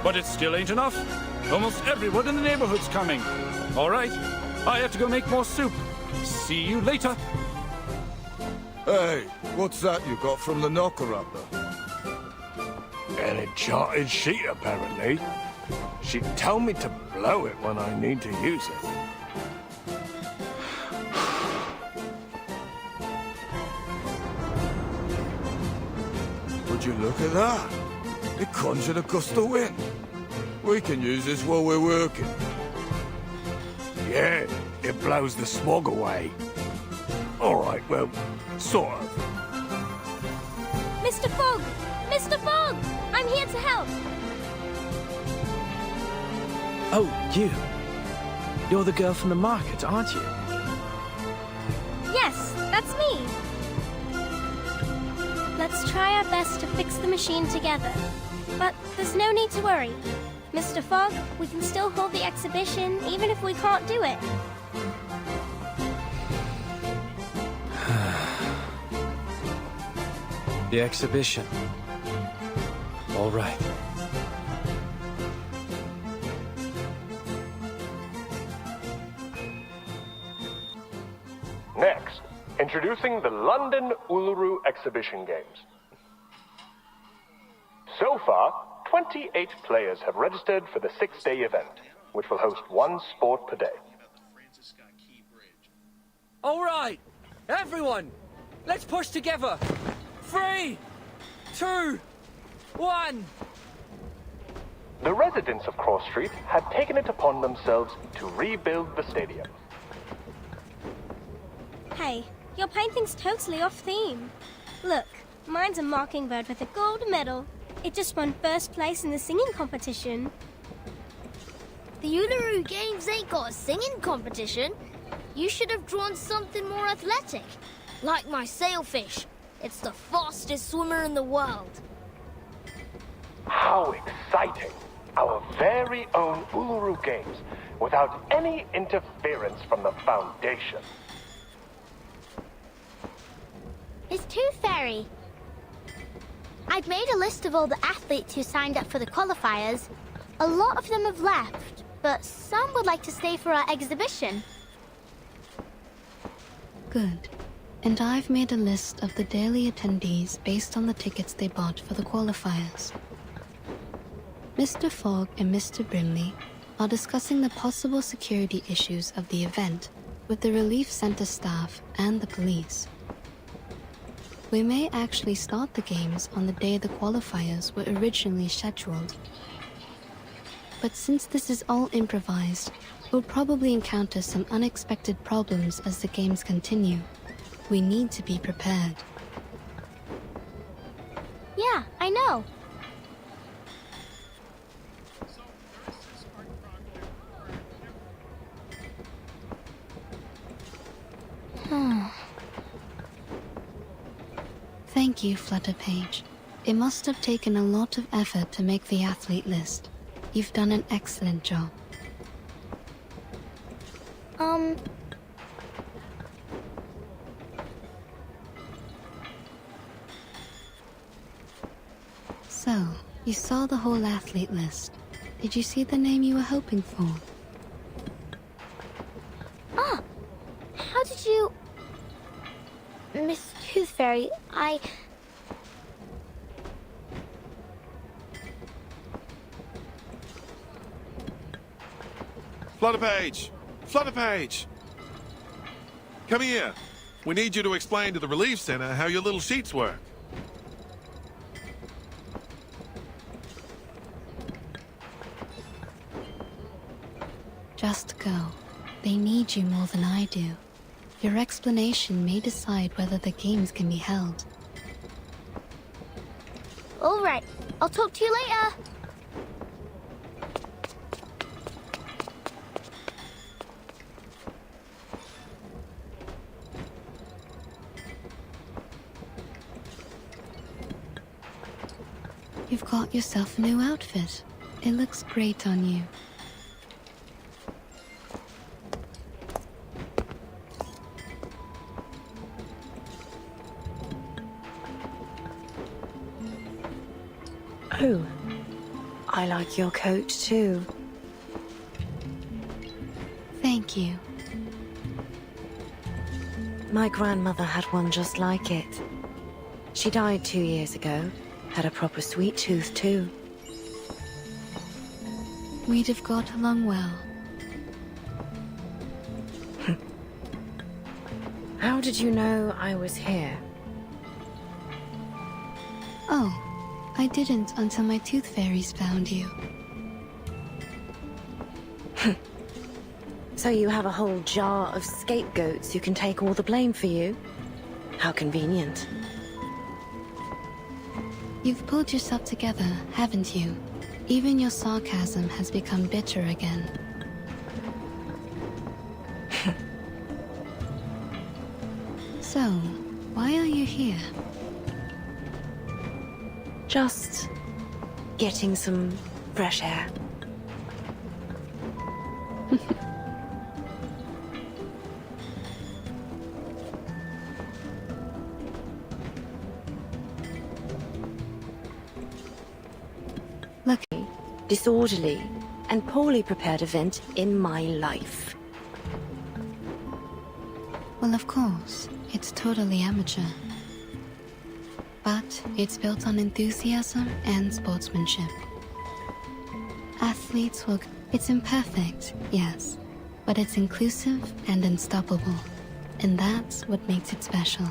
But it still ain't enough. Almost everyone in the neighborhood's coming. All right, I have to go make more soup. See you later. Hey, what's that you got from the knocker-upper? An enchanted sheet, apparently. She told me to blow it when I need to use it. Would you look at that? It conjured a gust of wind. We can use this while we're working. Yeah, it blows the smog away. All right, well, sort of. Mr. Fogg! Mr. Fogg! I'm here to help! Oh, you. You're the girl from the market, aren't you? Yes, that's me. Let's try our best to fix the machine together. But there's no need to worry. Mr. Fogg, we can still hold the exhibition even if we can't do it. The exhibition. All right. Next, introducing the London Uluru Exhibition Games. So far, 28 players have registered for the 6-day event, which will host one sport per day. All right, everyone, let's push together. 3, 2, 1. The residents of Cross Street had taken it upon themselves to rebuild the stadium. Hey, your painting's totally off theme. Look, mine's a mockingbird with a gold medal. It just won first place in the singing competition. The Uluru Games ain't got a singing competition. You should have drawn something more athletic, like my sailfish. It's the fastest swimmer in the world. How exciting! Our very own Uluru Games, without any interference from the Foundation. It's Tooth Fairy. I've made a list of all the athletes who signed up for the qualifiers. A lot of them have left, but some would like to stay for our exhibition. Good. And I've made a list of the daily attendees based on the tickets they bought for the qualifiers. Mr. Fogg and Mr. Brimley are discussing the possible security issues of the event with the Relief Center staff and the police. We may actually start the games on the day the qualifiers were originally scheduled. But since this is all improvised, we'll probably encounter some unexpected problems as the games continue. We need to be prepared. Yeah, I know. Thank you, Flutterpage. It must have taken a lot of effort to make the athlete list. You've done an excellent job. So, you saw the whole athlete list. Did you see the name you were hoping for? Ah! How did you... Miss Tooth Fairy, Flutterpage! Flutterpage! Come here. We need you to explain to the Relief Center how your little sheets work. Just go. They need you more than I do. Your explanation may decide whether the games can be held. All right, I'll talk to you later. You've got yourself a new outfit. It looks great on you. Oh, I like your coat too. Thank you. My grandmother had one just like it. She died 2 years ago. Had a proper sweet tooth, too. We'd have got along well. How did you know I was here? Oh, I didn't until my tooth fairies found you. So you have a whole jar of scapegoats who can take all the blame for you? How convenient. You've pulled yourself together, haven't you? Even your sarcasm has become bitter again. So, why are you here? Just getting some fresh air. Lucky, disorderly, and poorly prepared event in my life. Well, of course, it's totally amateur. But it's built on enthusiasm and sportsmanship. Athletes will... It's imperfect, yes, but it's inclusive and unstoppable. And that's what makes it special.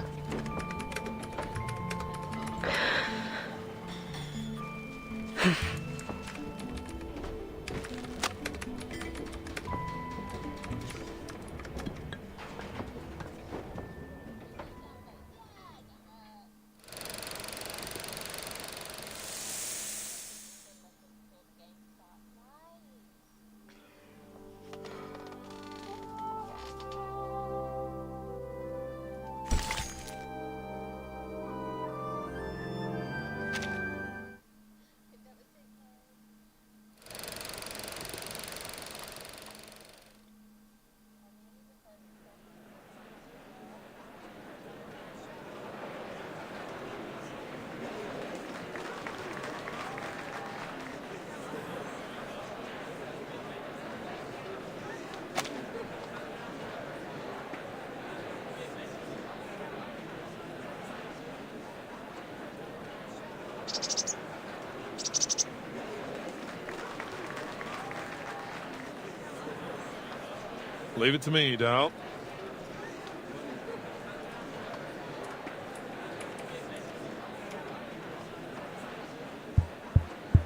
Leave it to me, Dal.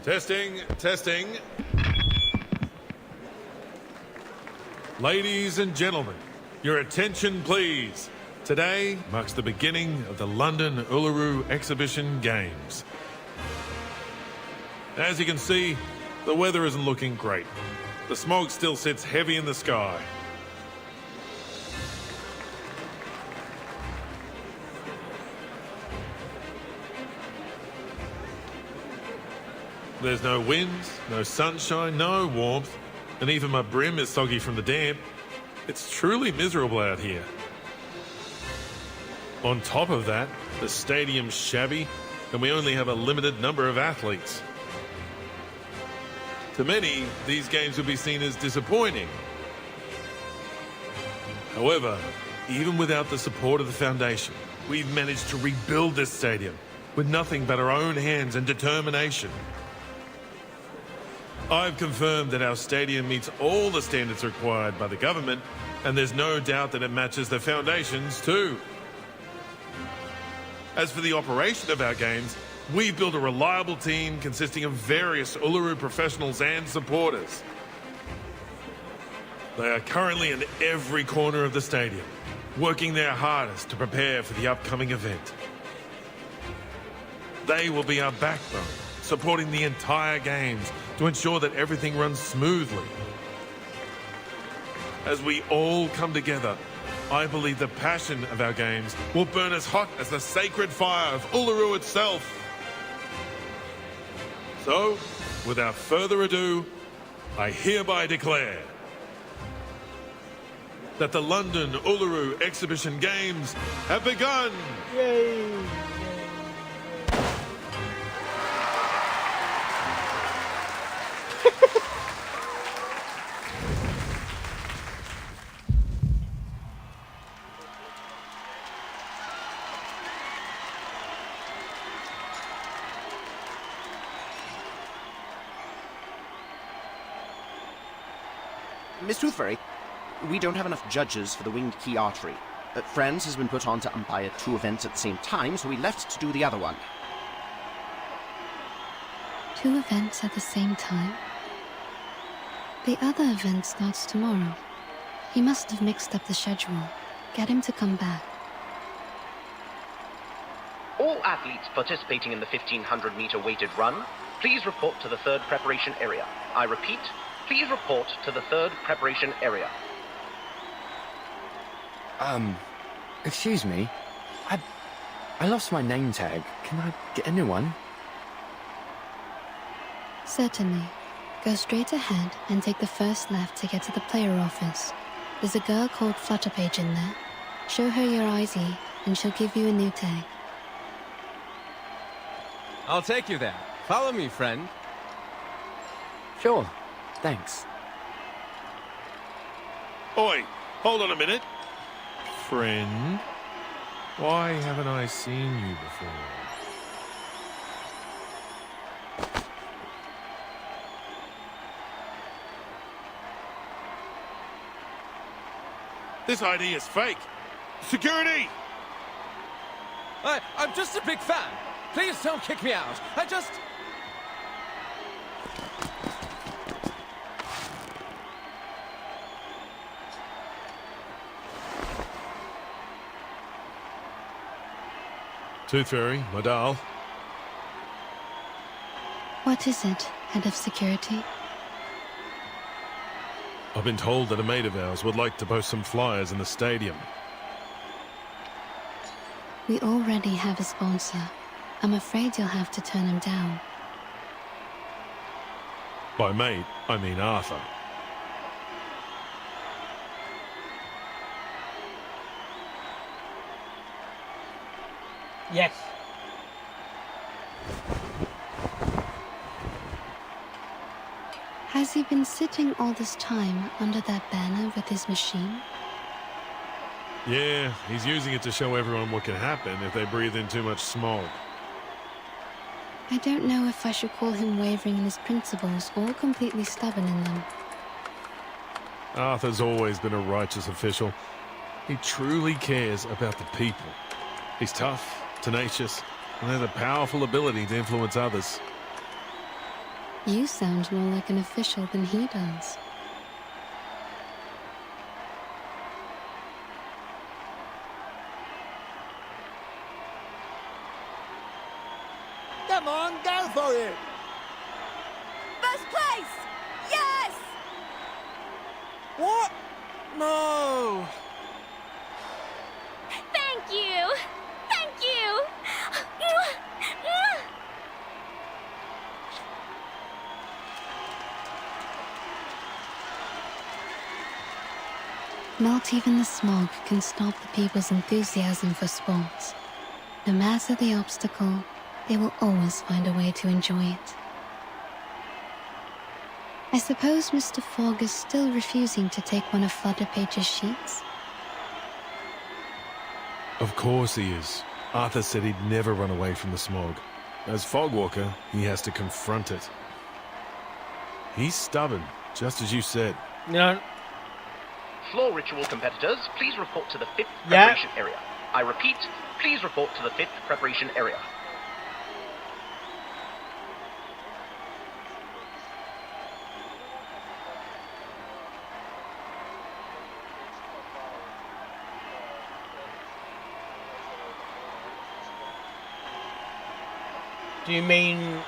Testing, testing. Ladies and gentlemen, your attention please. Today marks the beginning of the London Uluru Exhibition Games. As you can see, the weather isn't looking great. The smog still sits heavy in the sky. There's no wind, no sunshine, no warmth, and even my brim is soggy from the damp. It's truly miserable out here. On top of that, the stadium's shabby, and we only have a limited number of athletes. To many, these games will be seen as disappointing. However, even without the support of the Foundation, we've managed to rebuild this stadium with nothing but our own hands and determination. I've confirmed that our stadium meets all the standards required by the government, and there's no doubt that it matches the Foundation's too. As for the operation of our games, we've built a reliable team consisting of various Uluru professionals and supporters. They are currently in every corner of the stadium, working their hardest to prepare for the upcoming event. They will be our backbone, supporting the entire games to ensure that everything runs smoothly. As we all come together, I believe the passion of our games will burn as hot as the sacred fire of Uluru itself. So, without further ado, I hereby declare that the London Uluru Exhibition Games have begun! Yay! Miss Toothfairy, we don't have enough judges for the Winged Key Archery. Friends has been put on to umpire 2 events at the same time, so we left to do the other one. 2 events at the same time? The other event starts tomorrow. He must have mixed up the schedule. Get him to come back. All athletes participating in the 1500-meter weighted run, please report to the 3rd preparation area. I repeat, please report to the 3rd preparation area. Excuse me. I lost my name tag. Can I get a new one? Certainly. Go straight ahead and take the first left to get to the player office. There's a girl called Flutterpage in there. Show her your ID and she'll give you a new tag. I'll take you there. Follow me, friend. Sure. Thanks. Oi, hold on a minute. Friend, why haven't I seen you before? This ID is fake. Security! I'm just a big fan. Please don't kick me out. I just... Tooth Fairy, my doll. What is it, Head of Security? I've been told that a mate of ours would like to post some flyers in the stadium. We already have a sponsor. I'm afraid you'll have to turn him down. By mate, I mean Arthur. Yes. Has he been sitting all this time under that banner with his machine? Yeah, he's using it to show everyone what can happen if they breathe in too much smog. I don't know if I should call him wavering in his principles or completely stubborn in them. Arthur's always been a righteous official. He truly cares about the people. He's tough, tenacious, and has a powerful ability to influence others. You sound more like an official than he does. Come on, go for it! First place! Yes! What? No! Thank you! Thank you! Not even the smog can stop the people's enthusiasm for sports. No matter the obstacle, they will always find a way to enjoy it. I suppose Mr. Fogg is still refusing to take one of Flutterpage's sheets? Of course he is. Arthur said he'd never run away from the smog. As Fogwalker, he has to confront it. He's stubborn, just as you said. No. Floor ritual competitors, please report to the 5th preparation area. I repeat, please report to the 5th preparation area. Do you mean...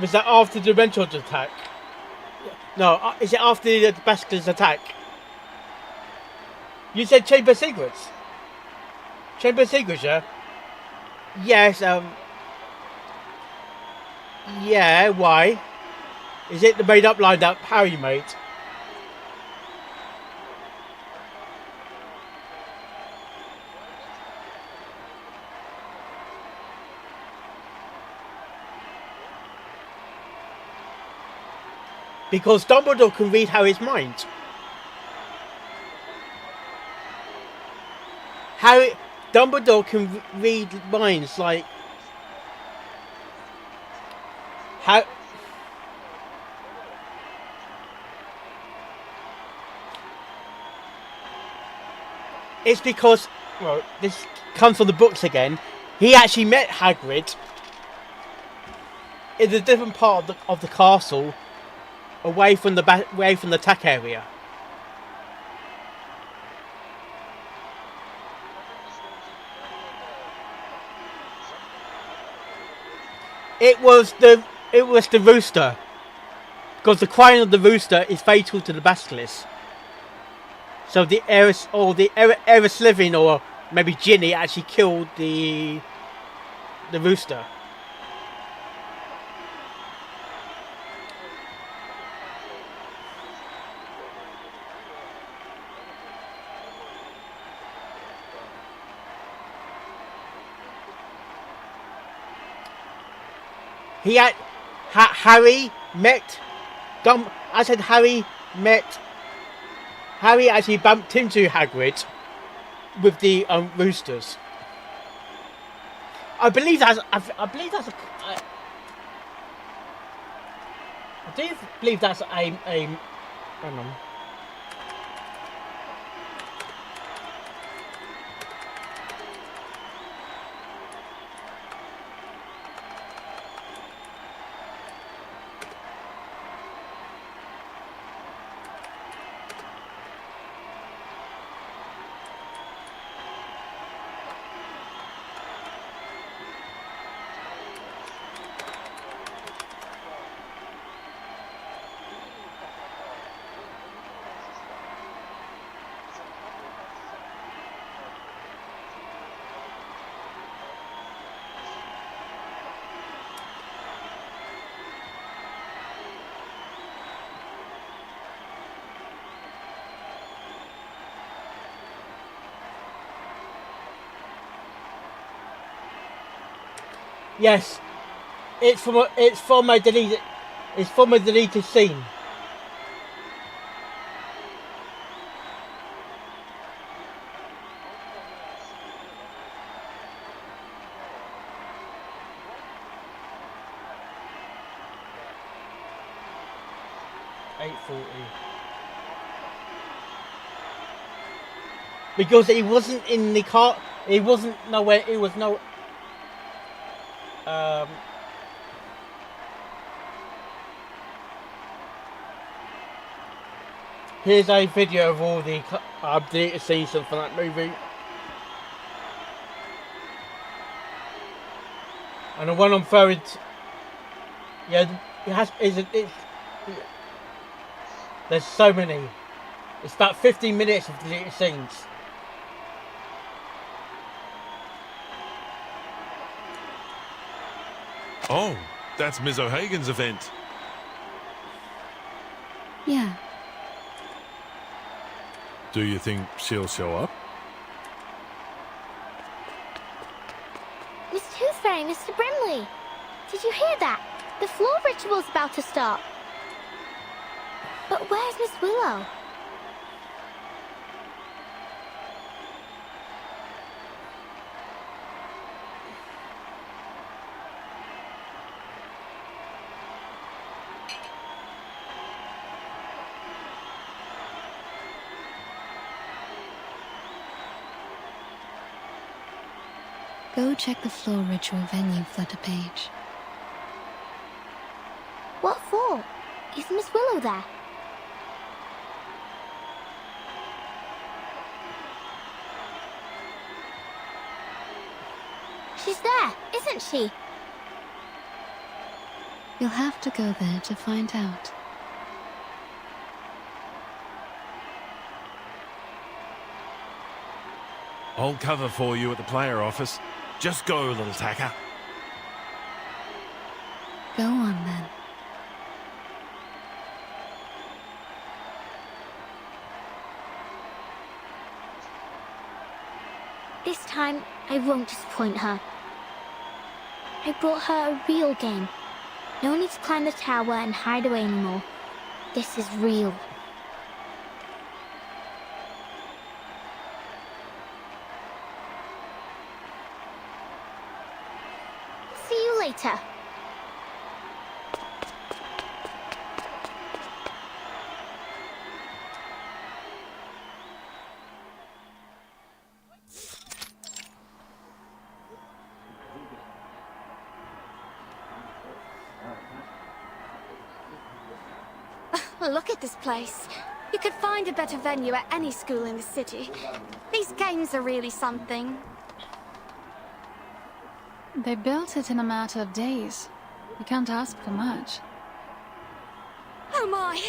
Was that after the Venture's attack? No, is it after the Basker's attack? You said Chamber Secrets? Chamber Secrets, yeah? Yes, yeah, why? Is it the made-up line that Harry made? Because Dumbledore can read Harry's mind. Dumbledore can read minds like... It's because, well, this comes from the books again. He actually met Hagrid in a different part of the castle, away from the attack area. It was the rooster, because the crying of the rooster is fatal to the basilisk. So the Eris Slytherin, or maybe Ginny, actually killed the rooster. He had Harry actually bumped into Hagrid with the roosters. I do believe that's a hang on. Yes, it's from a deleted scene. Because he wasn't in the car. He wasn't nowhere. It was no. Here's a video of all the deleted scenes from that movie, and the one I'm throwing. Yeah, there's so many. It's about 15 minutes of deleted scenes. Oh, that's Ms. O'Hagan's event. Yeah. Do you think she'll show up? Miss Tooth Fairy, Mr. Brimley, did you hear that? The floor ritual's about to start. But where's Miss Willow? Go check the floor ritual venue, Flutterpage. What for? Is Miss Willow there? She's there, isn't she? You'll have to go there to find out. I'll cover for you at the player office. Just go, little tacker. Go on then. This time, I won't disappoint her. I brought her a real game. No need to climb the tower and hide away anymore. This is real. See you later. Look at this place. You could find a better venue at any school in the city. These games are really something. They built it in a matter of days. You can't ask for much. Oh my!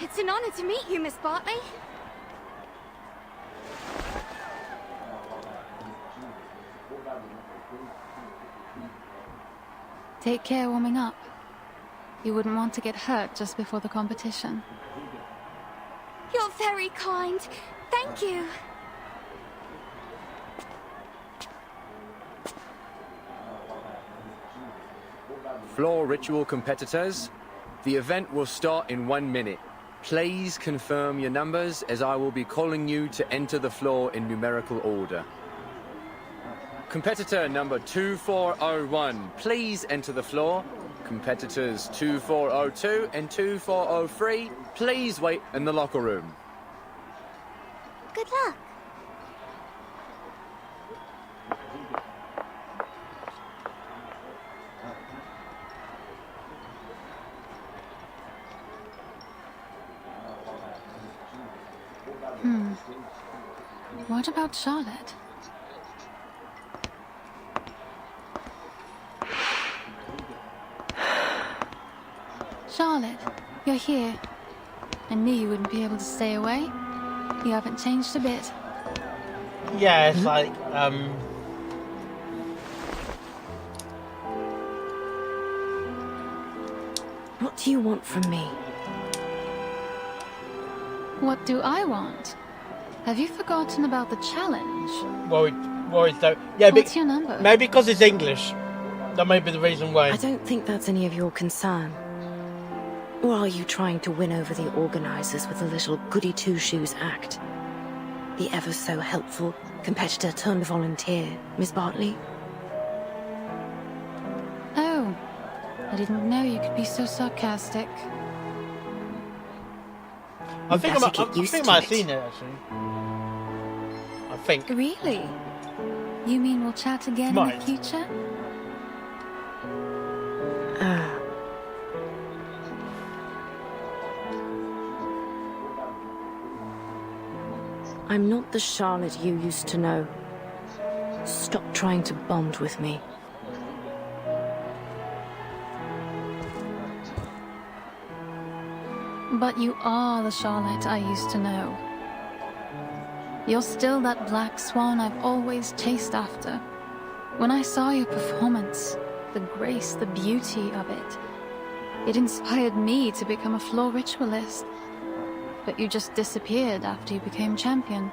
It's an honor to meet you, Miss Bartley. Take care warming up. You wouldn't want to get hurt just before the competition. You're very kind. Thank you. Floor ritual competitors, the event will start in 1 minute. Please confirm your numbers as I will be calling you to enter the floor in numerical order. Competitor number 2401, please enter the floor. Competitors 2402 and 2403, please wait in the locker room. Good luck. What about Charlotte? Charlotte, you're here. I knew you wouldn't be able to stay away. You haven't changed a bit. Yeah, it's like, What do you want from me? What do I want? Have you forgotten about the challenge? Worried though. Yeah, What's your number? Maybe because it's English. That may be the reason why. I don't think that's any of your concern. Or are you trying to win over the organizers with a little goody two-shoes act? The ever so helpful competitor turned volunteer, Miss Bartley? Oh, I didn't know you could be so sarcastic. I think I might have seen it actually. I think. Really? You mean we'll chat again in the future? I'm not the Charlotte you used to know. Stop trying to bond with me. But you are the Charlotte I used to know. You're still that black swan I've always chased after. When I saw your performance, the grace, the beauty of it, it inspired me to become a floor ritualist. But you just disappeared after you became champion.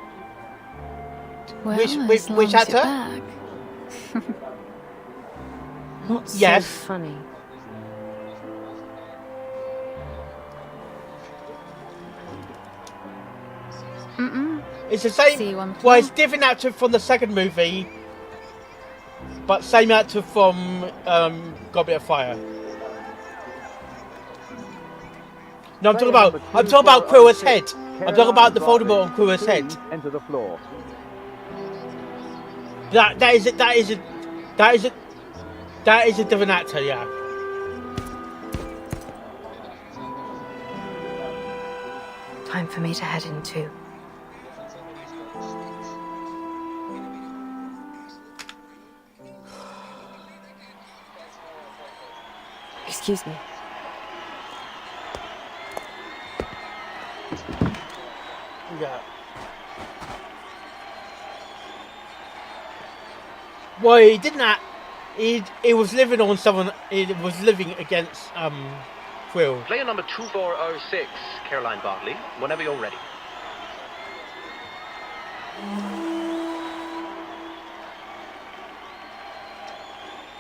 Well, which actor? Back. What's so funny? It's the same. Well, it's different actor from the second movie, but same actor from Goblet of Fire. No, I'm talking about Quilla's head. I'm talking about the foldable on Quilla's head. Enter the floor. That is a different actor, yeah. Time for me to head in too. Excuse me. Yeah. Well, he didn't. He was living on someone. He was living against Quill. Player number 2406, Caroline Bartley, whenever you're ready.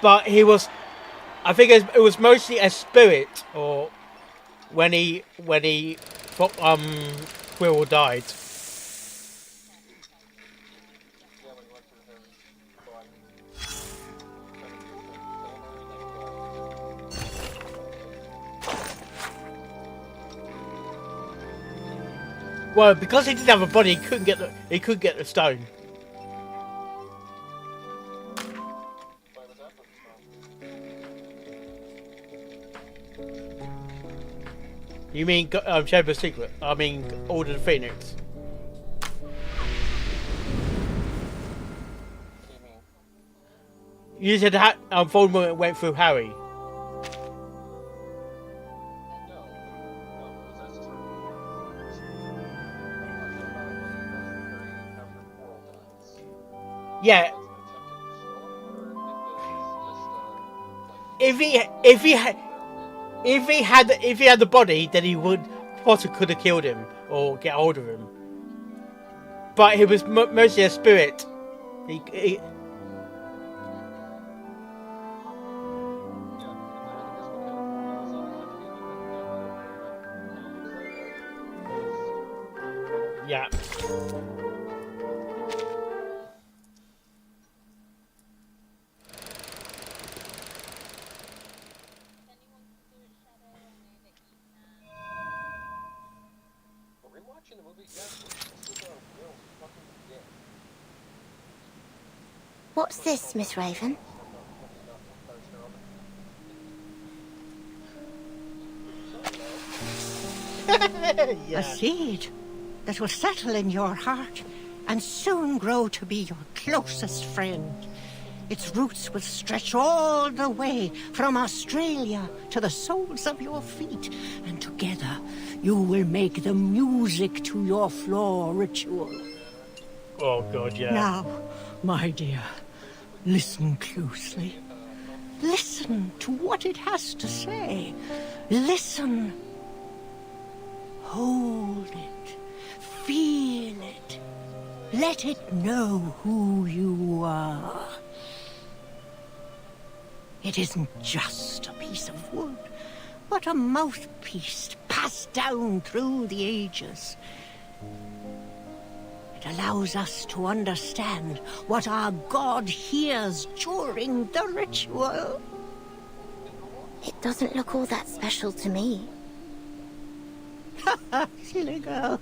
But he was. I think it was mostly a spirit, or when Quill died. Well, because he didn't have a body, he couldn't get the stone. You mean Chamber of Secret? I mean Order of the Phoenix. You said Voldemort went through Harry. Yeah. If he had the body, then Potter could have killed him or get hold of him. But he was mostly a spirit. He yeah. What's this, Miss Raven? Yeah. A seed that will settle in your heart and soon grow to be your closest friend. Its roots will stretch all the way from Australia to the soles of your feet, and together you will make the music to your floor ritual. Oh God, yeah. Now, my dear, listen closely. Listen to what it has to say. Listen. Hold it. Feel it. Let it know who you are. It isn't just a piece of wood, but a mouthpiece passed down through the ages. It allows us to understand what our God hears during the ritual. It doesn't look all that special to me. Silly girl.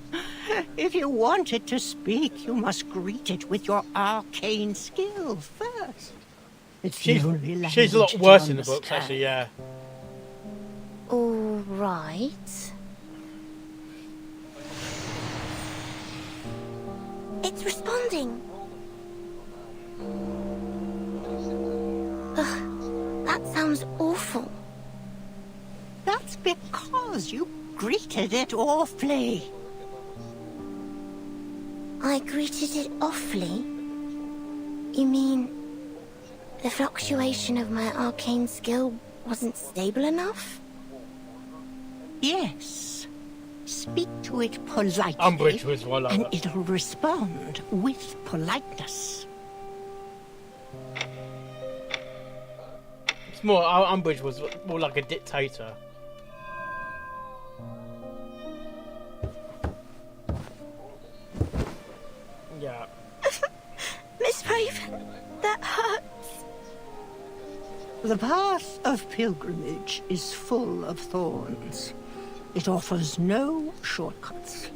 If you want it to speak, you must greet it with your arcane skill first. It's She's the only language a lot it worse will in the books, understand. actually, yeah. All right. It's responding. Ugh, that sounds awful. That's because you greeted it awfully. I greeted it awfully? You mean the fluctuation of my arcane skill wasn't stable enough? Yes. Speak to it politely, Umbridge was one of and them. it'll respond with politeness. It's more, Umbridge was more like a dictator. Yeah. Miss Raven, that hurts. The path of pilgrimage is full of thorns. It offers no shortcuts.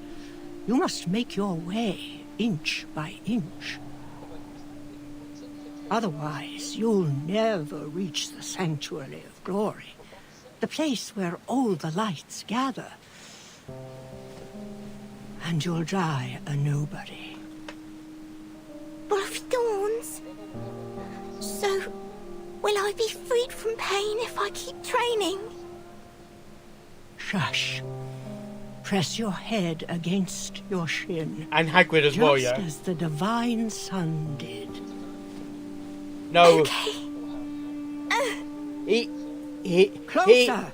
You must make your way inch by inch. Otherwise, you'll never reach the Sanctuary of Glory, the place where all the lights gather. And you'll die a nobody. Full of thorns? So, will I be freed from pain if I keep training? Shush. Press your head against your shin. And Hagrid as well, yeah. Just as the divine son did. No. Okay.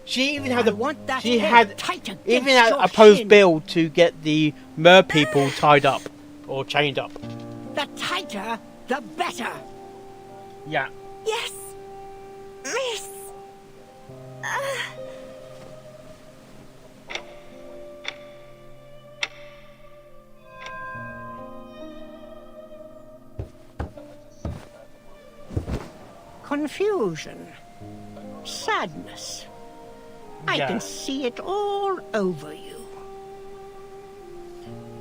She even had she head had tight against even had your opposed shin. Bill to get the mer people tied up or chained up. The tighter, the better. Yeah. Yes, miss. Confusion. Sadness. I Yeah. can see it all over you.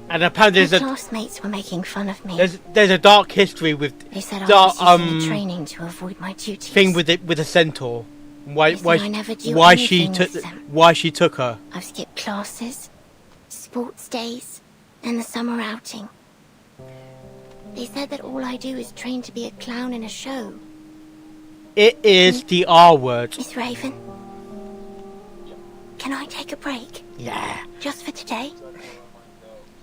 And apparently My there's classmates were making fun of me. there's a dark history with They said I dark was using the training to avoid my duties. thing with a centaur. Why I never do she anything took with them. why she took her? I've skipped classes, sports days, and the summer outing. They said that all I do is train to be a clown in a show. It is the R word. Miss Raven, can I take a break? Yeah. Just for today?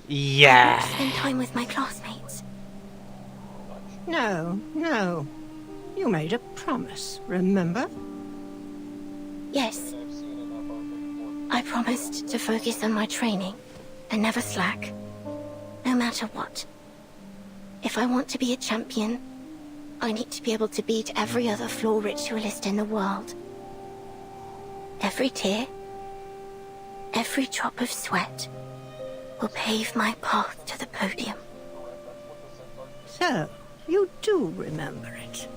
Yeah. Spend time with my classmates. No, no. You made a promise, remember? Yes. I promised to focus on my training and never slack, no matter what. If I want to be a champion, I need to be able to beat every other floor ritualist in the world. Every tear, every drop of sweat will pave my path to the podium. So, you do remember it.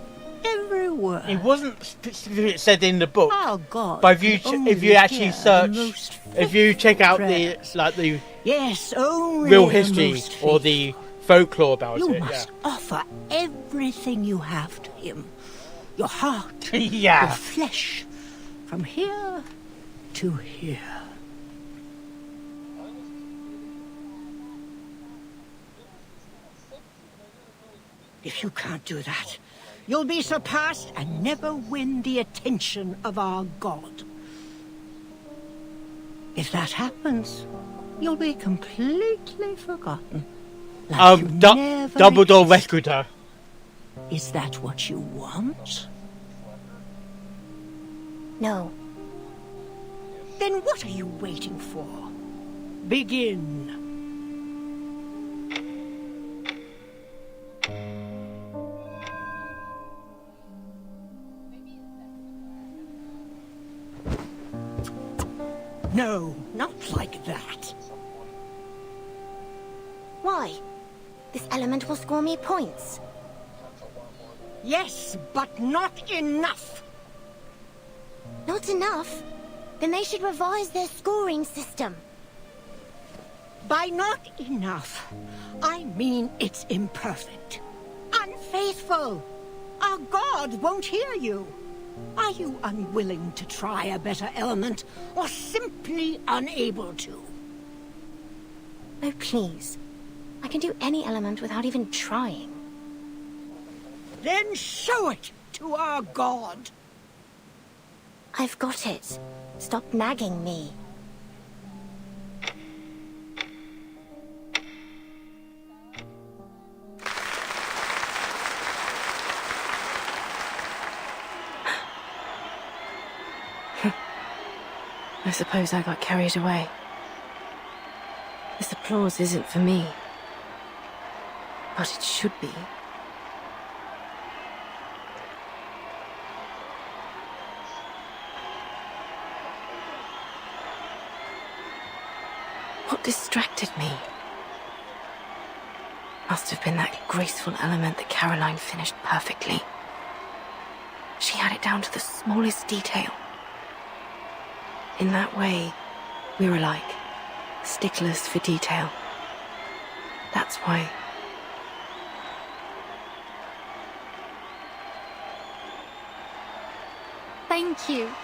Every word. It wasn't specifically said in the book. Oh God! But if you actually search, if you check out the yes, only real the history most or the folklore about you it, must offer everything you have to him. Your heart, Yeah. your flesh, from here to here. If you can't do that, you'll be surpassed and never win the attention of our god. If that happens, you'll be completely forgotten. Like you never Dumbledore rescued her. Is that what you want? No. Then what are you waiting for? Begin. No, not like that. Why? This element will score me points. Yes, but not enough. Not enough? Then they should revise their scoring system. By not enough, I mean it's imperfect. Unfaithful. Our god won't hear you. Are you unwilling to try a better element, or simply unable to? Oh, please. I can do any element without even trying. Then show it to our god. I've got it. Stop nagging me. I suppose I got carried away. This applause isn't for me. But it should be. What distracted me? Must have been that graceful element that Caroline finished perfectly. She had it down to the smallest detail. In that way, we were like sticklers for detail. That's why.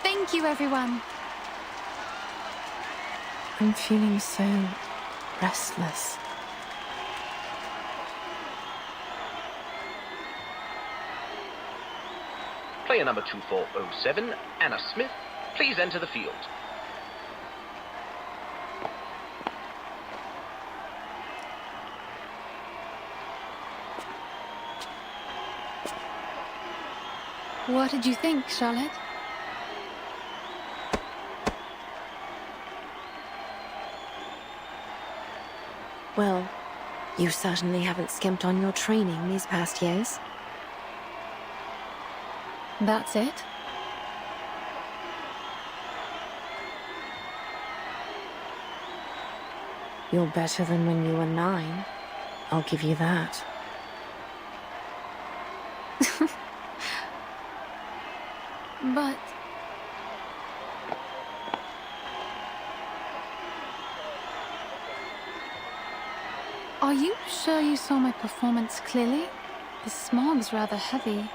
Thank you everyone. I'm feeling so restless. Player number 2407, Anna Smith, please enter the field. What did you think, Charlotte? Well, you certainly haven't skimped on your training these past years. That's it? You're better than when you were 9. I'll give you that. But... Are you sure you saw my performance clearly? The smog's rather heavy.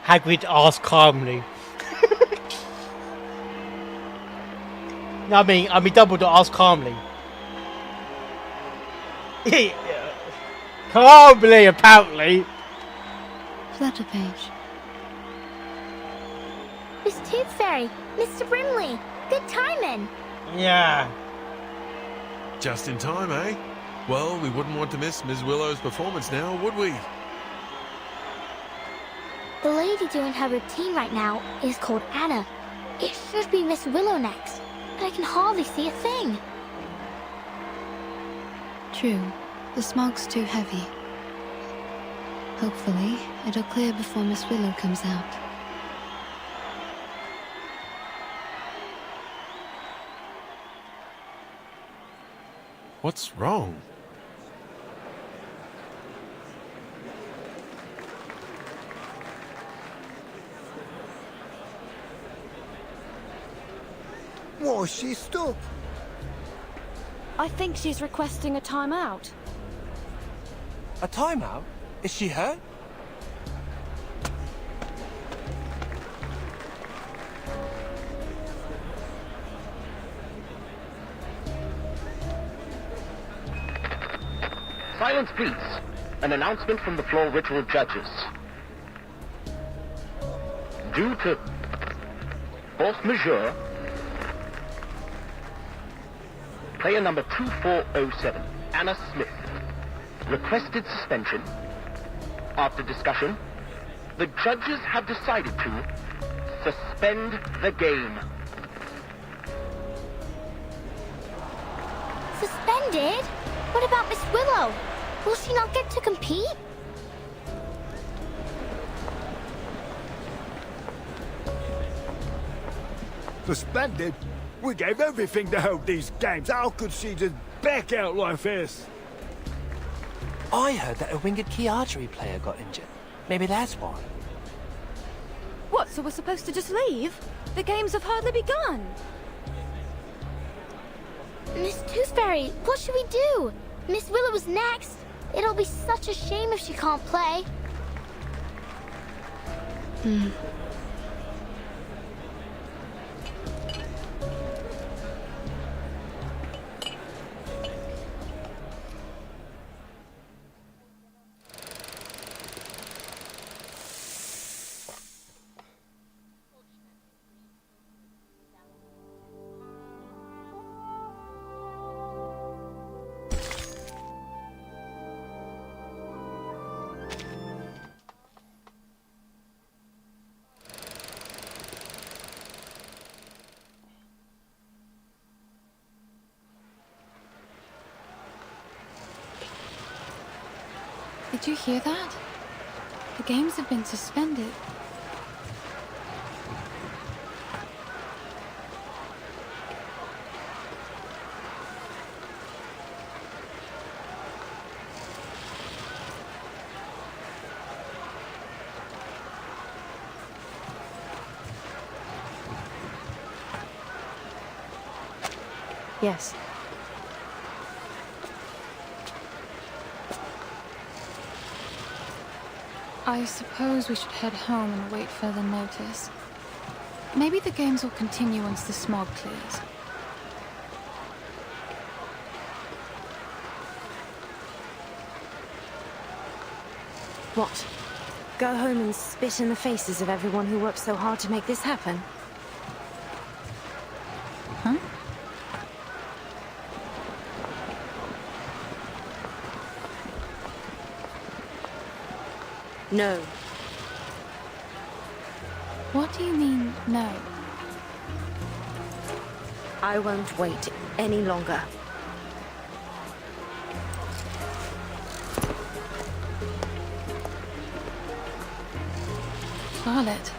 Hagrid asked calmly. No, I mean Dumbledore asked calmly. Calmly, apparently. Flutterpage. Miss Tooth Fairy, Mr. Brimley, good timing. Yeah. Just in time, eh? Well, we wouldn't want to miss Ms. Willow's performance now, would we? The lady doing her routine right now is called Anna. It should be Miss Willow next, but I can hardly see a thing. True, the smog's too heavy. Hopefully, it'll clear before Miss Willow comes out. What's wrong? Was she stuck? I think she's requesting a timeout. A timeout? Is she hurt? Silence, please. An announcement from the floor ritual judges. Due to force majeure, player number 2407, Anna Smith, requested suspension. After discussion, the judges have decided to suspend the game. Suspended? What about Miss Willow? Will she not get to compete? Suspended? We gave everything to hold these games. How could she just back out like this? I heard that a winged key archery player got injured. Maybe that's why. What, so we're supposed to just leave? The games have hardly begun. Miss Tooth Fairy, what should we do? Miss Willow is next. It'll be such a shame if she can't play. Did you hear that? The games have been suspended. Yes. I suppose we should head home and await further notice. Maybe the games will continue once the smog clears. What? Go home and spit in the faces of everyone who worked so hard to make this happen? Huh? No. What do you mean, no? I won't wait any longer. Charlotte.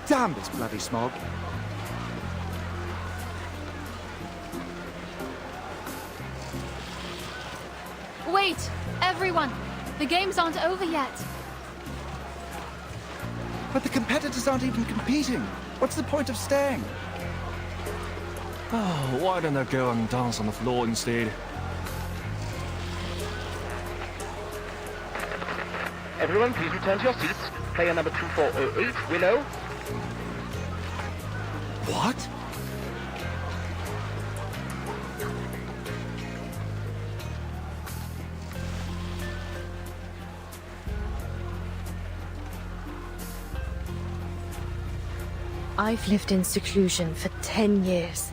Damn this bloody smog. Wait! Everyone! The games aren't over yet! But the competitors aren't even competing. What's the point of staying? Oh, why don't they go and dance on the floor instead? Everyone, please return to your seats. Player number 2408, Willow. What? I've lived in seclusion for 10 years.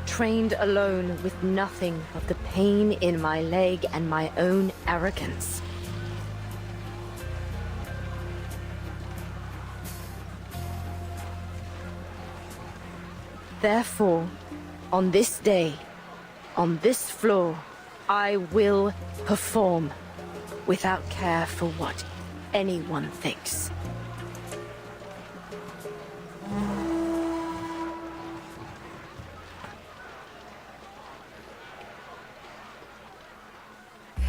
Trained alone with nothing but the pain in my leg and my own arrogance. Therefore, on this day, on this floor, I will perform without care for what anyone thinks.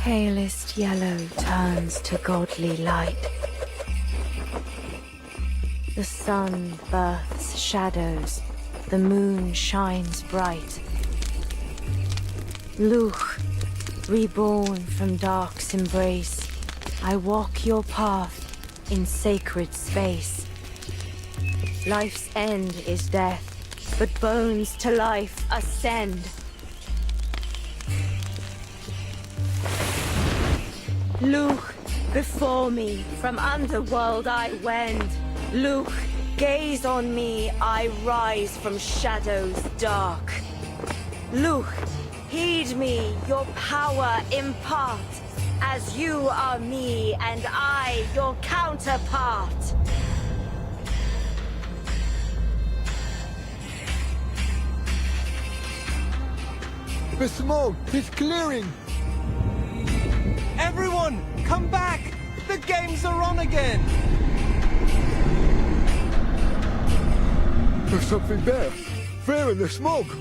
Palest yellow turns to godly light. The sun births shadows, the moon shines bright. Luch, reborn from dark's embrace, I walk your path in sacred space. Life's end is death, but bones to life ascend. Luch, before me, from underworld I wend. Luch, gaze on me, I rise from shadows dark. Luch, heed me, your power impart, as you are me and I your counterpart. The smoke is clearing! Everyone, come back! The games are on again! There's something there. There in the smoke.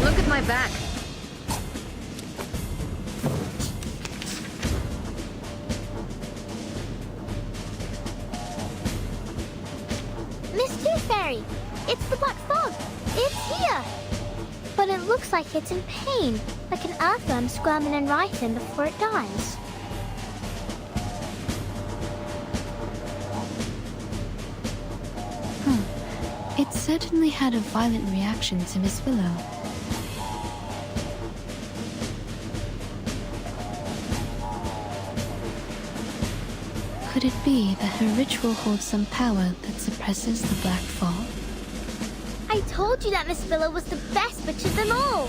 Look at my back. Miss Tooth Fairy, it's the Black Fog. It's here. But it looks like it's in pain, like an earthworm squirming and writhing before it dies. It certainly had a violent reaction to Miss Willow. Could it be that her ritual holds some power that suppresses the Black Fog? I told you that Miss Willow was the best witch of them all.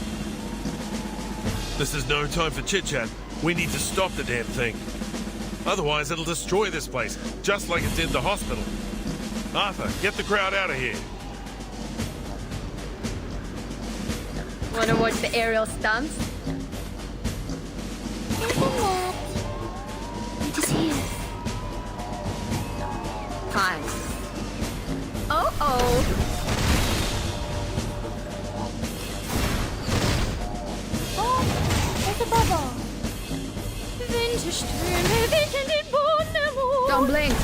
This is no time for chit-chat. We need to stop the damn thing. Otherwise, it'll destroy this place, just like it did the hospital. Arthur, get the crowd out of here. Wanna watch the aerial stunts? It is here. Hi. Oh. Oh, there's a bubble. Don't blink.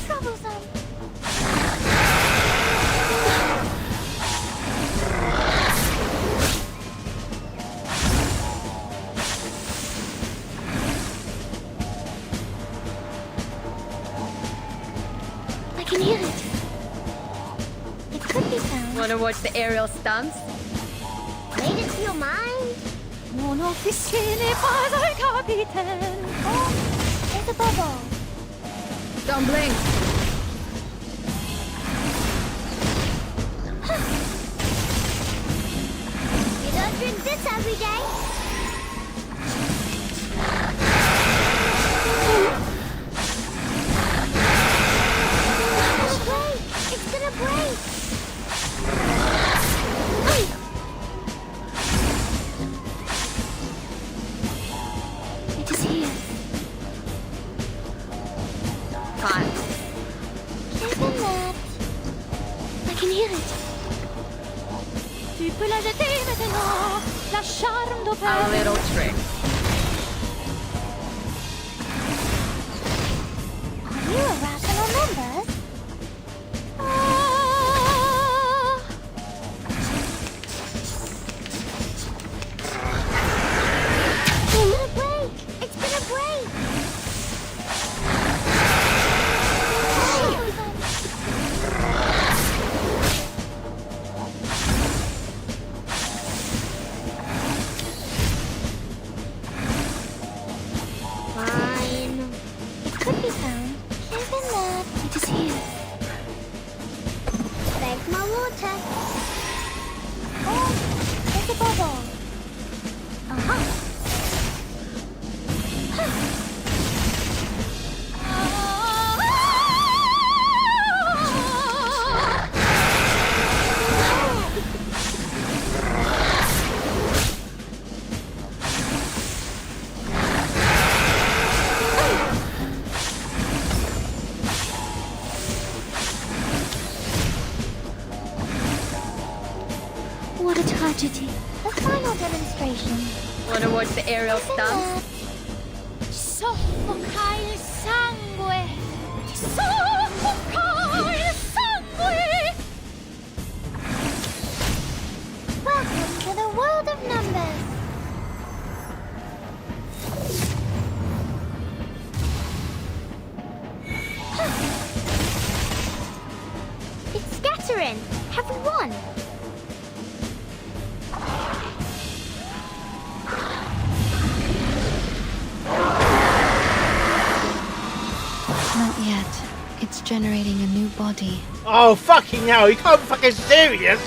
Troublesome. I can hear it. It could be found. Wanna watch the aerial stunts? Made it to your mind? Mon officier n'est pas un capitaine. Oh, there's a bubble. Don't blink. hear it. Tu peux la jeter maintenant, la charme d'opéra. A little trick. Are you irrational members? It's gonna break! Fine. It could be found. Isn't there? It is here. There's my water. Oh, there's a bubble. Uh-huh. What a tragedy. The final demonstration. Wanna watch the aerial stunts? Soffoca il sangue! Soffoca il sangue! Welcome to the world of numbers. It's scattering. Have we won? Not yet. It's generating a new body. Oh, fucking hell, you can't be fucking serious!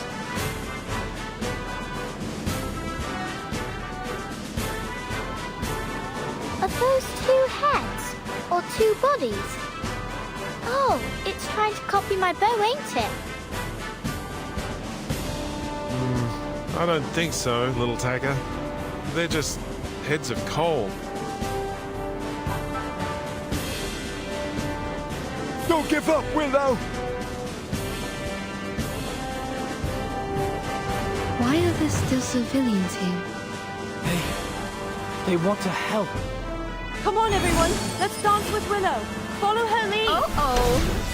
Are those two heads? Or two bodies? Oh, it's trying to copy my bow, ain't it? I don't think so, little Tacker. They're just heads of coal. Don't give up, Willow! Why are there still civilians here? They want to help. Come on, everyone. Let's dance with Willow. Follow her lead. Uh-oh.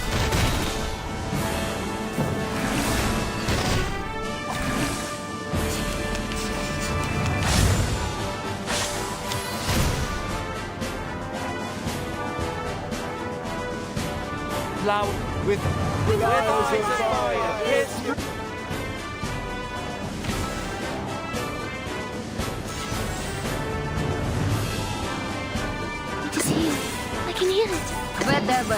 Loud with eyes of fire. It is here. I can hear it. ВДВ.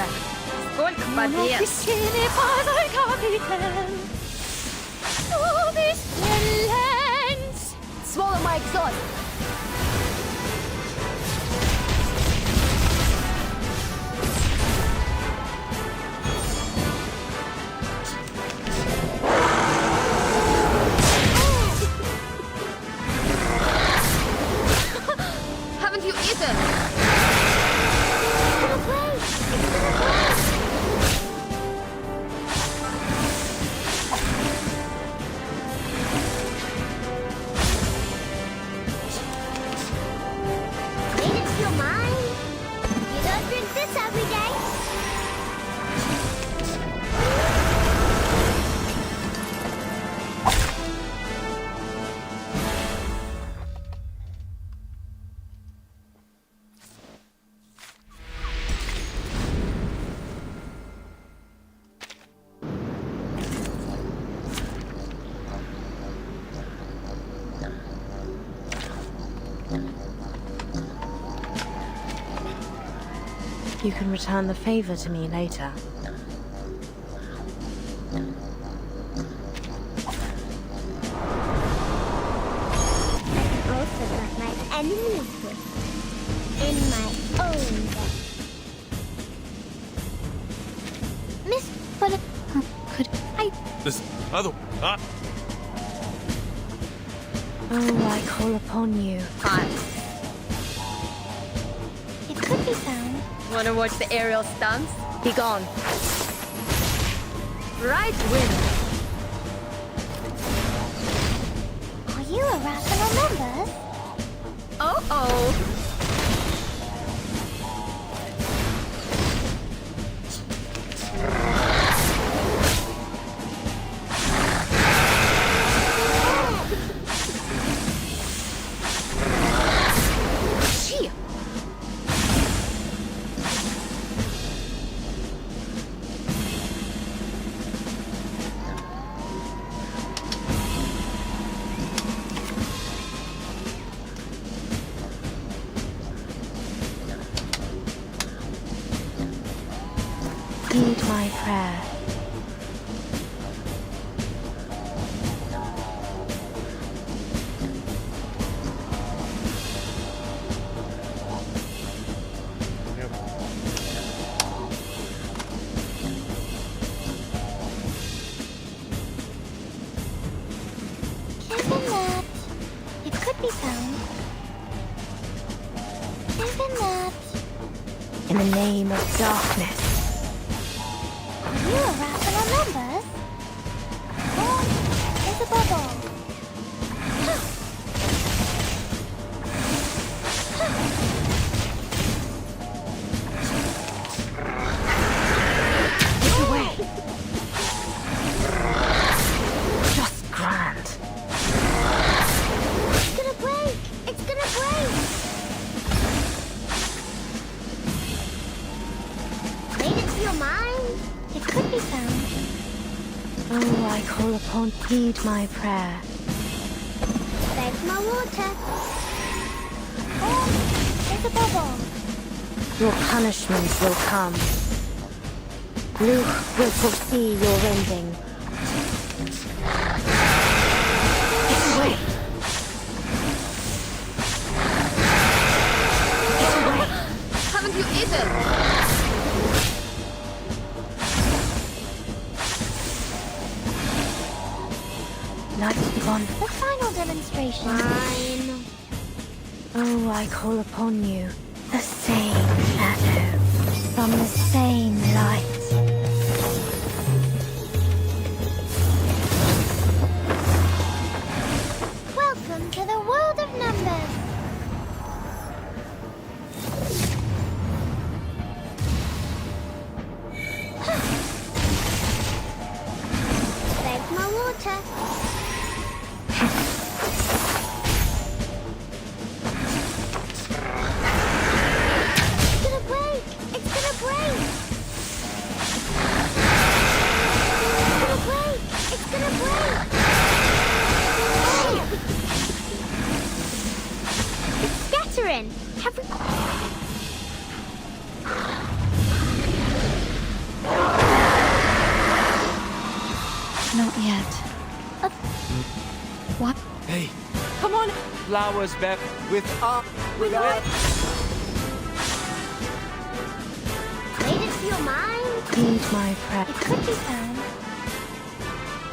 Сколько побед. Swallow my exhaust. Haven't you eaten? Ain't your mind? You don't drink this every day. You can return the favor to me later. Also got my enemy's book in my own book. Miss, but could I? This other... Oh, I call upon you. Fine. It could be found. Wanna watch the aerial stunts? Be gone. Right wind. You a raffle member? Oh-oh. Heed my prayer. Isn't that? It could be found. Isn't that? In the name of darkness. You a raffle members? Oh, there's a bubble. Get away. Just grand. It's gonna break! It's gonna break! Made it to your mind? It could be found. Oh, I call upon, heed my prayer. There's my water. Oh, there's a bubble. Your punishment will come. Luke will foresee your ending. Get away! Get away! Haven't you eaten? Light upon. The final demonstration. Fine. Oh, I call upon you. The same shadow. From the same light. Welcome to the world of numbers. There's my water. It's gonna break! It's gonna break! It's gonna break! It's gonna break! Oh! It's scattering! Not yet. What? Hey, Come on! flowers back with Made it to your mind? Heed my prayer. It could be found.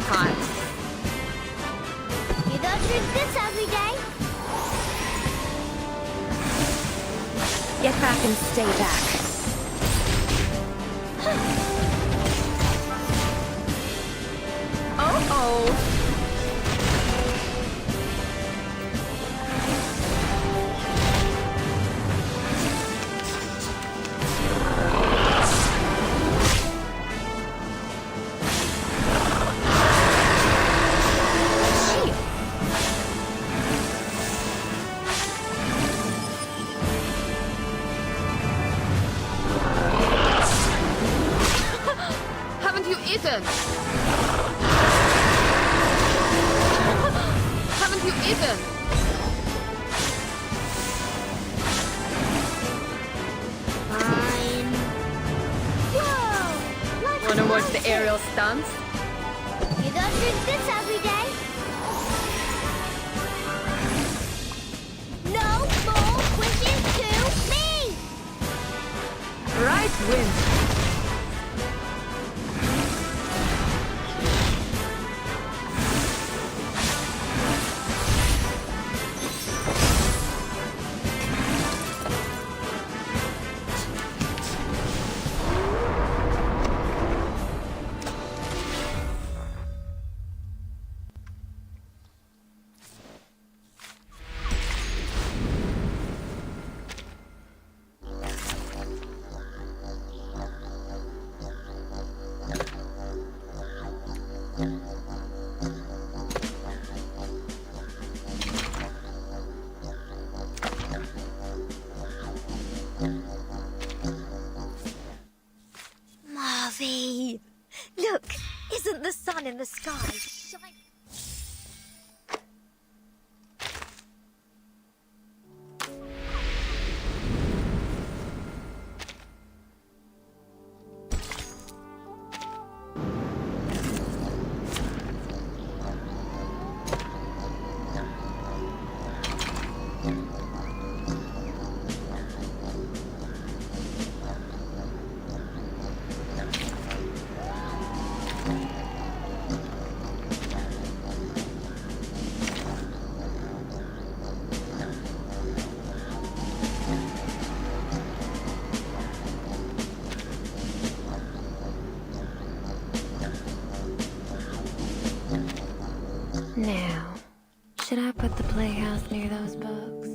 Time. You don't drink this every day. Get back and stay back. Oh-oh. Haven't you eaten? Haven't you eaten? Fine. Whoa! Like Wanna watch the magic. aerial stunts? You don't drink this every day. No more wishes to me. Right wind. sun in the sky. Now, should I put the playhouse near those books?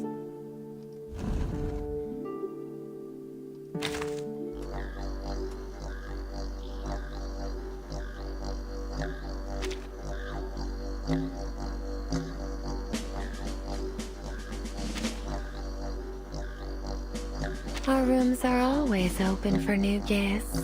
Our rooms are always open for new guests.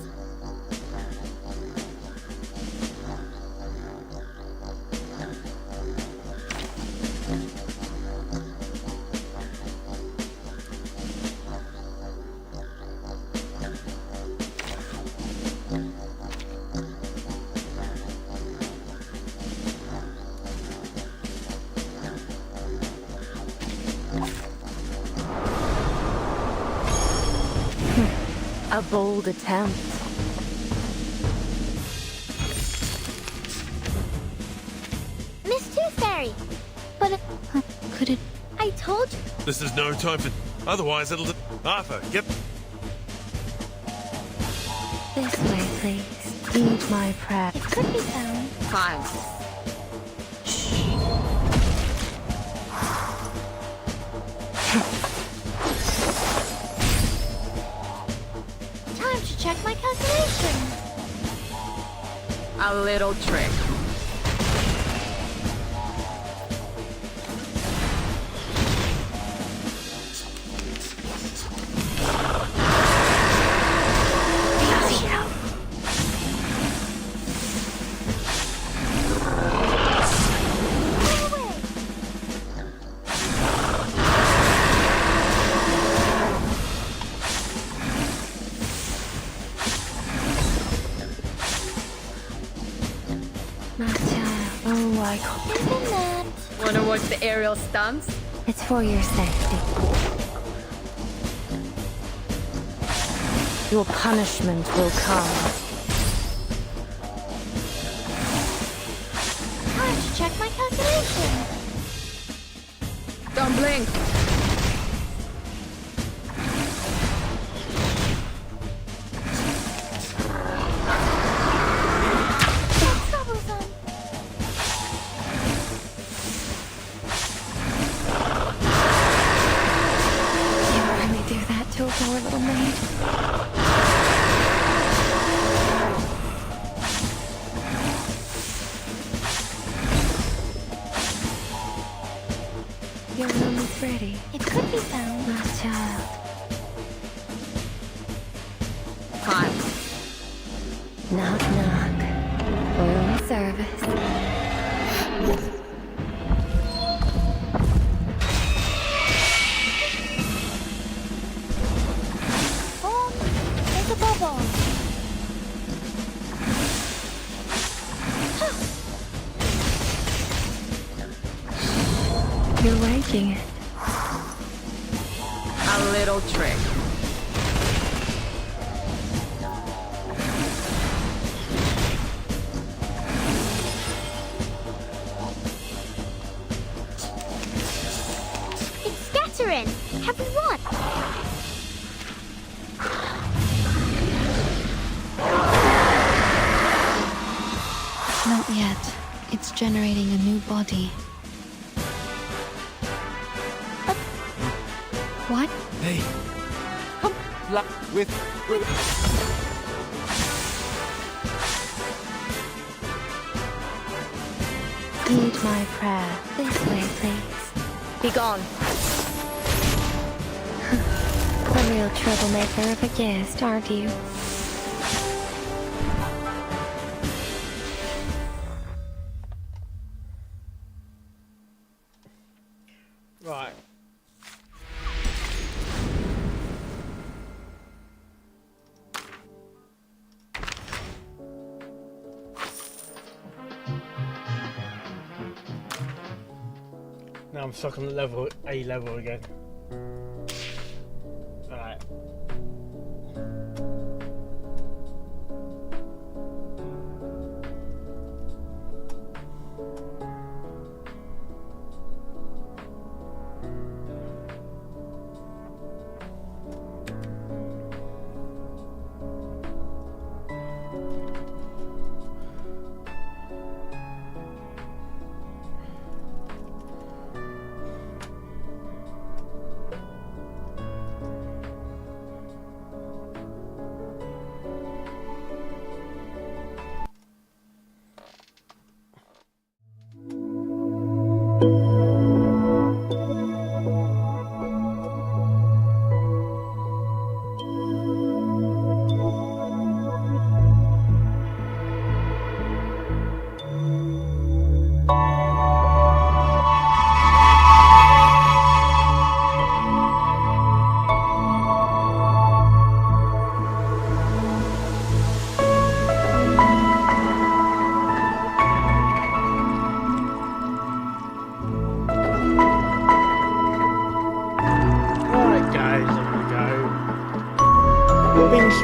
A bold attempt. Miss Tooth Fairy! But could it... I told you. This is no time for... Otherwise it'll... Arthur, get... This way, please. Heed my prayer. It could be found. Fine. Time to check my calculation. A little trick. Wanna watch the aerial stunts? It's for your safety. Your punishment will come. Time to check my calculation. Don't blink. To a poor little maid. Your room is ready. It could be found. My child. Fine. Knock, knock. Room service. There's a bubble. You're waking it. A little trick. It's scattering. Have we won? Not yet. It's generating a new body. What? Hey. Come with... Heed my prayer. This way, please. Be gone. A real troublemaker of a guest, aren't you? Now I'm stuck on the level A level again. Alright.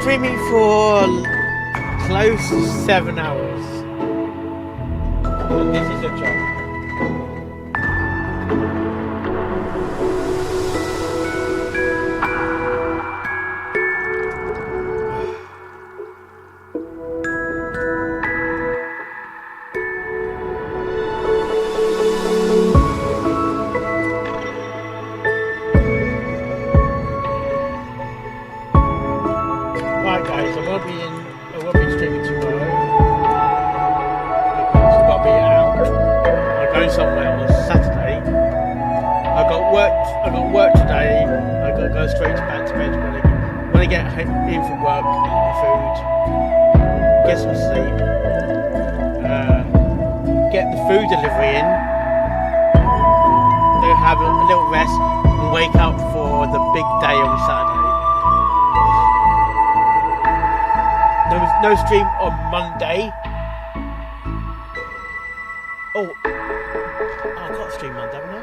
Streaming for close to 7 hours. And this is a job. No stream on Monday. Oh, I can't stream Monday, haven't I?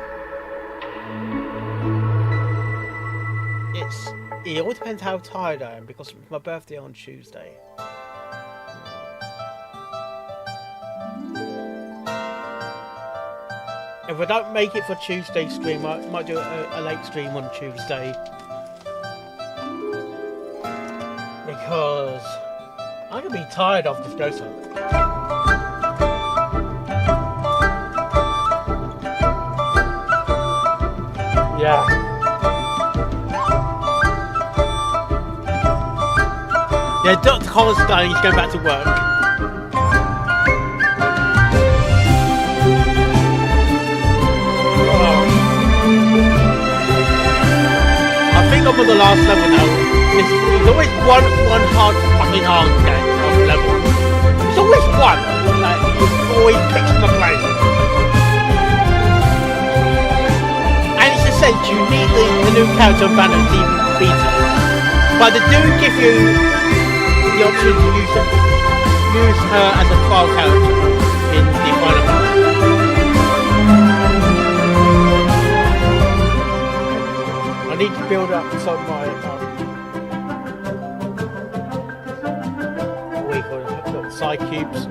It all depends how tired I am because it's my birthday on Tuesday. If I don't make it for Tuesday stream, I might do a late stream on Tuesday because I'm gonna be tired of this ghost hunt. Yeah. Yeah, Dr. Colin's dying, he's going back to work. Oh. I think I'm on the last level now. There's always one hard fucking hard level. There's always one. Like, it always picks my brain. And it's a sense you need the new character on Banner to even beat it. But they do give you the option to use her as a trial character in the final battle. I need to build up some of my side cubes.